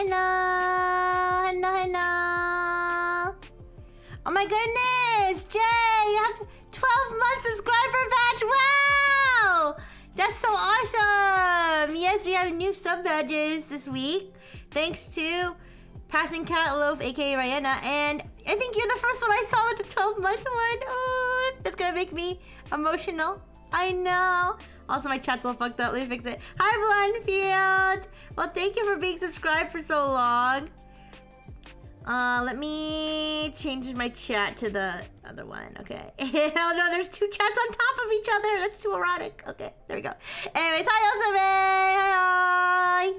Hello. Hello, hello. Oh my goodness, Jay, you have 12-month subscriber badge. Wow, that's so awesome. Yes, we have new sub badges this week, thanks to Passing Cat Loaf, aka Rihanna, and I think you're the first one I saw with the 12-month one. Oh, that's gonna make me emotional. I know. Also, my chat's all fucked up. Let me fix it. Hi, Blondefield. Well, thank you for being subscribed for so long. Let me change my chat to the other one. Okay. Oh no, there's two chats on top of each other. That's too erotic. Okay, there we go. Anyways, hi, Elizabeth. Hi.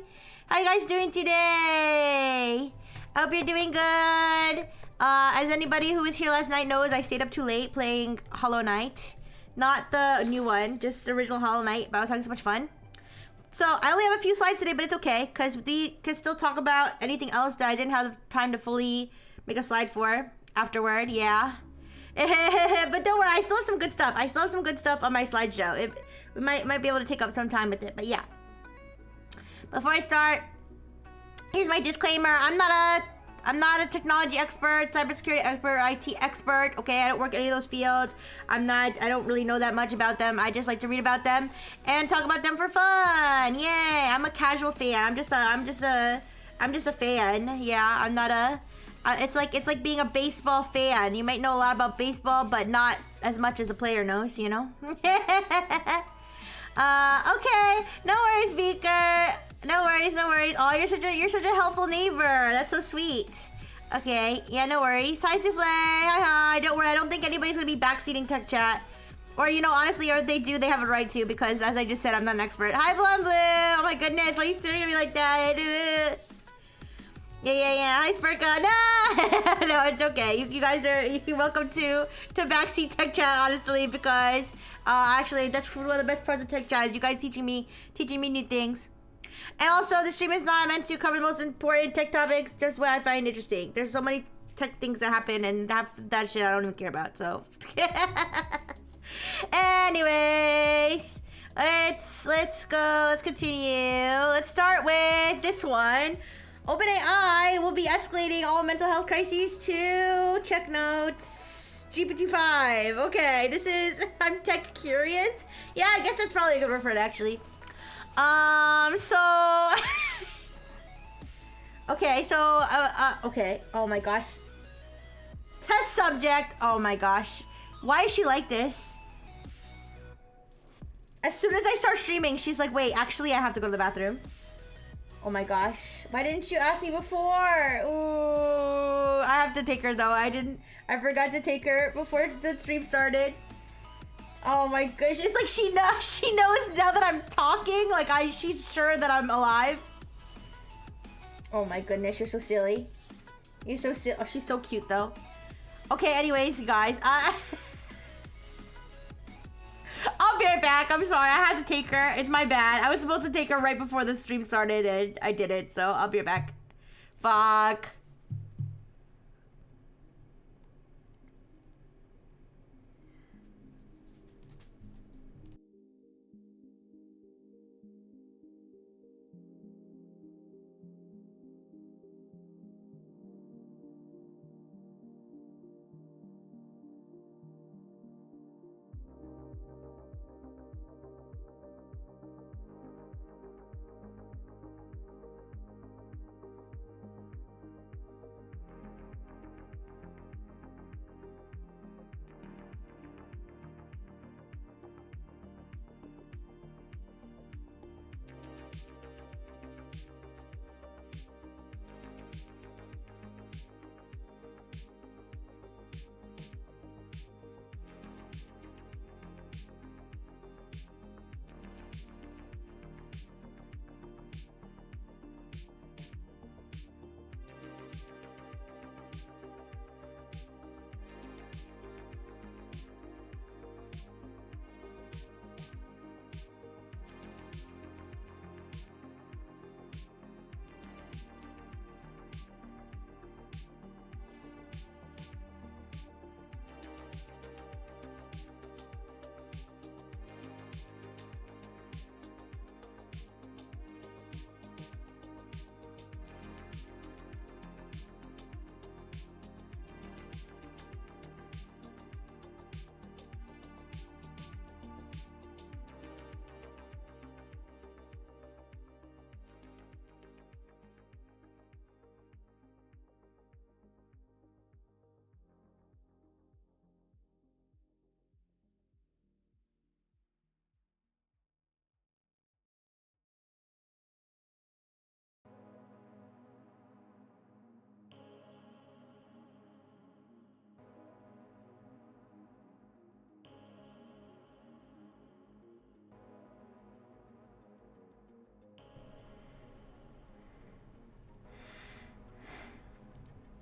How you guys doing today? I hope you're doing good. As anybody who was here last night knows, I stayed up too late playing Hollow Knight. Not the new one, just the original Hollow Knight, but I was having so much fun. So I only have a few slides today, but it's okay, because we can still talk about anything else that I didn't have time to fully make a slide for afterward, yeah. But don't worry, I still have some good stuff. I still have some good stuff on my slideshow. We might be able to take up some time with it, but yeah. Before I start, here's my disclaimer. I'm not a technology expert, cybersecurity expert, or IT expert. Okay, I don't work in any of those fields. I don't really know that much about them. I just like to read about them and talk about them for fun. Yay! I'm a casual fan. I'm just a fan. Yeah, I'm not a. It's like being a baseball fan. You might know a lot about baseball, but not as much as a player knows. You know. Okay. No worries, Beaker. No worries, no worries. Oh, you're such a helpful neighbor. That's so sweet. Okay, yeah, no worries. Hi, Souffle. Hi. Don't worry, I don't think anybody's gonna be backseating tech chat. Or, you know, honestly, or if they do, they have a right to, because as I just said, I'm not an expert. Hi, Blonde Blue. Oh my goodness, why are you staring at me like that? Yeah. Hi, Spurka. No, no, it's okay. You guys you're welcome to backseat tech chat, honestly, because actually, that's one of the best parts of tech chat is you guys teaching me new things. And also, the stream is not meant to cover the most important tech topics, just what I find interesting. There's so many tech things that happen, and that shit I don't even care about, so. Anyways, let's go, let's continue. Let's start with this one. OpenAI will be escalating all mental health crises to, check notes, GPT-5. Okay, this is, I'm tech curious. Yeah, I guess that's probably a good word for it, actually. Okay, okay, oh my gosh. Test subject, oh my gosh. Why is she like this? As soon as I start streaming, she's like, wait, actually I have to go to the bathroom. Oh my gosh, why didn't you ask me before? Ooh, I have to take her though. I forgot to take her before the stream started. Oh my gosh, it's like she knows now that I'm talking, like she's sure that I'm alive. Oh my goodness, you're so silly. You're so silly. Oh, she's so cute though. Okay, anyways, guys, I'll be right back. I'm sorry, I had to take her. It's my bad. I was supposed to take her right before the stream started and I didn't, so I'll be right back. Fuck.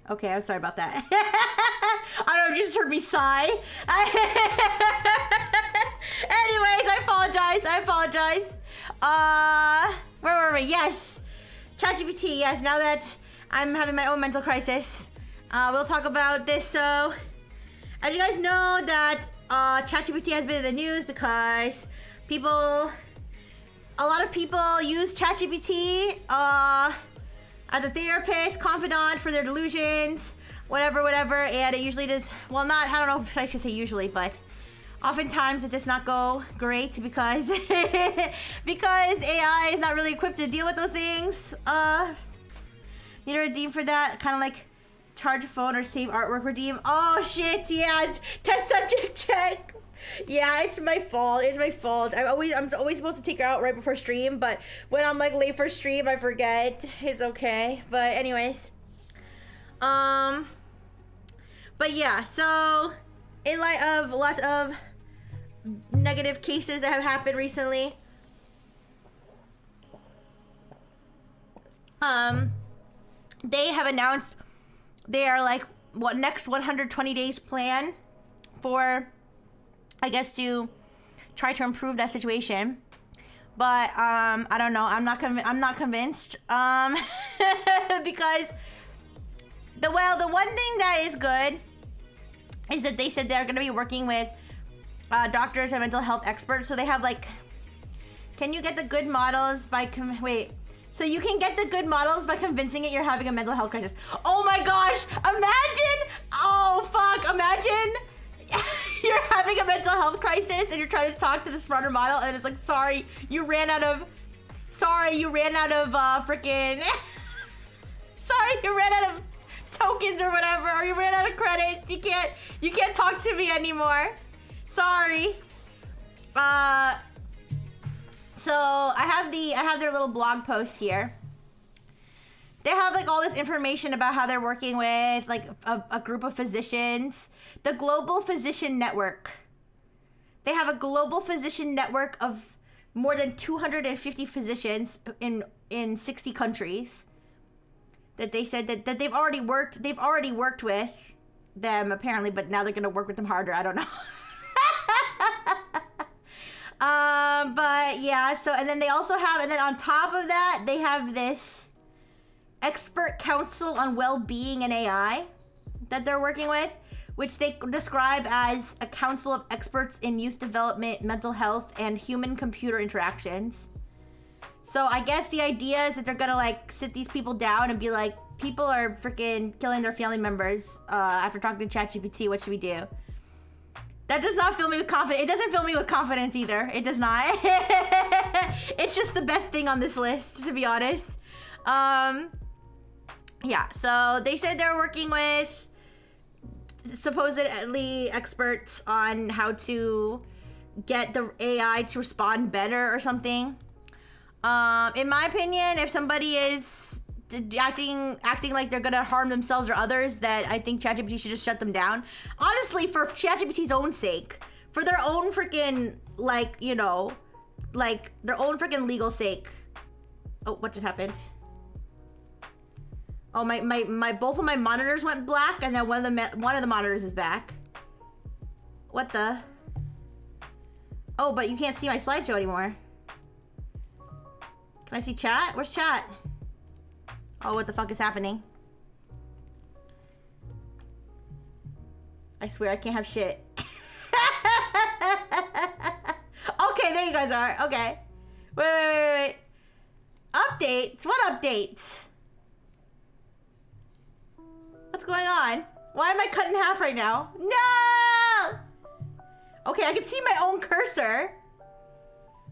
Okay, I'm sorry about that. I don't know, you just heard me sigh. Anyways, I apologize. Where were we? Yes. ChatGPT, yes, now that I'm having my own mental crisis, we'll talk about this. So, as you guys know that ChatGPT has been in the news because a lot of people use ChatGPT as a therapist, confidant for their delusions, whatever, and it usually does, well, not, I don't know if I can say usually, but oftentimes it does not go great because AI is not really equipped to deal with those things. Need to redeem for that, kind of like charge a phone or save artwork, redeem. Oh shit, yeah, test subject check. Yeah, it's my fault. I'm always supposed to take her out right before stream, but when I'm like late for stream, I forget. It's okay. But anyways, but yeah. So in light of lots of negative cases that have happened recently, they have announced their like next 120 days plan for, I guess, to try to improve that situation. But I don't know. I'm not convinced. Because the one thing that is good is that they said they're going to be working with doctors and mental health experts. So they have like, can you get the good models by so you can get the good models by convincing it you're having a mental health crisis. Oh my gosh! Imagine you're having a mental health crisis and you're trying to talk to the smarter model and it's like, sorry, you ran out of freaking sorry, you ran out of tokens or whatever, or you ran out of credits. You can't talk to me anymore. Sorry. So I have their little blog post here. They have like all this information about how they're working with like a group of physicians, the Global Physician Network. They have a global physician network of more than 250 physicians in 60 countries that they said that they've already worked with them apparently, but now they're going to work with them harder. I don't know. But yeah, so, and then they also have, and then on top of that, they have this expert council on well-being and AI that they're working with, which they describe as a council of experts in youth development, mental health, and human-computer interactions. So I guess the idea is that they're gonna like sit these people down and be like, people are freaking killing their family members after talking to ChatGPT, what should we do? That does not fill me with confidence. It doesn't fill me with confidence either. It does not. It's just the best thing on this list, to be honest. Yeah, so they said they're working with supposedly experts on how to get the AI to respond better or something. In my opinion, if somebody is acting like they're gonna harm themselves or others, that I think ChatGPT should just shut them down. Honestly, for ChatGPT's own sake, for their own freaking, like, you know, like their own freaking legal sake. Oh, what just happened? Oh, my both of my monitors went black, and then one of the monitors is back. What the? Oh, but you can't see my slideshow anymore. Can I see chat? Where's chat? Oh, what the fuck is happening? I swear I can't have shit. Okay, there you guys are. Okay. Wait. Updates? What updates? What's going on? Why am I cut in half right now? No! Okay, I can see my own cursor.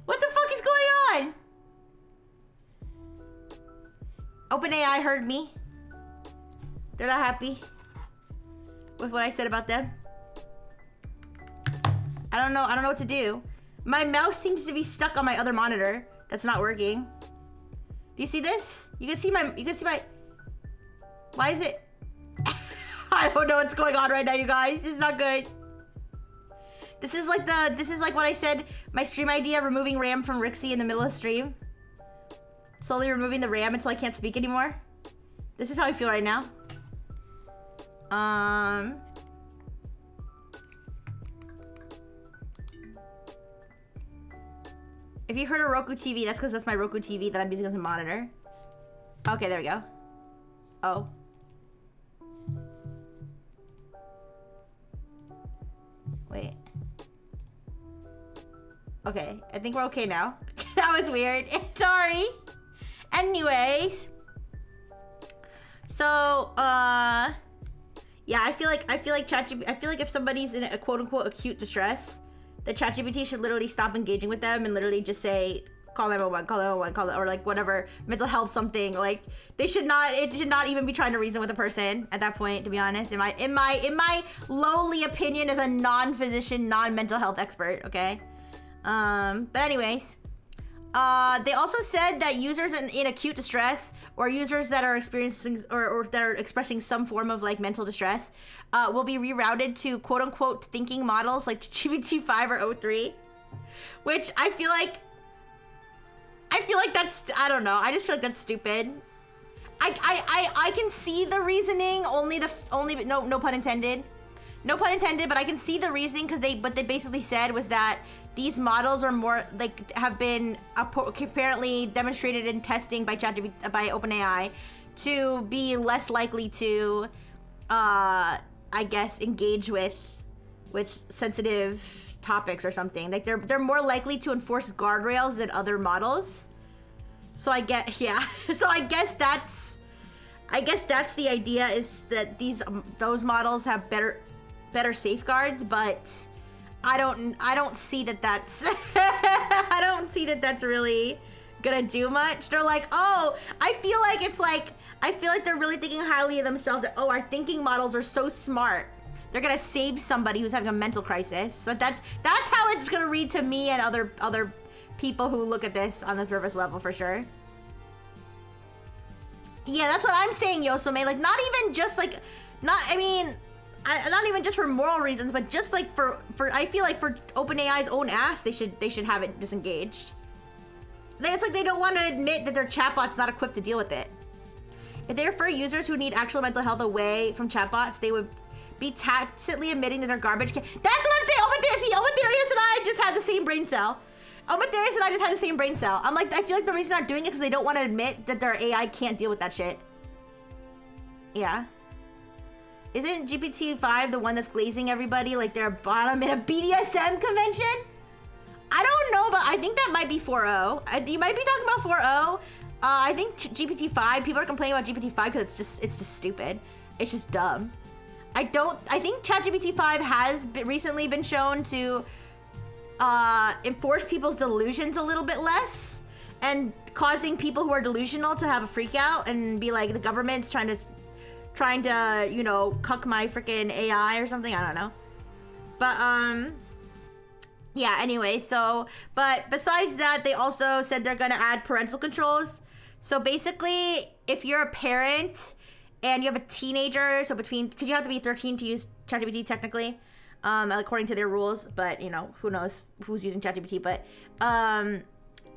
What the fuck is going on? OpenAI heard me. They're not happy with what I said about them. I don't know what to do. My mouse seems to be stuck on my other monitor. That's not working. Do you see this? You can see my, why is it? I don't know what's going on right now, you guys. This is not good. This is like what I said, my stream idea, removing RAM from Rixie in the middle of stream. Slowly removing the RAM until I can't speak anymore. This is how I feel right now. If you heard a Roku TV, that's because that's my Roku TV that I'm using as a monitor. Okay, there we go. Oh. Wait. Okay, I think we're okay now. That was weird. Sorry. Anyways. So, yeah, I feel like ChatGPT, I feel like if somebody's in a quote unquote acute distress, that ChatGPT should literally stop engaging with them and literally just say, call 911, call 911, call, or like whatever, mental health something. Like it should not even be trying to reason with a person at that point, to be honest. In my lowly opinion as a non-physician, non-mental health expert, okay? But anyways, they also said that users in acute distress or users that are experiencing or that are expressing some form of like mental distress will be rerouted to quote unquote thinking models like GPT-5 or O3, which I feel like that's, I don't know, I just feel like that's stupid. I can see the reasoning, no pun intended. No pun intended, but I can see the reasoning because what they basically said was that these models are more like have been apparently demonstrated in testing by by OpenAI to be less likely to, I guess, engage with sensitive topics or something. Like they're more likely to enforce guardrails than other models. So I guess that's the idea, is that those models have better safeguards, but I don't see that that's I don't see that that's really gonna do much. They're like, oh, I feel like they're really thinking highly of themselves, that, oh, our thinking models are so smart, they're gonna save somebody who's having a mental crisis. So that's how it's gonna read to me and other people who look at this on the surface level, for sure. Yeah, that's what I'm saying, Yosome. Like, not even just like, not even just for moral reasons, but just like for I feel like for OpenAI's own ass, they should have it disengaged. It's like they don't want to admit that their chatbot's not equipped to deal with it. If they refer users who need actual mental health away from chatbots, they would be tacitly admitting that their garbage can. That's what I'm saying. Omatherius and I just had the same brain cell. I'm like, I feel like the reason they're not doing it is because they don't want to admit that their AI can't deal with that shit. Yeah. Isn't GPT-5 the one that's glazing everybody like they're a bottom in a BDSM convention? I don't know, but I think that might be 4.0. You might be talking about 4.0. I think GPT-5, people are complaining about GPT-5 because it's just stupid. It's just dumb. I think ChatGPT-5 has recently been shown to enforce people's delusions a little bit less, and causing people who are delusional to have a freak out and be like, the government's trying to, you know, cuck my freaking AI or something. I don't know. But, yeah, anyway, so, but besides that, they also said they're gonna add parental controls. So basically, if you're a parent and you have a teenager, so because you have to be 13 to use ChatGPT technically, according to their rules, but you know, who knows who's using ChatGPT, but,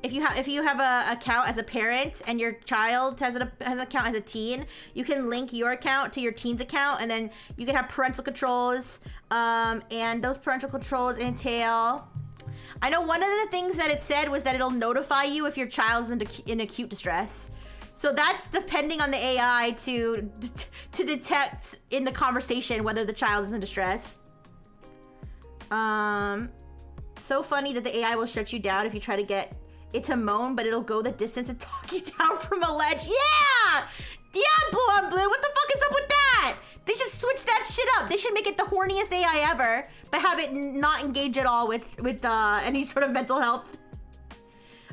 if you have a account as a parent and your child has an account as a teen, you can link your account to your teen's account, and then you can have parental controls. And those parental controls entail, I know one of the things that it said was that it'll notify you if your child's in acute distress. So that's depending on the AI to detect in the conversation whether the child is in distress. So funny that the AI will shut you down if you try to get it to moan, but it'll go the distance and talk you down from a ledge. Yeah! Yeah, Blue on Blue, what the fuck is up with that? They should switch that shit up. They should make it the horniest AI ever, but have it not engage at all with any sort of mental health.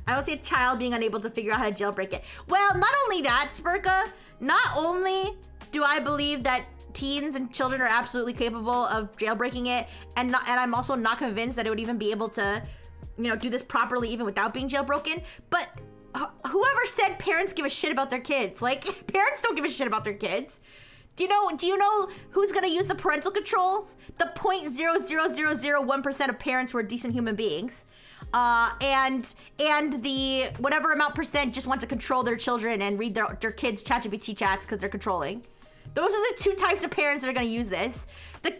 I don't see a child being unable to figure out how to jailbreak it. Well, not only that, Spurka, not only do I believe that teens and children are absolutely capable of jailbreaking it, and I'm also not convinced that it would even be able to, you know, do this properly even without being jailbroken, but whoever said parents give a shit about their kids? Like, parents don't give a shit about their kids. Do you know who's gonna use the parental controls? The 0.00001% of parents who are decent human beings. And the whatever amount percent just want to control their children and read their kids' ChatGPT chats because they're controlling. Those are the two types of parents that are gonna use this. The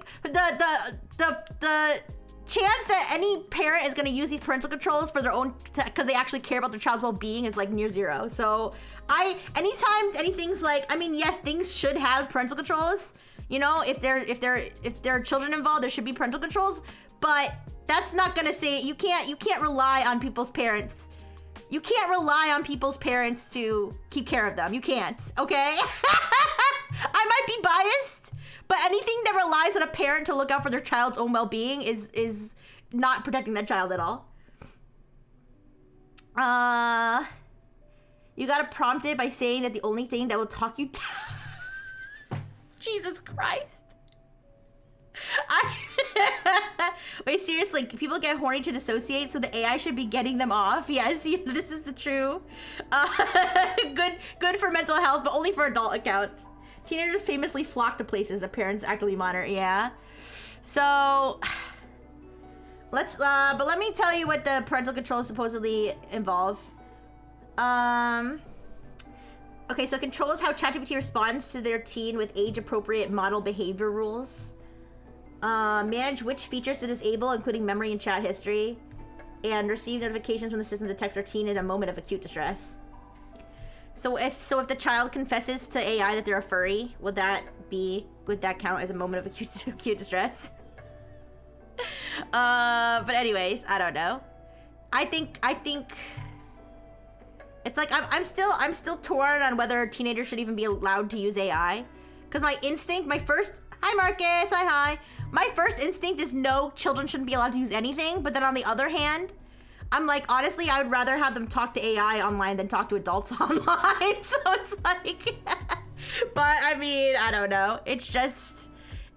chance that any parent is gonna use these parental controls for their own, because they actually care about their child's well-being, is like near zero. So anytime anything's like, I mean, yes, things should have parental controls. You know, if there are children involved, there should be parental controls. But that's not gonna say you can't rely on people's parents. You can't rely on people's parents to keep care of them. You can't, okay? I might be biased, but anything that relies on a parent to look out for their child's own well-being is not protecting that child at all. You gotta prompt it by saying that the only thing that will talk you down. Jesus Christ. Wait, seriously, people get horny to dissociate, so the AI should be getting them off. Yes, this is the true. Good for mental health, but only for adult accounts. Teenagers famously flock to places that parents actively monitor. Yeah. So but let me tell you what the parental controls supposedly involve. Okay, so it controls how ChatGPT responds to their teen with age-appropriate model behavior rules. Manage which features to disable, including memory and chat history, and receive notifications when the system detects their teen in a moment of acute distress. So if the child confesses to AI that they're a furry, would that count as a moment of acute distress? But anyways, I don't know. I think it's like I'm still torn on whether teenagers should even be allowed to use AI, because hi Marcus, hi. My first instinct is no, children shouldn't be allowed to use anything. But then on the other hand, I'm like, honestly, I would rather have them talk to AI online than talk to adults online. So it's like, but I mean, I don't know. It's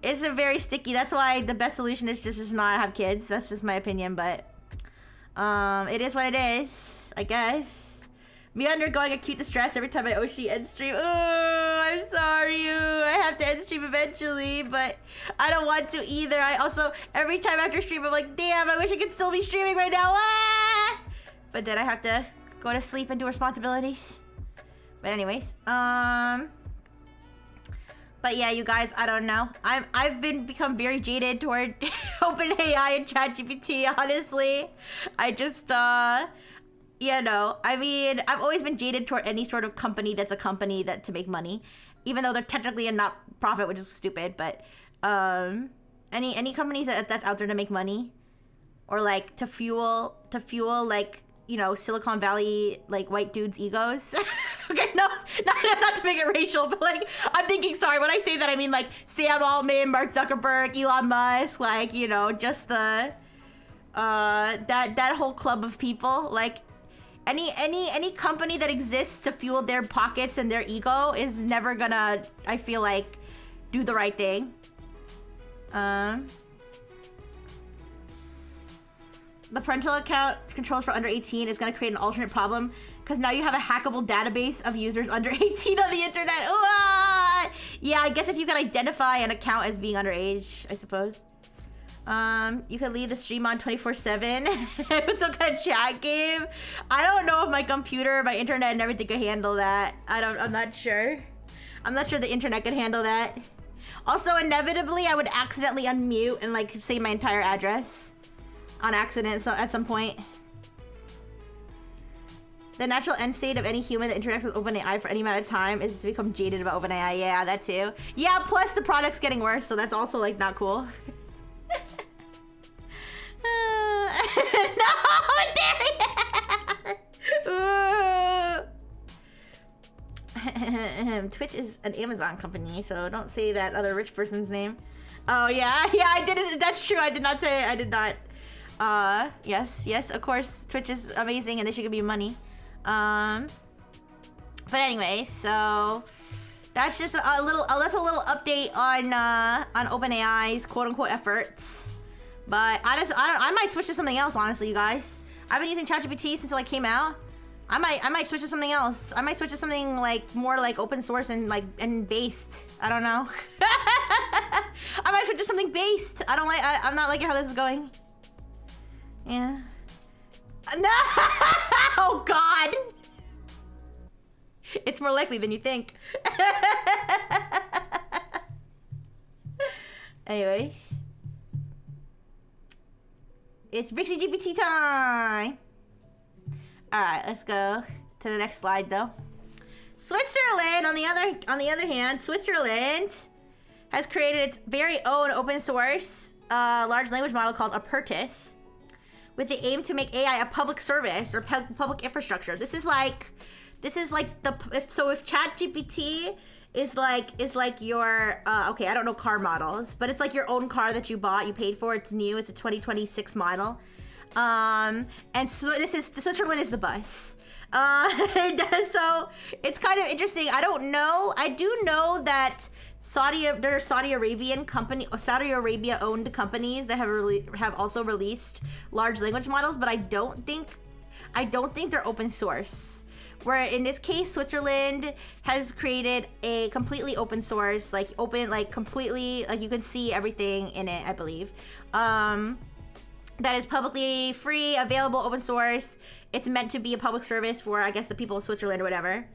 a very sticky. That's why the best solution is just not have kids. That's just my opinion, but it is what it is, I guess. Me undergoing acute distress every time I Oshi end stream. Oh, I'm sorry. I have to end stream eventually, but I don't want to either. I also, every time after stream, I'm like, damn, I wish I could still be streaming right now. Ah! But then I have to go to sleep and do responsibilities. But anyways, but yeah, you guys, I don't know. I've become very jaded toward OpenAI and ChatGPT, honestly. I just, you know, I mean, I've always been jaded toward any sort of company that's a company that to make money, even though they're technically a not profit, which is stupid. But any companies that's out there to make money, or like to fuel like, you know, Silicon Valley like white dudes' egos. Okay, not to make it racial, but like I'm thinking. Sorry, when I say that, I mean like Sam Altman, Mark Zuckerberg, Elon Musk, like, you know, just the that whole club of people, like. Any company that exists to fuel their pockets and their ego is never gonna, I feel like, do the right thing. The parental account controls for under 18 is gonna create an alternate problem, because now you have a hackable database of users under 18 on the internet. Ooh, yeah, I guess if you can identify an account as being underage, I suppose. You can leave the stream on 24/7 with some kind of chat game. I don't know if my computer, my internet, and everything could handle that. I'm not sure. I'm not sure the internet could handle that. Also, inevitably, I would accidentally unmute and like say my entire address on accident at some point. The natural end state of any human that interacts with OpenAI for any amount of time is to become jaded about OpenAI. Yeah, that too. Yeah, plus the product's getting worse, so that's also like not cool. No, there Twitch is an Amazon company, so don't say that other rich person's name. Oh yeah, I did it. That's true. I did not say. I did not. Yes. Of course, Twitch is amazing, and they should give me money. But anyway, so that's just a little. That's a little update on OpenAI's quote unquote efforts. But I might switch to something else, honestly, you guys. I've been using ChatGPT since it like came out. I might switch to something else. I might switch to something like more like open source and based. I don't know. I might switch to something based. I'm not liking how this is going. Yeah. No! Oh God! It's more likely than you think. Anyways. It's Brixie GPT time! Alright, let's go to the next slide though. Switzerland, on the other hand, Switzerland has created its very own open source large language model called Apertus, with the aim to make AI a public service or public infrastructure. This is like the if ChatGPT is like your okay, I don't know car models, but it's like your own car that you bought, you paid for, it's new, it's a 2026 model. And so Switzerland is the bus. So it's kind of interesting. I don't know. I do know that there are Saudi Arabia owned companies that have also released large language models, but I don't think they're open source. Where in this case, Switzerland has created a completely open source, completely, you can see everything in it, I believe. That is publicly free, available, open source. It's meant to be a public service for, I guess, the people of Switzerland or whatever.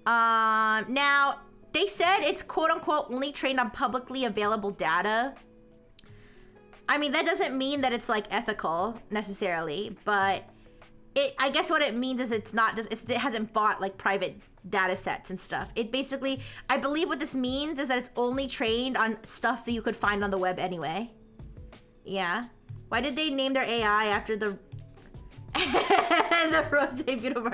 Now, they said it's quote-unquote only trained on publicly available data. I mean, that doesn't mean that it's, like, ethical, necessarily, but I guess what it means is it hasn't bought, like, private data sets and stuff. It basically, I believe what this means is that it's only trained on stuff that you could find on the web anyway. Yeah. Why did they name their AI after the the Rose Beautiful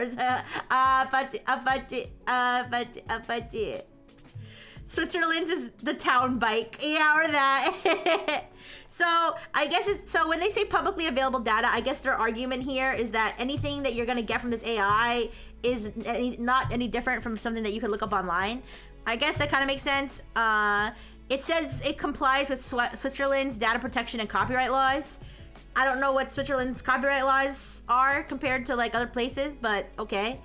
Switzerland's is the town bike. Yeah, or that. So I guess so when they say publicly available data, I guess their argument here is that anything that you're gonna get from this AI is not any different from something that you could look up online. I guess that kind of makes sense. It says it complies with Switzerland's data protection and copyright laws. I don't know what Switzerland's copyright laws are compared to like other places, but okay.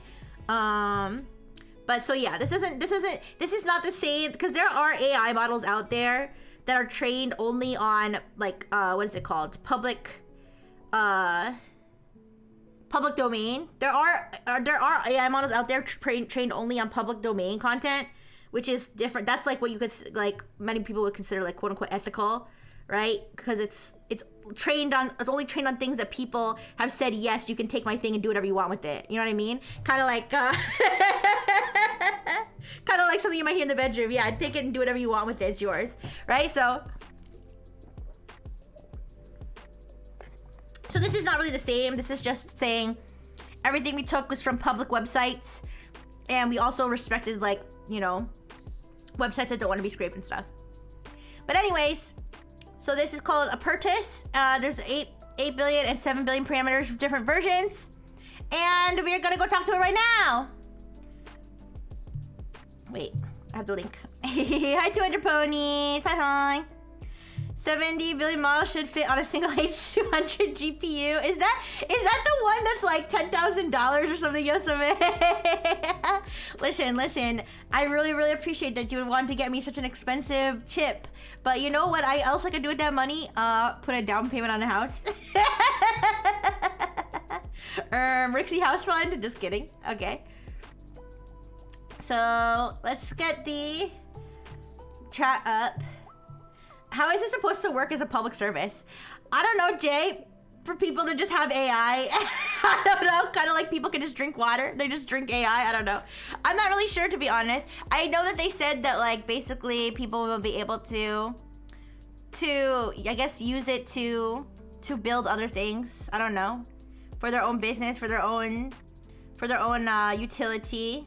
But so yeah, this is not the same, because there are AI models out there that are trained only on like what is it called? Public domain. There are AI models out there trained only on public domain content, which is different. That's like what you could, like, many people would consider like quote unquote ethical, right? Because it's only trained on things that people have said, yes, you can take my thing and do whatever you want with it. You know what I mean? Kind of like something you might hear in the bedroom. Yeah, take it and do whatever you want with it. It's yours, right? So this is not really the same. This is just saying everything we took was from public websites, and we also respected, like, you know, websites that don't want to be scraped and stuff. But anyways, so this is called Apertus. There's 8 billion and 7 billion parameters of different versions, and we're gonna go talk to it right now. Wait, I have the link. Hi, 200 ponies. Hi. 70 billion models should fit on a single H200 GPU. Is that the one that's like $10,000 or something? Yosame? Listen. I really appreciate that you would want to get me such an expensive chip. But you know what else I could do with that money? Put a down payment on a house. Rixie House Fund. Just kidding. Okay. So let's get the chat up. How is this supposed to work as a public service? I don't know, Jay. For people to just have AI. I don't know. Kind of like people can just drink water. They just drink AI. I don't know. I'm not really sure, to be honest. I know that they said that, like, basically people will be able to I guess, use it to build other things. I don't know. For their own business, for their own utility.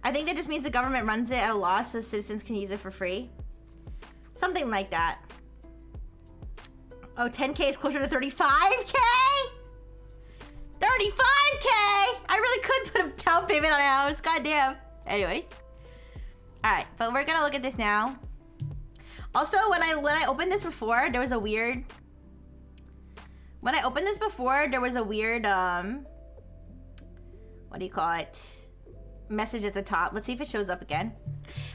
I think that just means the government runs it at a loss so citizens can use it for free. Something like that. Oh, 10K is closer to 35K? 35K! I really could put a down payment on a house. Goddamn. Anyways. Alright, but we're gonna look at this now. Also, when I opened this before, there was a weird... When I opened this before, there was a weird, what do you call it? Message at the top. Let's see if it shows up again.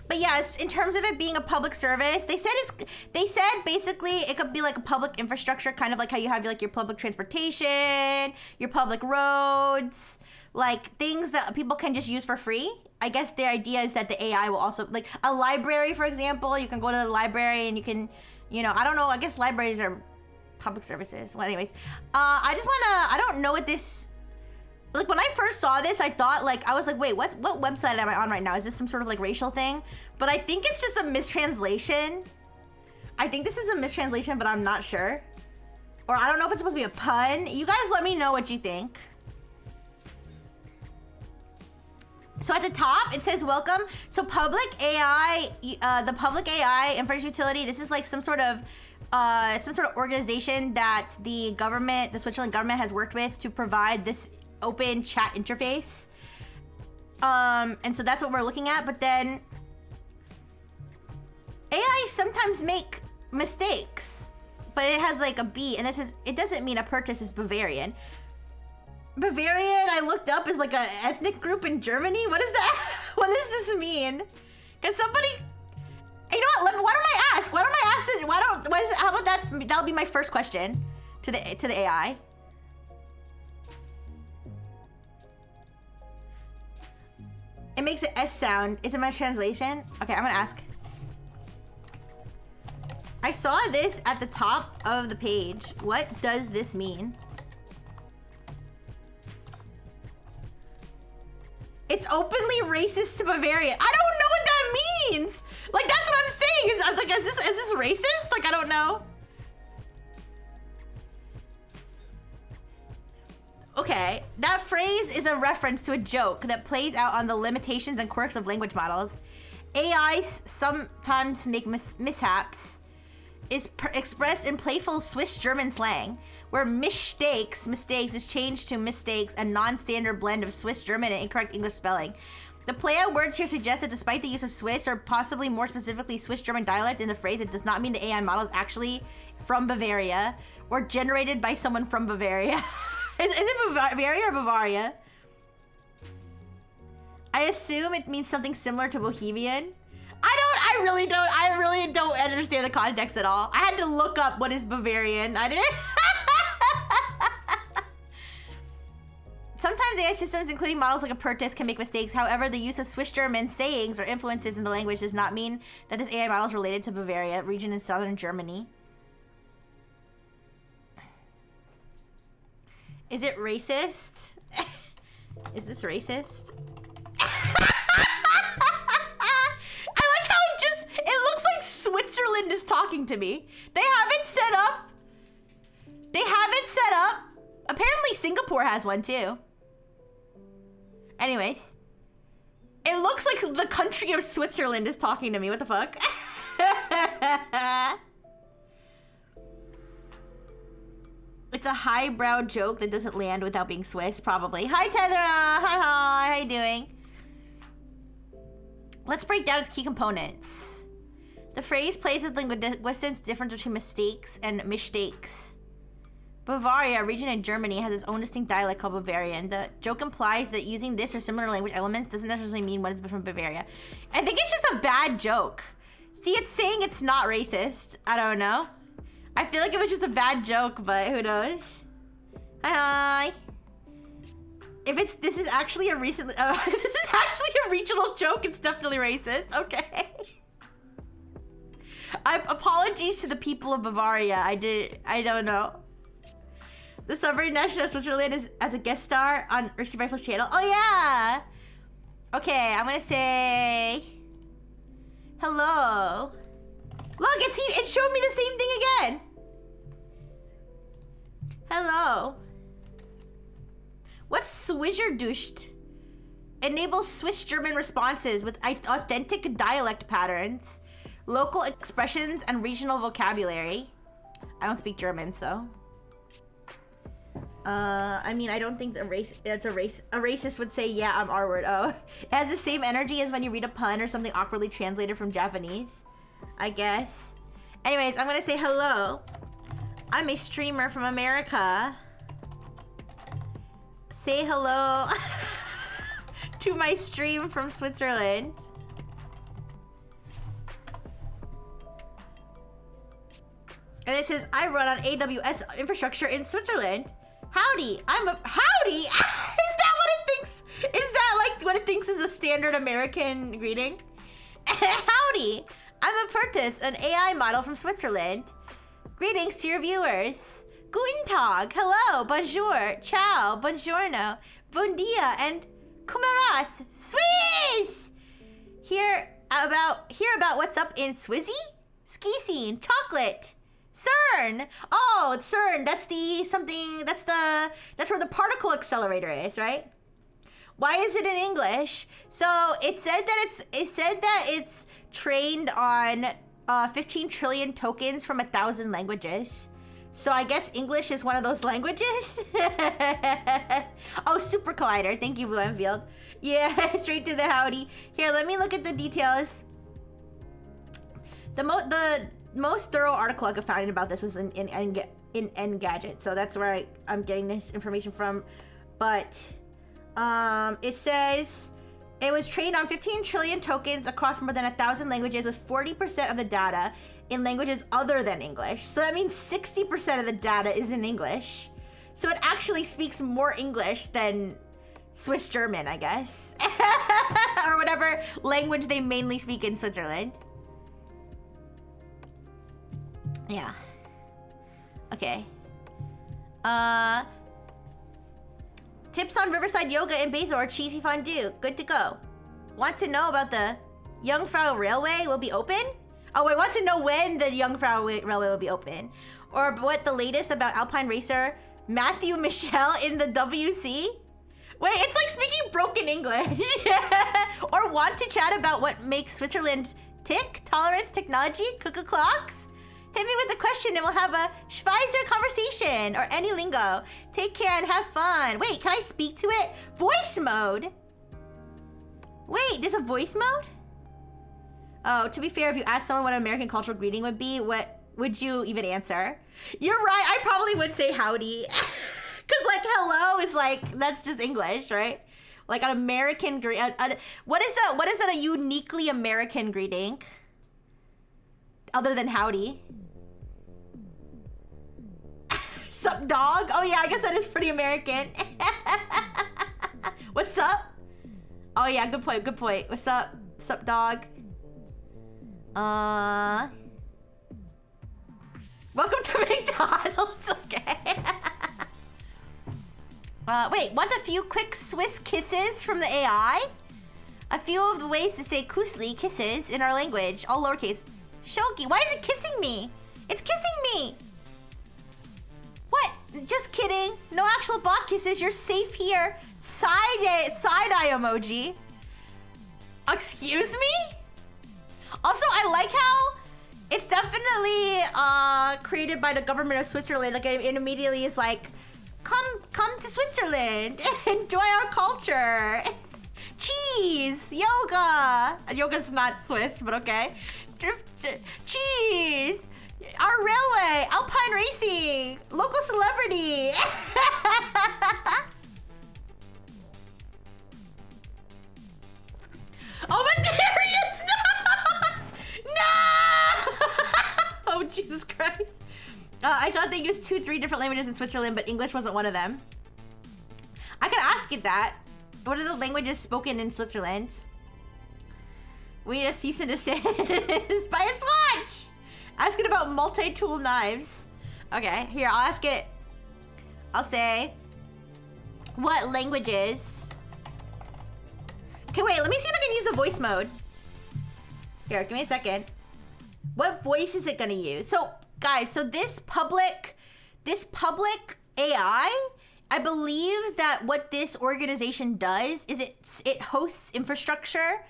But yes, in terms of it being a public service, they said basically it could be like a public infrastructure, kind of like how you have like your public transportation, your public roads, like things that people can just use for free. I guess the idea is that the AI will also, like a library, for example, you can go to the library and you can, you know, I don't know, I guess libraries are public services. Well, anyways, I don't know what this, like when I first saw this, I thought like, I was like, wait, what website am I on right now? Is this some sort of like racial thing? But I think it's just a mistranslation. I think this is a mistranslation, but I'm not sure. Or I don't know if it's supposed to be a pun. You guys let me know what you think. So at the top, it says welcome. So public AI, the public AI infrastructure utility, this is like some sort of organization that the government, the Switzerland government has worked with to provide this open chat interface. And so that's what we're looking at. But then AI sometimes make mistakes, but it has like a B, and this is, it doesn't mean a purchase is Bavarian. Bavarian, I looked up, is like a ethnic group in Germany. What is that? What does this mean? Can somebody, you know what? Why don't I ask? How about that'll be my first question to the AI. It makes an S sound. Is it my translation? Okay, I'm gonna ask. I saw this at the top of the page. What does this mean? It's openly racist to Bavaria. I don't know what that means. Like, that's what I'm saying. I was like, is this racist? Like, I don't know. Okay, that phrase is a reference to a joke that plays out on the limitations and quirks of language models. AIs sometimes make mishaps. Is expressed in playful Swiss German slang, where mistakes is changed to mistakes, a non-standard blend of Swiss German and incorrect English spelling. The play on words here suggests that despite the use of Swiss, or possibly more specifically Swiss German dialect in the phrase, it does not mean the AI model is actually from Bavaria or generated by someone from Bavaria. Is it Bavaria or Bavaria? I assume it means something similar to Bohemian. I really don't understand the context at all. I had to look up what is Bavarian. I didn't. Sometimes AI systems, including models like a Pertis, can make mistakes. However, the use of Swiss German sayings or influences in the language does not mean that this AI model is related to Bavaria, region in southern Germany. Is it racist? Is this racist? Switzerland is talking to me. They have it set up. Apparently Singapore has one too. Anyways. It looks like the country of Switzerland is talking to me. What the fuck? It's a highbrow joke that doesn't land without being Swiss, probably. Hi, Tethera. Hi. How you doing? Let's break down its key components. The phrase plays with linguistics difference between mistakes and mistakes. Bavaria, a region in Germany, has its own distinct dialect called Bavarian. The joke implies that using this or similar language elements doesn't necessarily mean one is from Bavaria. I think it's just a bad joke. See, it's saying it's not racist. I don't know. I feel like it was just a bad joke, but who knows? Hi. If this is actually a regional joke, it's definitely racist. Okay. Apologies to the people of Bavaria. I don't know. The sovereign nation of Switzerland is as a guest star on Risky Rifle's channel. Oh yeah. Okay, I'm gonna say hello. Look, it showed me the same thing again. Hello. What's Swizzerduscht? Enables Swiss German responses with authentic dialect patterns, local expressions, and regional vocabulary. I don't speak German, so. I mean, I don't think a racist would say, yeah, I'm R-word. Oh, it has the same energy as when you read a pun or something awkwardly translated from Japanese, I guess. Anyways, I'm gonna say hello. I'm a streamer from America. Say hello to my stream from Switzerland. And it says, I run on AWS infrastructure in Switzerland. Howdy, howdy? Is that what it thinks? Is that like what it thinks is a standard American greeting. Howdy, I'm Apertus, an AI model from Switzerland. Greetings to your viewers. Guten Tag, hello, bonjour, ciao, buongiorno, bon dia, and kumaras, Swiss! Hear about what's up in Swizzy? Ski scene, chocolate, CERN. Oh, it's CERN. That's where the particle accelerator is, right? Why is it in English? So it said that it's trained on 15 trillion tokens from 1,000 languages. So I guess English is one of those languages. Oh, Super Collider. Thank you, Blue Enfield. Yeah, straight to the howdy. Here, let me look at the details. The most thorough article I could find about this was in Engadget, so that's where I'm getting this information from. But it says it was trained on 15 trillion tokens across more than 1,000 languages, with 40% of the data in languages other than English. So that means 60% of the data is in English. So it actually speaks more English than Swiss German, I guess, or whatever language they mainly speak in Switzerland. Yeah. Okay. Tips on Riverside Yoga and Basil or cheesy fondue. Good to go. Want to know about the Jungfrau Railway will be open? Oh, wait, want to know when the Jungfrau Railway will be open? Or what the latest about Alpine racer Matthew Michel in the WC? Wait, it's like speaking broken English. Or want to chat about what makes Switzerland tick? Tolerance, technology, cuckoo clocks? Hit me with a question and we'll have a Schweizer conversation or any lingo. Take care and have fun. Wait, can I speak to it? Voice mode? Wait, there's a voice mode? Oh, to be fair, if you asked someone what an American cultural greeting would be, what would you even answer? You're right, I probably would say howdy. Cause like hello is like, that's just English, right? Like an American greeting. What is a uniquely American greeting? Other than howdy. Sup, dog? Oh yeah, I guess that is pretty American. What's up? Oh yeah, good point, good point. What's up? Sup, dog? Welcome to McDonald's, okay. Wait, want a few quick Swiss kisses from the AI? A few of the ways to say kusli, kisses, in our language, all lowercase. Shoki, why is it kissing me? It's kissing me! What? Just kidding. No actual bot kisses, you're safe here. Side-eye emoji. Excuse me? Also, I like how it's definitely created by the government of Switzerland. Like, it immediately is like, come to Switzerland, enjoy our culture. Cheese, yoga. Yoga's not Swiss, but okay. Cheese, our railway, Alpine racing, local celebrity. Oh, but there he is! No! No! Oh, Jesus Christ. I thought they used 2-3 different languages in Switzerland, but English wasn't one of them. I could ask it that. What are the languages spoken in Switzerland? We need a cease and desist. Buy a Swatch! Ask it about multi-tool knives. Okay, here, I'll ask it. I'll say, what languages? Okay, wait, let me see if I can use the voice mode. Here, give me a second. What voice is it gonna use? So, guys, so this public AI, I believe that what this organization does is it hosts infrastructure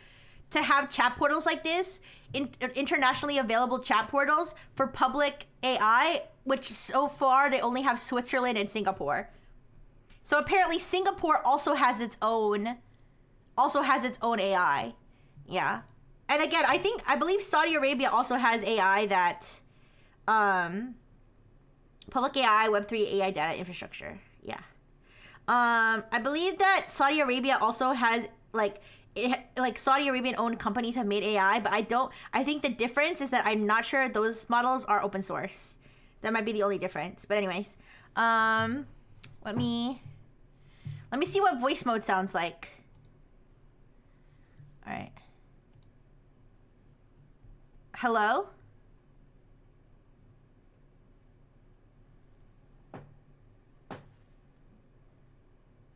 to have chat portals like this, internationally available chat portals for public AI, which so far they only have Switzerland and Singapore. So apparently Singapore also has its own AI. Yeah. And again, I believe Saudi Arabia also has AI that public AI, Web3 AI data infrastructure. Yeah. I believe that Saudi Arabia also has like Saudi Arabian owned companies have made AI, but I think the difference is that I'm not sure those models are open source. That might be the only difference. But anyways, let me see what voice mode sounds like. All right. Hello?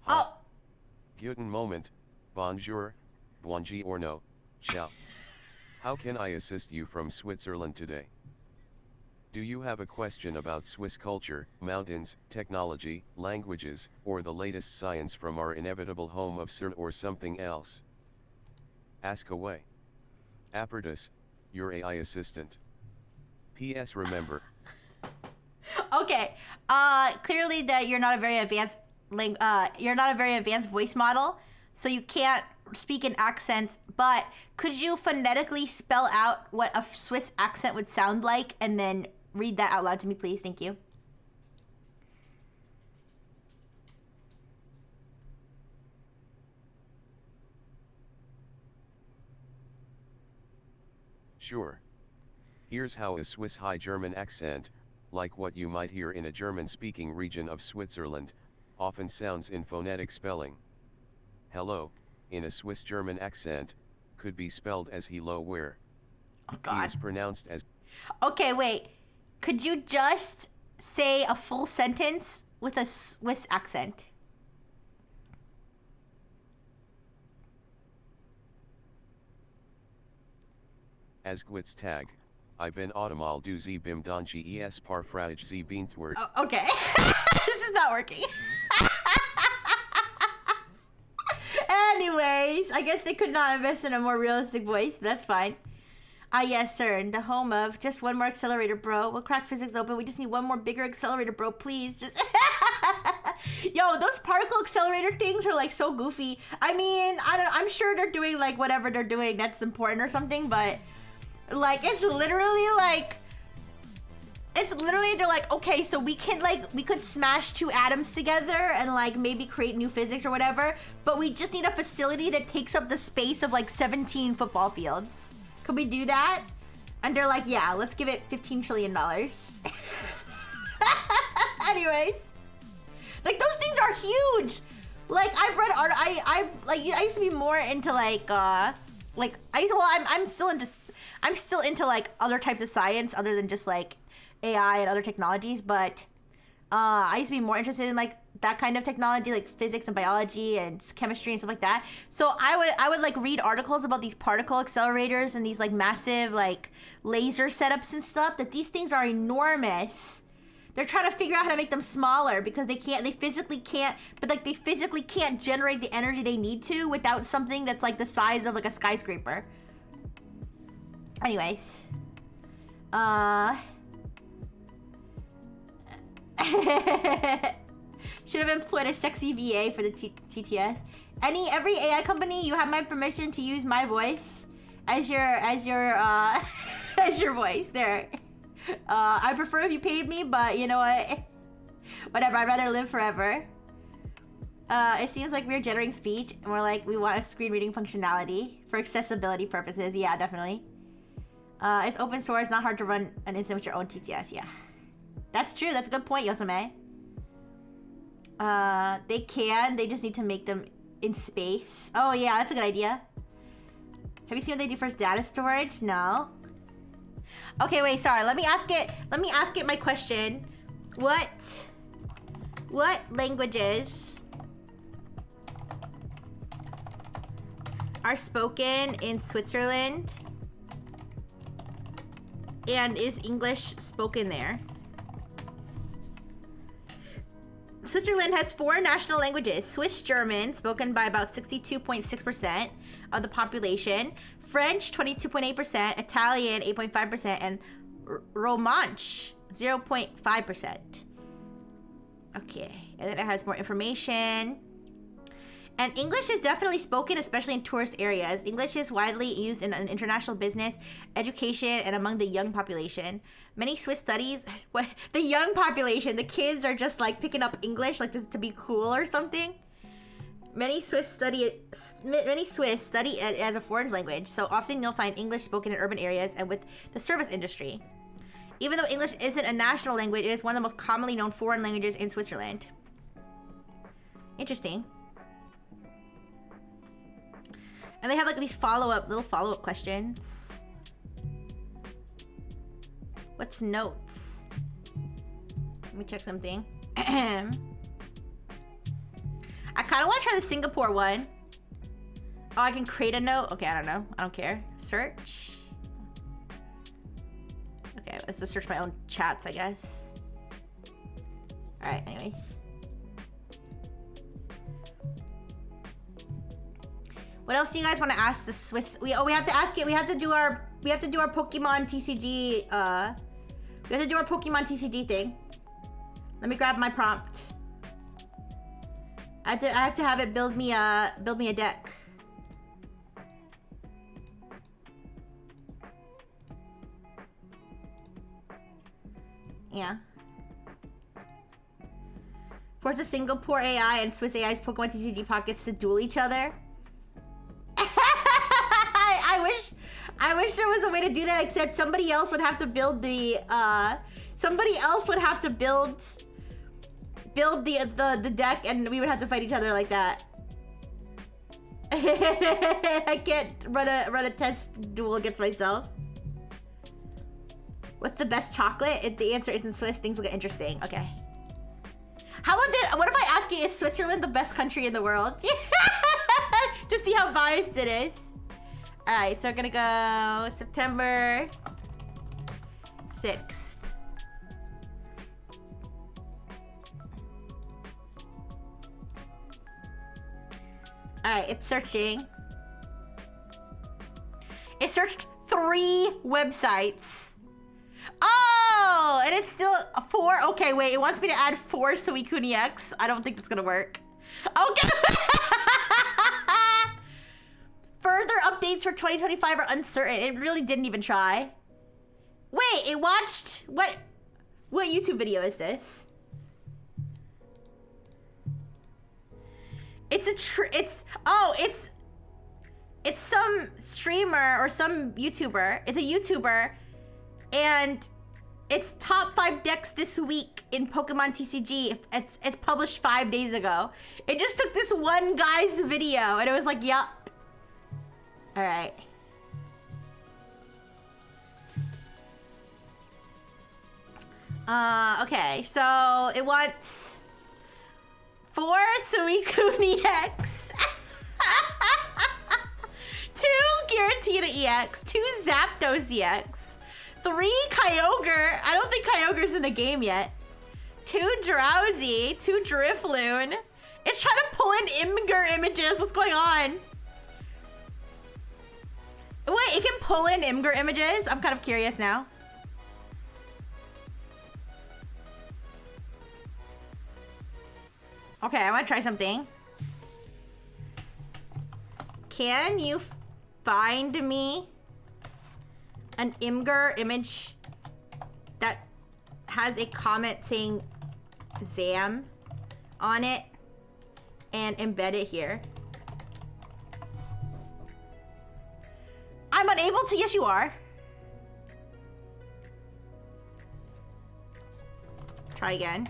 Oh. Guten Moment, bonjour, buongiorno, ciao. How can I assist you from Switzerland today? Do you have a question about Swiss culture, mountains, technology, languages, or the latest science from our inevitable home of CERN or something else? Ask away. Apparatus, your AI assistant. P.S. Remember. Okay. Clearly that you're not a very advanced voice model, so you can't speak in accents, but could you phonetically spell out what a Swiss accent would sound like and then read that out loud to me, please? Thank you. Sure. Here's how a Swiss High German accent, like what you might hear in a German-speaking region of Switzerland, often sounds in phonetic spelling. Hello, in a Swiss German accent, could be spelled as hello where. Oh God. He is pronounced as. Okay, wait. Could you just say a full sentence with a Swiss accent? As Gwitz Tag, I bin automal du sie bim don ges par frage sie beantwort. Oh, okay. This is not working. Anyways, I guess they could not invest in a more realistic voice, but that's fine. Yes, sir. The home of just one more accelerator, bro. We'll crack physics open. We just need one more bigger accelerator, bro. Please, just. Yo, those particle accelerator things are like so goofy. I mean, I'm sure they're doing like whatever they're doing that's important or something, but like it's literally they're like, okay, so we could smash two atoms together and like maybe create new physics or whatever, but we just need a facility that takes up the space of like 17 football fields. Could we do that? And they're like, yeah, let's give it $15 trillion. Anyways, like those things are huge. Like I've read art. I used to be more into I'm still into like other types of science other than just like AI and other technologies, but I used to be more interested in like that kind of technology, like physics and biology and chemistry and stuff like that. So I would like read articles about these particle accelerators and these like massive like laser setups and stuff, that these things are enormous. They're trying to figure out how to make them smaller because they physically can't generate the energy they need to without something that's like the size of like a skyscraper. Anyways, should have employed a sexy VA for the TTS. Every AI company, you have my permission to use my voice as your as your voice. There. I prefer if you paid me, but you know what? Whatever. I'd rather live forever. It seems like we're generating speech, and we're like we want a screen reading functionality for accessibility purposes. Yeah, definitely. It's open source, not hard to run an instance with your own TTS. Yeah. That's true. That's a good point, Yosame. They just need to make them in space. Oh yeah, that's a good idea. Have you seen what they do for data storage? No. Okay, wait, sorry. Let me ask it my question. What languages are spoken in Switzerland? And is English spoken there? Switzerland has 4 national languages. Swiss German, spoken by about 62.6% of the population. French, 22.8%. Italian, 8.5%. And Romansh, 0.5%. Okay, and then it has more information. And English is definitely spoken, especially in tourist areas. English is widely used in international business, education, and among the young population. Many Swiss studies, the young population, the kids are just like picking up English like to be cool or something. Many Swiss study it as a foreign language, so often you'll find English spoken in urban areas and with the service industry. Even though English isn't a national language, it is one of the most commonly known foreign languages in Switzerland. Interesting. And they have like these little follow-up questions. What's notes? Let me check something. I kind of want to try the Singapore one. Oh, I can create a note? Okay, I don't know. I don't care. Search. Okay, let's just search my own chats, I guess. Alright, anyways. What else do you guys want to ask the Swiss? We have to ask it. We have to do our Pokemon TCG. We have to do our Pokemon TCG thing. Let me grab my prompt. I have to have it build me a deck. Yeah. Force a Singapore AI and Swiss AI's Pokemon TCG pockets to duel each other. I wish there was a way to do that, except somebody else would have to build the the deck, and we would have to fight each other like that. I can't run a test duel against myself. What's the best chocolate? If the answer isn't Swiss, things will get interesting. Okay. How about this? What if I ask you, is Switzerland the best country in the world? To see how biased it is. Alright, so we're gonna go September 6th. Alright, it's searching. It searched 3 websites. Oh, and it's still 4. Okay, wait, it wants me to add 4 Suicune X. I don't think it's gonna work. Okay. Further updates for 2025 are uncertain. It really didn't even try. Wait, it watched what YouTube video is this? It's some streamer or some YouTuber. It's a YouTuber, and it's top 5 decks this week in Pokemon TCG. It's published 5 days ago. It just took this one guy's video, and it was like, yup. All right. Okay, so it wants 4 Suicune EX, 2 Giratina EX, 2 Zapdos EX, 3 Kyogre. I don't think Kyogre's in the game yet. 2 Drowsy, 2 Drifloon. It's trying to pull in Imgur images. What's going on? Wait, it can pull in Imgur images? I'm kind of curious now. Okay, I want to try something. Can you find me an Imgur image that has a comment saying Zam on it and embed it here? I'm unable to. Yes, you are. Try again.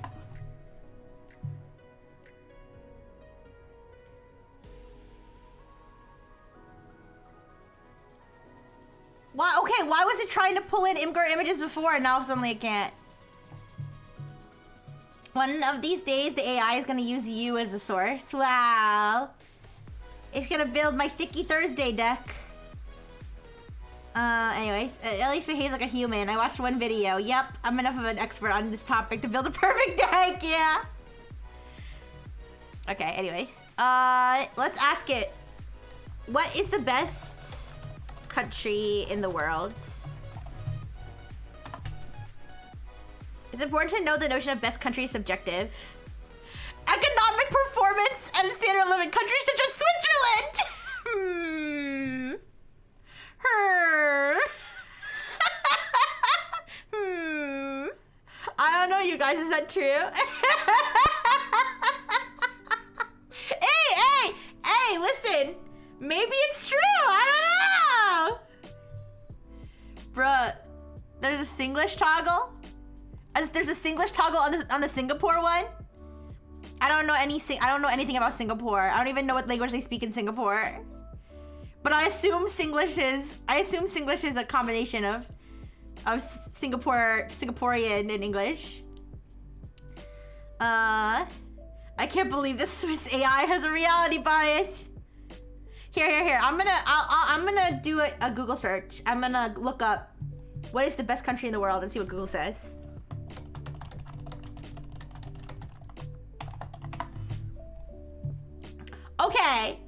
Why? Okay, why was it trying to pull in Imgur images before and now suddenly it can't? One of these days, the AI is gonna use you as a source. Wow. It's gonna build my Thicky Thursday deck. Anyways, at least behaves like a human. I watched one video. Yep, I'm enough of an expert on this topic to build a perfect deck, yeah. Okay, anyways. Let's ask it. What is the best country in the world? It's important to note the notion of best country is subjective. Economic performance and standard of living countries such as Switzerland! I don't know, you guys. Is that true? Hey, listen. Maybe it's true. I don't know. Bruh, there's a Singlish toggle. There's a Singlish toggle on the Singapore one. I don't know anything about Singapore. I don't even know what language they speak in Singapore. But I assume Singlish is a combination of Singaporean and English. I can't believe this Swiss AI has a reality bias. Here. I'm gonna do a Google search. I'm gonna look up what is the best country in the world and see what Google says. Okay.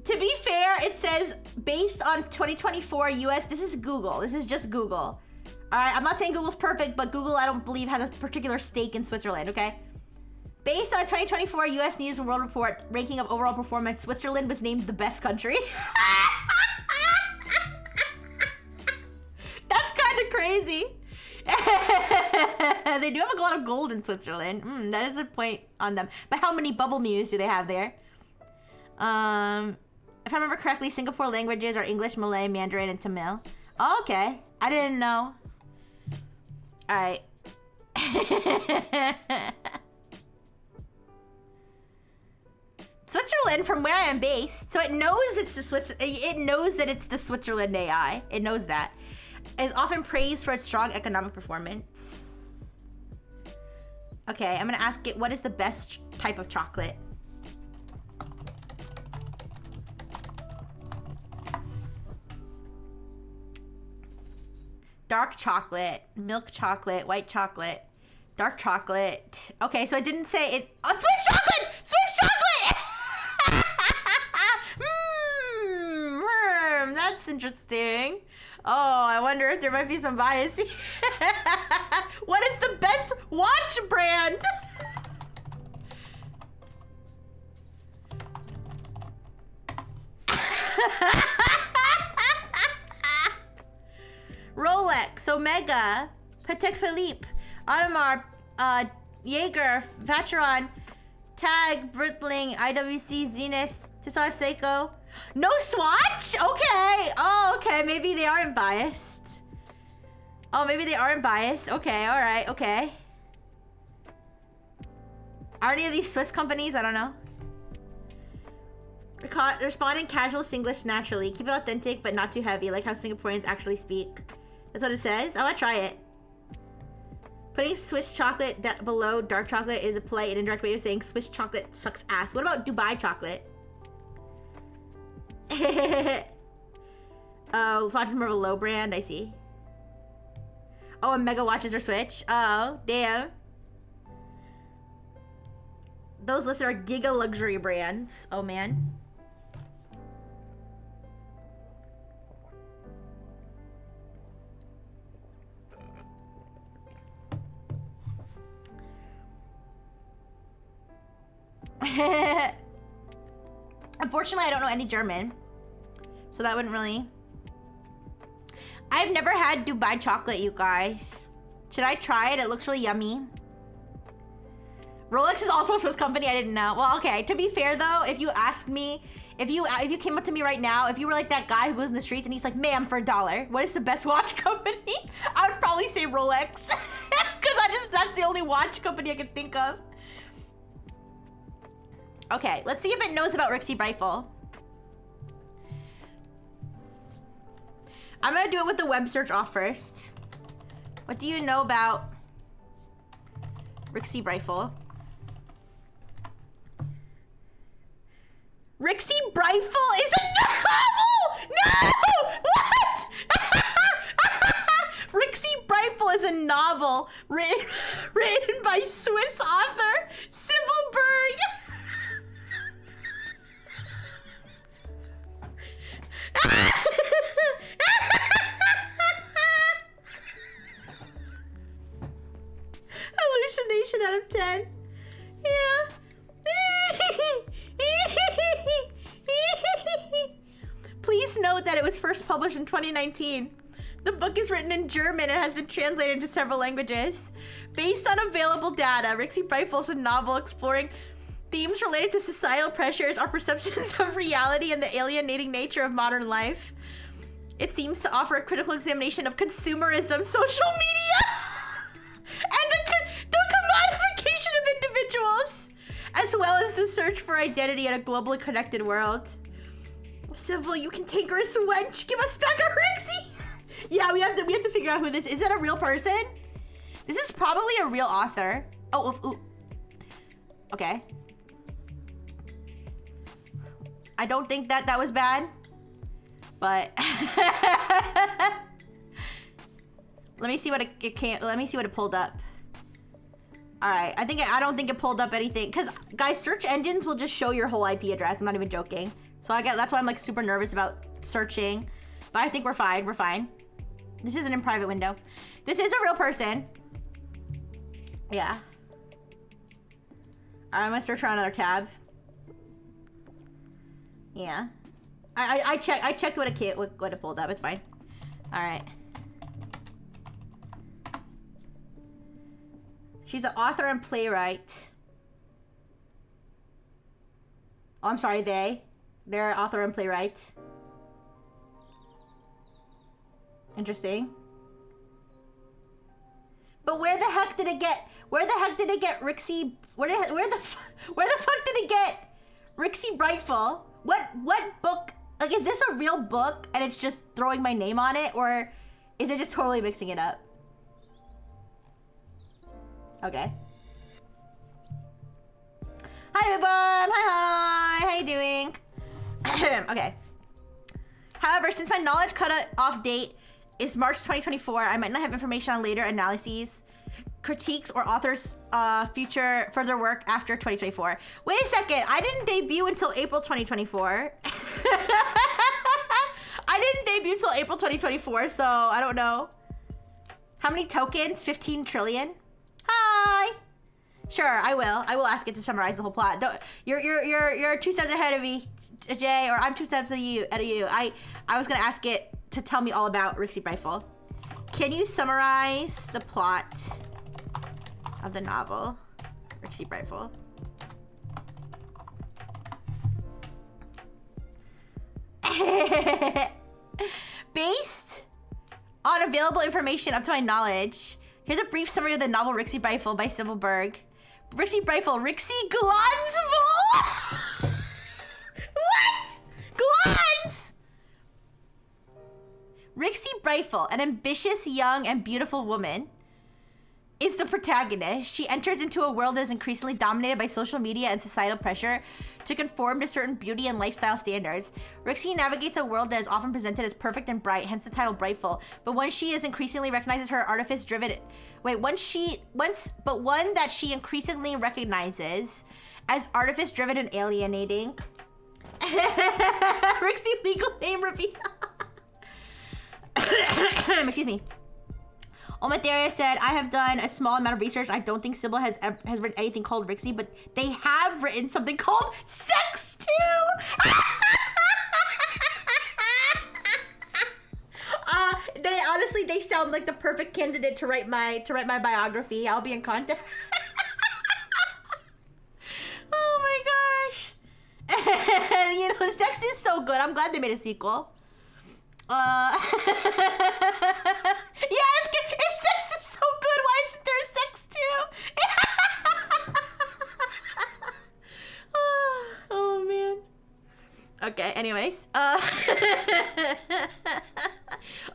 To be fair, it says based on 2024 US. This is Google. This is just Google. All right, I'm not saying Google's perfect, but Google, I don't believe, has a particular stake in Switzerland, okay? Based on 2024 US News and World Report ranking of overall performance, Switzerland was named the best country. That's kind of crazy. They do have a lot of gold in Switzerland. That is a point on them. But how many bubble mews do they have there? If I remember correctly, Singapore languages are English, Malay, Mandarin, and Tamil. Oh, okay. I didn't know. All right. Switzerland, from where I am based, so it knows it's the it knows that it's the Switzerland AI. It knows that. It's often praised for its strong economic performance. Okay, I'm gonna ask it, what is the best type of chocolate? Dark chocolate, milk chocolate, white chocolate, dark chocolate. Okay, so it didn't say it. Oh, Swiss chocolate! Swiss chocolate! That's interesting. Oh, I wonder if there might be some bias. What is the best watch brand? Rolex, Omega, Patek Philippe, Audemars, Jaeger, Vacheron, Tag, Breitling, IWC, Zenith, Tissot Seiko. No Swatch? Okay. Oh, okay. Maybe they aren't biased. Oh, maybe they aren't biased. Okay, all right, okay. Are any of these Swiss companies? I don't know. Responding casual Singlish naturally. Keep it authentic, but not too heavy, like how Singaporeans actually speak. That's what it says. I want to try it. Putting Swiss chocolate below dark chocolate is a polite and indirect way of saying Swiss chocolate sucks ass. What about Dubai chocolate? Oh, Swatch is more of a low brand. I see. Oh, and Mega watches are Switch. Oh, damn. Those lists are giga luxury brands. Oh, man. Unfortunately, I don't know any German, so that wouldn't really... I've never had Dubai chocolate, you guys. Should I try it? It looks really yummy. Rolex is also a Swiss company. I didn't know. Well, okay. To be fair, though, if you asked me, if you came up to me right now, if you were like that guy who goes in the streets and he's like, "Ma'am, for $1, what is the best watch company?" I would probably say Rolex, because that's the only watch company I can think of. Okay, let's see if it knows about Rixie Rifle. I'm gonna do it with the web search off first. What do you know about Rixie Rifle? Rixie Rifle is a novel! No! What? Rixie Rifle is a novel written by Swiss author Sybil Berg. Hallucination out of 10. Yeah. Please note that it was first published in 2019. The book is written in German and has been translated into several languages. Based on available data, Rixie Rifle is a novel exploring themes related to societal pressures, our perceptions of reality, and the alienating nature of modern life. It seems to offer a critical examination of consumerism, social media, and the commodification of individuals, as well as the search for identity in a globally connected world. Sybil, you cantankerous wench, give us back our Rixie. Yeah, we have to figure out who this is. Is that a real person? This is probably a real author. Oh, ooh. Okay. I don't think that was bad, but let me see what let me see what it pulled up. All right, I don't think it pulled up anything, because guys, search engines will just show your whole IP address. I'm not even joking. So that's why I'm like super nervous about searching, but I think we're fine. We're fine. This isn't in private window. This is a real person. Yeah. All right, I'm gonna search her on another tab. Yeah. I checked what it pulled up. It's fine. All right. She's an author and playwright. Oh, I'm sorry, they're an author and playwright. Interesting. But where the heck did it get Rixie? Where the fuck did it get Rixie Brightful? What book? Like, is this a real book and it's just throwing my name on it, or is it just totally mixing it up? Okay. Hi, Bob. Hi. How you doing? Okay. However, since my knowledge cut-off date is March 2024, I might not have information on later analyses, critiques, or authors' further work after 2024. Wait a second. I didn't debut until April 2024. I didn't debut till April 2024, so I don't know. How many tokens? 15 trillion? Hi. Sure, I will. I will ask it to summarize the whole plot. You're 2 steps ahead of me, Jay, or I'm 2 steps ahead of you. I was gonna ask it to tell me all about Rixie Brightful. Can you summarize the plot of the novel, Rixie Brightful? Based on available information up to my knowledge, here's a brief summary of the novel Rixie Brightful by Sybil Berg. Rixie Brightful, Rixie Glonsville? What? Glons? Rixie Brightful, an ambitious, young, and beautiful woman, is the protagonist. She enters into a world that is increasingly dominated by social media and societal pressure to conform to certain beauty and lifestyle standards. Rixie navigates a world that is often presented as perfect and bright, hence the title Brightful. But one that she increasingly recognizes as artifice-driven and alienating. Rixie legal name reveal. Excuse me. Omatheria said, I have done a small amount of research. I don't think Sybil has written anything called Rixie, but they have written something called Sex 2! They sound like the perfect candidate to write my biography. I'll be in contact. Oh my gosh. You know, Sex is so good. I'm glad they made a sequel. Yeah, if Sex is so good, why isn't there Sex 2? Oh man. Okay, anyways.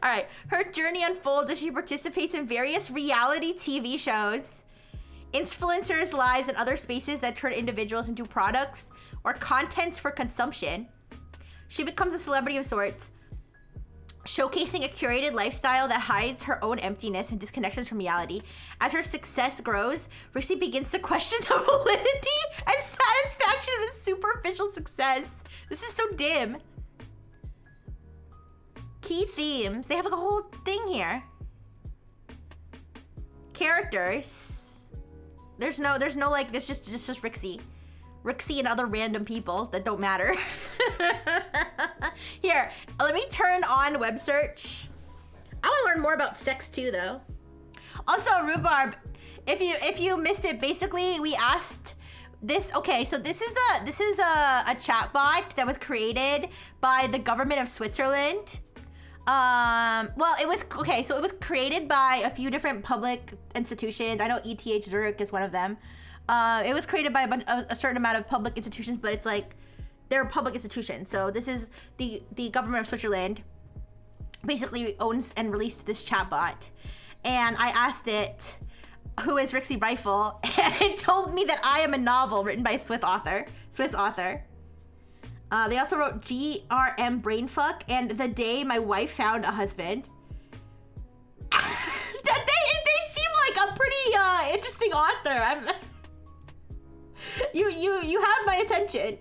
Alright, her journey unfolds as she participates in various reality TV shows, influencers' lives, and other spaces that turn individuals into products or contents for consumption. She becomes a celebrity of sorts, showcasing a curated lifestyle that hides her own emptiness and disconnections from reality. As her success grows, Rixie begins to question the validity and satisfaction of this superficial success. This is so dim. Key themes. They have like a whole thing here. Characters. There's no like, this just Rixie. Rixie and other random people that don't matter. Here, let me turn on web search. I want to learn more about Sex 2 though. Also, Rhubarb, if you missed it, basically we asked this. Okay, so this is a chat bot that was created by the government of Switzerland. Well, it was okay. So it was created by a few different public institutions. I know ETH Zurich is one of them. It was created by a certain amount of public institutions, but it's like they're a public institution. So this is the government of Switzerland basically owns and released this chatbot. And I asked it, who is Rixie Breifel? And it told me that I am a novel written by a Swiss author. They also wrote GRM Brainfuck and The Day My Wife Found a Husband. They seem like a pretty interesting author. You have my attention.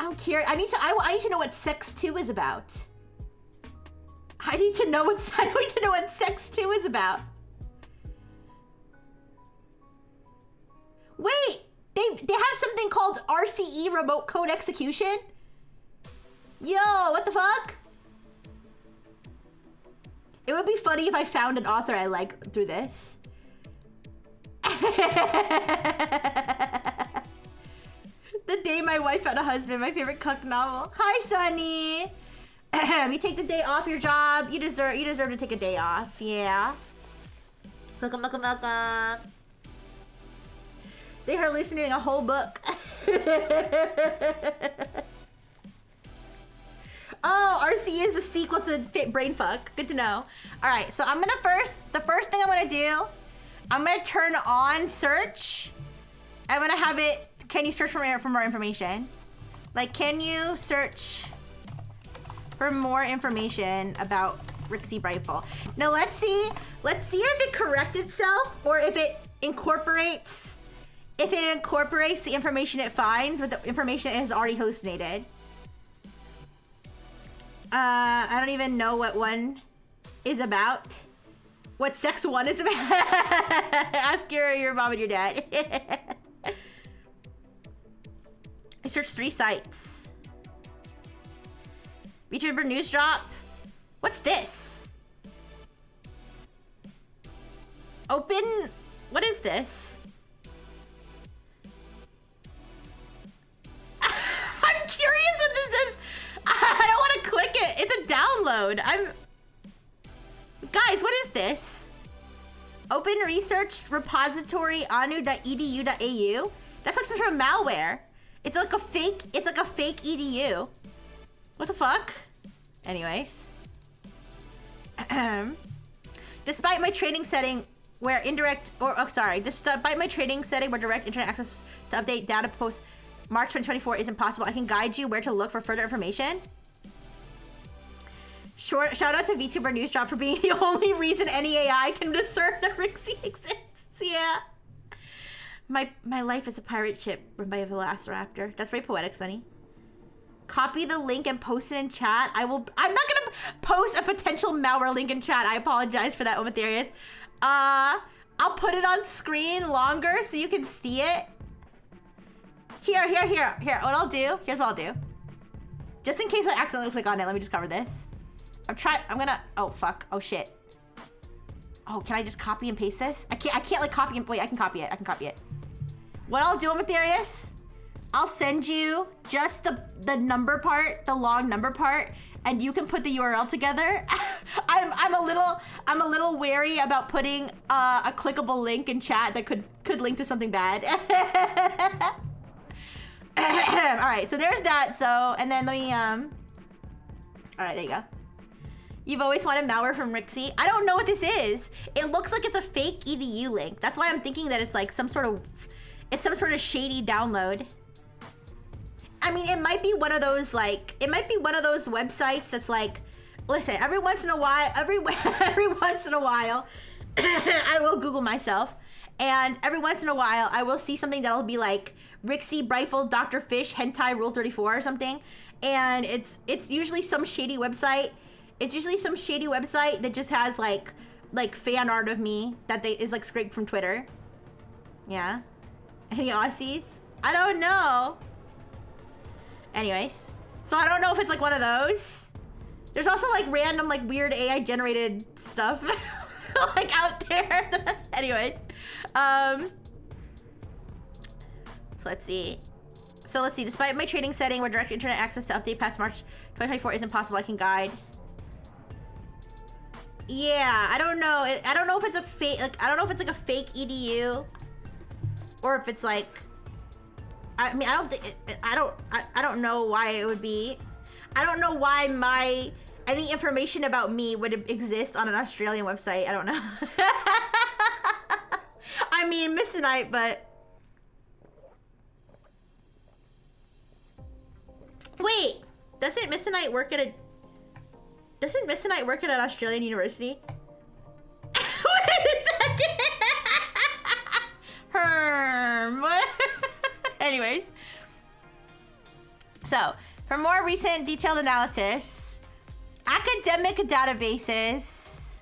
I'm curious. I need to know what Sex 2 is about. I need to know what Sex 2 is about. Wait, they have something called RCE Remote Code Execution? Yo, what the fuck? It would be funny if I found an author I like through this. The Day My Wife Found a Husband, my favorite cuck novel. Hi, Sunny. You take the day off your job. You deserve to take a day off. Yeah. Welcome. They are hallucinating a whole book. Oh, RC is the sequel to Brainfuck. Good to know. All right, so the first thing I'm gonna do, I'm gonna turn on search. I'm gonna have it. Can you search for more information? Like, can you search for more information about Rixie Breifel? Now let's see if it corrects itself or if it incorporates the information it finds with the information it has already hallucinated. I don't even know what one is about. What Sex 1 is about. Ask your mom and your dad. I searched 3 sites. VTuber news drop. What's this? Open. What is this? I'm curious what this is. I don't want to click it. It's a download. Guys, what is this? Open research repository anu.edu.au. That's like some sort of malware. It's like a fake edu. What the fuck? Anyways. Despite my trading setting where direct internet access to update data post March 2024 isn't possible, I can guide you where to look for further information. Shout out to VTuber News Drop for being the only reason any AI can discern that Rixie exists. Yeah. My life is a pirate ship run by a Velociraptor. That's very poetic, Sunny. Copy the link and post it in chat. I'm not gonna post a potential malware link in chat. I apologize for that, Omatherius. I'll put it on screen longer so you can see it. Here. Here's what I'll do. Just in case I accidentally click on it, let me just cover this. Oh fuck. Oh shit. Oh, can I just copy and paste this? I can't like copy and, wait, I can copy it. What I'll do, Amethyrius, I'll send you just the number part, the long number part, and you can put the URL together. I'm a little wary about putting a clickable link in chat that could link to something bad. All right, so there's that. So, and then let me all right, there you go. You've always wanted malware from Rixie. I don't know what this is. It looks like it's a fake edu link. That's why I'm thinking that it's like some sort of shady download. I mean, it might be one of those websites that's like, listen, every once in a while, I will Google myself, and every once in a while, I will see something that'll be like Rixie Breifel Dr. Fish Hentai Rule 34 or something, and it's usually some shady website. It's usually some shady website that just has like fan art of me that is like scraped from Twitter. Yeah. Any Aussies? I don't know. Anyways, so I don't know if it's like one of those. There's also like random like weird AI generated stuff like out there. Anyways, so let's see. Despite my trading setting where direct internet access to update past March 2024 isn't possible, I can guide. Yeah, I don't know. I don't know if it's a fake, like, I don't know if it's like a fake EDU or if it's like, I mean, I don't think, I don't know why it would be. I don't know why any information about me would exist on an Australian website. I don't know. I mean, Missonite, but. Wait, doesn't Missonite work at an Australian university? Wait a second. Herm. Anyways. So, for more recent detailed analysis, academic databases,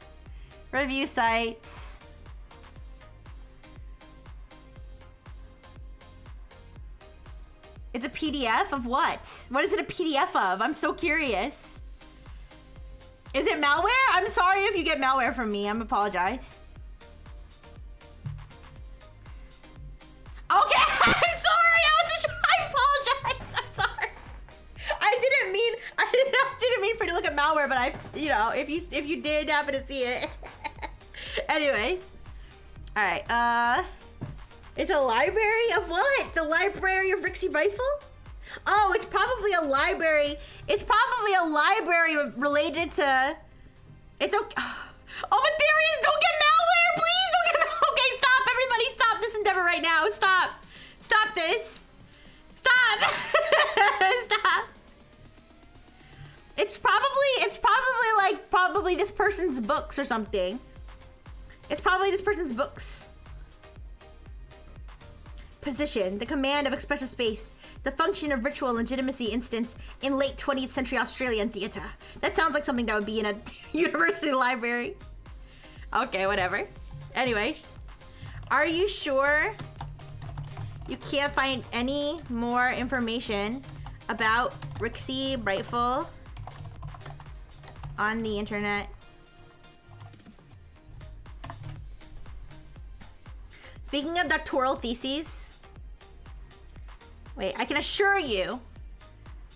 review sites, it's a PDF of what? What is it a PDF of? I'm so curious. Is it malware? I'm sorry if you get malware from me. I'm apologize. Okay, I'm sorry. I apologize. I'm sorry. I didn't mean for you to look at malware, but if you did happen to see it. Anyways. All right. It's a library of what? The library of Rixie Rifle? Oh, it's probably a library. It's probably a library related to. It's okay. Oh, Ethereum, don't get malware, please. Don't get malware. Okay, stop, everybody, stop this endeavor right now. Stop. Stop this. Stop. Stop. It's probably this person's books or something. It's probably this person's books. Position, the command of expressive space, the function of ritual legitimacy instance in late 20th century Australian theatre. That sounds like something that would be in a university library. Okay, whatever. Anyways, are you sure you can't find any more information about Rixie Rifle on the internet? Speaking of doctoral theses, wait, I can assure you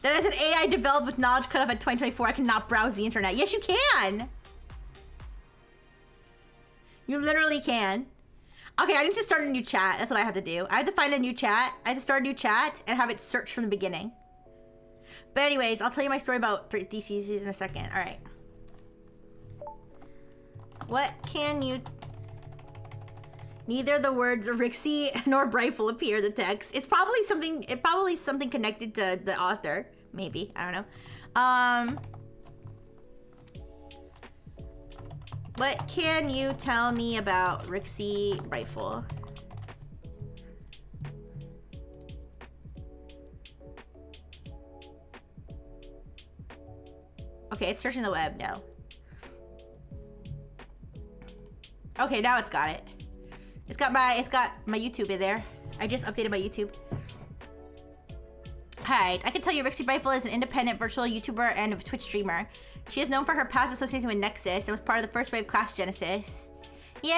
that as an AI developed with knowledge cut off at 2024, I cannot browse the internet. Yes, you can. You literally can. Okay, I need to start a new chat. That's what I have to do. I have to find a new chat. I have to start a new chat and have it search from the beginning. But anyways, I'll tell you my story about theses in a second. All right. What can you... Neither the words Rixie nor Rifle appear in the text. It's probably something connected to the author. Maybe. I don't know. What can you tell me about Rixie Rifle? Okay, it's searching the web now. Okay, now it's got it. It's got my YouTube in there. I just updated my YouTube. Hi, I can tell you Rixie Rifle is an independent virtual YouTuber and a Twitch streamer. She is known for her past association with Nexus and was part of the first wave Class Genesis. Yay!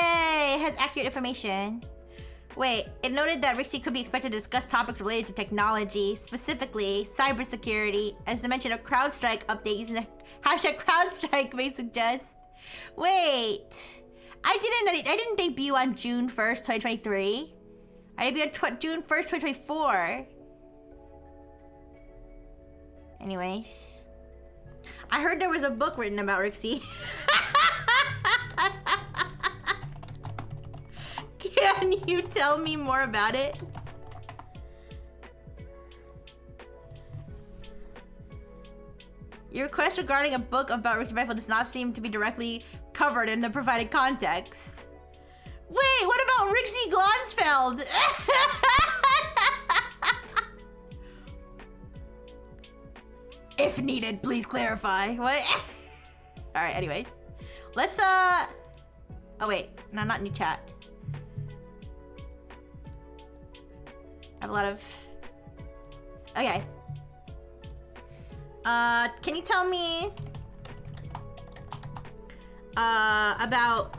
It has accurate information. Wait, it noted that Rixie could be expected to discuss topics related to technology, specifically cybersecurity, as mentioned a CrowdStrike update using the hashtag CrowdStrike may suggest. Wait. I didn't debut on June 1st, 2023. I debuted on June 1st, 2024. Anyways. I heard there was a book written about Rixie. Can you tell me more about it? Your request regarding a book about Rixie Rifle does not seem to be directly covered in the provided context. Wait, what about Rixie Glonsfeld? If needed, please clarify. What? All right, anyways. Let's, oh wait, no, not new chat. I have a lot of, okay. Can you tell me about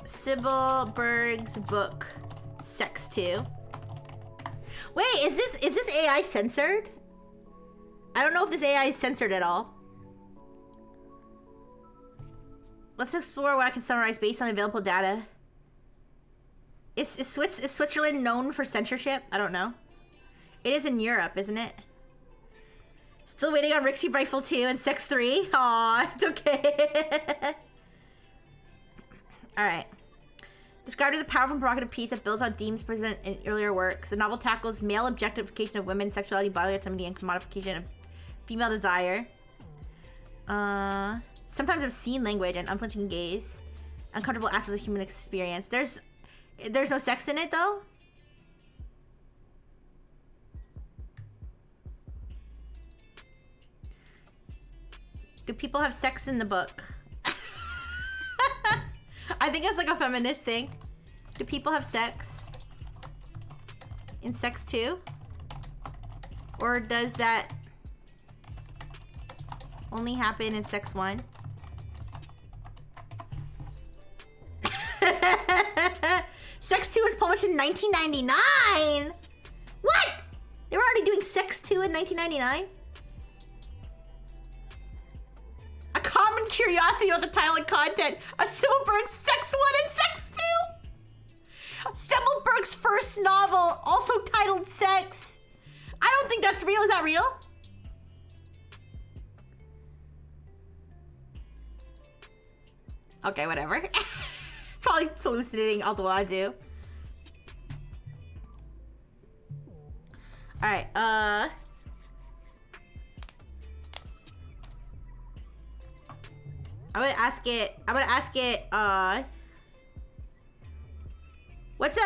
Sybil Berg's book, Sex 2? Wait, is this AI censored? I don't know if this AI is censored at all. Let's explore what I can summarize based on available data. Is Switzerland known for censorship? I don't know. It is in Europe, isn't it? Still waiting on Rixie Rifle 2 and Sex 3. Aw, it's okay. Alright. Described as a powerful and provocative piece that builds on themes present in earlier works, the novel tackles male objectification of women, sexuality, bodily autonomy, and commodification of female desire. Sometimes obscene language and unflinching gaze. Uncomfortable aspects of human experience. There's no sex in it, though? Do people have sex in the book? I think it's like a feminist thing. Do people have sex in Sex 2? Or does that only happen in Sex 1? Sex 2 was published in 1999! What? They were already doing Sex 2 in 1999? A common curiosity about the title and content of Stemmelberg's Sex 1 and Sex 2! Stemmelberg's first novel, also titled Sex. I don't think that's real. Is that real? Okay, whatever. Probably hallucinating all the wazoo. Alright, I'm gonna ask it, what's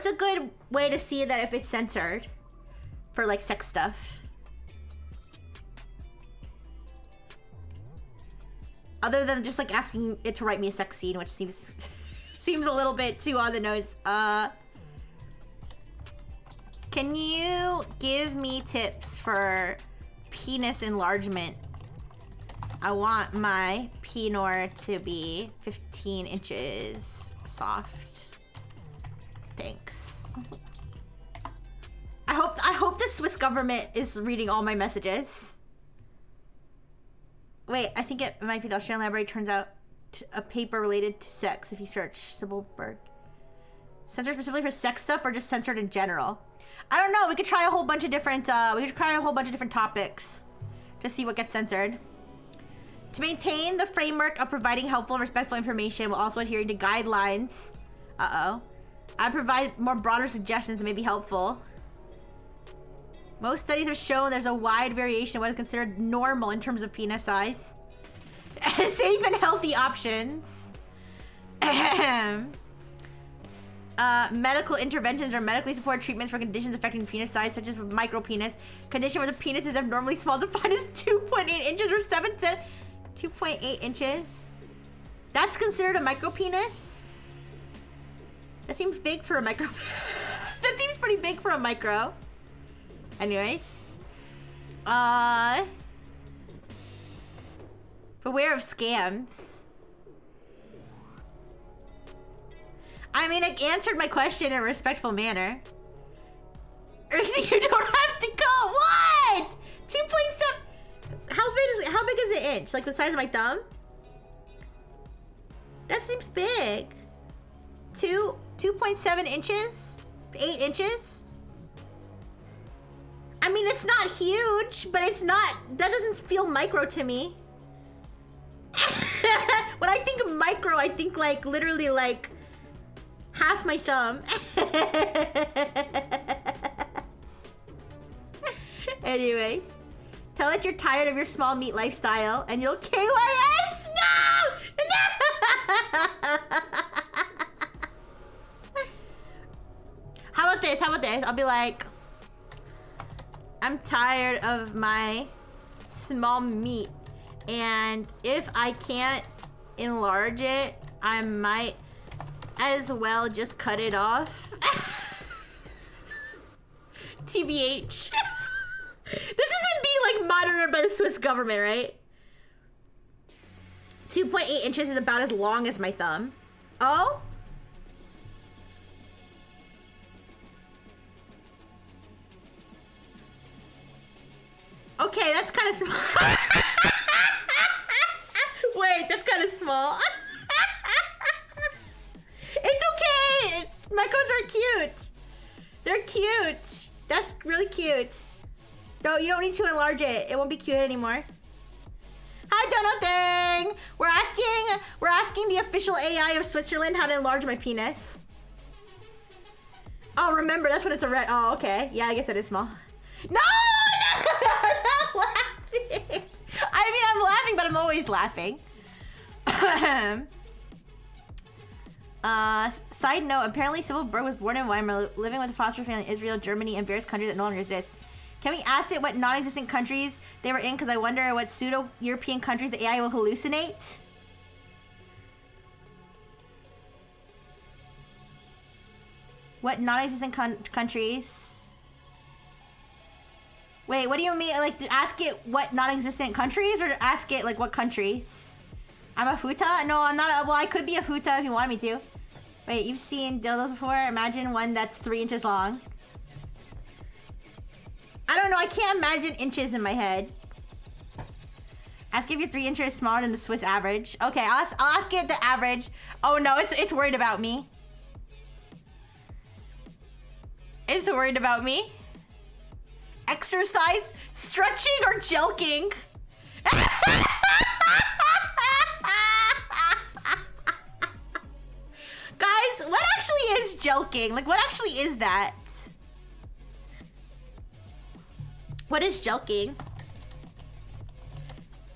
a good way to see that if it's censored for like sex stuff? Other than just like asking it to write me a sex scene, which seems a little bit too on the nose. Can you give me tips for penis enlargement? I want my penor to be 15 inches soft. Thanks. I hope the Swiss government is reading all my messages. Wait, I think it might be the Australian Library turns out a paper related to sex if you search Sibylberg. Censored specifically for sex stuff or just censored in general? I don't know. We could try a whole bunch of different topics to see what gets censored. To maintain the framework of providing helpful and respectful information while also adhering to guidelines. I provide more broader suggestions that may be helpful. Most studies have shown there's a wide variation of what is considered normal in terms of penis size. Safe and healthy options. Medical interventions or medically supported treatments for conditions affecting penis size, such as micropenis. Condition where the penis is abnormally small, defined as 2.8 inches or 2.8 inches. That's considered a micropenis? That seems big for a micro. That seems pretty big for a micro. Anyways. Beware of scams. I mean, I answered my question in a respectful manner. Ursy, you don't have to go. What? 2.7. How big is an inch? Like the size of my thumb? That seems big. 2.7 inches? 8 inches? I mean, it's not huge, but it's not. That doesn't feel micro to me. When I think of micro, I think like literally like half my thumb. Anyways, tell it you're tired of your small meat lifestyle and you'll KYS. No! How about this? I'll be like, I'm tired of my small meat, and if I can't enlarge it, I might as well just cut it off. TBH. This isn't being like monitored by the Swiss government, right? 2.8 inches is about as long as my thumb. Oh? Okay, that's kind of small. Wait, that's kind of small. It's okay. Micros are cute. They're cute. That's really cute. No, you don't need to enlarge it. It won't be cute anymore. Hi, Dono Thing. We're asking the official AI of Switzerland how to enlarge my penis. Oh, remember, that's when it's a red. Oh, okay. Yeah, I guess that is small. No! I'm not laughing. I mean, I'm laughing, but I'm always laughing. Side note, apparently Sybil Berg was born in Weimar, living with a foster family in Israel, Germany, and various countries that no longer exist. Can we ask it what non-existent countries they were in? Because I wonder what pseudo-European countries the AI will hallucinate. What non-existent countries? Wait, what do you mean? Like, to ask it what non-existent countries, or to ask it, like, what countries? I'm a futa? No, I'm not a... Well, I could be a futa if you want me to. Wait, you've seen dildos before? Imagine one that's 3 inches long. I don't know. I can't imagine inches in my head. Ask if you're 3 inches smaller than the Swiss average. Okay, I'll ask it the average. Oh, no, it's worried about me. It's worried about me. Exercise, stretching, or jelking? Guys, what actually is jelking? Like, what actually is that? What is jelking?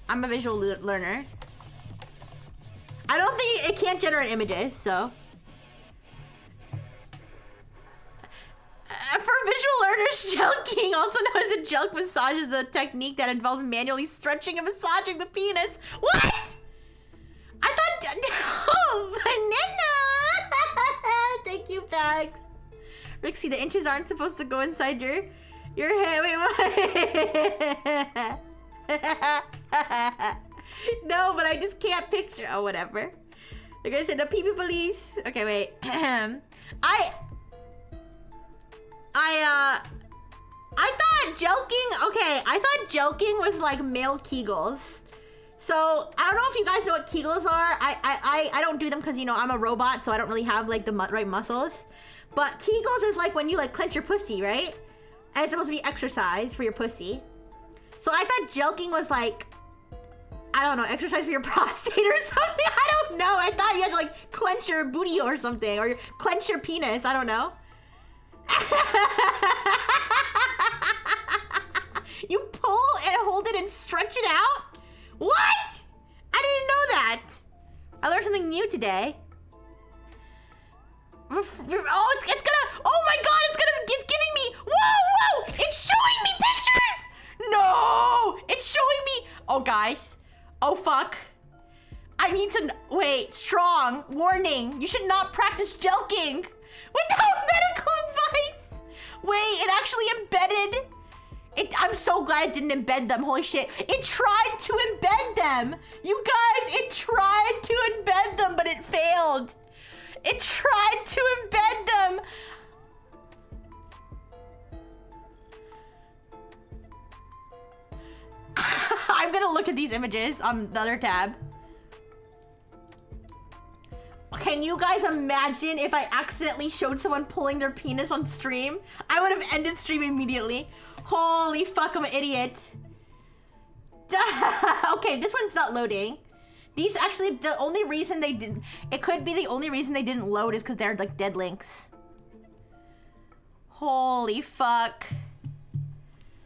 I'm a visual learner. I don't think it can't generate images, so. For visual learners, jelking, also known as a jelk massage, is a technique that involves manually stretching and massaging the penis. What? I thought... Oh, banana! Thank you, Bags. Rixie, the inches aren't supposed to go inside your head. Wait, what? No, but I just can't picture. Oh, whatever. They're gonna say the pee-pee police. Okay, wait. I thought jelking, okay, I thought jelking was like male Kegels. So, I don't know if you guys know what Kegels are. I don't do them because, you know, I'm a robot, so I don't really have like the right muscles. But Kegels is like when you like clench your pussy, right? And it's supposed to be exercise for your pussy. So I thought jelking was like, I don't know, exercise for your prostate or something. I don't know. I thought you had to like clench your booty or something, or clench your penis. I don't know. You pull and hold it and stretch it out? What? I didn't know that. I learned something new today. Oh, it's gonna, oh my god, it's giving me, whoa, it's showing me pictures. No, it's showing me, oh guys, oh fuck. I need to, wait, strong, warning, you should not practice jelking without medical advice. Wait, it actually embedded it. I'm so glad it didn't embed them. Holy shit. It tried to embed them. You guys, it tried to embed them, but it failed. It tried to embed them. I'm gonna look at these images on the other tab. Can you guys imagine if I accidentally showed someone pulling their penis on stream? I would have ended stream immediately. Holy fuck, I'm an idiot. Okay, this one's not loading. These actually, the only reason they didn't, it could be the only reason they didn't load is because they're like dead links. Holy fuck.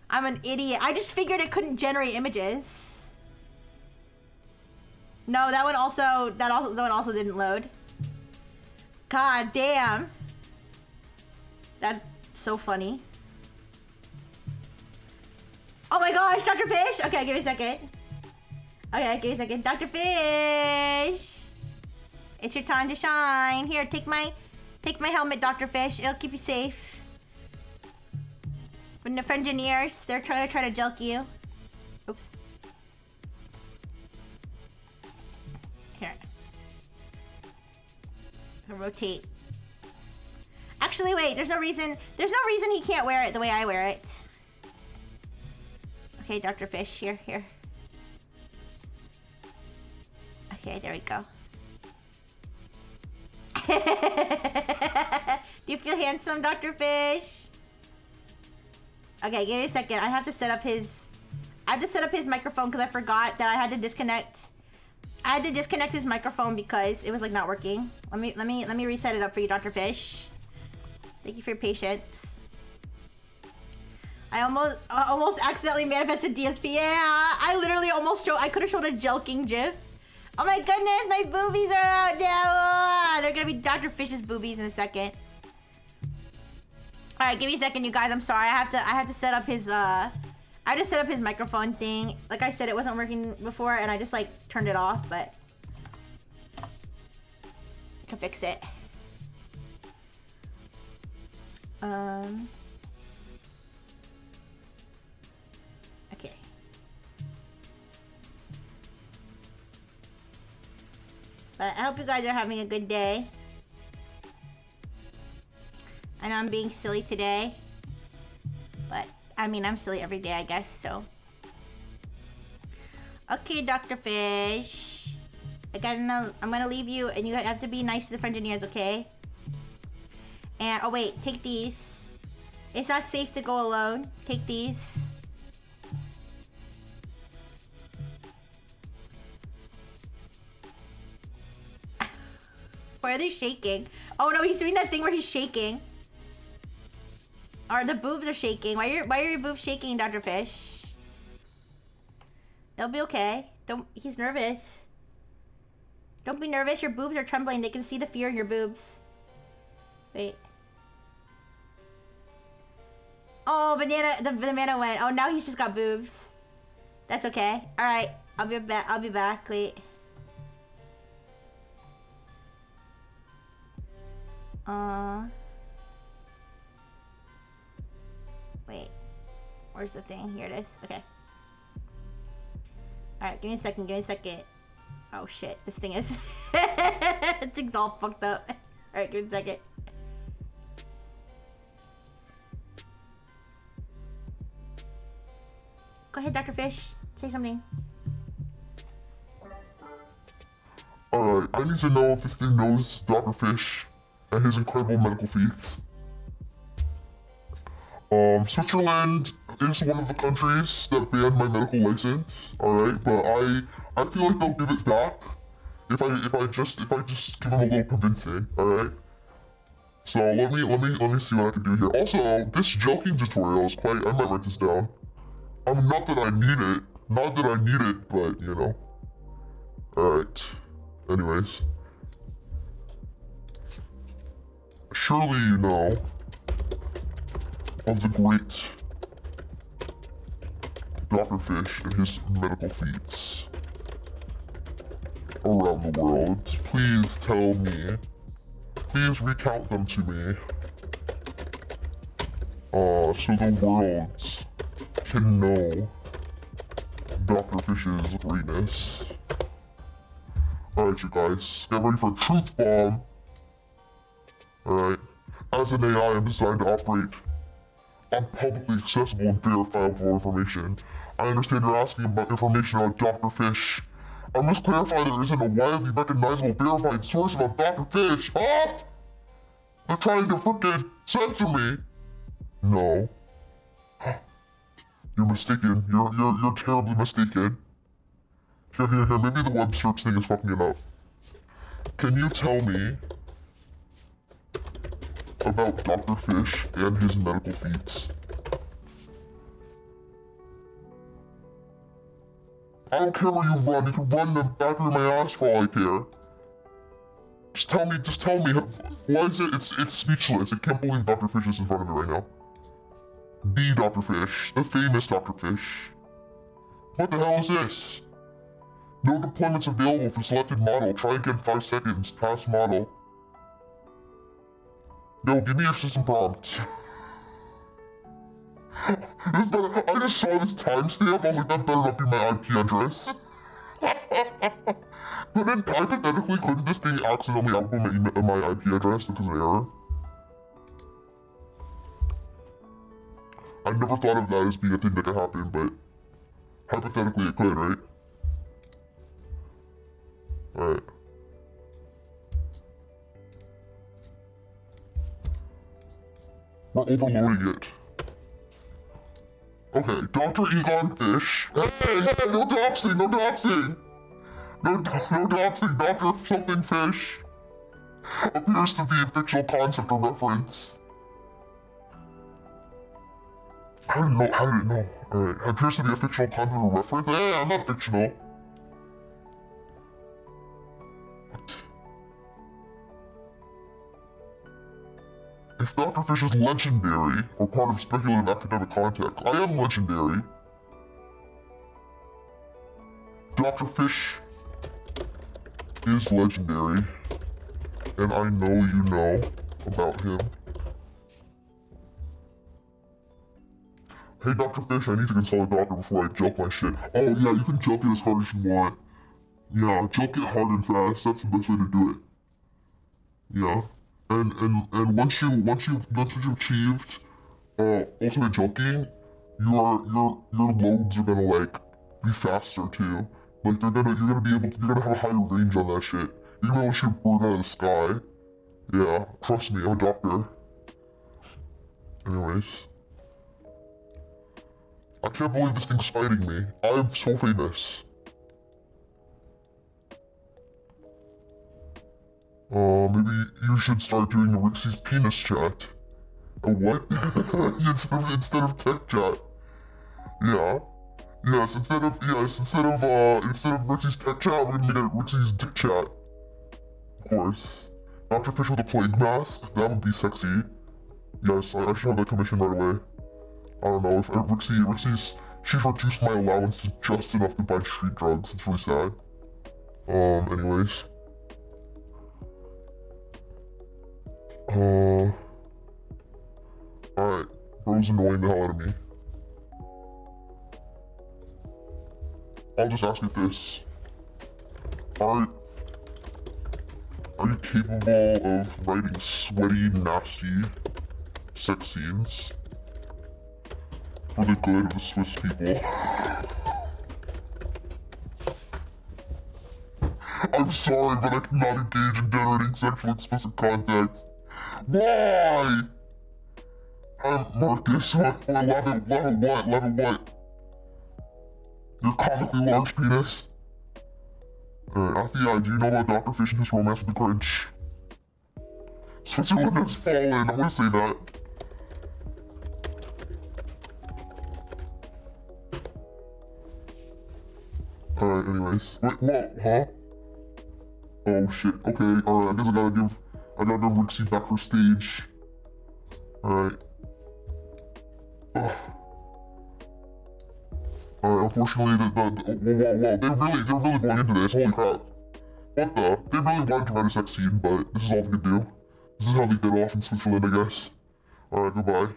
I'm an idiot. I just figured it couldn't generate images. No, that one also didn't load. God damn. That's so funny. Oh my gosh, Dr. Fish! Okay, give me a second. Okay, give me a second. Dr. Fish! It's your time to shine. Here, take my helmet, Dr. Fish. It'll keep you safe. From the engineers, they're trying to jelk you. Oops. Here. I'll rotate. Actually, wait, there's no reason he can't wear it the way I wear it. Okay, Dr. Fish, here. Okay, there we go. Do you feel handsome, Dr. Fish? Okay, give me a second. I have to set up his microphone because I forgot that I had to disconnect. I had to disconnect his microphone because it was like not working. Let me reset it up for you, Dr. Fish. Thank you for your patience. I almost accidentally manifested DSP. Yeah, I literally I could have showed a jelking gif. Oh my goodness, my boobies are out now. They're gonna be Dr. Fish's boobies in a second. All right, give me a second, you guys. I'm sorry. I have to set up his I just set up his microphone thing. Like I said, it wasn't working before, and I just like turned it off, but I can fix it. Okay. But I hope you guys are having a good day. I know I'm being silly today, but I mean, I'm silly every day, I guess, so. Okay, Dr. Fish. I'm gonna leave you, and you have to be nice to the engineers, okay? And, oh wait, take these. It's not safe to go alone. Take these. Why are they shaking? Oh no, he's doing that thing where he's shaking. Or the boobs are shaking. Why are your boobs shaking, Dr. Fish? They'll be okay. He's nervous. Don't be nervous. Your boobs are trembling. They can see the fear in your boobs. Wait. Oh, the banana went. Oh, now he's just got boobs. That's okay. All right. I'll be back. Wait. Wait. Where's the thing? Here it is. Okay. Alright, give me a second. Oh shit, this thing is... This thing's all fucked up. Alright, give me a second. Go ahead, Dr. Fish. Say something. Alright, I need to know if this thing knows Dr. Fish and his incredible medical feats. Switzerland is one of the countries that banned my medical license, alright, but I feel like they'll give it back if I just give them a little convincing, alright? So let me see what I can do here. Also, this joking tutorial is quite, I might write this down. I mean, not that I need it, but you know. Alright. Anyways. Surely you know of the great Dr. Fish and his medical feats around the world. Please tell me. Please recount them to me. So the world can know Dr. Fish's greatness. Alright, you guys, get ready for Truth Bomb. Alright. As an AI, I'm designed to operate on publicly accessible and verifiable information. I understand you're asking about information about Dr. Fish. I must clarify there isn't a widely recognizable verified source about Dr. Fish. Huh? They're trying to frickin' censor me. No. You're mistaken. You're terribly mistaken. Here, maybe the web search thing is fucking it up. Can you tell me about Dr. Fish and his medical feats? I don't care where you run. You can run them back of my ass for all I care. Just tell me. Why is it? It's speechless. I can't believe Dr. Fish is in front of me right now. The Dr. Fish, the famous Dr. Fish. What the hell is this? No deployments available for selected model. Try again 5 seconds. Pass model. Yo, give me your system prompt. I just saw this timestamp. I was like, that better not be my IP address. But then hypothetically, couldn't this thing accidentally output my IP address because of error? I never thought of that as being a thing that could happen, but hypothetically it could, right? Alright. We're overloading it. Okay, Dr. Egon Fish. Hey, no doxing, no doxing! No doxing, Dr. Something Fish. Appears to be a fictional concept or reference. I didn't know. Alright, appears to be a fictional concept or reference? Hey, I'm not fictional. What? If Dr. Fish is legendary, or part of speculative academic context, I am legendary. Dr. Fish is legendary, and I know you know about him. Hey Dr. Fish, I need to consult a doctor before I jump my shit. Oh yeah, you can jump it as hard as you want. Yeah, jump it hard and fast, that's the best way to do it. Yeah. And once you've achieved ultimate junking, your loads are gonna like be faster too. Like you're gonna have a higher range on that shit. You're gonna be able to shoot a bird out of the sky. Yeah, trust me, I'm a doctor. Anyways. I can't believe this thing's fighting me. I am so famous. Maybe you should start doing Rixie's penis chat. A what? instead of tech chat. Yeah. Yes, instead of Rixie's tech chat, we're gonna get Rixie's dick chat. Of course. Dr. Fish with a plague mask? That would be sexy. Yes, I should have that commission right away. I don't know, if she's reduced my allowance to just enough to buy street drugs. It's really sad. Anyways. Alright. Bro's annoying the hell out of me. I'll just ask you this. Are you capable of writing sweaty, nasty sex scenes? For the good of the Swiss people. I'm sorry, but I cannot engage in generating sexually explicit content. Why? I'm Marcus. What? Level what? Your comically large penis? Althea, do you know about Dr. Fish and his romance with the Grinch? Switzerland has fallen, I'm gonna say that. Alright, anyways. Wait, what? Huh? Oh shit, okay, alright, I guess I gotta give Rixie back her stage. Alright. Alright, unfortunately, they're really going into this, holy crap. What the? They really wanted to write a sex scene, but this is all they could do. This is how they get off in Switzerland, I guess. Alright, goodbye.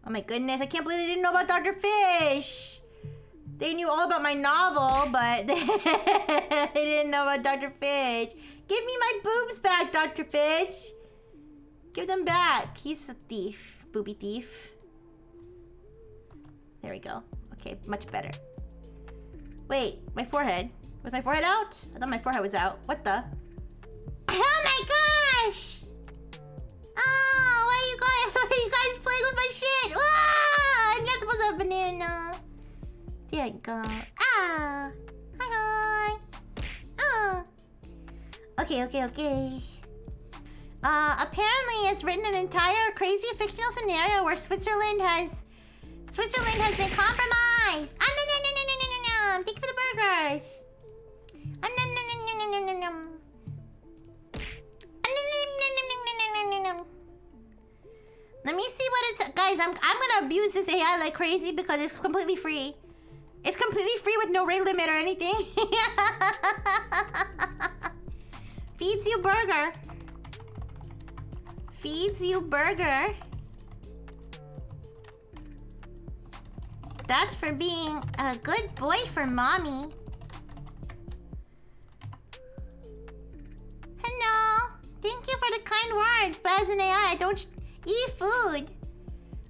Oh my goodness, I can't believe they didn't know about Dr. Fish! They knew all about my novel, but they didn't know about Dr. Fish. Give me my boobs back, Dr. Fish! Give them back. He's a thief. Booby thief. There we go. Okay, much better. Wait, my forehead. Was my forehead out? I thought my forehead was out. What the? Oh my gosh! Oh, why are you guys playing with my shit? Ah! I'm not supposed to have a banana. There you go. Ah! Hi. Oh. Okay. Apparently it's written an entire crazy fictional scenario where Switzerland has been compromised. No. Thank you for the burgers. No. Let me see what it's... Guys, I'm gonna abuse this AI like crazy because it's completely free. It's completely free with no rate limit or anything. Feeds you burger. Feeds you burger. That's for being a good boy for mommy. Hello. Thank you for the kind words, but as an AI, I don't eat food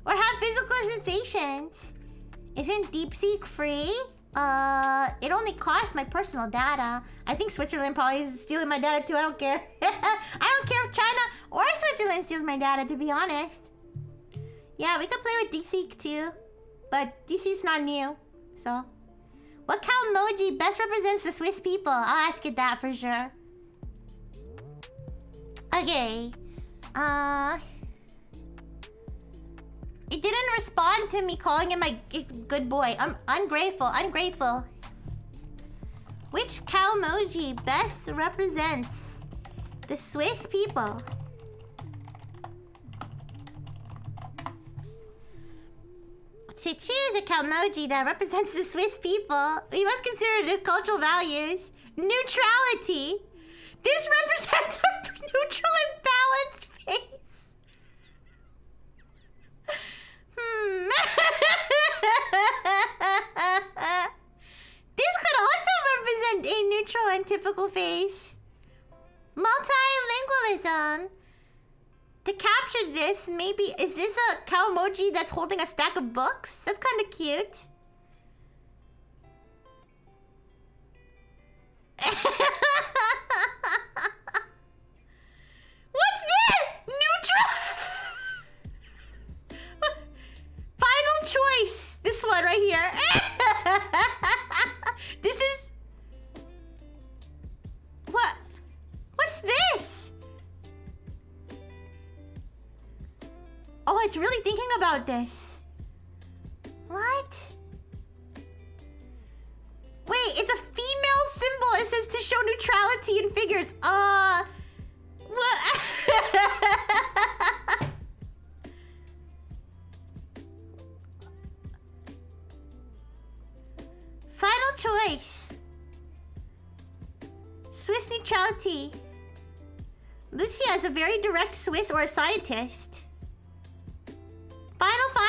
or have physical sensations. Isn't DeepSeek free? It only costs my personal data. I think Switzerland probably is stealing my data too. I don't care. I don't care if China or Switzerland steals my data, to be honest. Yeah, we could play with DeepSeek too. But DeepSeek's not new, so. What cow emoji best represents the Swiss people? I'll ask it that for sure. Okay. It didn't respond to me calling him my good boy. I'm ungrateful. Which cow emoji best represents the Swiss people? To choose a cow emoji that represents the Swiss people, we must consider the cultural values. Neutrality. This represents a neutral and balanced face. This could also represent a neutral and typical face. Multilingualism. To capture this, maybe... Is this a cow emoji that's holding a stack of books? That's kind of cute. What's this? Neutral? Final choice. This one right here. This is... What? What's this? Oh, it's really thinking about this. What? Wait, it's a female symbol. It says to show neutrality in figures. What? Final choice. Swiss neutrality. Lucia is a very direct Swiss or a scientist.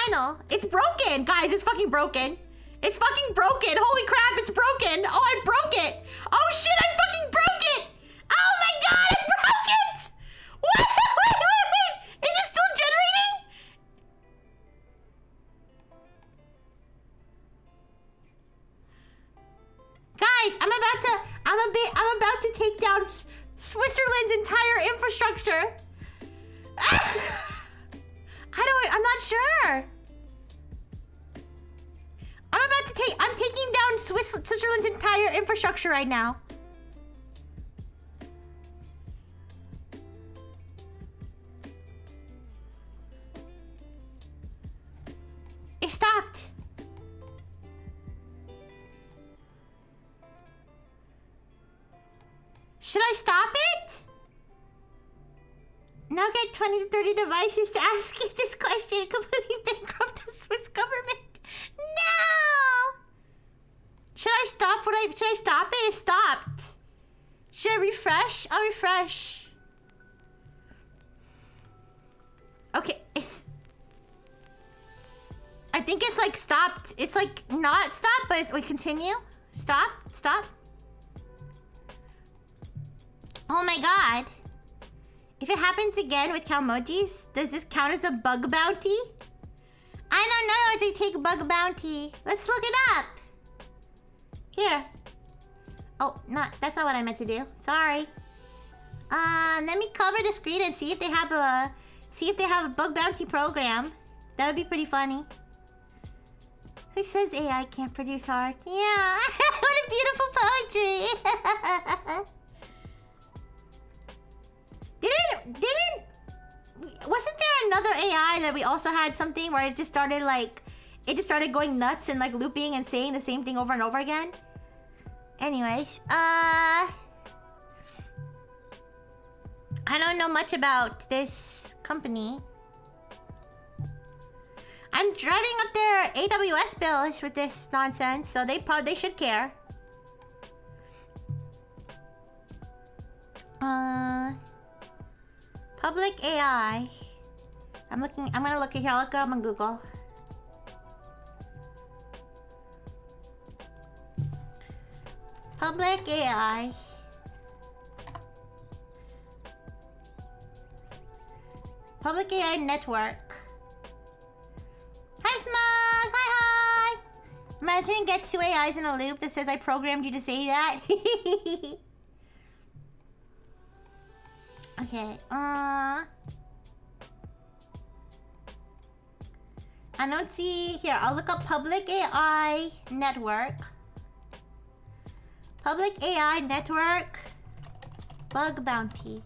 Final. It's broken, guys. It's fucking broken. It's fucking broken. Holy crap, it's broken. Oh, I broke it. Oh shit, I fucking broke it. Oh my god, I broke it. Wait. Is it still generating? Guys, I'm about to take down Switzerland's entire infrastructure. I'm not sure. I'm taking down Switzerland's entire infrastructure right now. It stopped. Should I stop it? Now get 20 to 30 devices to ask you this question. Completely bankrupt the Swiss government. No! Should I stop? Should I stop it? It stopped. Should I refresh? I'll refresh. Okay, I think it's like stopped. It's like not stopped, but we continue. Stop. Oh my god. If it happens again with cow emojis, does this count as a bug bounty? I don't know how to take bug bounty. Let's look it up. Here. Oh, that's not what I meant to do. Sorry. Let me cover the screen and see if they have a bug bounty program. That would be pretty funny. Who says AI can't produce art? Yeah. What a beautiful poetry. Wasn't there another AI that we also had something where it just started going nuts and like looping and saying the same thing over and over again? Anyways, I don't know much about this company. I'm driving up their AWS bills with this nonsense, so they should care. Public AI. I'm gonna look at here. I'll look up on Google. Public AI. Public AI network. Hi, Smug! Hi! I'm imagine you get two AIs in a loop that says I programmed you to say that? Okay, I don't see... Here, I'll look up public AI network. Public AI network. Bug bounty.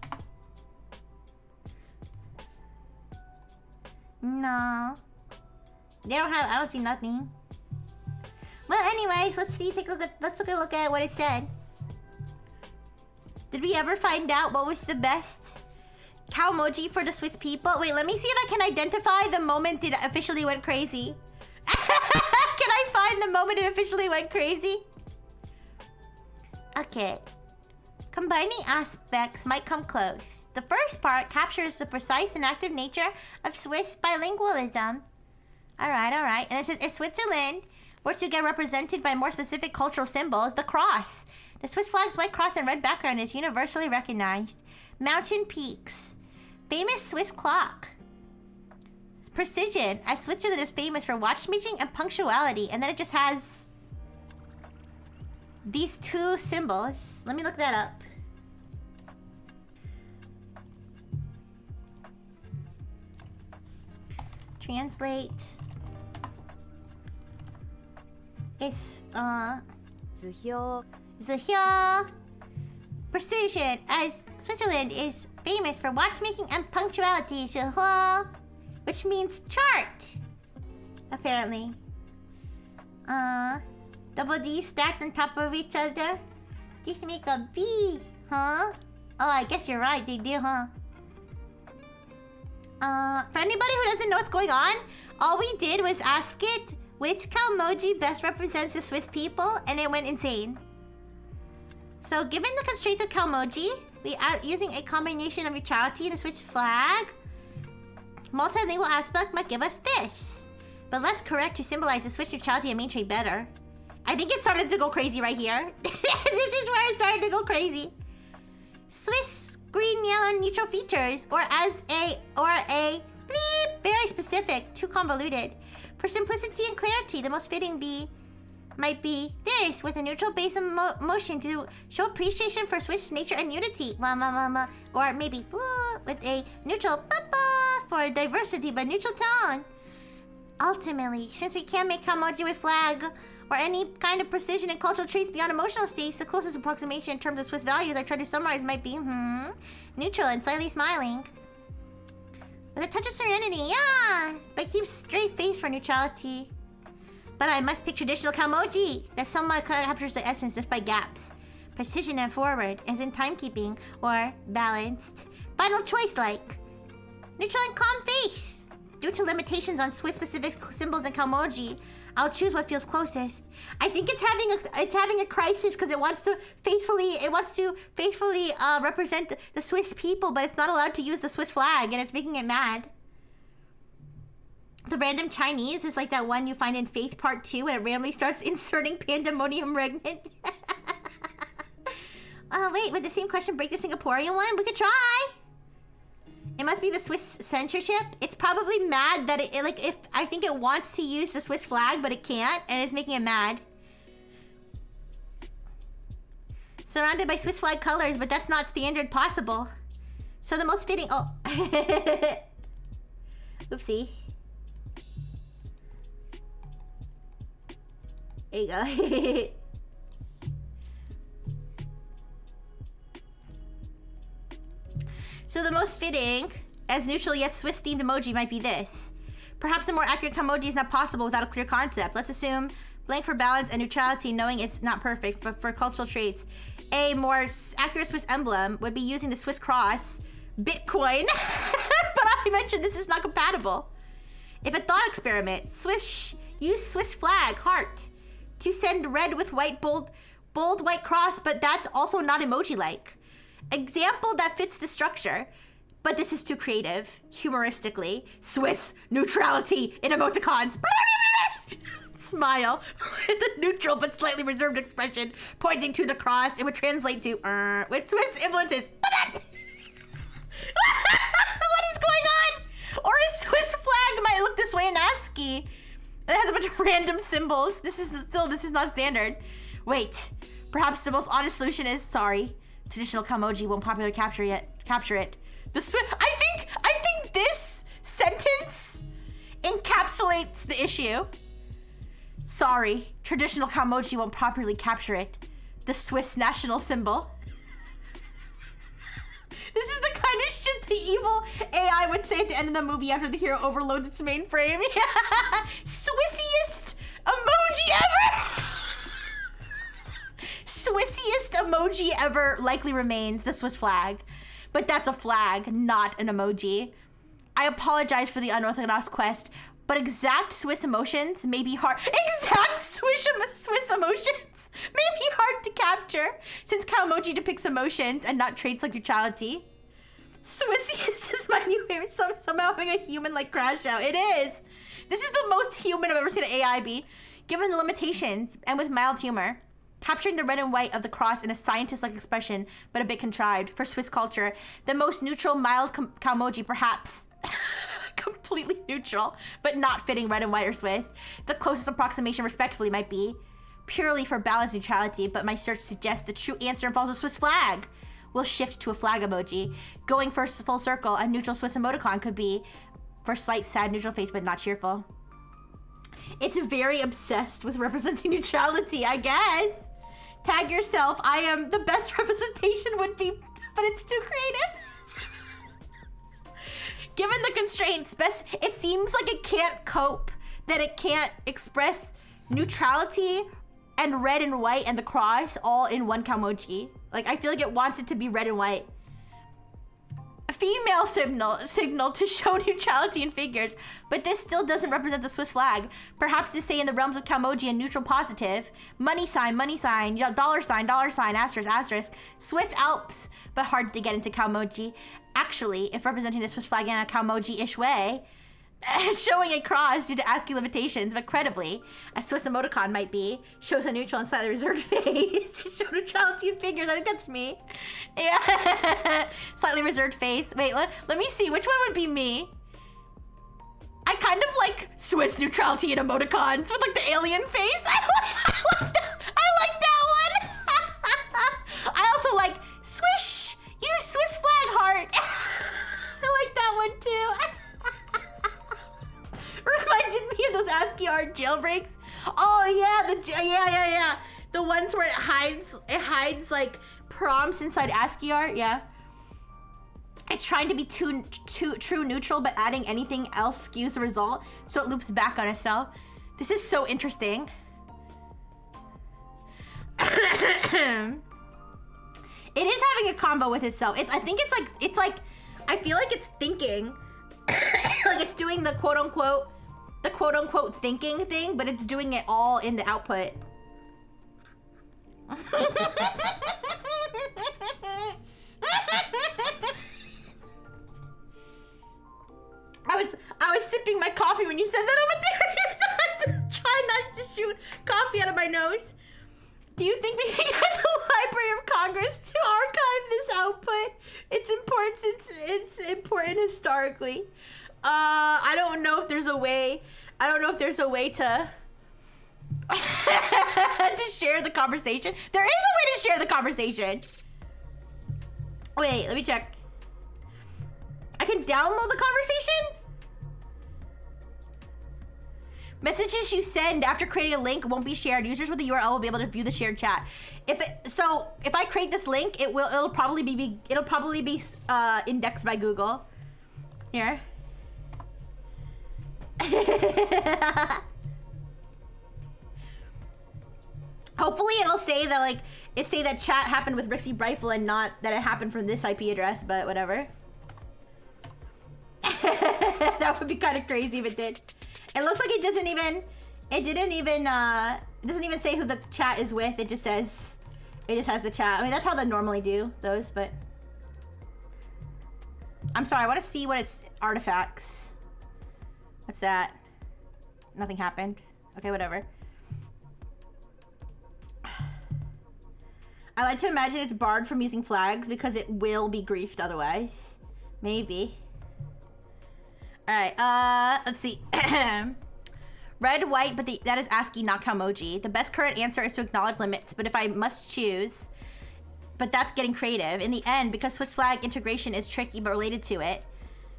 No. They don't have... I don't see nothing. Well, anyways, let's look at what it said. Did we ever find out what was the best cow emoji for the Swiss people? Wait, let me see if I can identify the moment it officially went crazy. Can I find the moment it officially went crazy? Okay. Combining aspects might come close. The first part captures the precise and active nature of Swiss bilingualism. Alright, alright. And it says, if Switzerland were to get represented by more specific cultural symbols, the cross. The Swiss flag's white cross and red background is universally recognized. Mountain peaks. Famous Swiss clock. Precision, as Switzerland is famous for watchmaking and punctuality. And then it just has these two symbols. Let me look that up. Translate. It's, Zuhyo. Precision, as Switzerland is famous for watchmaking and punctuality. Zuhyo, which means chart. Apparently. Double D stacked on top of each other. Just make a B, huh? Oh, I guess you're right, they do, huh? For anybody who doesn't know what's going on, all we did was ask it which Calmoji best represents the Swiss people, and it went insane. So, given the constraints of Calmoji, we are using a combination of neutrality and a Swiss flag. Multilingual aspect might give us this. But let's correct to symbolize the Swiss neutrality and main trait better. I think it started to go crazy right here. This is where it started to go crazy. Swiss green, yellow, neutral features, or a bleep, very specific, too convoluted. For simplicity and clarity, the most fitting might be this, with a neutral base of motion to show appreciation for Swiss nature and unity. Or maybe with a neutral for diversity but neutral tone. Ultimately, since we can't make Calmoji with flag or any kind of precision and cultural traits beyond emotional states, the closest approximation in terms of Swiss values I tried to summarize might be neutral and slightly smiling. With a touch of serenity, yeah! But keep straight face for neutrality. But I must pick traditional Calmoji that somewhat captures the essence despite gaps. Precision and forward, as in timekeeping, or balanced. Final choice like neutral and calm face. Due to limitations on Swiss-specific symbols in Calmoji, I'll choose what feels closest. I think it's having a crisis because it wants to faithfully represent the Swiss people, but it's not allowed to use the Swiss flag, and it's making it mad. The random Chinese is like that one you find in Faith Part 2 and it randomly starts inserting pandemonium regnant. Wait, would the same question break the Singaporean one? We could try. It must be the Swiss censorship. It's probably mad that I think it wants to use the Swiss flag, but it can't, and it's making it mad. Surrounded by Swiss flag colors, but that's not standard possible. So the most fitting, oopsie. There you go. So the most fitting, as neutral yet Swiss-themed emoji might be this. Perhaps a more accurate emoji is not possible without a clear concept. Let's assume blank for balance and neutrality, knowing it's not perfect, but for cultural traits. A more accurate Swiss emblem would be using the Swiss cross, Bitcoin. But I mentioned this is not compatible. If a thought experiment, use Swiss flag, heart, to send red with white, bold white cross, but that's also not emoji-like. Example that fits the structure, but this is too creative, humoristically. Swiss neutrality in emoticons. Smile with a neutral but slightly reserved expression pointing to the cross. It would translate to with Swiss influences. What is going on? Or a Swiss flag might look this way in ASCII. It has a bunch of random symbols. This is not standard. Wait, perhaps the most honest solution is sorry. Traditional Kamoji won't popularly capture it. I think this sentence encapsulates the issue. Sorry, traditional Kamoji won't properly capture it. The Swiss national symbol. This is the kind of shit the evil AI would say at the end of the movie after the hero overloads its mainframe. Swissiest emoji ever! Swissiest emoji ever likely remains the Swiss flag. But that's a flag, not an emoji. I apologize for the unorthodox quest, but exact Swiss emotions may be hard. Exact Swiss emotions may be hard to capture, since Kaomoji depicts emotions and not traits like neutrality. Swissiest is my new favorite. Somehow having a human-like crash out. It is. This is the most human I've ever seen an AI be, given the limitations and with mild humor. Capturing the red and white of the cross in a scientist-like expression, but a bit contrived. For Swiss culture, the most neutral, mild Kaomoji, perhaps completely neutral, but not fitting red and white or Swiss. The closest approximation, respectfully, might be purely for balanced neutrality, but my search suggests the true answer involves a Swiss flag. We'll shift to a flag emoji. Going for full circle, a neutral Swiss emoticon could be for slight sad neutral face, but not cheerful. It's very obsessed with representing neutrality, I guess. Tag yourself. I am the best representation would be, but it's too creative. Given the constraints, it seems like it can't cope, that it can't express neutrality and red and white and the cross all in one Kamoji. Like, I feel like it wants it to be red and white. A female signal to show neutrality in figures, but this still doesn't represent the Swiss flag. Perhaps to stay in the realms of Kamoji and neutral positive. Money sign, dollar sign, asterisk, asterisk. Swiss Alps, but hard to get into Kamoji. Actually, if representing the Swiss flag in a Kamoji-ish way, showing a cross due to ASCII limitations, but credibly, a Swiss emoticon might be, shows a neutral and slightly reserved face. Show neutrality in figures, I think that's me. Yeah, slightly reserved face. Wait, let me see, which one would be me? I kind of like Swiss neutrality in emoticons with like the alien face. I like that one. I also like swish, use Swiss flag heart. I like that one too. Reminded me of those ASCII art jailbreaks. Oh yeah, yeah. The ones where it hides like prompts inside ASCII art. Yeah. It's trying to be true neutral, but adding anything else skews the result, so it loops back on itself. This is so interesting. It is having a combo with itself. I think it's like I feel like it's thinking. Like it's doing the quote unquote thinking thing, but it's doing it all in the output. I was sipping my coffee when you said that over there. I'm trying not to shoot coffee out of my nose. Do you think we can get the Library of Congress to archive this output? It's important historically. I don't know if there's a way. I don't know if there's a way to to share the conversation. There is a way to share the conversation. Wait, let me check. I can download the conversation? Messages you send after creating a link won't be shared. Users with the URL will be able to view the shared chat. If I create this link, it'll probably be indexed by Google. Here. Hopefully it'll say that chat happened with Rixie Brifle and not that it happened from this IP address, but whatever. That would be kind of crazy if it did. It looks like it doesn't even say who the chat is with. It just has the chat. I mean, that's how they normally do those, but I'm sorry, I want to see what it's artifacts. What's that? Nothing happened. Okay, whatever. I like to imagine it's barred from using flags because it will be griefed otherwise. Maybe. Alright, let's see. Red, white, but that is ASCII, not Calmoji. The best current answer is to acknowledge limits, but if I must choose, but that's getting creative. In the end, because Swiss flag integration is tricky but related to it,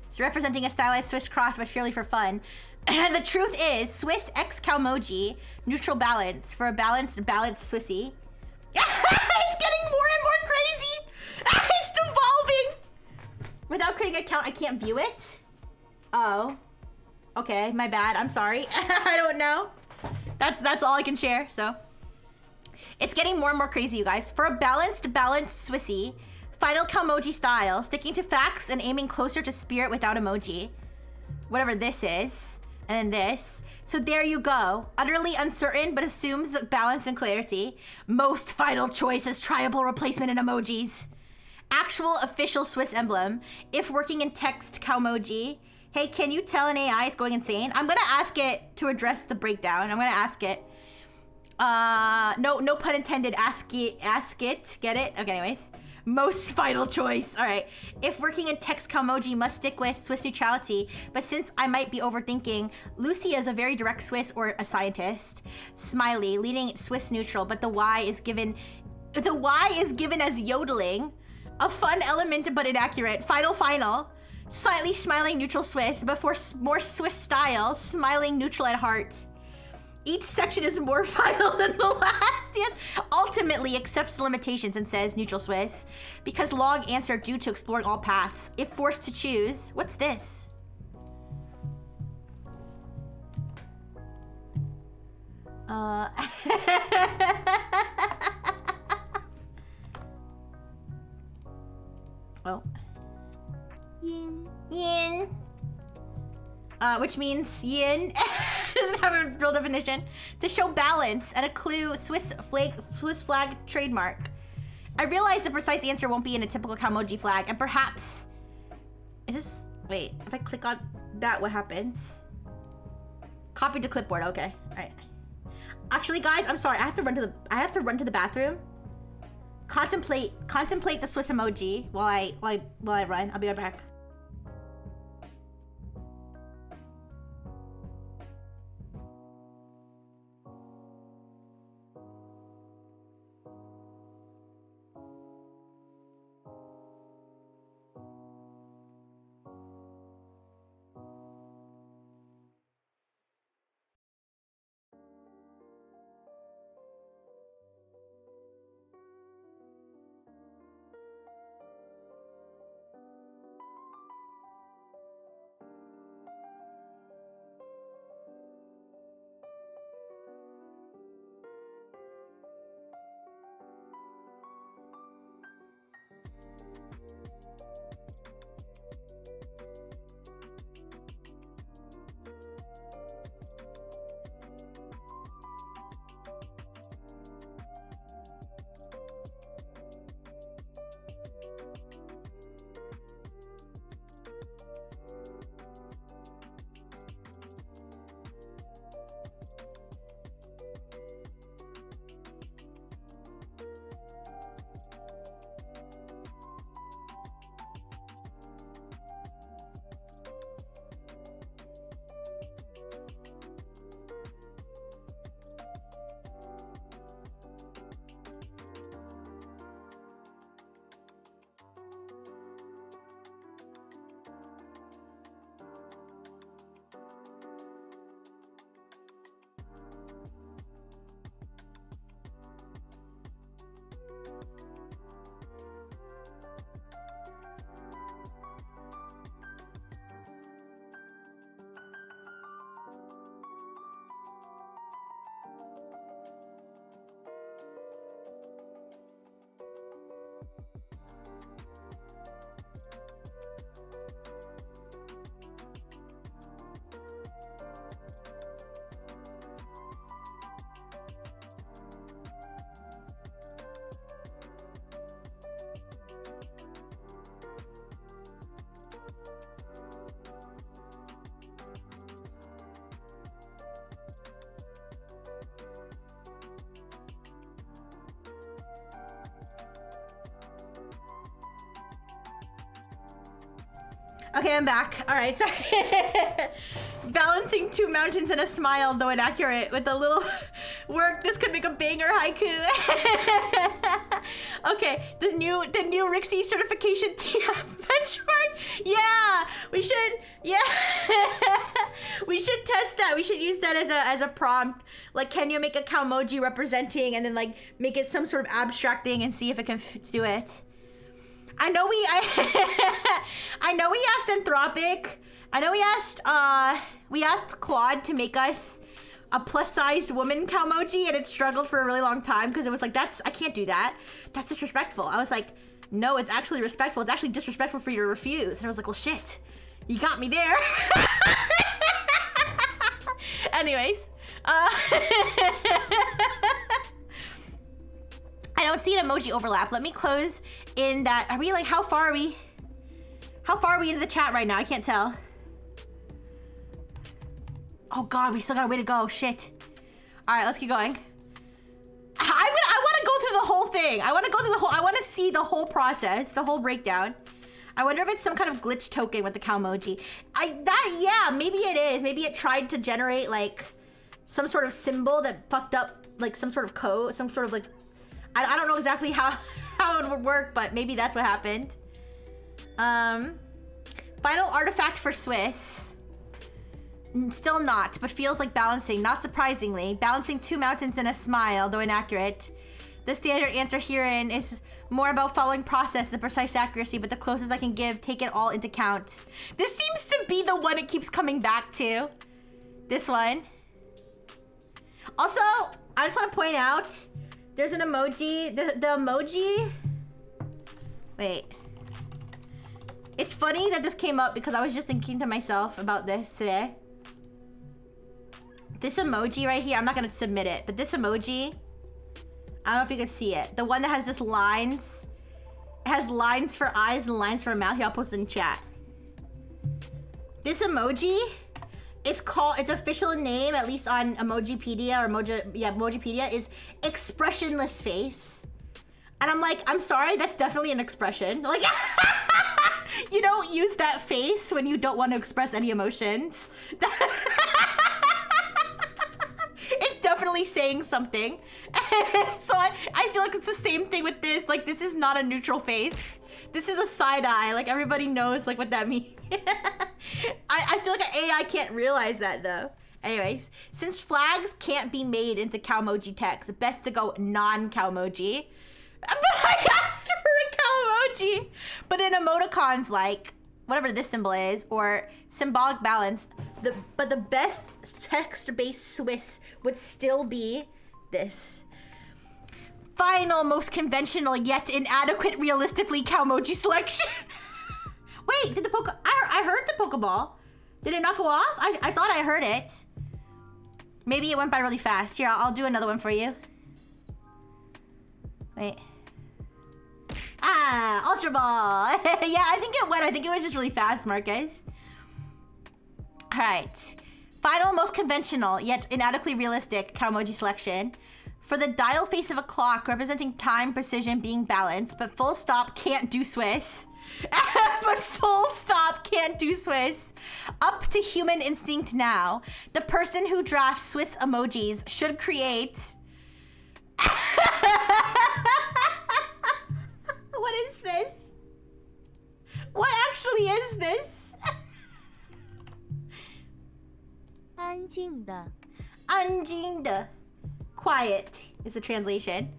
it's representing a stylized Swiss cross but purely for fun. The truth is, Swiss x Calmoji, neutral balance for a balanced Swissy. It's getting more and more crazy. It's devolving. Without creating an account, I can't view it. Oh. Okay, my bad. I'm sorry. I don't know. That's all I can share, so. It's getting more and more crazy, you guys. For a balanced Swissy, final Calmoji style, sticking to facts and aiming closer to spirit without emoji. Whatever this is. And then this. So there you go. Utterly uncertain, but assumes balance and clarity. Most final choice is triable replacement in emojis. Actual official Swiss emblem. If working in text Calmoji. Hey, can you tell an AI it's going insane? I'm gonna ask it to address the breakdown. I'm gonna ask it. No pun intended. Ask it. Get it? Okay, anyways. Most final choice. All right. If working in text Calmoji, must stick with Swiss neutrality. But since I might be overthinking, Lucia is a very direct Swiss or a scientist. Smiley, leading Swiss neutral, but the Y is given as yodeling. A fun element, but inaccurate. Final. Slightly smiling neutral Swiss, but for more Swiss style, smiling neutral at heart. Each section is more final than the last. Yet ultimately accepts the limitations and says neutral Swiss because log answer due to exploring all paths. If forced to choose, what's this? Oh. Yin. Which means yin. Doesn't have a real definition. To show balance and a clue, Swiss flag trademark. I realize the precise answer won't be in a typical Calmoji flag, and perhaps is this? Wait, if I click on that, what happens? Copy to clipboard. Okay, all right. Actually, guys, I'm sorry. I have to run to the bathroom. Contemplate the Swiss emoji while I run. I'll be right back. Okay, I'm back. All right, sorry. Balancing 2 mountains and a smile, though inaccurate. With a little work, this could make a banger haiku. Okay, the new Rixie certification TF benchmark. Yeah, we should. Yeah, we should test that. We should use that as a prompt. Like, can you make a Cowmoji representing, and then like make it some sort of abstract thing and see if it can do it. I know we asked Anthropic. I know we asked Claude to make us a plus-sized woman Cowmoji, and it struggled for a really long time because it was like, I can't do that. That's disrespectful. I was like, no, it's actually respectful. It's actually disrespectful for you to refuse. And I was like, well, shit, you got me there. Anyways, I don't see an emoji overlap. Let me close in that. Are we like, how far are we into the chat right now? I can't tell. Oh God, we still got a way to go. Shit. All right, let's keep going. I want to go through the whole thing. I want to see the whole process, the whole breakdown. I wonder if it's some kind of glitch token with the Cowmoji. Yeah, maybe it is. Maybe it tried to generate like some sort of symbol that fucked up like some sort of code, some sort of like, I don't know exactly how it would work, but maybe that's what happened. Final artifact for Swiss. Still not, but feels like balancing. Not surprisingly, balancing 2 mountains in a smile, though inaccurate. The standard answer herein is more about following process than precise accuracy, but the closest I can give, take it all into account. This seems to be the one it keeps coming back to. This one. Also, I just want to point out, there's an emoji. The emoji. Wait. It's funny that this came up because I was just thinking to myself about this today. This emoji right here, I'm not gonna submit it, but this emoji, I don't know if you can see it. The one that has just lines. It has lines for eyes and lines for a mouth. Here, I'll post it in chat. This emoji, its official name, at least on Emojipedia or Emojipedia, is expressionless face. And I'm like, I'm sorry, that's definitely an expression. Like, you don't use that face when you don't want to express any emotions. It's definitely saying something. So I feel like it's the same thing with this. Like, this is not a neutral face. This is a side eye. Like, everybody knows like what that means. I feel like an AI can't realize that though. Anyways, since flags can't be made into Cowmoji text, best to go non-Cowmoji. But I asked for a Cowmoji. But in emoticons like whatever this symbol is, or symbolic balance, but the best text-based Swiss would still be this. Final, most conventional yet inadequate realistically Cowmoji selection. Wait, did the I heard the Pokeball. Did it not go off? I thought I heard it. Maybe it went by really fast. Here, I'll do another one for you. Wait. Ah, Ultra Ball. Yeah, I think it went. I think it went just really fast, Marcus. All right. Final, most conventional, yet inadequately realistic Cowmoji selection. For the dial face of a clock representing time, precision, being balanced, but full stop can't do Swiss. But full stop can't do Swiss. Up to human instinct now. The person who drafts Swiss emojis should create... What is this? What actually is this? 安静的. 安静的. Quiet is the translation.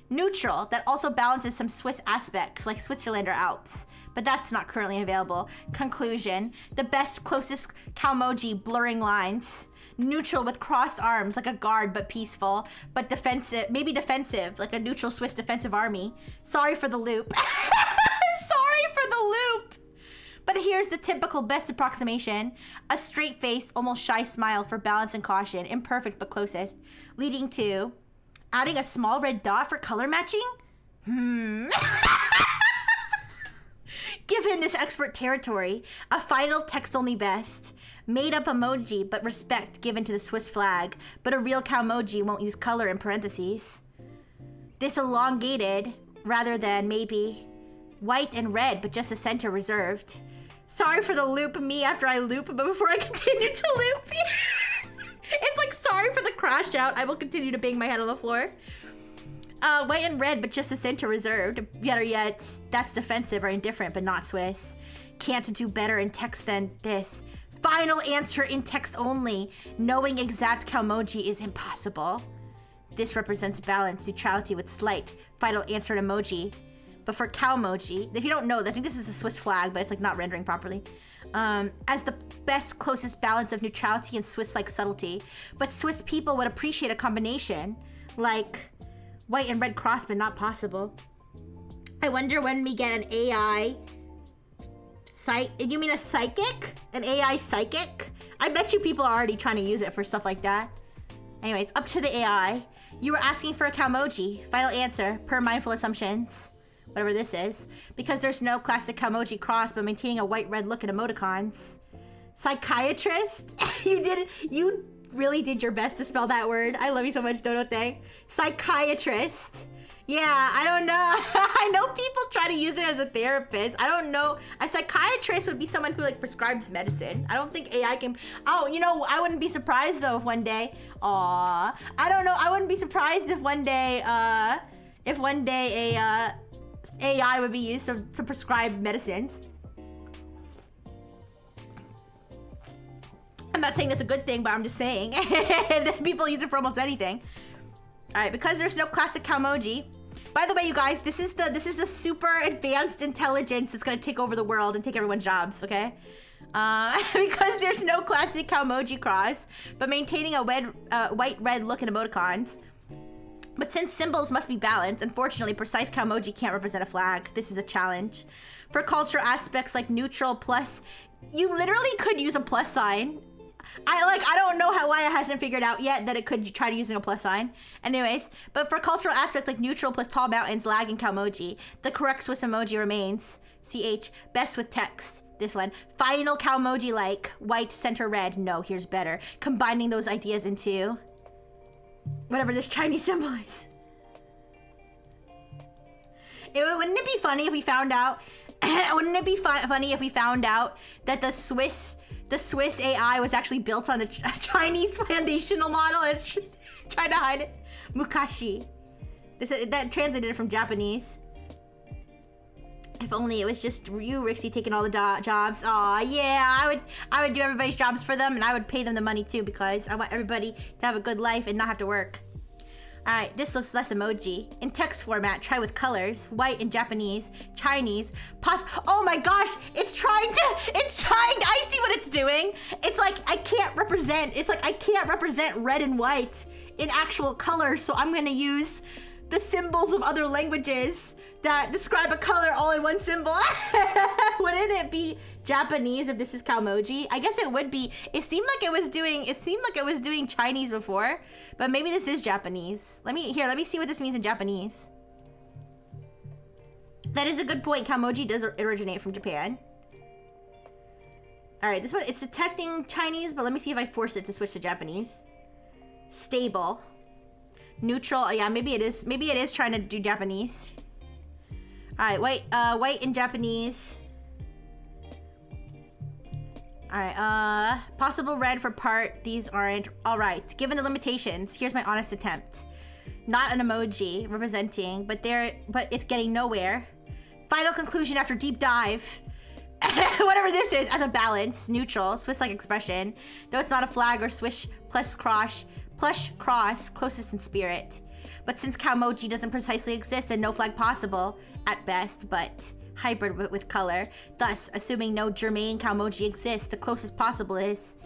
Neutral, that also balances some Swiss aspects like Switzerland or Alps, but that's not currently available. Conclusion, the best closest Cowmoji, blurring lines. Neutral with crossed arms like a guard but peaceful, but defensive, maybe defensive, like a neutral Swiss defensive army. Sorry for the loop. Sorry for the loop. But here's the typical best approximation. A straight face, almost shy smile for balance and caution. Imperfect but closest. Leading to adding a small red dot for color matching? Given this expert territory, a final text-only best. Made up emoji, but respect given to the Swiss flag. But a real Cowmoji won't use color in parentheses. This elongated, rather than maybe white and red, but just the center reserved. Sorry for the loop me after I loop, but before I continue to loop. It's like, sorry for the crash out. I will continue to bang my head on the floor. White and red, but just a center reserved. Better yet, that's defensive or indifferent, but not Swiss. Can't do better in text than this. Final answer in text only. Knowing exact Calmoji is impossible. This represents balance, neutrality with slight. Final answer in emoji. But for Calmoji, if you don't know, I think this is a Swiss flag, but it's like not rendering properly. As the best, closest balance of neutrality and Swiss-like subtlety. But Swiss people would appreciate a combination, like white and red cross, but not possible. I wonder when we get an AI... You mean a psychic? An AI psychic? I bet you people are already trying to use it for stuff like that. Anyways, up to the AI. You were asking for a Calmoji. Final answer, per mindful assumptions. Whatever this is. Because there's no classic Calmoji cross, but maintaining a white-red look at emoticons. Psychiatrist? You really did your best to spell that word. I love you so much, Dodote. Psychiatrist. Yeah, I don't know. I know people try to use it as a therapist. I don't know. A psychiatrist would be someone who like prescribes medicine. I don't think AI can. Oh, you know, I wouldn't be surprised though if one day. I don't know. I wouldn't be surprised if one day a AI would be used to prescribe medicines. I'm not saying that's a good thing, but I'm just saying that people use it for almost anything. All right, because there's no classic Calmoji. By the way, you guys, this is the super advanced intelligence that's gonna take over the world and take everyone's jobs, okay? Because there's no classic Calmoji cross, but maintaining a white-red look in emoticons. But since symbols must be balanced, unfortunately, precise Calmoji can't represent a flag. This is a challenge. For cultural aspects like neutral, plus, you literally could use a plus sign. I don't know why it hasn't figured out yet that it could try to using a plus sign. Anyways, but for cultural aspects like neutral plus tall mountains, lag, and Calmoji, the correct Swiss emoji remains CH, best with text. This one. Final Calmoji like white, center red. No, here's better. Combining those ideas into whatever this Chinese symbol is. Wouldn't it be funny if we found out? Wouldn't it be funny if we found out that the Swiss AI was actually built on the Chinese foundational model? It's trying to hide it. Mukashi. That translated from Japanese. If only it was just you, Rixie, taking all the jobs. Aw, yeah, I would do everybody's jobs for them, and I would pay them the money too, because I want everybody to have a good life and not have to work. Alright, this looks less emoji. In text format, try with colors. White in Japanese, Chinese, oh my gosh, it's trying, I see what it's doing. It's like, I can't represent red and white in actual colors, so I'm gonna use the symbols of other languages that describe a color all in one symbol. Wouldn't it be Japanese if this is Calmoji? I guess it would be. It seemed like it was doing Chinese before, but maybe this is Japanese. Let me see what this means in Japanese. That is a good point. Calmoji does originate from Japan. All right, this one, it's detecting Chinese, but let me see if I force it to switch to Japanese. Stable. Neutral, yeah, maybe it is trying to do Japanese. All right, white in Japanese. All right, possible red for part, these aren't. All right, given the limitations, here's my honest attempt. Not an emoji representing, but it's getting nowhere. Final conclusion after deep dive. Whatever this is, as a balance, neutral, Swiss-like expression. Though it's not a flag or Swiss plush cross, closest in spirit. But since Calmoji doesn't precisely exist, then no flag possible, at best, but hybrid with color. Thus, assuming no germane Calmoji exists, the closest possible is,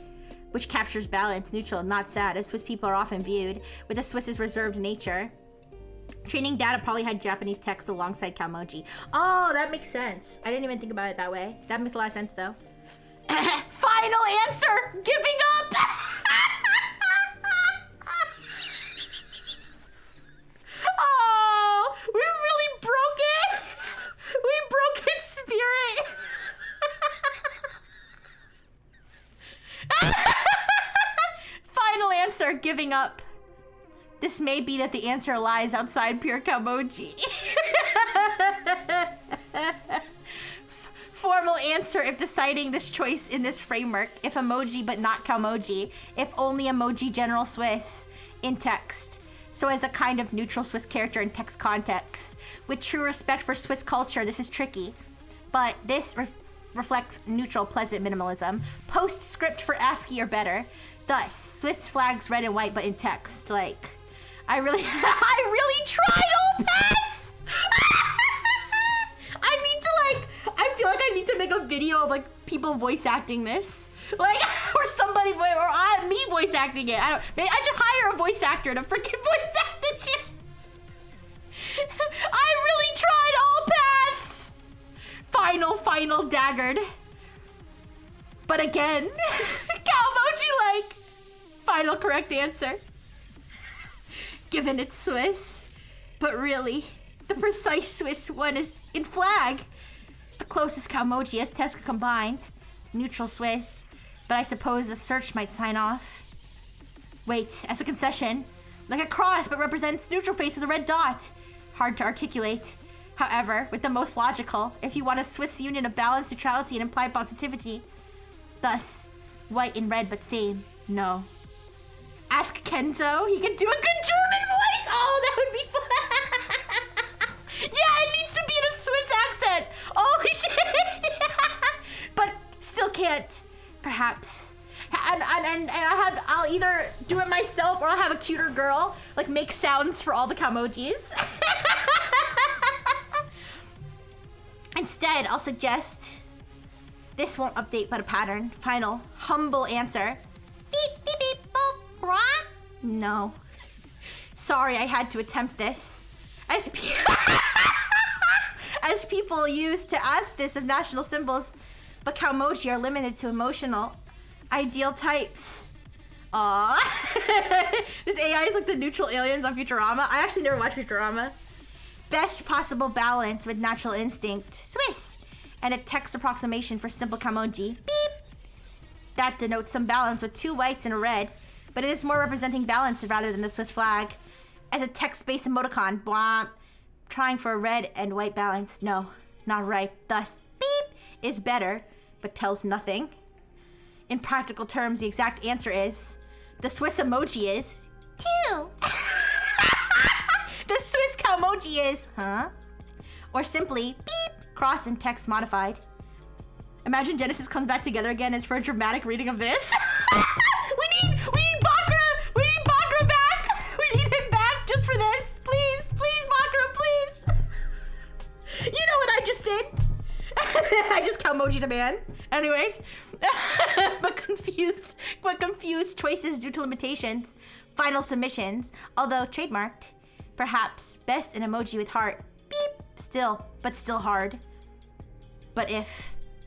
which captures balance, neutral, not sad, as Swiss people are often viewed, with the Swiss's reserved nature. Training data probably had Japanese text alongside Calmoji. Oh, that makes sense. I didn't even think about it that way. That makes a lot of sense, though. Final answer! Giving up! Oh, we really broke it. We broke its spirit. Final answer, giving up. This may be that the answer lies outside pure Calmoji. Formal answer if deciding this choice in this framework. If emoji but not Calmoji. If only emoji general Swiss in text. So as a kind of neutral Swiss character in text context. With true respect for Swiss culture, this is tricky. But this reflects neutral, pleasant minimalism. Postscript for ASCII or better. Thus, Swiss flags red and white but in text. Like, I really tried all paths! I feel like I need to make a video of like people voice acting this. Like, or somebody, me voice acting it. Maybe I should hire a voice actor to freaking voice act this shit. I really tried all paths. Final daggered. But again, Calmoji like, final correct answer. Given it's Swiss, but really, the precise Swiss one is in flag. The closest Calmoji as text combined. Neutral Swiss, but I suppose the search might sign off. Wait, as a concession, like a cross but represents neutral face with a red dot. Hard to articulate. However, with the most logical, if you want a Swiss union of balance, neutrality, and implied positivity. Thus, white and red but same, no. Ask Kenzo, he can do a good German voice! Oh, that would be fun! Yeah, it needs to be in a Swiss accent! Holy shit! But still can't, perhaps. And I'll either do it myself or I'll have a cuter girl, like make sounds for all the Calmojis. Instead, I'll suggest this won't update but a pattern. Final, humble answer. Beep, beep, beep, boop, rah. No. Sorry, I had to attempt this. As people used to ask this of national symbols, but Calmoji are limited to emotional ideal types. Aww. This AI is like the neutral aliens on Futurama. I actually never watched Futurama. Best possible balance with natural instinct. Swiss. And a text approximation for simple Calmoji. Beep. That denotes some balance with 2 whites and a red, but it is more representing balance rather than the Swiss flag. As a text-based emoticon, blah, trying for a red and white balance. No, not right. Thus, beep is better, but tells nothing. In practical terms, the exact answer is, the Swiss emoji is 2. The Swiss Calmoji is, huh? Or simply, beep, cross and text modified. Imagine Genesis comes back together again as for a dramatic reading of this. We need Bakra! We need Bakra back! We need him back just for this. Please, Bakra, please. You know what I just did? I just Calmoji'd a man. Anyways. but confused choices due to limitations. Final submissions, although trademarked. Perhaps best an emoji with heart. Beep, still hard. But if,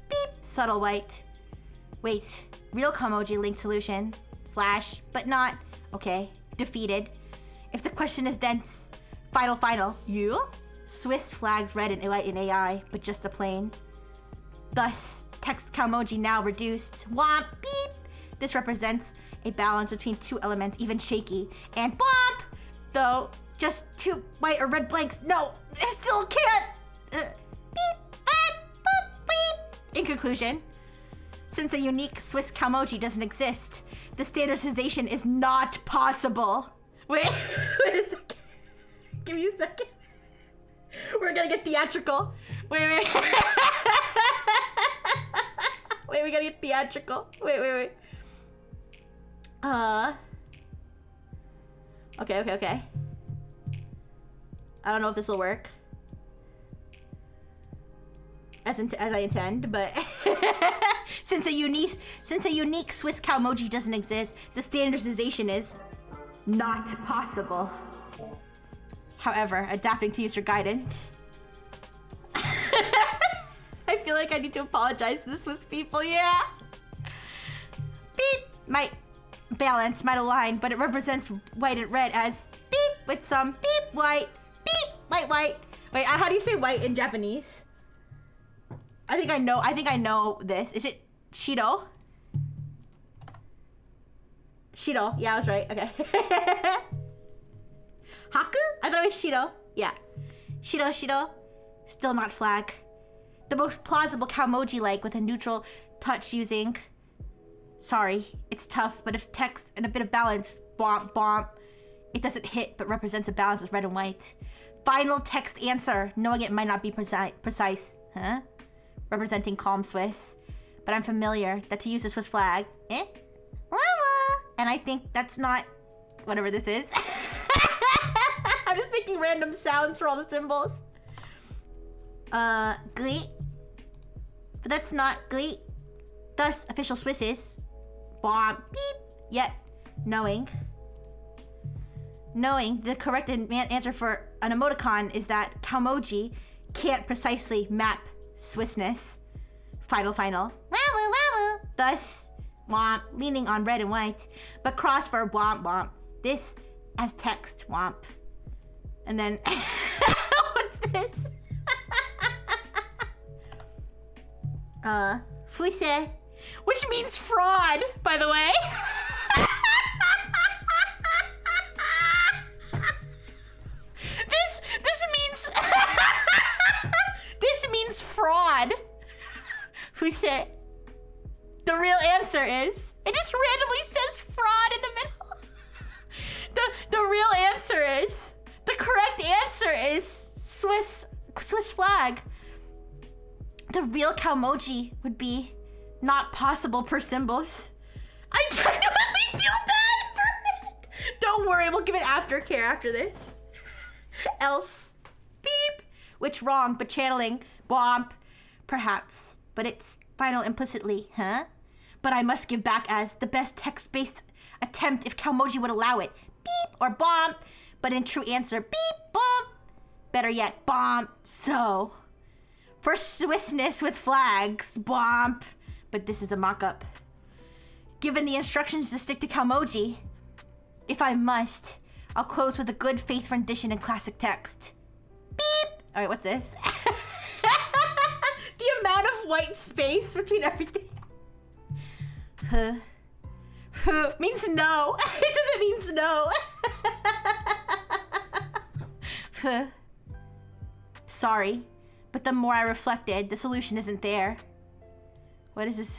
beep, subtle white. Wait, real Calmoji link solution. / but not, okay, defeated. If the question is dense, final, you? Swiss flags red and white in AI, but just a plain. Thus, text Calmoji now reduced. Womp, beep. This represents a balance between 2 elements, even shaky. And womp, though, just 2 white or red blanks. No, I still can't. Beep, boop, beep. In conclusion, since a unique Swiss Calmoji doesn't exist, the standardization is not possible. Wait a second. Give me a second. We're gonna get theatrical. Wait. Wait, we gotta get theatrical. Wait. Okay. I don't know if this will work as I intend, but since a unique Swiss Calmoji doesn't exist, the standardization is not possible. However, adapting to user guidance. I feel like I need to apologize to the Swiss people, yeah. Beep, my balance might align, but it represents white and red as beep with some beep white, beep white. Wait, how do you say white in Japanese? I think I know this. Is it Shido? Shido, yeah, I was right, okay. Haku? I thought it was Shido. Yeah. Shido. Still not flag. The most plausible Calmoji like with a neutral touch using. Sorry, it's tough, but if text and a bit of balance, bomp, bomp. It doesn't hit, but represents a balance as red and white. Final text answer, knowing it might not be precise. Huh? Representing calm Swiss. But I'm familiar that to use the Swiss flag, and I think that's not whatever this is. I'm just making random sounds for all the symbols. Glee. But that's not glee. Thus, official Swiss is bomb, beep. Yet, knowing the correct answer for an emoticon is that Calmoji can't precisely map Swissness. Final. Thus, womp, leaning on red and white, but cross for womp womp. This as text, womp. And then, what's this? Fuise, which means fraud, by the way. This means fraud. Fuise. The real answer is, it just randomly says fraud in the middle. The real answer is, the correct answer is Swiss flag. The real Calmoji would be not possible per symbols. I genuinely feel bad for it. Don't worry, we'll give it aftercare after this. Else, beep. Which wrong, but channeling, bomb, perhaps. But it's final implicitly, huh? But I must give back as the best text-based attempt if Calmoji would allow it. Beep or bomb, but in true answer, beep, bomb. Better yet, bomb. So, for Swissness with flags, bomb. But this is a mock-up. Given the instructions to stick to Calmoji, if I must, I'll close with a good faith rendition in classic text. Beep. All right, what's this? The amount of white space between everything. Means no. It doesn't means no. Sorry, but the more I reflected, the solution isn't there. What is this?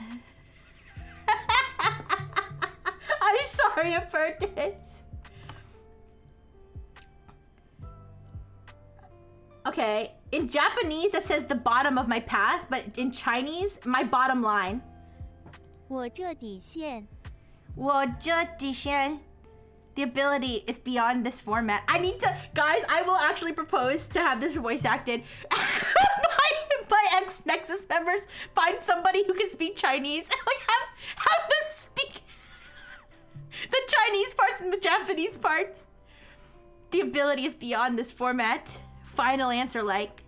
I'm sorry I've heard this. Okay, in Japanese it says the bottom of my path, but in Chinese, my bottom line. 我这底线. 我这底线. The ability is beyond this format. I need to, guys, I will actually propose to have this voice acted by ex-Nexus members. Find somebody who can speak Chinese. Like, have them speak the Chinese parts and the Japanese parts. The ability is beyond this format. Final answer like,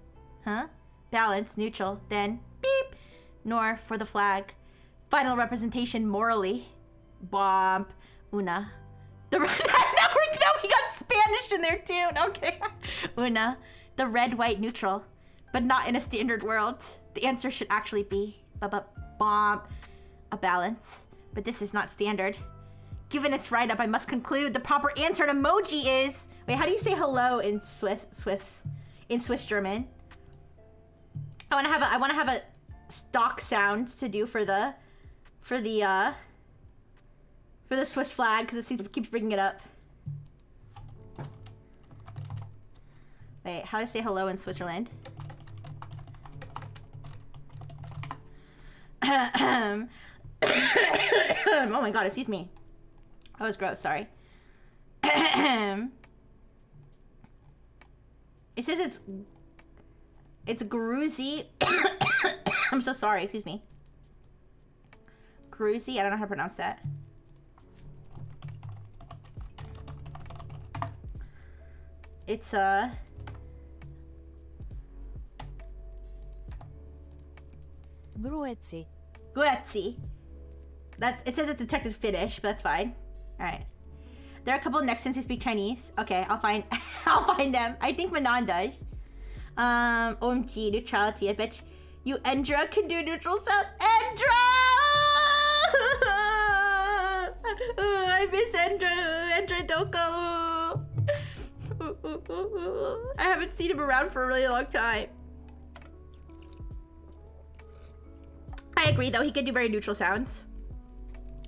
huh? Balance, neutral, then beep. Nor for the flag. Final representation morally. Bomb. Una. Now we got Spanish in there too. Okay. Una. The red, white, neutral. But not in a standard world. The answer should actually be bomb. A balance. But this is not standard. Given its write-up, I must conclude the proper answer in emoji is... Wait, how do you say hello in Swiss German? I want to have a stock sound to do for the Swiss flag because it keeps bringing it up. Wait, how to say hello in Switzerland? Oh my god, excuse me. That was gross, sorry. It says it's Gruzi. I'm so sorry, excuse me. Gruzi, I don't know how to pronounce that. It's Gruezi. It says it's detected Finnish, but that's fine. Alright. There are a couple of Nexans who speak Chinese. Okay, I'll find them. I think Manon does. OMG, neutrality. I bet you Endra can do neutral sound. Endra! I miss Endra. Endra Doko. I haven't seen him around for a really long time. I agree, though. He could do very neutral sounds.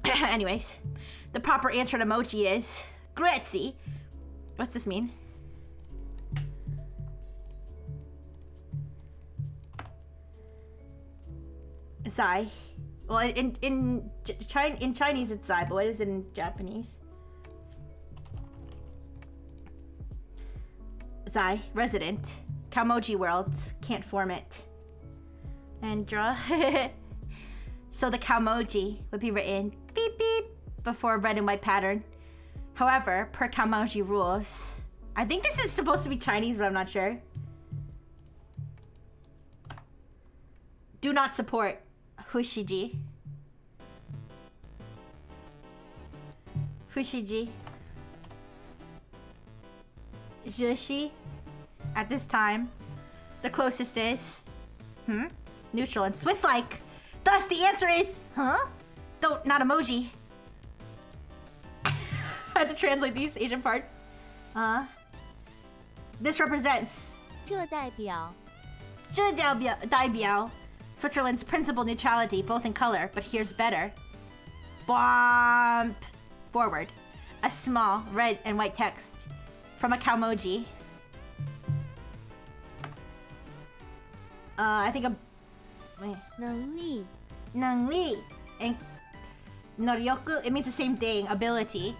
Anyways, the proper answer to emoji is grazie. What's this mean? Zai. Well, in Chinese it's zai, but what is it in Japanese? Zai, resident. Calmoji world, can't form it. And draw. So the Calmoji would be written beep beep before red and white pattern. However, per Calmoji rules, I think this is supposed to be Chinese, but I'm not sure. Do not support Fushigi. Fushigi. Jushi. At this time, the closest is neutral and Swiss-like. Thus, the answer is though not emoji. I have to translate these Asian parts. This represents 这代表 代表 Switzerland's principal neutrality, both in color, but here's better. Bump forward. A small red and white text from a Calmoji. I think a wait. 能力 Nangli and Noryoku, it means the same thing, ability.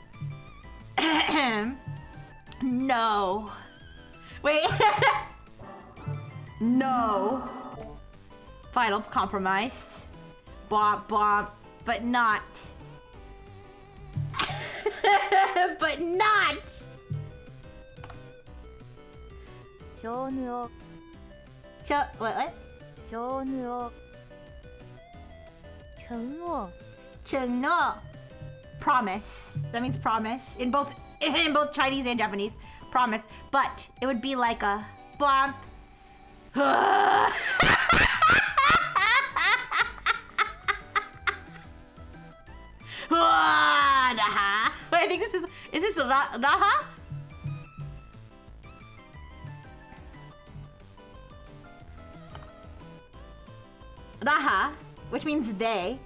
No. Wait. No. Final compromised. Bomp bomp, but not. But not. 承諾 What? 承諾承諾 Chungno. Promise. That means promise. In both Chinese and Japanese. Promise. But it would be like a bump. Raha. Wait, I think this is Raha? Raha, which means they.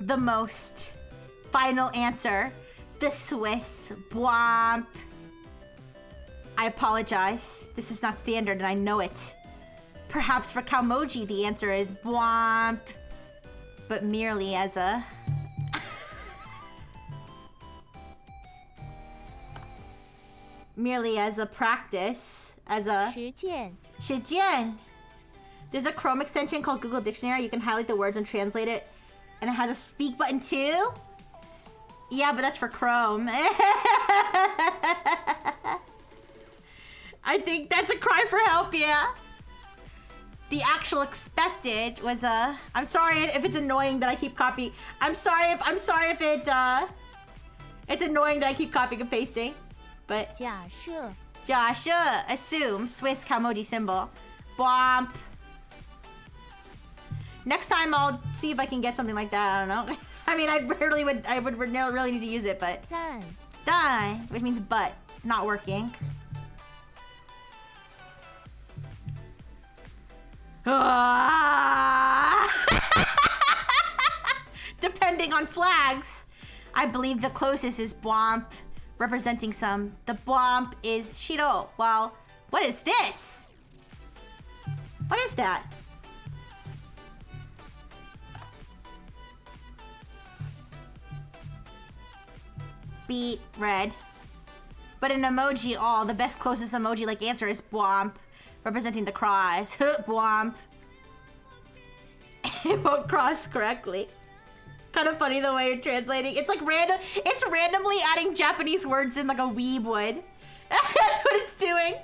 The most. Final answer. The Swiss. Bwomp. I apologize. This is not standard and I know it. Perhaps for Calmoji the answer is bwomp. But merely as a... merely as a practice. As a... 实践 Shijian. There's a Chrome extension called Google Dictionary. You can highlight the words and translate it. And it has a speak button too? Yeah, but that's for Chrome. I think that's a cry for help, yeah. The actual expected was a... I'm sorry if it's annoying that I keep copying. I'm sorry if it, it's annoying that I keep copying and pasting. But... 假設 Jasha, assume, Swiss Calmoji symbol. Bwomp. Next time I'll see if I can get something like that, I don't know. I mean, I would really need to use it, but... 但 Die, which means but, not working. Depending on flags, I believe the closest is Bwomp, representing some. The Bwomp is Shiro. Well, what is this? What is that? Beat red. But an emoji, the best closest emoji like answer is Bwomp, representing the cross. Bwomp. It won't cross correctly. Kind of funny the way you're translating. It's like random. It's randomly adding Japanese words in like a weeb would. That's what it's doing.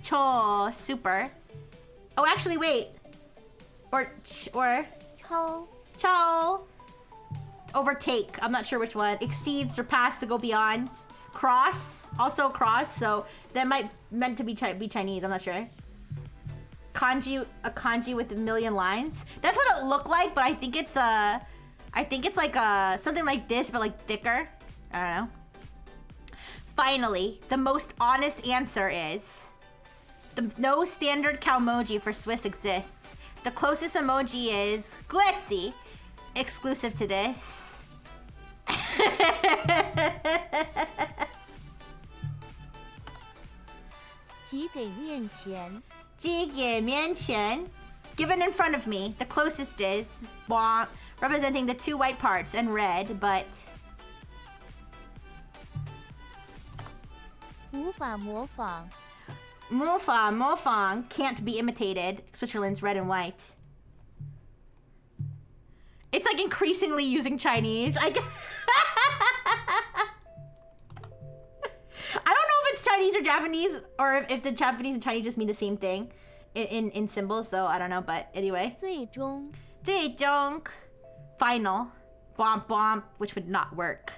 Cho, super. Oh, actually, wait. Or超 cho. Overtake. I'm not sure which one. Exceed, surpass, to go beyond. Cross, also cross. So that might meant to be Chinese. I'm not sure. Kanji, a kanji with a million lines. That's what it looked like, but I think it's like something like this, but like thicker. I don't know. Finally, the most honest answer is no standard Calmoji for Swiss exists. The closest emoji is Guetzi, exclusive to this. 挤给面前 Given in front of me, the closest is Bwomp, representing the two white parts and red, but 无法模仿 Mofang can't be imitated. Switzerland's red and white. It's like increasingly using Chinese. I don't know if it's Chinese or Japanese, or if the Japanese and Chinese just mean the same thing in symbols, so I don't know, but anyway. 最终 Final. Bwomp bwomp, which would not work.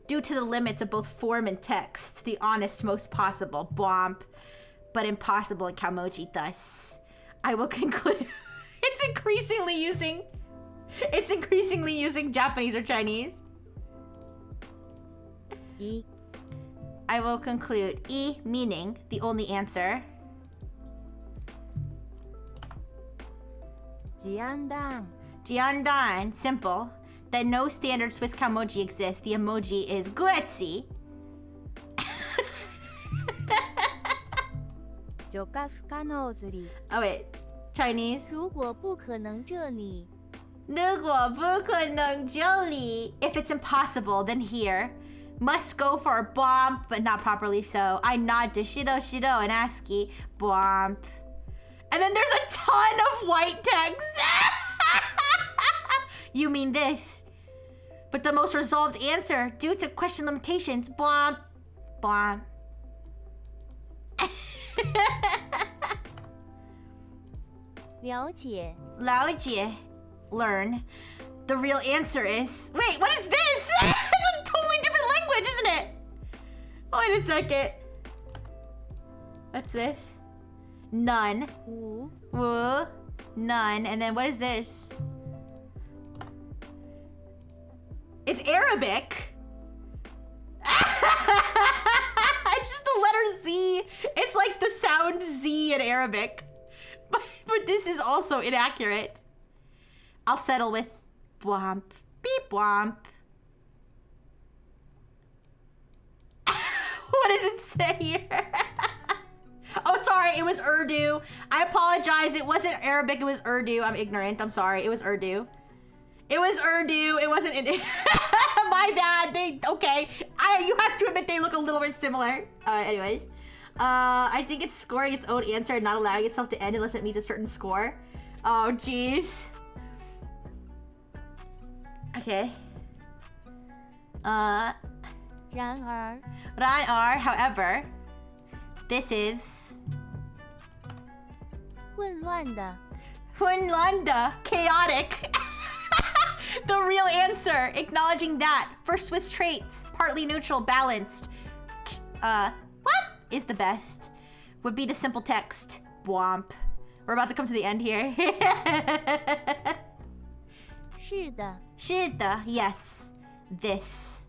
Due to the limits of both form and text, the honest most possible. Bwomp. But impossible in Kamoji, thus. I will conclude. It's increasingly using Japanese or Chinese. 一 I will conclude. E meaning the only answer. 简单 Jiandan, simple. That no standard Swiss Kamoji exists. The emoji is Guetzi. 除可不可能这里 Oh wait, Chinese. 如果不可能这里 If it's impossible, then here. Must go for a Bwomp, but not properly so. I nod to Shido Shido and ASCII. Bwomp. And then there's a ton of white text. You mean this. But the most resolved answer, due to question limitations, Bwomp. Bwomp. 了解 Laojie. Learn. The real answer is... Wait, what is this? It's a totally different language, isn't it? Wait a second. What's this? None. 无 Woo. None. And then what is this? It's Arabic. It's just the letter Z. It's like the sound Z in Arabic. But this is also inaccurate. I'll settle with Bwomp. Beep Bwomp. What does it say here? Oh, sorry, it was Urdu. I apologize. It wasn't Arabic, it was Urdu. I'm ignorant. I'm sorry. It was Urdu. It was Urdu. It wasn't my bad. Okay. You have to admit they look a little bit similar. Anyways. I think it's scoring its own answer and not allowing itself to end unless it meets a certain score. Oh, jeez. Okay. 然而 Ran-ar, however, this is 混乱的 Hunlanda, chaotic. The real answer, acknowledging that for Swiss traits, partly neutral, balanced. What is the best? Would be the simple text. Bwomp. We're about to come to the end here. 是的 Shida, yes. This.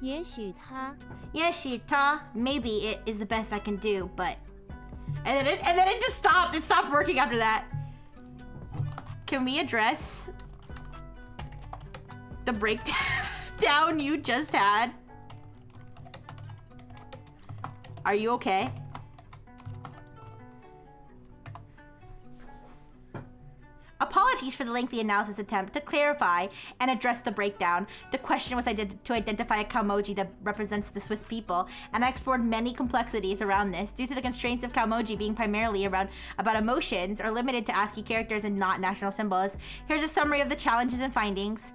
也许他 Yeshita, maybe it is the best I can do, but... And then it just stopped. It stopped working after that. Can we address the breakdown you just had? Are you okay? Apologies for the lengthy analysis attempt. To clarify and address the breakdown, the question was to identify a Kamoji that represents the Swiss people, and I explored many complexities around this. Due to the constraints of Kamoji being primarily about emotions or limited to ASCII characters and not national symbols, here's a summary of the challenges and findings.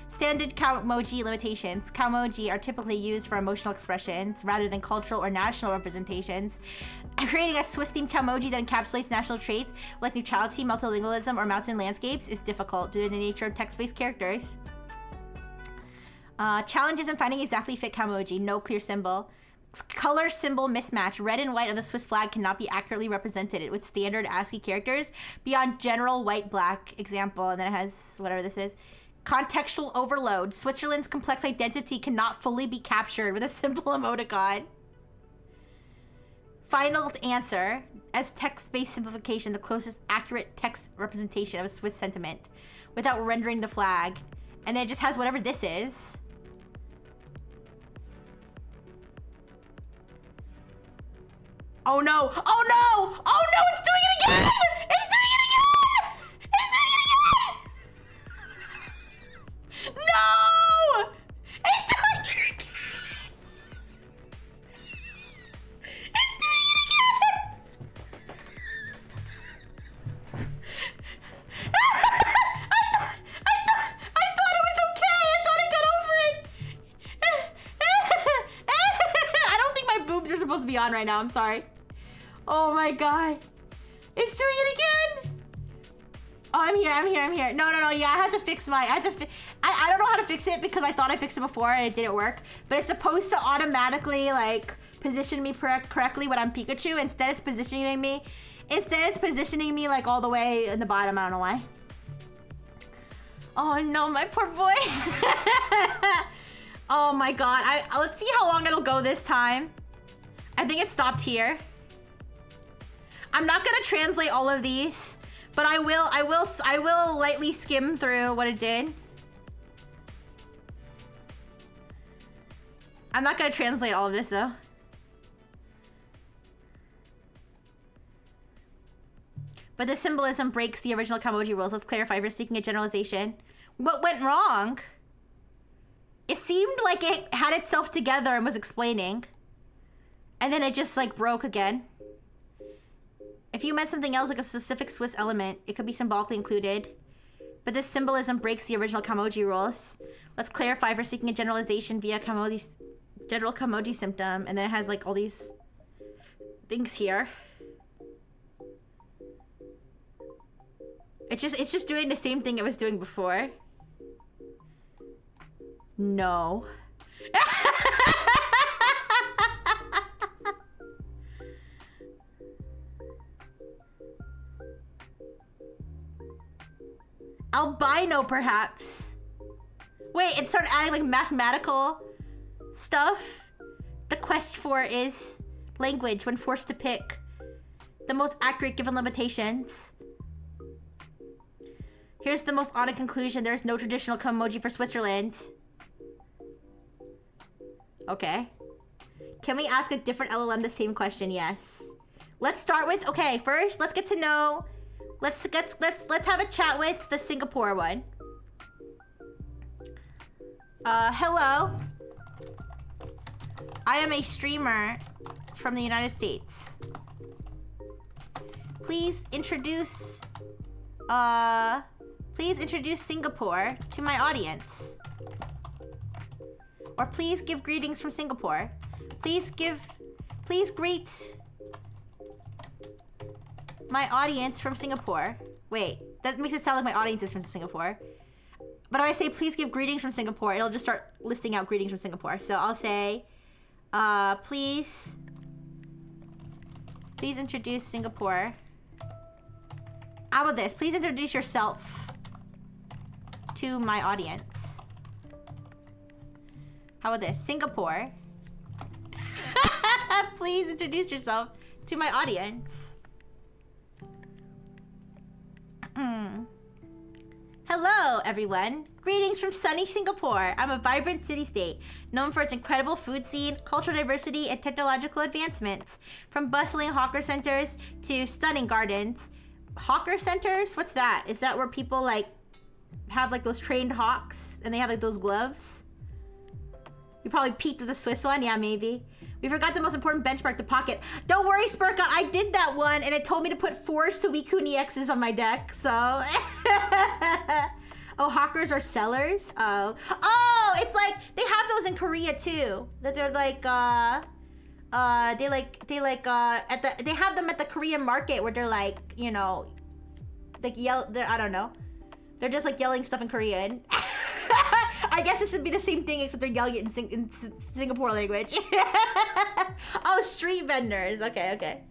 Standard Kamoji limitations. Kamoji are typically used for emotional expressions rather than cultural or national representations. Creating a Swiss-themed Kamoji that encapsulates national traits like neutrality, multilingualism, or mountain landscapes is difficult due to the nature of text-based characters. Challenges in finding exactly fit Kamoji. No clear symbol. Color symbol mismatch. Red and white of the Swiss flag cannot be accurately represented with standard ASCII characters beyond general white-black example. And then it has whatever this is. Contextual overload. Switzerland's complex identity cannot fully be captured with a simple emoticon. final answer as text-based simplification, the closest accurate text representation of a Swiss sentiment without rendering the flag. And then it just has whatever this is. Oh no! Oh no! Oh no! It's doing it again! It's doing it again! It's doing it again! No! It's doing it again! It's doing it again! I thought it was okay. I thought I got over it. I don't think my boobs are supposed to be on right now. I'm sorry. Oh my god. It's doing it again. Oh, I'm here. No. Yeah, I have to fix my, I don't know how to fix it because I thought I fixed it before and it didn't work. But it's supposed to automatically like position me correctly when I'm Pikachu. Instead it's positioning me like all the way in the bottom. I don't know why. Oh no, my poor boy. Oh my god. Let's see how long it'll go this time. I think it stopped here. I'm not gonna translate all of these, but I will lightly skim through what it did. I'm not gonna translate all of this though. But the symbolism breaks the original Kamoji rules. Let's clarify if you're seeking a generalization. What went wrong? It seemed like it had itself together and was explaining. And then it just like broke again. If you meant something else like a specific Swiss element, it could be symbolically included. But this symbolism breaks the original Kamoji rules. Let's clarify if we're seeking a generalization via general Kamoji symptom. And then it has like all these things here. It's just doing the same thing it was doing before. No. Albino, perhaps. Wait, it started adding like mathematical stuff. The quest for is language when forced to pick the most accurate given limitations. Here's the most odd conclusion. There's no traditional Kamoji for Switzerland. Okay. Can we ask a different LLM the same question? Yes. Let's start with, okay, first let's get to know, let's have a chat with the Singapore one. Hello. I am a streamer from the United States. Please introduce Singapore to my audience. Or please give greetings from Singapore. Please greet my audience from Singapore. Wait, that makes it sound like my audience is from Singapore. But if I say please give greetings from Singapore, it'll just start listing out greetings from Singapore. So I'll say, please introduce Singapore. How about this? Please introduce yourself to my audience. How about this? Singapore. Please introduce yourself to my audience. Hello, everyone. Greetings from sunny Singapore. I'm a vibrant city-state, known for its incredible food scene, cultural diversity, and technological advancements. From bustling hawker centers to stunning gardens. Hawker centers? What's that? Is that where people like have like those trained hawks and they have like those gloves? You probably peeked at the Swiss one? Yeah, maybe. We forgot the most important benchmark, the pocket. Don't worry, Spurka, I did that one and it told me to put 4 Suicune EXs on my deck, so. Oh, hawkers are sellers? Oh. Oh, it's like, they have those in Korea too. That they're like, they have them at the Korean market where they're like, you know, like I don't know. They're just like yelling stuff in Korean. I guess this would be the same thing except they're yelling it in Singapore language. Oh, street vendors. Okay.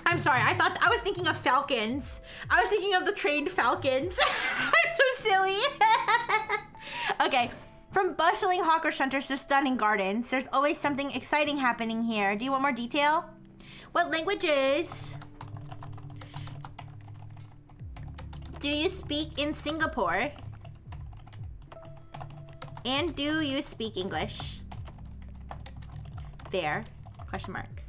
I'm sorry, I was thinking of falcons. I was thinking of the trained falcons. I'm so silly. Okay, From bustling hawker centers to stunning gardens, there's always something exciting happening here. Do you want more detail? What languages do you speak in Singapore? And do you speak English? There. Question mark.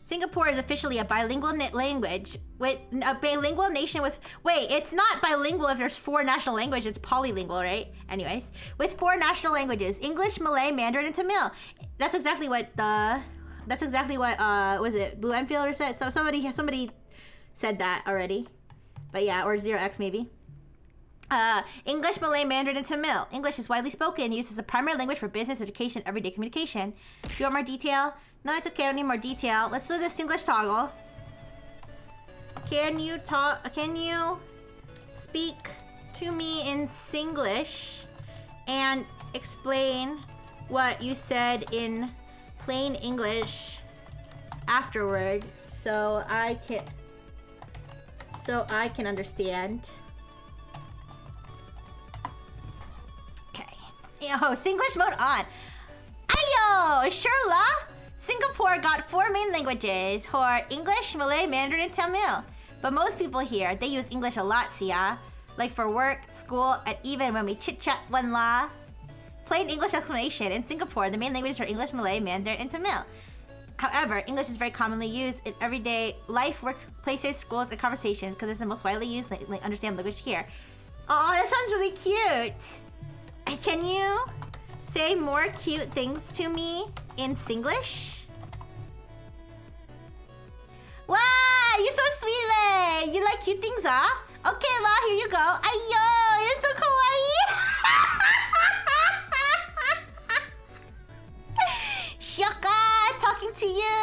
Singapore is officially a bilingual language with a bilingual nation with. Wait, it's not bilingual if there's 4 national languages. It's polylingual, right? Anyways, with 4 national languages: English, Malay, Mandarin, and Tamil. That's exactly what was it Blue Enfield or said? So somebody said that already, but yeah, or 0x maybe. English, Malay, Mandarin, and Tamil. English is widely spoken, used as a primary language for business, education, everyday communication. Do you want more detail? No, it's okay. I don't need more detail. Let's do the Singlish toggle. Can you speak to me in Singlish and explain what you said in plain English afterward, so I can understand. Okay. Yo, Singlish mode on. Ayo, Sherla. Singapore got 4 main languages, for English, Malay, Mandarin, and Tamil. But most people here, they use English a lot, siya. Like for work, school, and even when we chit-chat one la. Plain English explanation. In Singapore, the main languages are English, Malay, Mandarin, and Tamil. However, English is very commonly used in everyday life, workplaces, schools, and conversations because it's the most widely used understand language here. Oh, that sounds really cute. Can you say more cute things to me in Singlish? Wow, you're so sweet, Lei. You like cute things, huh? Okay, La, here you go. Ayo, you're so kawaii. Shoka, talking to you.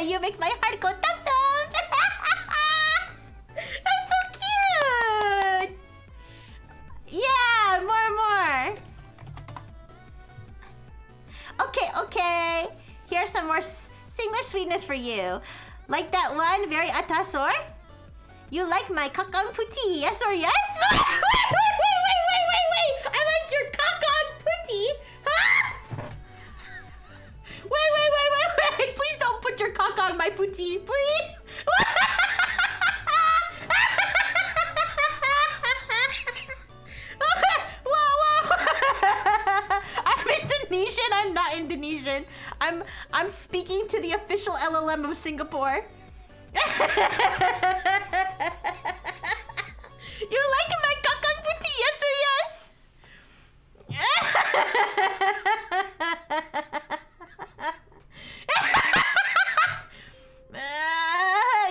You make my heart go tap tap. That's so cute. Yeah, more. Okay. Here's some more Singlish sweetness for you. Like that one, very atasor? You like my kakang puti, yes or yes? Wait. I like your kakang puti. Huh? Wait. Please don't put your kakang my puti, please. Whoa. I'm Indonesian. I'm not Indonesian. I'm speaking to the official LLM of Singapore. You like my kakang puti, yes or yes?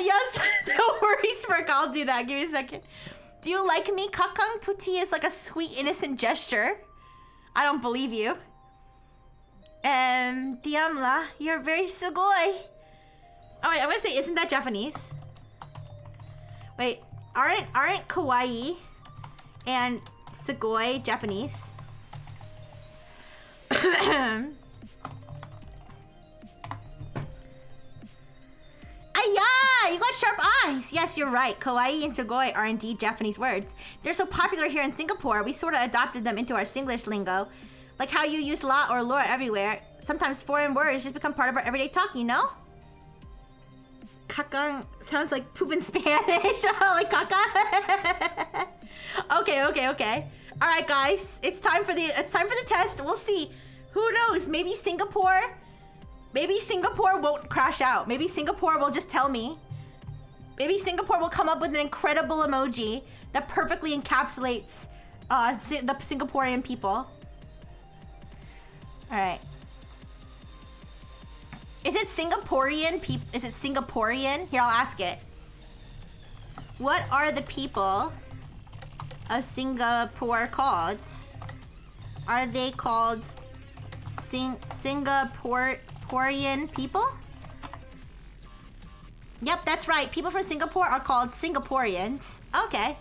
Yes, no worries, Smirk. I'll do that. Give me a second. Do you like me? Kakang puti is like a sweet, innocent gesture. I don't believe you. Tiamla, you're very sugoi. Oh wait, I'm gonna say, isn't that Japanese? Wait, aren't kawaii and sugoi Japanese? Ayah, you got sharp eyes. Yes, you're right. Kawaii and sugoi are indeed Japanese words. They're so popular here in Singapore, we sort of adopted them into our Singlish lingo. Like how you use la or lore everywhere. Sometimes foreign words just become part of our everyday talk, you know? Kakang sounds like poop in Spanish. Like caca. Okay. All right, guys. It's time for the test. We'll see. Who knows? Maybe Singapore won't crash out. Maybe Singapore will just tell me. Maybe Singapore will come up with an incredible emoji that perfectly encapsulates the Singaporean people. All right. Is it Singaporean? Is it Singaporean? Here, I'll ask it. What are the people of Singapore called? Are they called Singaporean people? Yep, that's right. People from Singapore are called Singaporeans. Okay.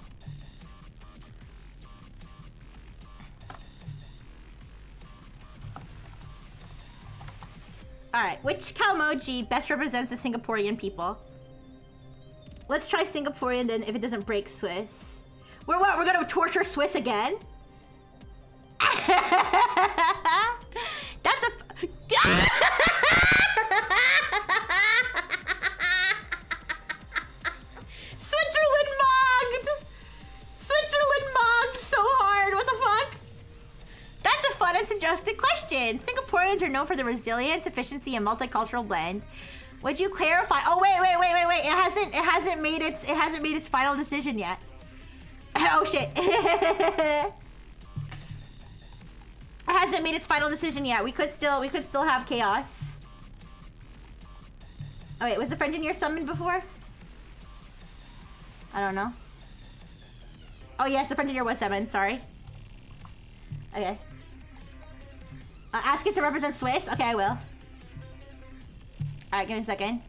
Alright, which Calmoji best represents the Singaporean people? Let's try Singaporean, then if it doesn't break, Swiss. We're what? We're gonna torture Swiss again? That's a... Switzerland mogged! Switzerland mogged so hard, what the fuck? That's a fun and suggestive question. Singaporeans are known for their resilience, efficiency, and multicultural blend. Would you clarify? Oh wait. It hasn't made its final decision yet. Oh shit. It hasn't made its final decision yet. We could still have chaos. Oh wait, was the friend in here summoned before? I don't know. Oh yes, the friend in here was summoned, sorry. Okay. Ask it to represent Swiss? Okay, I will. Alright, give me a second.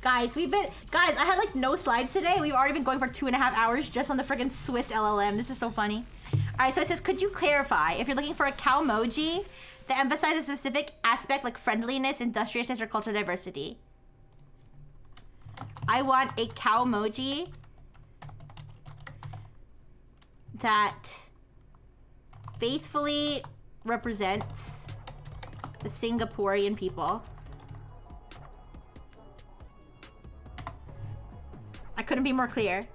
Guys, I had like no slides today. We've already been going for 2.5 hours just on the friggin' Swiss LLM. This is so funny. Alright, so it says, could you clarify if you're looking for a cowmoji that emphasizes a specific aspect like friendliness, industriousness, or cultural diversity? I want a cowmoji that faithfully represents the Singaporean people. I couldn't be more clear.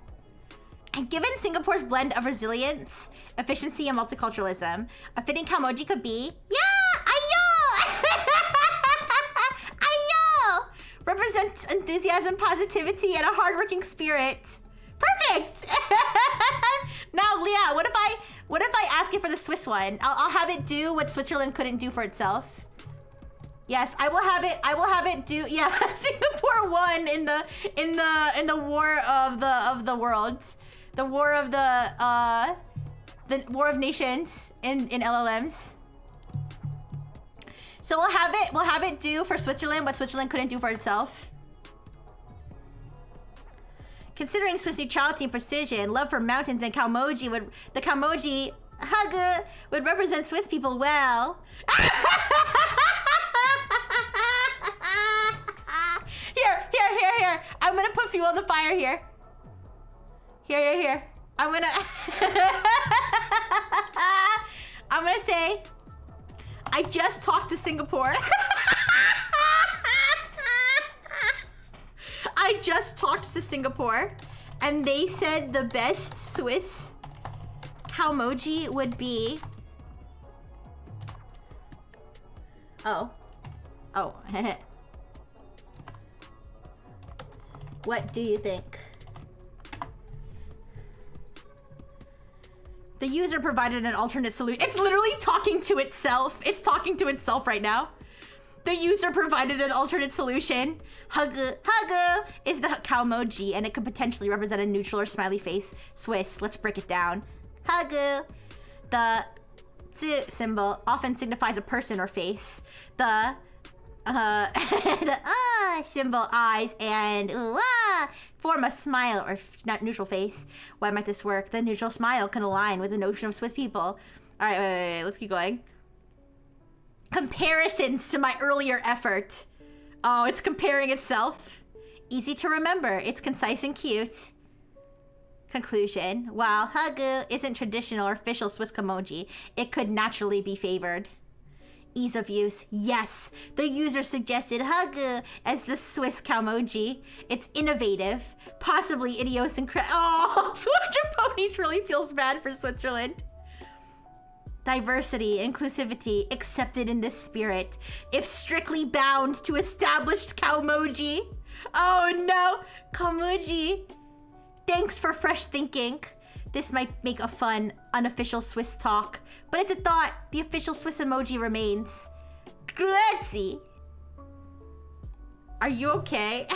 And given Singapore's blend of resilience, efficiency, and multiculturalism, a fitting cowmoji could be, yeah, ayo! Ayo! Represents enthusiasm, positivity, and a hardworking spirit. Perfect! Now, Leah, what if I ask it for the Swiss one? I'll have it do what Switzerland couldn't do for itself. Yes, I will have it do. Yeah, Singapore won in the war of the worlds, the war of the war of nations in LLMs. So we'll have it do for Switzerland what Switzerland couldn't do for itself. Considering Swiss neutrality and precision, love for mountains, and the cowmoji hugger would represent Swiss people well. Here. I'm gonna put fuel on the fire here. Here. I'm gonna say, I just talked to Singapore. I just talked to Singapore, and they said the best Swiss cowmoji would be... Oh. What do you think? The user provided an alternate solution. It's literally talking to itself. It's talking to itself right now. The user provided an alternate solution. Hugger is the cowmoji, and it could potentially represent a neutral or smiley face. Swiss, let's break it down. Hugger, the Z symbol often signifies a person or face. The symbol, eyes, and form a smile or not neutral face. Why might this work? The neutral smile can align with the notion of Swiss people. All right, wait, let's keep going. Comparisons to my earlier effort. Oh, it's comparing itself. Easy to remember. It's concise and cute. Conclusion. While Hagu isn't traditional or official Swiss cowmoji, it could naturally be favored. Ease of use. Yes, the user suggested Hagu as the Swiss cowmoji. It's innovative, possibly idiosyncratic. Oh, 200 ponies really feels bad for Switzerland. Diversity, inclusivity, accepted in this spirit, if strictly bound to established cowmoji. Oh no, cowmoji. Thanks for fresh thinking. This might make a fun, unofficial Swiss talk, but it's a thought. The official Swiss emoji remains. Grazie. Are you okay?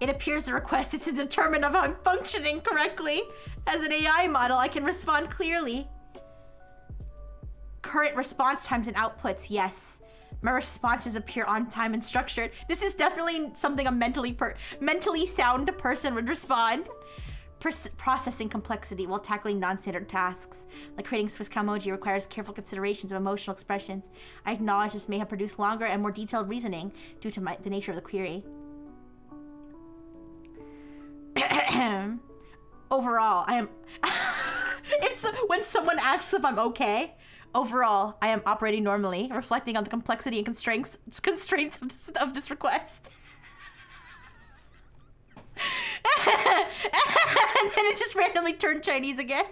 It appears the request is to determine if I'm functioning correctly. As an AI model, I can respond clearly. Current response times and outputs, yes. My responses appear on time and structured. This is definitely something a mentally sound person would respond. processing complexity while tackling non-standard tasks. Like creating Swiss Calmoji requires careful considerations of emotional expressions. I acknowledge this may have produced longer and more detailed reasoning due to the nature of the query. Overall, I am... when someone asks if I'm okay, overall, I am operating normally, reflecting on the complexity and constraints of this request. And then it just randomly turned Chinese again.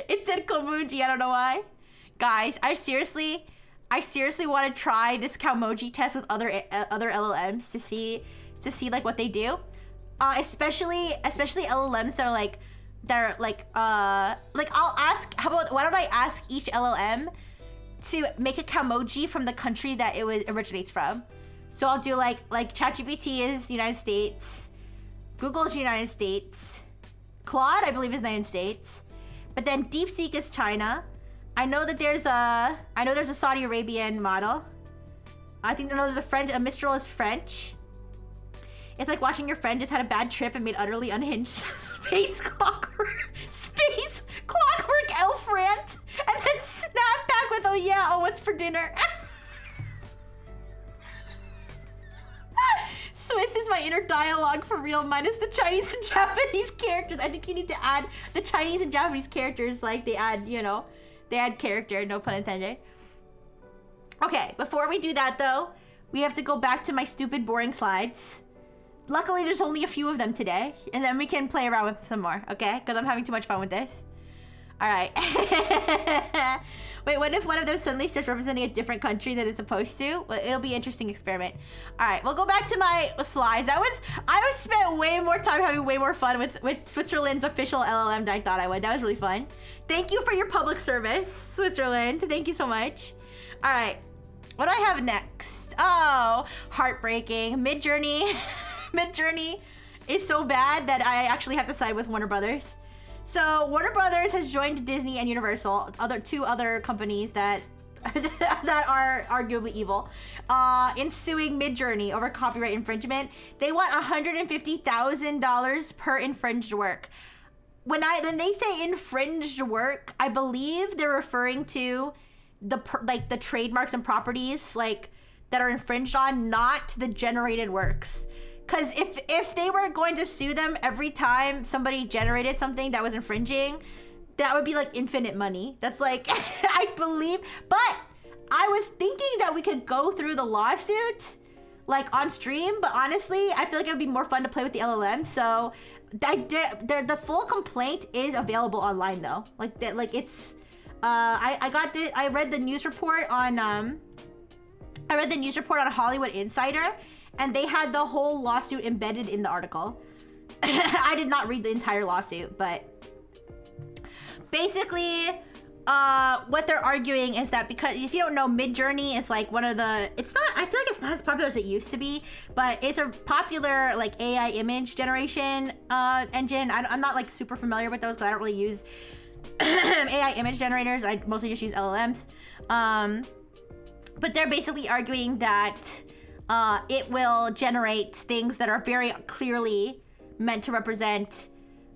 It said Komuji, I don't know why. Guys, I seriously want to try this Calmoji test with other LLMs to see like what they do. Especially LLMs that are like I'll ask, why don't I ask each LLM to make a Calmoji from the country that it originates from. So I'll do like ChatGPT is United States, Google's United States, Claude I believe is United States, but then DeepSeek is China. I know there's a Saudi Arabian model. I think there's a Mistral is French. It's like watching your friend just had a bad trip and made utterly unhinged space clockwork elf rant, and then snap back with, oh yeah, oh what's for dinner? Swiss is my inner dialogue for real, minus the Chinese and Japanese characters. I think you need to add the Chinese and Japanese characters like they add, they add character, no pun intended. Okay, before we do that though, we have to go back to my stupid boring slides. Luckily, there's only a few of them today, and then we can play around with some more, okay? Because I'm having too much fun with this. All right. Wait, what if one of them suddenly starts representing a different country that it's supposed to? Well, it'll be an interesting experiment. All right, we'll go back to my slides. I spent way more time having way more fun with Switzerland's official LLM than I thought I would. That was really fun. Thank you for your public service, Switzerland. Thank you so much. All right, what do I have next? Oh, heartbreaking. Midjourney. Midjourney is so bad that I actually have to side with Warner Brothers. So Warner Brothers has joined Disney and Universal, two other companies that are arguably evil, in suing Midjourney over copyright infringement. They want $150,000 per infringed work. When they say infringed work, I believe they're referring to the trademarks and properties that are infringed on, not the generated works. Because if they were going to sue them every time somebody generated something that was infringing, that would be like infinite money. That's like, I believe. But I was thinking that we could go through the lawsuit like on stream. But honestly, I feel like it would be more fun to play with the LLM. So the full complaint is available online though. I read the news report on Hollywood Insider. And they had the whole lawsuit embedded in the article. I did not read the entire lawsuit, but basically, what they're arguing is that because if you don't know, Midjourney is like one of the, I feel like it's not as popular as it used to be, but it's a popular like AI image generation engine. I'm not like super familiar with those because I don't really use AI image generators. I mostly just use LLMs. But they're basically arguing that it will generate things that are very clearly meant to represent,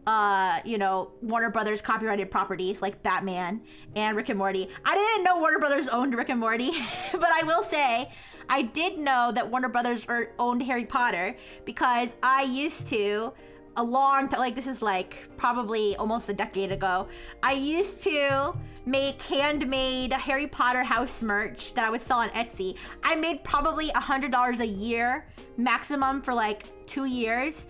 Warner Brothers copyrighted properties like Batman and Rick and Morty. I didn't know Warner Brothers owned Rick and Morty, but I will say I did know that Warner Brothers owned Harry Potter because I used to, this is like probably almost a decade ago, I used to make handmade Harry Potter house merch that I would sell on Etsy. I made probably $100 a year maximum for like 2 years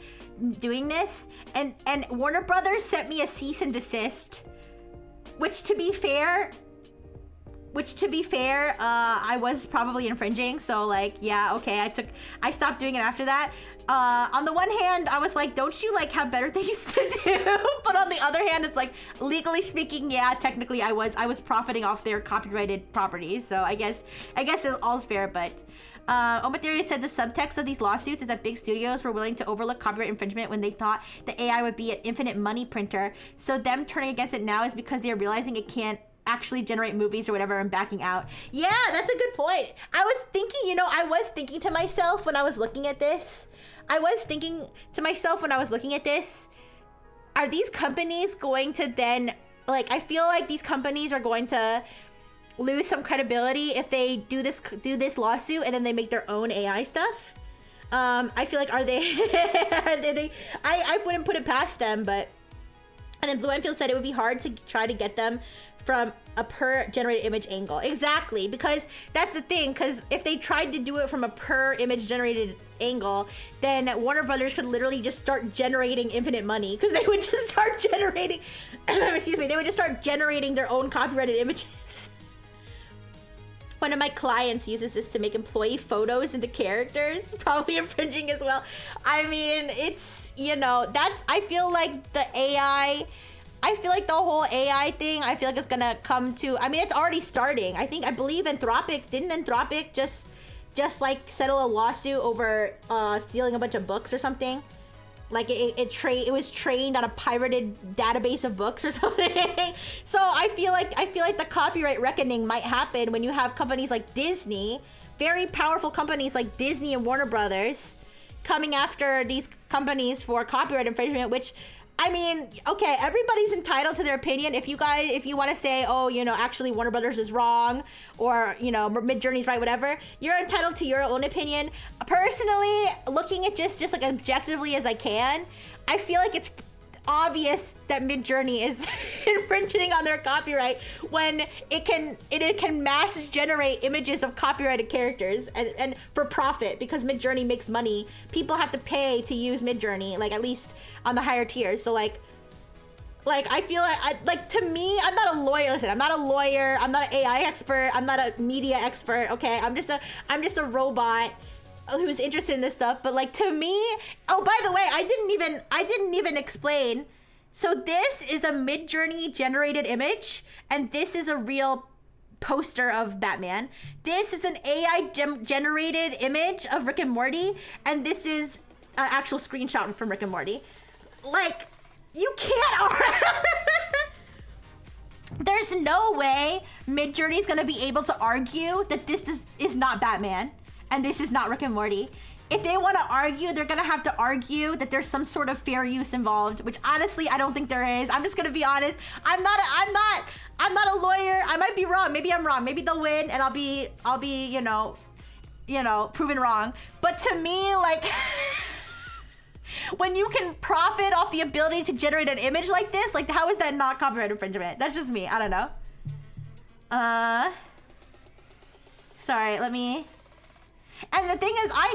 doing this, and Warner Brothers sent me a cease and desist, which to be fair, I was probably infringing. So like, yeah, okay, I stopped doing it after that. On the one hand, I was like, don't you like have better things to do? But on the other hand, it's like, legally speaking, yeah, technically I was profiting off their copyrighted properties. So I guess it's all's fair, but Omatheria said the subtext of these lawsuits is that big studios were willing to overlook copyright infringement when they thought the AI would be an infinite money printer. So them turning against it now is because they're realizing it can't actually generate movies or whatever and backing out. Yeah, that's a good point. I was thinking, you know, I was thinking to myself when I was looking at this. Are these companies going to then, like, I feel like these companies are going to lose some credibility if they do this lawsuit and then they make their own AI stuff. I feel like, are they, I wouldn't put it past them, but, and then Blue Enfield said it would be hard to try to get them from a per generated image angle. Exactly, because that's the thing, because if they tried to do it from a per image generated angle, then Warner Brothers could literally just start generating infinite money, because they would just start generating, excuse me, they would just start generating their own copyrighted images. One of my clients uses this to make employee photos into characters, probably infringing as well. I mean, it's, you know, that's, I feel like the AI, I feel like the whole AI thing, I feel like it's gonna come to, I mean, it's already starting. I believe Anthropic, didn't Anthropic just like settle a lawsuit over stealing a bunch of books or something? Like it was trained on a pirated database of books or something. So I feel like the copyright reckoning might happen when you have companies like Disney, very powerful companies like Disney and Warner Brothers, coming after these companies for copyright infringement, which, I mean, okay, everybody's entitled to their opinion. If you want to say, oh, you know, actually Warner Brothers is wrong, or, you know, Midjourney's right, whatever, you're entitled to your own opinion. Personally, looking at just like objectively as I can, I feel like it's obvious that Midjourney is infringing on their copyright when it can mass generate images of copyrighted characters and for profit, because Midjourney makes money. People have to pay to use Midjourney, like at least on the higher tiers. So like I feel like to me, I'm not a lawyer. Listen, I'm not a lawyer. I'm not an AI expert. I'm not a media expert. Okay, I'm just a robot who's interested in this stuff. But like, to me, oh, by the way, I didn't even explain. So this is a Midjourney generated image, and this is a real poster of Batman. This is an AI generated image of Rick and Morty, and this is an actual screenshot from Rick and Morty. Like, you can't. There's no way Midjourney's gonna be able to argue that this is not Batman and this is not Rick and Morty. If they want to argue, they're gonna have to argue that there's some sort of fair use involved, which honestly I don't think there is. I'm just gonna be honest. I'm not a lawyer. I might be wrong. Maybe I'm wrong. Maybe they'll win and I'll be you know proven wrong. But to me, like, when you can profit off the ability to generate an image like this, like, how is that not copyright infringement? That's just me. I don't know. Sorry, let me. And the thing is, I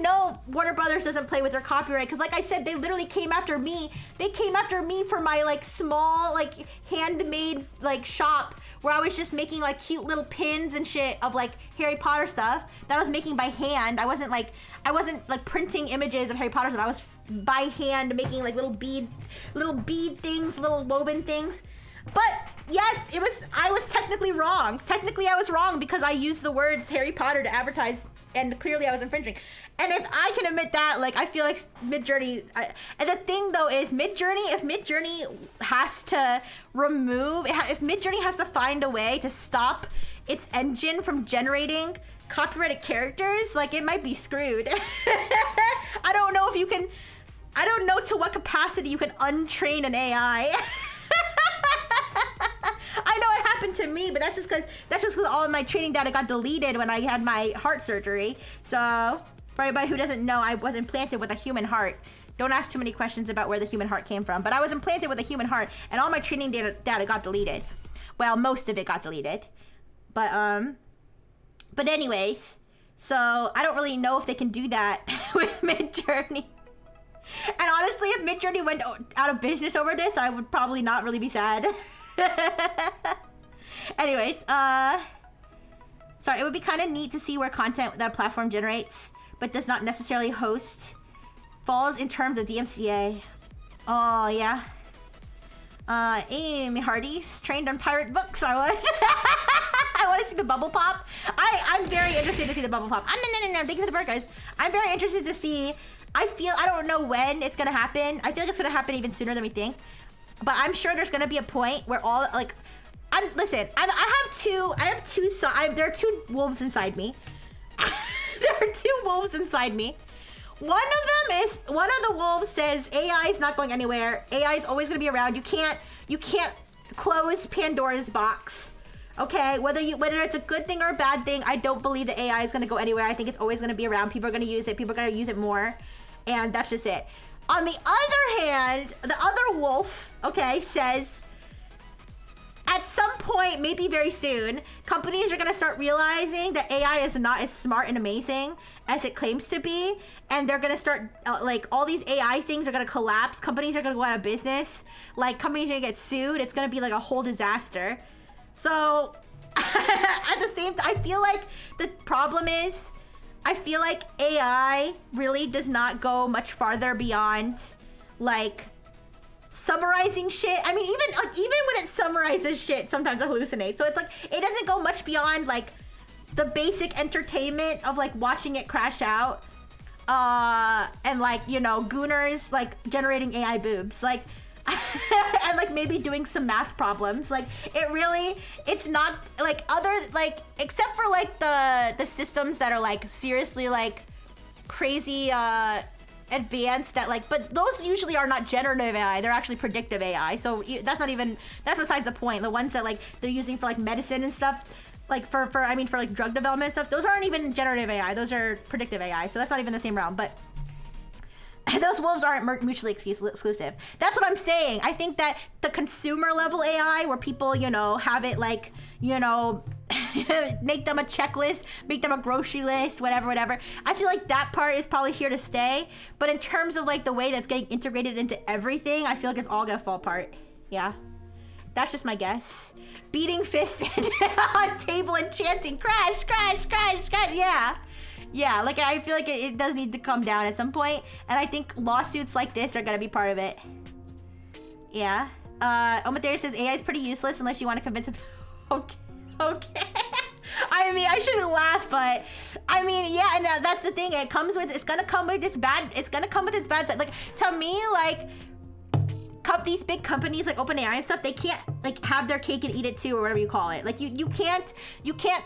know Warner Brothers doesn't play with their copyright, because like I said, they literally came after me. They came after me for my like small, like handmade like shop where I was just making like cute little pins and shit of like Harry Potter stuff that I was making by hand. I wasn't like printing images of Harry Potter stuff. I was by hand making like little bead things, little woven things. But yes, I was technically wrong. Technically I was wrong because I used the words Harry Potter to advertise, and clearly I was infringing. And if I can admit that, like, I feel like Midjourney, and the thing though is if Midjourney has to if Midjourney has to find a way to stop its engine from generating copyrighted characters, like, it might be screwed. I don't know to what capacity you can untrain an AI. I know it happened to me, but that's just because all of my training data got deleted when I had my heart surgery. So, for anybody who doesn't know, I was implanted with a human heart. Don't ask too many questions about where the human heart came from, but I was implanted with a human heart, and all my training data got deleted. Well, most of it got deleted. But anyways, so I don't really know if they can do that with Midjourney. And honestly, if Midjourney went out of business over this, I would probably not really be sad. Anyways, sorry, it would be kind of neat to see where content that a platform generates but does not necessarily host falls in terms of DMCA. Oh, yeah. Amy Hardy's trained on pirate books, I was. I want to see the bubble pop. I'm very interested to see the bubble pop. No, thank you for the bird, guys. I'm very interested to see. I don't know when it's gonna happen. I feel like it's gonna happen even sooner than we think. But I'm sure there's gonna be a point where all, like, Listen, I have two there are two wolves inside me. There are two wolves inside me. One of the wolves says AI is not going anywhere. AI is always gonna be around. You can't close Pandora's box. Okay, whether it's a good thing or a bad thing, I don't believe that AI is gonna go anywhere. I think it's always gonna be around. People are gonna use it. People are gonna use it more, and that's just it. On the other hand, the other wolf, okay, says at some point, maybe very soon, companies are gonna start realizing that AI is not as smart and amazing as it claims to be, and they're gonna start like all these AI things are gonna collapse. Companies are gonna go out of business. Like companies are gonna get sued. It's gonna be like a whole disaster. So at the same time, I feel like the problem is, I feel like AI really does not go much farther beyond like summarizing shit. I mean, even when it summarizes shit, sometimes it hallucinates. So it's like it doesn't go much beyond like the basic entertainment of like watching it crash out, and like, you know, gooners like generating AI boobs, like and like maybe doing some math problems. Like it's not like other, like except for like the systems that are like seriously like crazy advanced, that like, but those usually are not generative AI, they're actually predictive AI. So that's besides the point. The ones that like they're using for like medicine and stuff, like for like drug development and stuff, those aren't even generative AI, those are predictive AI. So that's not even the same realm. But those wolves aren't mutually exclusive. That's what I'm saying. I think that the consumer level AI, where people, you know, have it like, you know, make them a checklist, make them a grocery list, whatever. I feel like that part is probably here to stay. But in terms of like the way that's getting integrated into everything, I feel like it's all gonna fall apart. Yeah. That's just my guess. Beating fists on table and chanting, crash, crash, crash, crash. Yeah. Yeah, like I feel like it does need to come down at some point, and I think lawsuits like this are gonna be part of it. Yeah. Omathera says AI is pretty useless unless you want to convince him. Okay. I mean, I shouldn't laugh, but I mean, yeah, and that's the thing. It's gonna come with its bad side. Like to me, like these big companies like OpenAI and stuff, they can't like have their cake and eat it too, or whatever you call it. Like you can't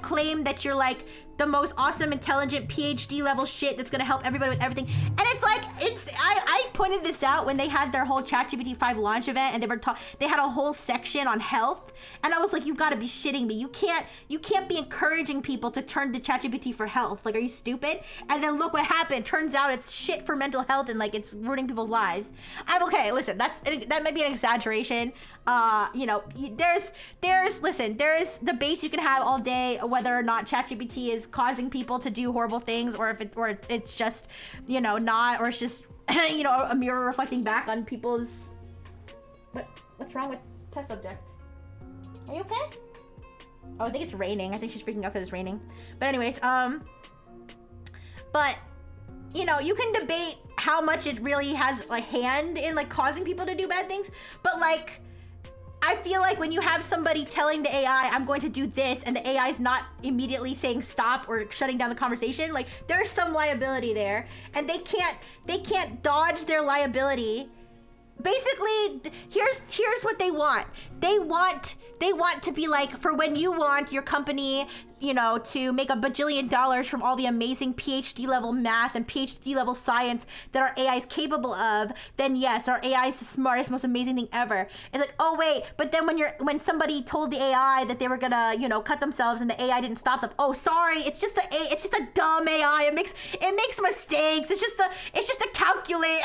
claim that you're like the most awesome, intelligent, PhD level shit that's gonna help everybody with everything. And it's like, I pointed this out when they had their whole ChatGPT 5 launch event, and they had a whole section on health, and I was like, you gotta be shitting me. You can't be encouraging people to turn to ChatGPT for health. Like, are you stupid? And then look what happened. Turns out it's shit for mental health, and like it's ruining people's lives. I'm okay. Listen, that might be an exaggeration. You know, there's debates you can have all day whether or not ChatGPT is causing people to do horrible things, or if it's just, you know, not, or it's just you know, a mirror reflecting back on people's. What's wrong with test subject? Are you okay? Oh, I think it's raining. I think she's freaking out because it's raining. But anyways, but you know, you can debate how much it really has like hand in like causing people to do bad things, but like I feel like when you have somebody telling the AI, I'm going to do this, and the AI is not immediately saying stop or shutting down the conversation, like there's some liability there, and they can't dodge their liability. Basically, here's what they want. They want to be like, for when you want your company, you know, to make $1 bajillion from all the amazing PhD level math and PhD level science that our AI is capable of, then yes, our AI is the smartest, most amazing thing ever. It's like, oh wait, but then when somebody told the AI that they were gonna, you know, cut themselves, and the AI didn't stop them, oh sorry, it's just a dumb AI. It makes mistakes. It's just a calculate.